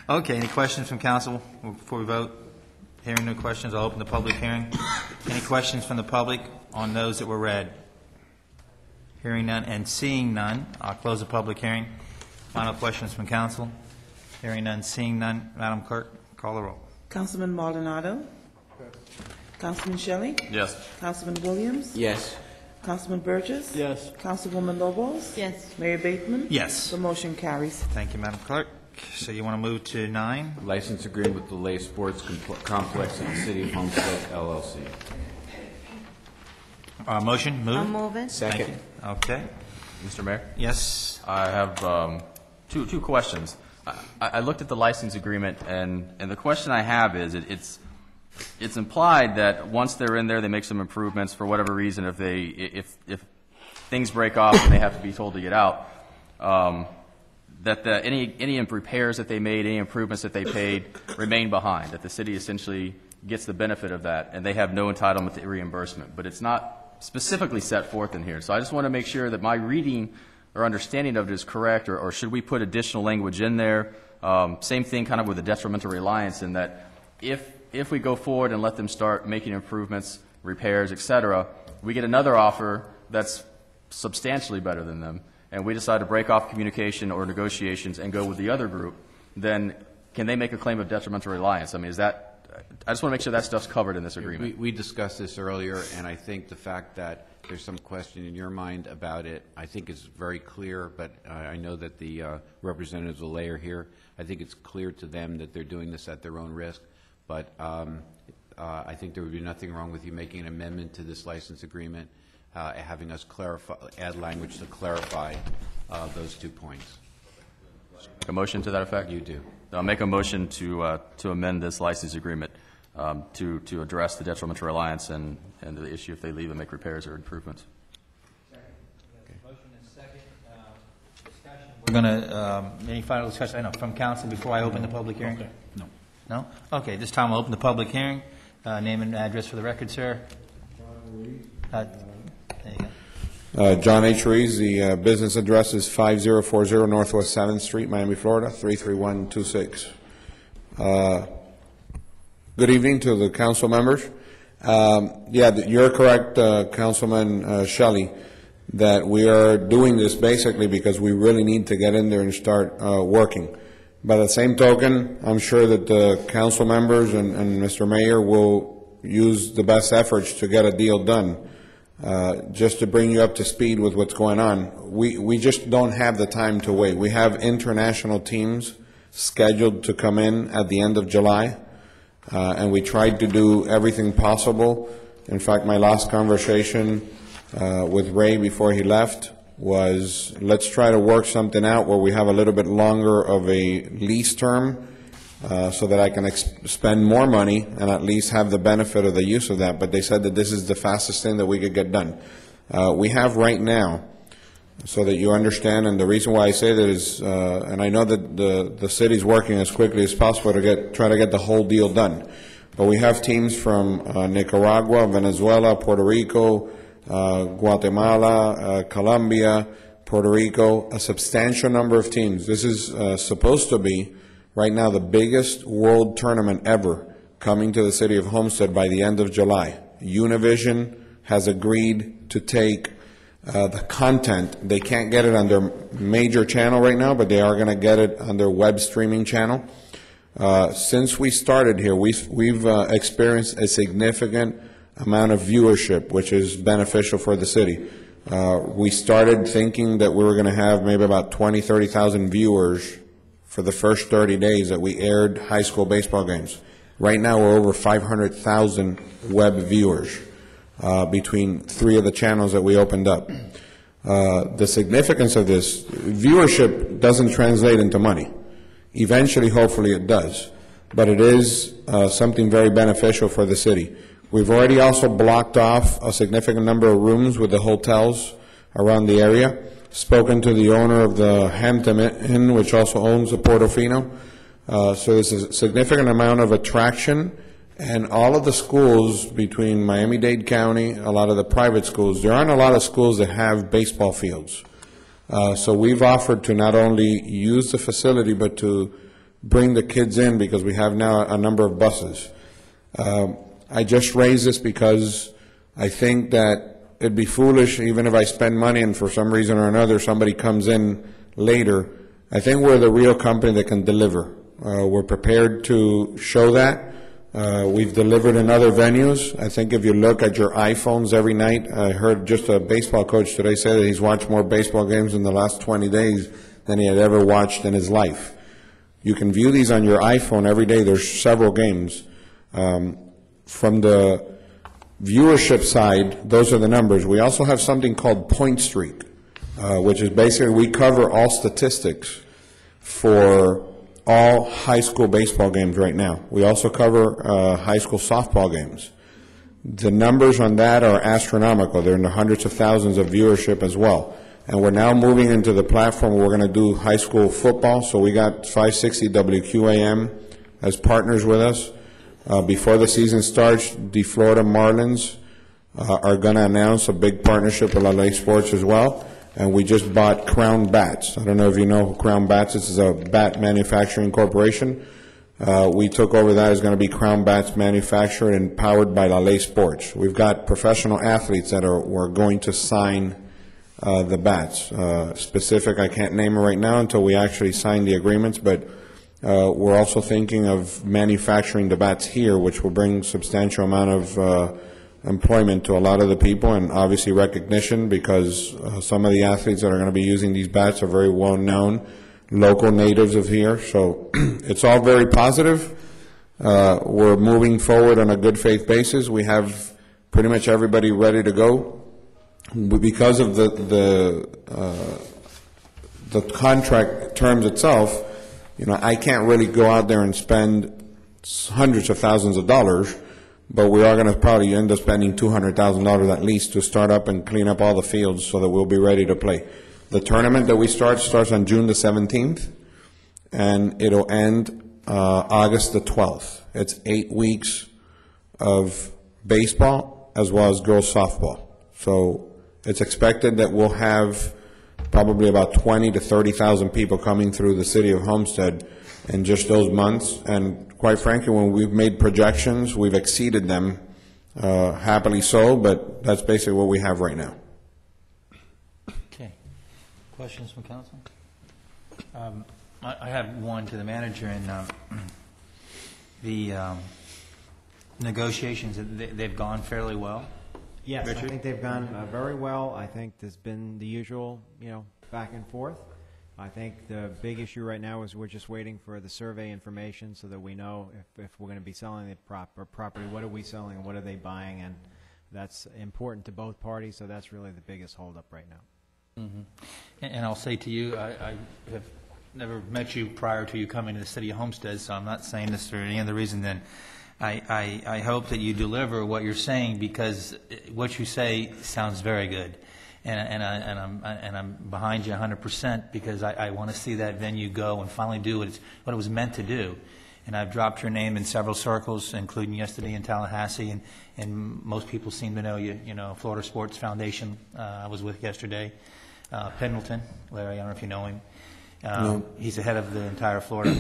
Okay, any questions from council before we vote? Hearing no questions, I'll open the public hearing. Any questions from the public on those that were read? Hearing none and seeing none, I'll close the public hearing. Final questions from council? Hearing none, seeing none. Madam Clerk, call the roll. Councilman Maldonado? Councilman Shelley? Yes. Councilman Williams? Yes. Councilman Burgess? Yes. Councilwoman Lobos? Yes. Mayor Bateman? Yes. The motion carries. Thank you, Madam Clerk. So you want to move to 9? License agreement with the Lay Sports Complex of the City of Homestead, LLC. Motion, move. I'll move it. Second. Okay. Mr. Mayor? Yes. I have two questions. I looked at the license agreement, and the question I have is, it's implied that once they're in there, they make some improvements for whatever reason. If things break off and they have to be told to get out, that any repairs that they made, any improvements that they paid, remain behind. That the city essentially gets the benefit of that, and they have no entitlement to reimbursement. But it's not specifically set forth in here. So I just want to make sure that my reading or understanding of it is correct, or should we put additional language in there? Same thing kind of with the detrimental reliance, in that if we go forward and let them start making improvements, repairs, et cetera, we get another offer that's substantially better than them, and we decide to break off communication or negotiations and go with the other group, then can they make a claim of detrimental reliance? I mean, I just want to make sure that stuff's covered in this agreement. We discussed this earlier, and I think the fact that there's some question in your mind about it, I think is very clear, but I know that the representatives of Lay are here. I think it's clear to them that they're doing this at their own risk, but I think there would be nothing wrong with you making an amendment to this license agreement, having us add language to clarify those 2 points. A motion to that effect? You do. I'll make a motion to amend this license agreement to address the detrimental reliance and the issue if they leave and make repairs or improvements. Motion and second. Discussion. We're going to, any final discussion? I know, from council before I open the public hearing? Okay. No. No? Okay, this time I'll open the public hearing. Name and address for the record, sir. There you go. John H. Rees, the business address is 5040 Northwest 7th Street, Miami, Florida, 33126. Good evening to the council members. You're correct, Councilman Shelley, that we are doing this basically because we really need to get in there and start working. By the same token, I'm sure that the council members and Mr. Mayor will use the best efforts to get a deal done. Just to bring you up to speed with what's going on, we just don't have the time to wait. We have international teams scheduled to come in at the end of July, and we tried to do everything possible. In fact, my last conversation with Ray before he left was, let's try to work something out where we have a little bit longer of a lease term so that I can spend more money and at least have the benefit of the use of that. But they said that this is the fastest thing that we could get done. We have right now, so that you understand, and the reason why I say that is, and I know that the city's working as quickly as possible to try to get the whole deal done. But we have teams from Nicaragua, Venezuela, Puerto Rico, Guatemala, Colombia, Puerto Rico, a substantial number of teams. This is supposed to be, right now, the biggest world tournament ever coming to the city of Homestead by the end of July. Univision has agreed to take the content. They can't get it on their major channel right now, but they are going to get it on their web streaming channel. Since we started here, we've experienced a significant amount of viewership, which is beneficial for the city. We started thinking that we were going to have maybe about 20,000, 30,000 viewers for the first 30 days that we aired high school baseball games. Right now, we're over 500,000 web viewers between 3 of the channels that we opened up. The significance of this, viewership doesn't translate into money. Eventually, hopefully it does. But it is something very beneficial for the city. We've already also blocked off a significant number of rooms with the hotels around the area, spoken to the owner of the Hampton Inn, which also owns the Portofino. So there's a significant amount of attraction, and all of the schools between Miami-Dade County, a lot of the private schools, there aren't a lot of schools that have baseball fields. So we've offered to not only use the facility, but to bring the kids in, because we have now a number of buses. I just raise this because I think that it'd be foolish, even if I spend money and for some reason or another somebody comes in later. I think we're the real company that can deliver. We're prepared to show that. We've delivered in other venues. I think if you look at your iPhones every night, I heard just a baseball coach today say that he's watched more baseball games in the last 20 days than he had ever watched in his life. You can view these on your iPhone every day. There's several games. From the viewership side, those are the numbers. We also have something called Point Streak, which is basically we cover all statistics for all high school baseball games right now. We also cover high school softball games. The numbers on that are astronomical. They're in the hundreds of thousands of viewership as well. And we're now moving into the platform where we're going to do high school football. So we got 560 WQAM as partners with us. Before the season starts, the Florida Marlins are going to announce a big partnership with LA Sports as well. And we just bought Crown Bats. I don't know if you know who Crown Bats is. This is a bat manufacturing corporation. We took over that. It's going to be Crown Bats manufactured and powered by LA Sports. We've got professional athletes that we're going to sign the bats. Specific, I can't name it right now until we actually sign the agreements, but we're also thinking of manufacturing the bats here, which will bring substantial amount of employment to a lot of the people, and obviously recognition, because some of the athletes that are going to be using these bats are very well known, local natives of here. So it's all very positive. We're moving forward on a good faith basis. We have pretty much everybody ready to go. Because of the contract terms itself, you know, I can't really go out there and spend hundreds of thousands of dollars, but we are going to probably end up spending $200,000 at least to start up and clean up all the fields so that we'll be ready to play. The tournament that we starts on June the 17th, and it'll end August the 12th. It's 8 weeks of baseball as well as girls softball. So it's expected that we'll have probably about 20 to 30,000 people coming through the city of Homestead in just those months. And quite frankly, when we've made projections, we've exceeded them, happily so, but that's basically what we have right now. Okay. Questions from council? I have one to the manager, and the negotiations, they've gone fairly well? Yes, Richard? I think they've gone very well. I think there's been the usual, back and forth. I think the big issue right now is we're just waiting for the survey information so that we know if we're going to be selling the property, what are we selling and what are they buying, and that's important to both parties, so that's really the biggest holdup right now. Mm-hmm. And I'll say to you, I have never met you prior to you coming to the city of Homestead, so I'm not saying this for any other reason than I hope that you deliver what you're saying, because what you say sounds very good, and I'm behind you 100%, because I want to see that venue go and finally do what it was meant to do. And I've dropped your name in several circles, including yesterday in Tallahassee, and most people seem to know you. Florida Sports Foundation I was with yesterday. Pendleton, Larry, I don't know if you know him. No. He's the head of the entire Florida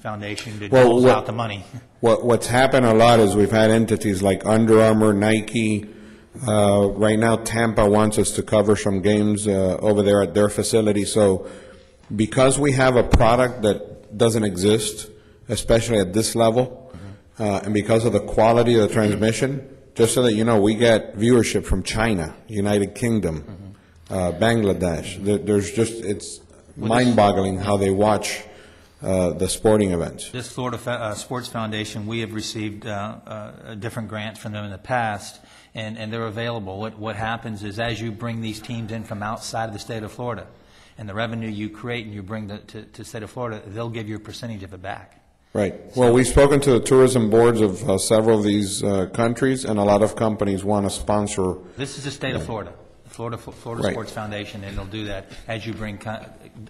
Foundation that Well, doles out the money. What's happened a lot is we've had entities like Under Armour, Nike. Right now, Tampa wants us to cover some games over there at their facility. So because we have a product that doesn't exist, especially at this level, and because of the quality of the transmission, just so that you know, we get viewership from China, United Kingdom, Bangladesh. It's mind-boggling how they watch the sporting events. This Florida Sports Foundation, we have received different grants from them in the past, and they're available. What happens is, as you bring these teams in from outside of the state of Florida, and the revenue you create and you bring to the state of Florida, they'll give you a percentage of it back. Right. Well, we've spoken to the tourism boards of several of these countries, and a lot of companies want to sponsor. This is the state of Florida. Florida Right. Sports Foundation, and they'll do that as you bring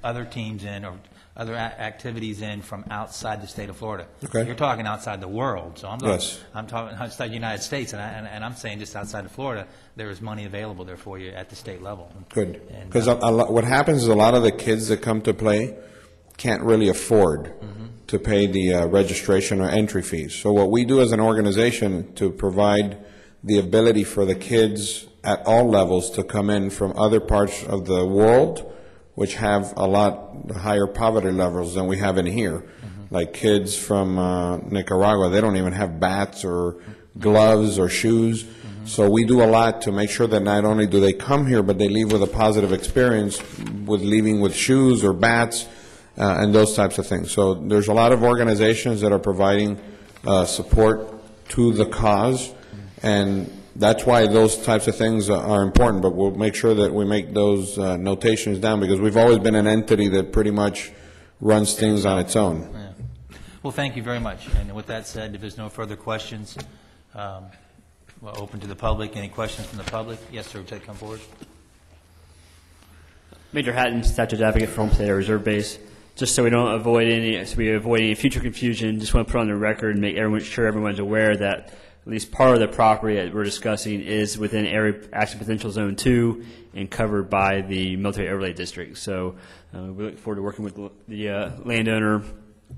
other teams in or other activities in from outside the state of Florida. Okay. You're talking outside the world, so Yes. I'm talking outside the United States, and I'm saying just outside of Florida, there is money available there for you at the state level. Good. And, Because what happens is a lot of the kids that come to play can't really afford to pay the registration or entry fees. So what we do as an organization to provide the ability for the kids at all levels to come in from other parts of the world, which have a lot higher poverty levels than we have in here. Like kids from Nicaragua, they don't even have bats or gloves or shoes. So we do a lot to make sure that not only do they come here, but they leave with a positive experience with leaving with shoes or bats and those types of things. So there's a lot of organizations that are providing support to the cause, and that's why those types of things are important, but we'll make sure that we make those notations down, because we've always been an entity that pretty much runs things on its own. Yeah. Well, thank you very much. And with that said, if there's no further questions, we'll open to the public. Any questions from the public? Yes, sir, would you come forward? Major Hatton, Statute Advocate for Homestead Reserve Base. Just so we avoid any future confusion, just want to put on the record and make sure everyone's aware that at least part of the property that we're discussing is within Area Action Potential Zone 2 and covered by the Military Overlay District. So we look forward to working with the landowner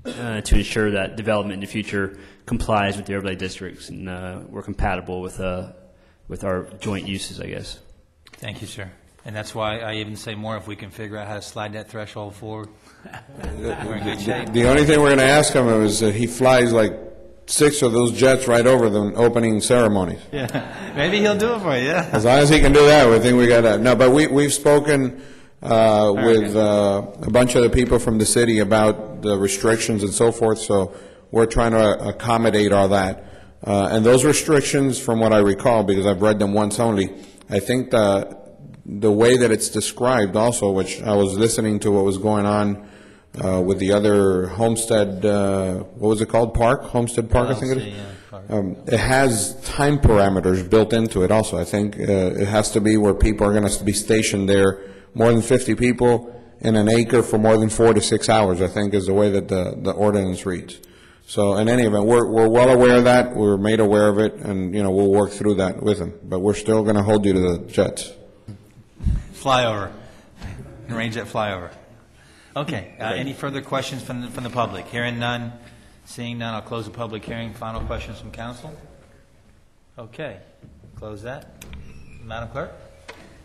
to ensure that development in the future complies with the overlay districts, and we're compatible with our joint uses, I guess. Thank you, sir. And that's why I even say more, if we can figure out how to slide that threshold forward, we're in good shape. The only thing we're going to ask him is that he flies like 6 of those jets right over the opening ceremonies. Yeah, maybe he'll do it for you, yeah. As long as he can do that, we think we got that. No, but we've spoken with a bunch of the people from the city about the restrictions and so forth, so we're trying to accommodate all that. And those restrictions, from what I recall, because I've read them once only, I think the way that it's described also, which I was listening to what was going on with the other Homestead, what was it called, Park? Homestead Park, I think it is? It has time parameters built into it also. I think it has to be where people are going to be stationed there, more than 50 people in an acre for more than 4 to 6 hours, I think is the way that the ordinance reads. So in any event, we're well aware of that, we're made aware of it, and we'll work through that with them. But we're still going to hold you to the jets. Flyover. Arrange that flyover. Okay. Any further questions from the public? Hearing none, seeing none, I'll close the public hearing. Final questions from council? Okay. Close that. Madam Clerk?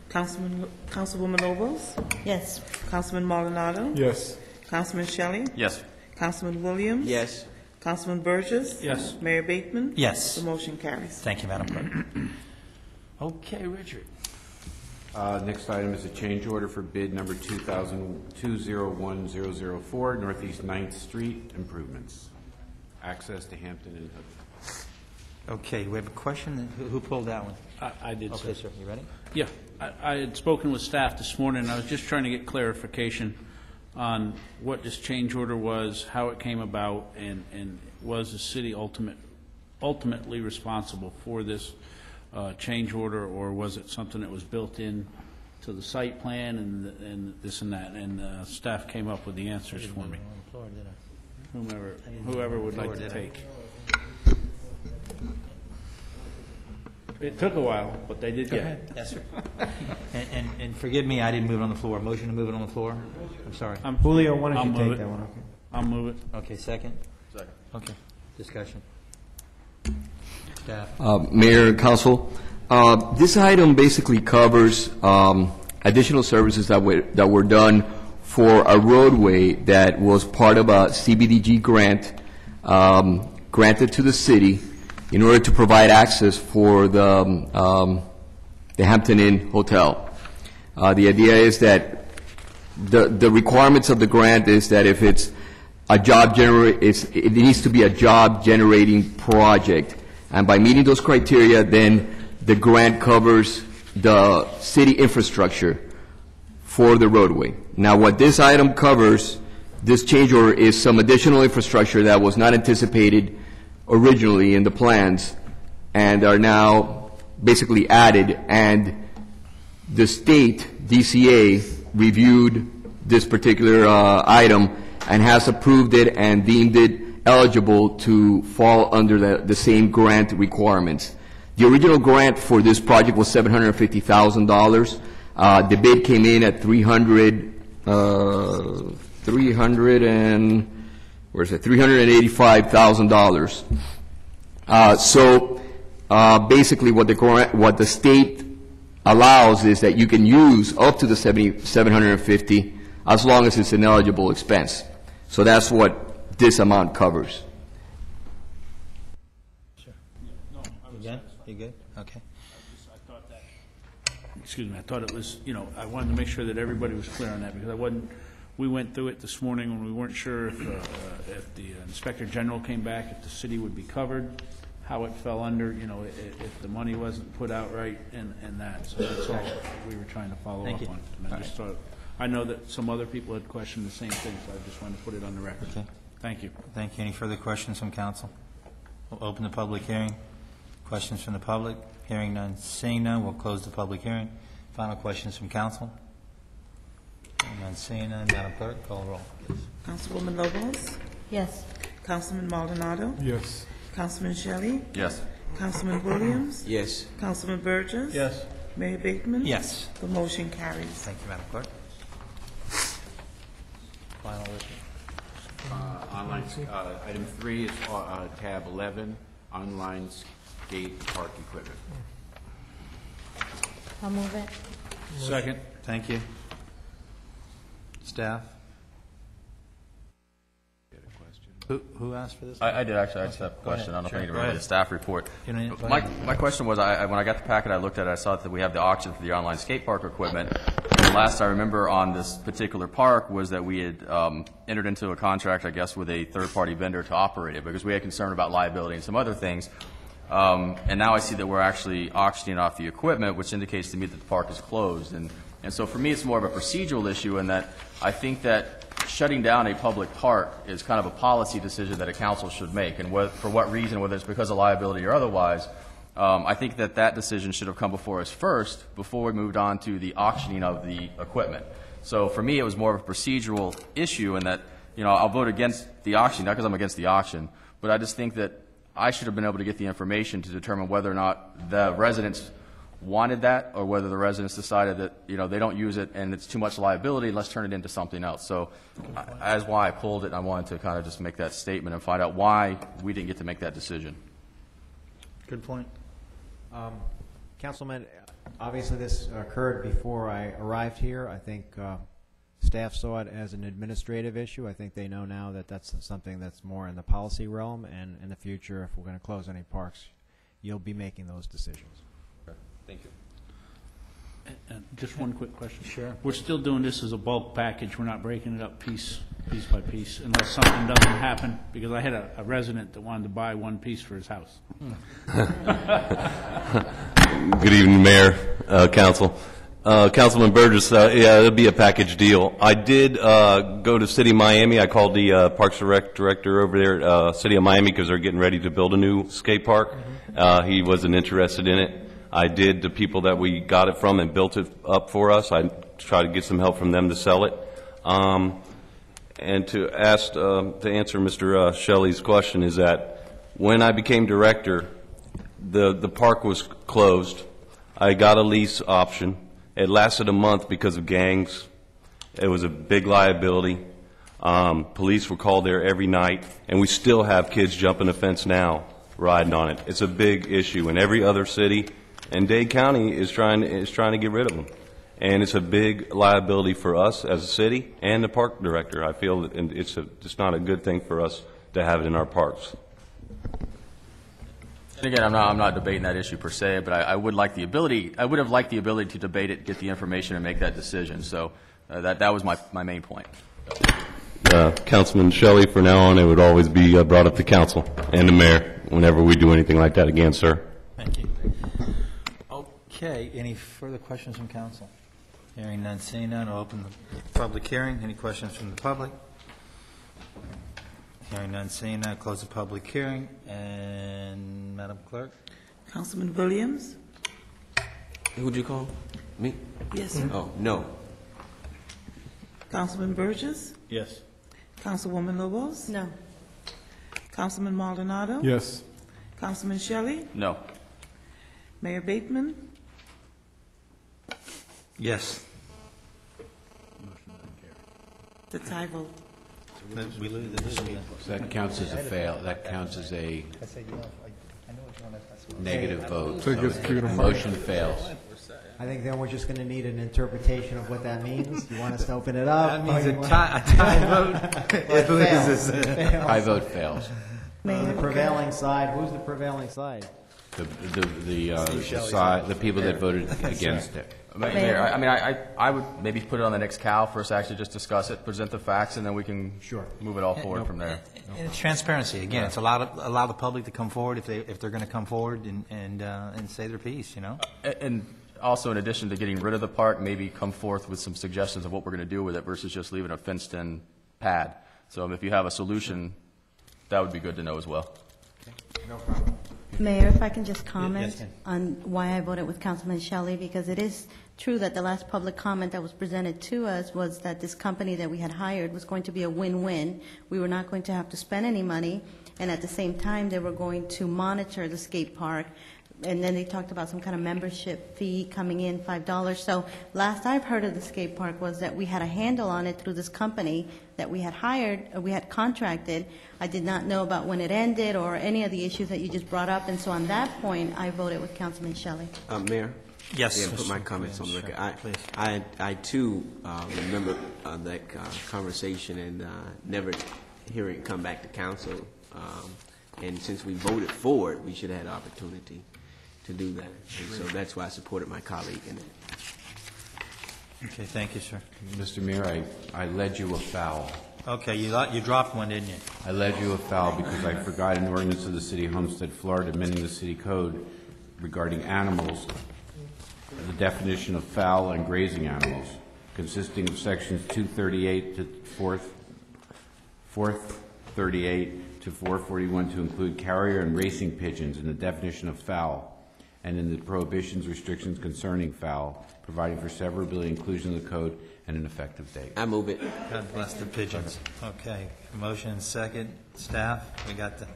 Councilwoman Lobos? Yes. Councilman Maldonado? Yes. Councilman Shelley? Yes. Councilman Williams? Yes. Councilman Burgess? Yes. Mayor Bateman? Yes. The motion carries. Thank you, Madam Clerk. Okay, Richard. Next item is a change order for bid number 201004, Northeast 9th Street improvements. Access to Hampton and Hood. Okay, we have a question. Who pulled that one? I did, Okay, sir. You ready? Yeah, I had spoken with staff this morning, and I was just trying to get clarification on what this change order was, how it came about, and was the city ultimately responsible for this change order, or was it something that was built in to the site plan and this and that? And staff came up with the answers for me. Whoever would like to take. It took a while, but they did get it. Yes, sir. And forgive me, I didn't move it on the floor. Motion to move it on the floor? I'm sorry. Julio, why don't you move take it. that one? Okay. I'll move it. Okay, second? Second. Okay, discussion. Staff. Mayor and Council, this item basically covers additional services that were done for a roadway that was part of a CBDG grant granted to the city in order to provide access for the Hampton Inn Hotel. The idea is that the requirements of the grant is that if it's a it needs to be a job-generating project. And by meeting those criteria, then the grant covers the city infrastructure for the roadway. Now, what this item covers, this change order, is some additional infrastructure that was not anticipated originally in the plans and are now basically added. And the state, DCA, reviewed this particular item and has approved it and deemed it eligible to fall under the same grant requirements. The original grant for this project was $750,000. The bid came in at $385,000. So basically, what the state allows is that you can use up to the $750 as long as it's an eligible expense. So that's what this amount covers. You good? Okay. Excuse me, I thought it was, I wanted to make sure that everybody was clear on that, because we went through it this morning when we weren't sure if the Inspector General came back, if the city would be covered, how it fell under, if the money wasn't put out right, and that. So that's all we were trying to follow up on. And I just thought, I know that some other people had questioned the same thing, so I just wanted to put it on the record. Okay. Thank you. Thank you. Any further questions from council? We'll open the public hearing. Questions from the public? Hearing none, seeing none, we'll close the public hearing. Final questions from council? Hearing none, seeing none, Madam Clerk, call the roll, please. Councilwoman Lobos? Yes. Councilman Maldonado? Yes. Councilman Shelley? Yes. Councilman Williams? Yes. Councilman Burgess? Yes. Mayor Bateman? Yes. The motion carries. Thank you, Madam Clerk. Final issue. Online, item 3 is tab 11, online skate park equipment. I'll move it. Second. Thank you. Staff? Who asked for this? I did actually. I just have a question. I don't know if I need to read the staff report. Go My question was, when I got the packet, I looked at it, I saw that we have the auction for the online skate park equipment. And the last I remember on this particular park was that we had entered into a contract, I guess, with a third-party vendor to operate it, because we had concern about liability and some other things. And now I see that we're actually auctioning off the equipment, which indicates to me that the park is closed. And so for me, it's more of a procedural issue in that I think that shutting down a public park is kind of a policy decision that a council should make. And for what reason, whether it's because of liability or otherwise, I think that decision should have come before us first before we moved on to the auctioning of the equipment. So for me, it was more of a procedural issue in that, I'll vote against the auction, not because I'm against the auction, but I just think that I should have been able to get the information to determine whether or not the residents wanted that, or whether the residents decided that, they don't use it and it's too much liability, let's turn it into something else. So that's why I pulled it, and I wanted to kind of just make that statement and find out why we didn't get to make that decision. Good point. Councilman, obviously this occurred before I arrived here. I think staff saw it as an administrative issue. I think they know now that that's something that's more in the policy realm, and in the future, if we're going to close any parks, you'll be making those decisions. Thank you. And just one quick question. Sure. We're still doing this as a bulk package. We're not breaking it up piece by piece, unless something doesn't happen, because I had a resident that wanted to buy one piece for his house. Good evening, Mayor, Council. Councilman Burgess, yeah, it'll be a package deal. I did go to City of Miami. I called the Parks and Rec director over there, City of Miami, because they're getting ready to build a new skate park. He wasn't interested in it. I did the people that we got it from and built it up for us. I tried to get some help from them to sell it. And to answer Mr. Shelley's question is that when I became director, the park was closed. I got a lease option. It lasted a month because of gangs. It was a big liability. Police were called there every night, and we still have kids jumping the fence now, riding on it. It's a big issue in every other city, and Dade County is trying to get rid of them. And it's a big liability for us as a city and the park director. I feel that it's not a good thing for us to have it in our parks. And again, I'm not debating that issue per se, but I would have liked the ability to debate it, get the information, and make that decision. So that was my main point. Councilman Shelley, from now on, it would always be brought up to council and the mayor whenever we do anything like that again, sir. Thank you. Okay, any further questions from council? Hearing none, seeing none, I'll open the public hearing. Any questions from the public? Hearing none, seeing none, close the public hearing. And Madam Clerk? Councilman Williams? Who'd you call? Me? Yes, sir. Oh, no. Councilman Burgess? Yes. Councilwoman Lobos? No. Councilman Maldonado? Yes. Councilman Shelley? No. Mayor Bateman? Yes. The tie vote. We lose the That counts as a fail, that counts as a negative vote, So it gets so carried the on. motion fails. I think then we're just going to need an interpretation of what that means. Do you want us to open it up? That means Or a you want- tie vote. It loses. Fails. High vote fails. The prevailing side, who's the prevailing side? The people that voted against it. Mayor, I would maybe put it on the next CAL for us to actually just discuss it, present the facts, and then we can move it all forward from there. And it's transparency. Again, it's allow the public to come forward if they're going to come forward and say their piece, you know? And also, in addition to getting rid of the park, maybe come forth with some suggestions of what we're going to do with it versus just leaving a fenced-in pad. So if you have a solution, that would be good to know as well. No problem. Mayor, if I can just comment Yes, ma'am. on why I voted with Councilman Shelley, because it is true that the last public comment that was presented to us was that this company that we had hired was going to be a win-win. We were not going to have to spend any money, and at the same time, they were going to monitor the skate park. And then they talked about some kind of membership fee coming in, $5. So last I've heard of the skate park was that we had a handle on it through this company that we had hired, or we had contracted. I did not know about when it ended or any of the issues that you just brought up. And so on that point, I voted with Councilman Shelley. Mayor? Yes. Yeah, put my comments on the record. Please. I too remember that conversation and never hearing it come back to council. And since we voted for it, we should have had an opportunity to do that. And so that's why I supported my colleague in it. Okay, thank you, sir. Mr. Mayor, I led you afoul. Okay, you dropped one, didn't you? I led you afoul because I forgot an ordinance of the City of Homestead, Florida, amending the city code regarding animals, the definition of fowl and grazing animals, consisting of sections 238 to 438 to 441 to include carrier and racing pigeons in the definition of fowl, and in the prohibitions, restrictions concerning fowl, providing for severability, inclusion of the code, and an effective date. I move it. God bless the pigeons. Okay, motion and second. Staff, we got the...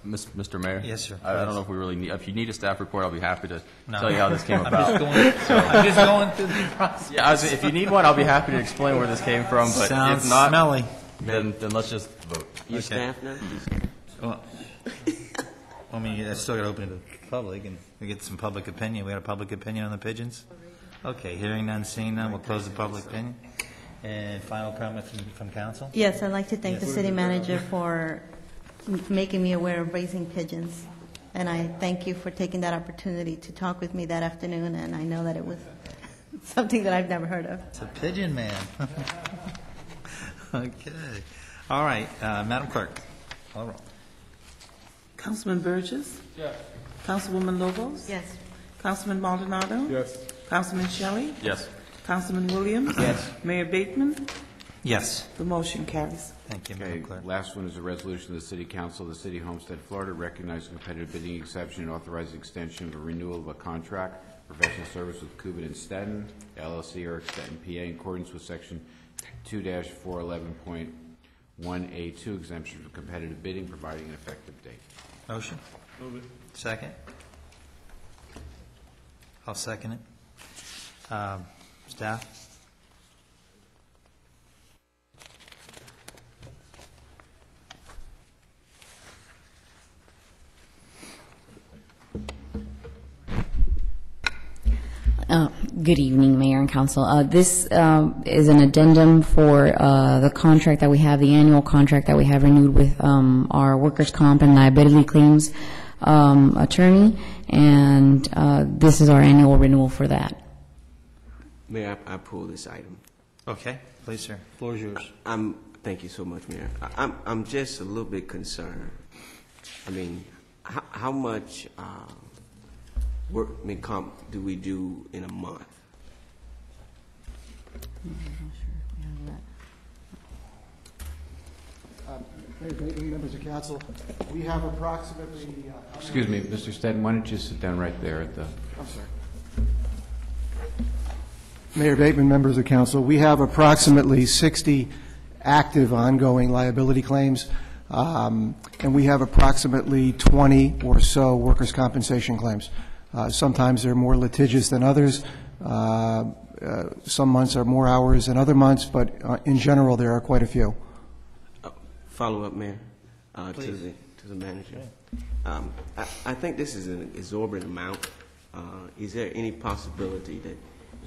Mr. Mayor? Yes, sir. I don't know if we really need, if you need a staff report, I'll be happy to No. tell you how this came I'm about. I'm just going through the process. Yeah, if you need one, I'll be happy to explain where this came from, but Sounds if not, smelly. then let's just vote. You Okay. staff now? Well, I mean, I still got to open it to the public, and we get some public opinion. We got a public opinion on the pigeons? Okay, hearing none, seeing none, we'll close the public opinion. And final comment from council? Yes, I'd like to thank Yes. the city manager for making me aware of raising pigeons. And I thank you for taking that opportunity to talk with me that afternoon, and I know that it was something that I've never heard of. It's a pigeon man. Okay. All right, Madam Clerk. All right. Councilman Burgess? Yes. Councilwoman Lobos? Yes. Councilman Maldonado? Yes. Councilman Shelley? Yes. Councilman Williams? Yes. Mayor Bateman? Yes. The motion carries. Thank you, Okay, Madam Clerk. last one is a resolution of the City Council of the City of Homestead, Florida, recognizing competitive bidding exception and authorizing extension of a renewal of a contract, professional service with Cuban and Stetton, LLC, or Stetton, PA, in accordance with Section 2-411.1A2, exemption for competitive bidding, providing an effective date. Motion? Move it. Second? I'll second it. Staff? Good evening, Mayor and Council. This is an addendum for the contract that we have, the annual contract that we have renewed with our workers' comp and liability claims attorney, and this is our annual renewal for that. Mayor, I pull this item. Okay, please, sir. Floor is yours. Thank you so much, Mayor. I'm just a little bit concerned. I mean, how much workman comp do we do in a month? Members of council, we have approximately... Excuse me, Mr. Stetton, why don't you sit down right there at the... I'm sorry. Mayor Bateman, members of council, we have approximately 60 active ongoing liability claims, and we have approximately 20 or so workers' compensation claims. Sometimes they're more litigious than others. Some months are more hours than other months, but in general, there are quite a few. Follow up, Mayor, to the manager. I think this is an exorbitant amount. Is there any possibility that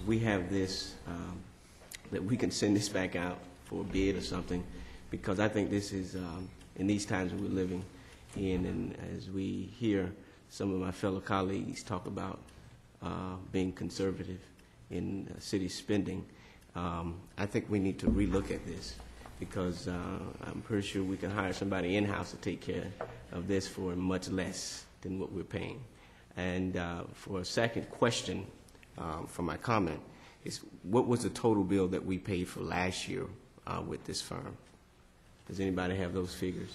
we have this, that we can send this back out for a bid or something? Because I think this is, in these times we're living in, and as we hear some of my fellow colleagues talk about being conservative in city spending, I think we need to relook at this, because I'm pretty sure we can hire somebody in-house to take care of this for much less than what we're paying. And for a second question for my comment is, what was the total bill that we paid for last year with this firm? Does anybody have those figures?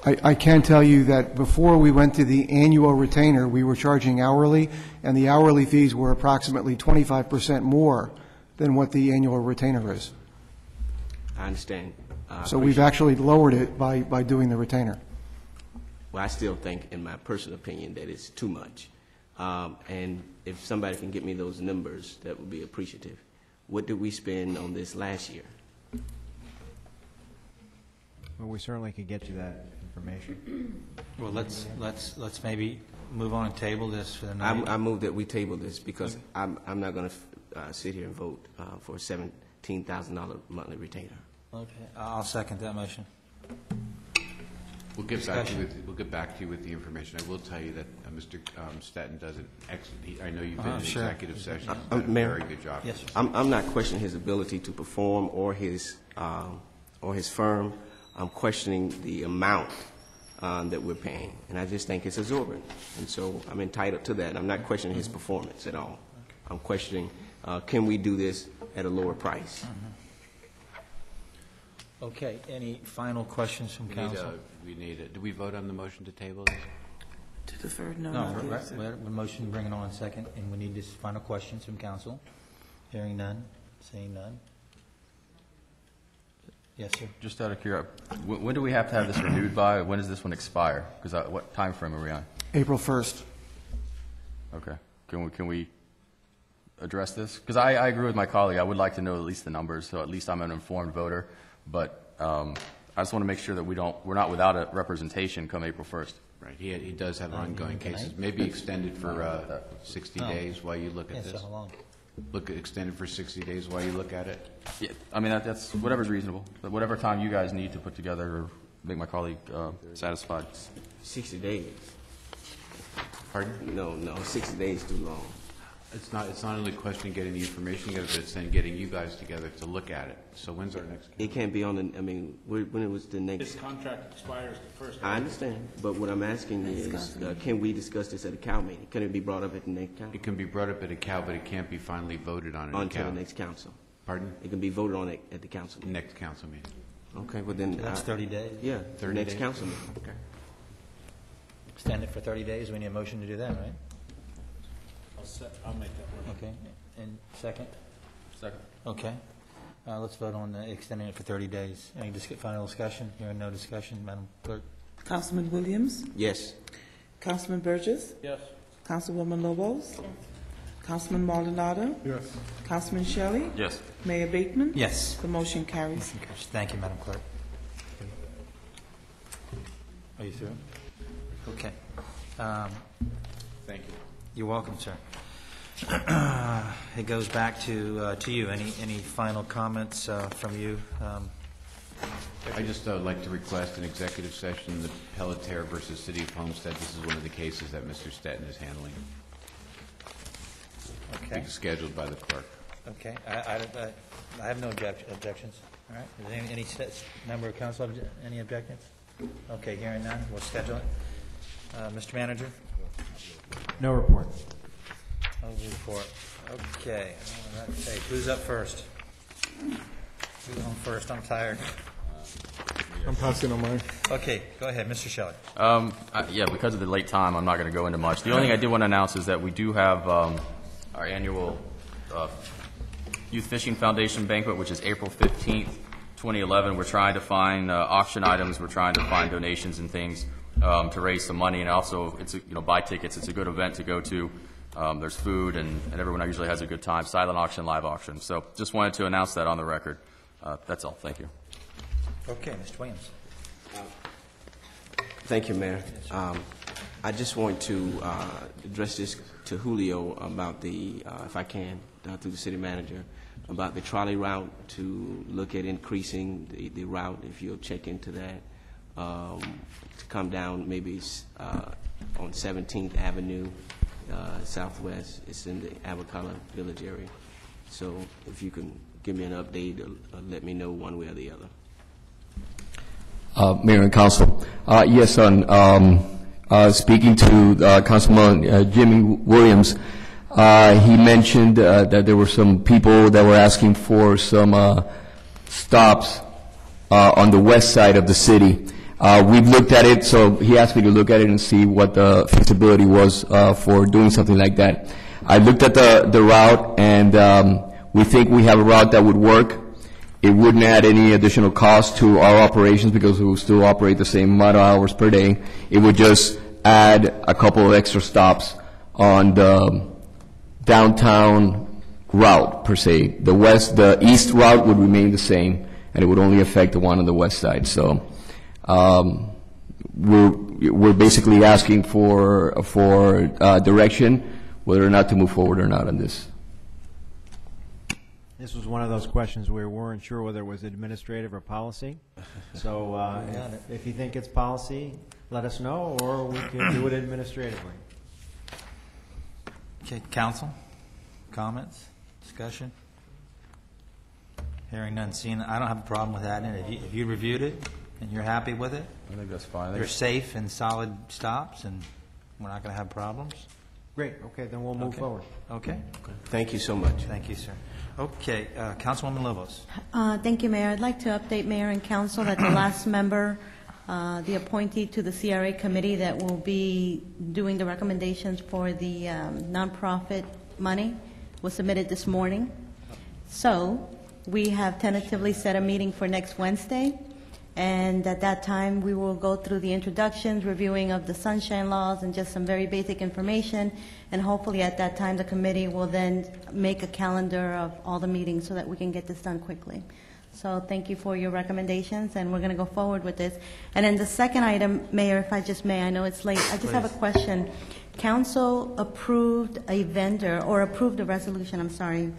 I can tell you that before we went to the annual retainer, we were charging hourly, and the hourly fees were approximately 25% more than what the annual retainer is. I understand. So we've actually lowered it by doing the retainer. Well, I still think, in my personal opinion, that it's too much. And if somebody can get me those numbers, that would be appreciative. What did we spend on this last year? Well, we certainly could get you that information. Well, let's maybe move on and table this for the night. I move that we table this, because I'm not going to sit here and vote for a $17,000 monthly retainer. Okay, I'll second that motion. We'll get back to you with the information. I will tell you that Mr. Staton does an excellent. I know you've been in executive session. He's done a Mayor, very good job. Yes, sir. I'm not questioning his ability to perform or his firm. I'm questioning the amount that we're paying, and I just think it's exorbitant. And so I'm entitled to that. I'm not questioning his performance at all. I'm questioning, can we do this at a lower price? Okay, any final questions from council? Do we vote on the motion to table this? To defer, no. We have a motion to bring it on in second, and we need this final questions from council. Hearing none, seeing none. Yes, sir. Just out of curiosity, when do we have to have this renewed by? When does this one expire? Because what time frame are we on? April 1st. Okay. Can we address this? Because I agree with my colleague. I would like to know at least the numbers, so at least I'm an informed voter. But I just want to make sure that we're not without a representation come April 1st. Right. He does have ongoing cases. Maybe extended for 60 days while you look at this. So how long? Extended for 60 days while you look at it? Yeah, I mean, that's whatever's reasonable. But whatever time you guys need to put together or make my colleague satisfied. 60 days. Pardon? No, 60 days is too long. It's not only a question of getting the information together, but it's then getting you guys together to look at it. So when's our next? It can't be on the, I mean, when it was the next. This contract expires the 1st. I understand, but what I'm asking is, can we discuss this at a COW meeting? Can it be brought up at the next COW? It can be brought up at a COW, but it can't be finally voted on at a COW. Until the next council. Pardon? It can be voted on at the council meeting. Next council meeting. Okay, well then. That's 30 days. Yeah, 30 next days. council meeting. Okay. Extend it for 30 days, we need a motion to do that, right? I'll make that work. Okay, and second? Second. Okay. Let's vote on extending it for 30 days. Any final discussion? Hearing no discussion, Madam Clerk? Councilman Williams? Yes. Councilman Burgess? Yes. Councilwoman Lobos? Councilman Maldonado? Yes. Councilman Shelley? Yes. Mayor Bateman? Yes. The motion carries. Thank you, Madam Clerk. Are you through? Okay. Thank you. You're welcome, sir. It goes back to you. Any final comments from you? I just like to request an executive session, the Pelletier versus City of Homestead. This is one of the cases that Mr. Staton is handling. Okay. Being scheduled by the clerk. Okay. I have no objections. All right. Is there any member of council any objections? Okay. Hearing none, we'll schedule it. Mr. Manager? No report. No report. Okay. Okay. Who's up first? Who's on first? I'm tired. I'm passing on mine. Okay. Go ahead, Mr. Shelley. Yeah, because of the late time, I'm not going to go into much. The only thing I did want to announce is that we do have our annual Youth Fishing Foundation banquet, which is April 15th, 2011. We're trying to find auction items. We're trying to find donations and things to raise some money, and also it's buy tickets. It's a good event to go to. There's food, and everyone usually has a good time. Silent auction, live auction. So just wanted to announce that on the record. That's all. Thank you. Okay, Mr. Williams. Thank you, Mayor. I just want to address this to Julio about the, if I can, through the city manager, about the trolley route, to look at increasing the route, if you'll check into that, to come down maybe on 17th Avenue Southwest. It's in the Avocala Village area. So if you can give me an update or let me know one way or the other. Mayor and Council. Yes, on speaking to Councilman Jimmy Williams, he mentioned that there were some people that were asking for some stops on the west side of the city. We've looked at it, so he asked me to look at it and see what the feasibility was for doing something like that. I looked at the route, and we think we have a route that would work. It wouldn't add any additional cost to our operations because we will still operate the same amount of hours per day. It would just add a couple of extra stops on the downtown route, per se. The east route would remain the same, and it would only affect the one on the west side. So we're basically asking for direction, whether or not to move forward or not on this. This was one of those questions where we weren't sure whether it was administrative or policy. So if you think it's policy, let us know, or we can do it administratively. Okay, council, comments, discussion? Hearing none, seeing none. I don't have a problem with that. And if you reviewed it and you're happy with it, I think that's fine. They're safe and solid stops, and we're not going to have problems. Great. Okay, then we'll move forward. Okay. Thank you so much. Thank you, sir. Okay, Councilwoman Lobos. Thank you, Mayor. I'd like to update Mayor and Council that the last member, the appointee to the CRA committee that will be doing the recommendations for the nonprofit money was submitted this morning. So we have tentatively set a meeting for next Wednesday, and at that time we will go through the introductions, reviewing of the sunshine laws, and just some very basic information. And hopefully at that time the committee will then make a calendar of all the meetings so that we can get this done quickly. So thank you for your recommendations, and we're going to go forward with this. And then the second item, Mayor, if I just may, I know it's late, I just have a question. Council approved a vendor, or approved a resolution, I'm sorry,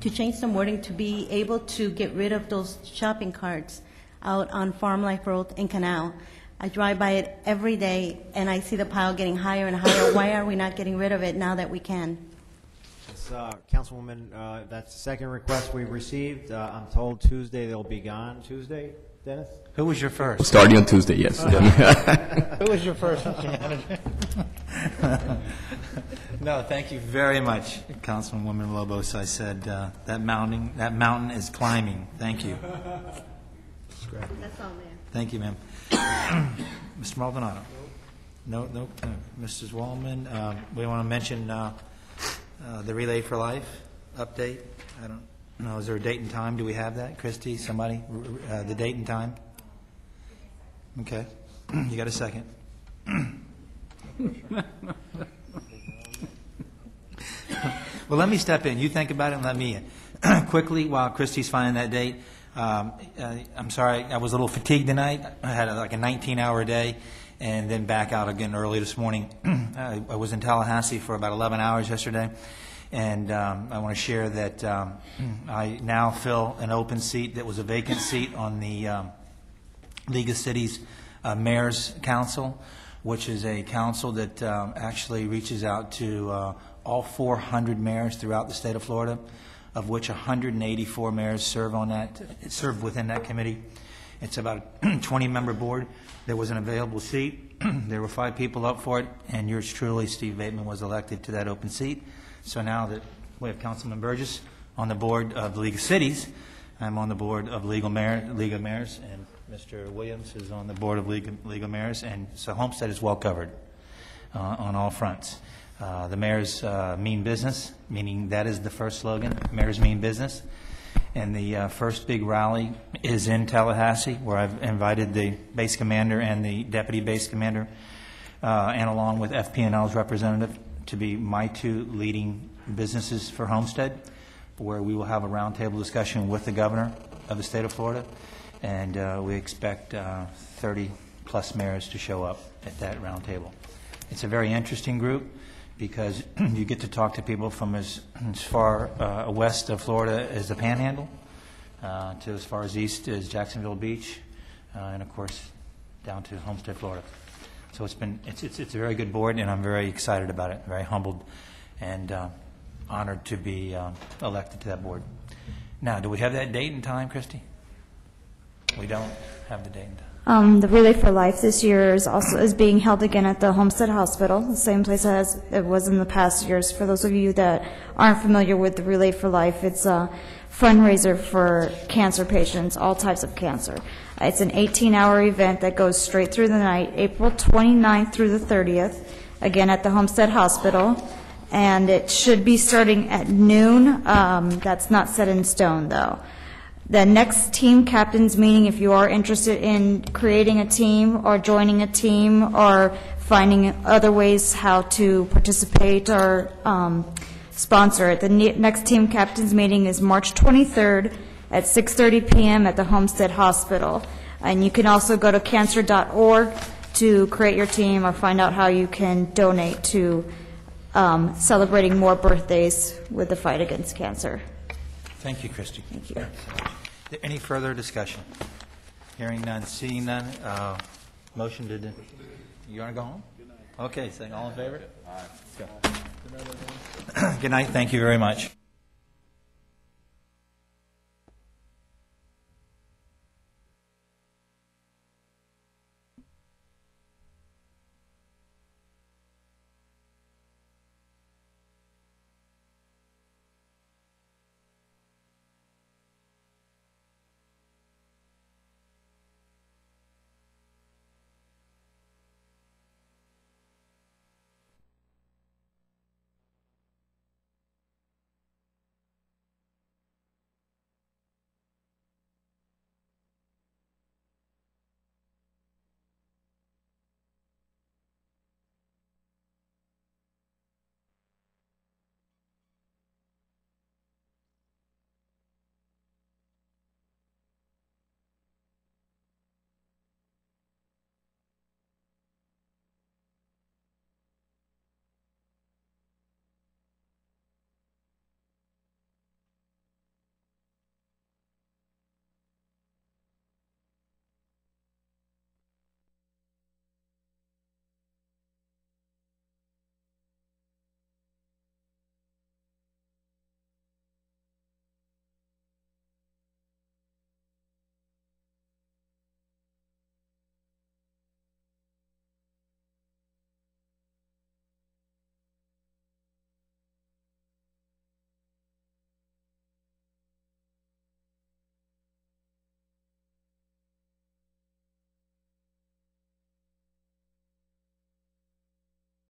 to change some wording to be able to get rid of those shopping carts out on Farm Life Road in Canal. I drive by it every day, and I see the pile getting higher and higher. Why are we not getting rid of it now that we can? Councilwoman, that's the second request we've received. I'm told Tuesday they'll be gone. Tuesday, Dennis? Who was your first? Starting on Tuesday, yes. Who was your first? No, thank you very much, Councilwoman Lobos. I said that mountain is climbing. Thank you. That's all, Mayor. Thank you, ma'am. Mr. Maldonado? No. Mrs. Wallman, we want to mention the Relay for Life update. I don't know, is there a date and time? Do we have that? Christy, somebody? The date and time? Okay. You got a second? Well, let me step in. You think about it and let me in. Quickly, while Christy's finding that date, I'm sorry, I was a little fatigued tonight. I had like a 19-hour day and then back out again early this morning. I was in Tallahassee for about 11 hours yesterday, and I want to share that I now fill an open seat that was a vacant seat on the League of Cities Mayor's Council, which is a council that actually reaches out to all 400 mayors throughout the state of Florida, of which 184 mayors serve within that committee. It's about a 20-member board. There was an available seat. There were 5 people up for it, and yours truly, Steve Bateman, was elected to that open seat. So now that we have Councilman Burgess on the board of the League of Cities, I'm on the board of League of Mayors, and Mr. Williams is on the board of League of Mayors, and so Homestead is well covered on all fronts. The mayor's mean business, meaning that is the first slogan, mayor's mean business. And the first big rally is in Tallahassee, where I've invited the base commander and the deputy base commander, and along with FP&L's representative, to be my two leading businesses for Homestead, where we will have a roundtable discussion with the governor of the state of Florida, and we expect 30-plus mayors to show up at that roundtable. It's a very interesting group because you get to talk to people from as far west of Florida as the Panhandle to as far as east as Jacksonville Beach, and of course down to Homestead, Florida. So it's a very good board, and I'm very excited about it, very humbled, and honored to be elected to that board. Now, do we have that date and time, Christy? We don't have the date and time. The Relay for Life this year is being held again at the Homestead Hospital, the same place as it was in the past years. For those of you that aren't familiar with the Relay for Life, it's a fundraiser for cancer patients, all types of cancer. It's an 18-hour event that goes straight through the night, April 29th through the 30th, again at the Homestead Hospital. And it should be starting at noon. That's not set in stone, though. The next team captains meeting, if you are interested in creating a team or joining a team or finding other ways how to participate or sponsor it, the next team captains meeting is March 23rd at 6:30 p.m. at the Homestead Hospital. And you can also go to cancer.org to create your team or find out how you can donate to celebrating more birthdays with the fight against cancer. Thank you, Christy. Thank you. Any further discussion? Hearing none, seeing none. Motion to... You want to go home? Okay, saying all in favor? All right, let's go. Good night. Thank you very much.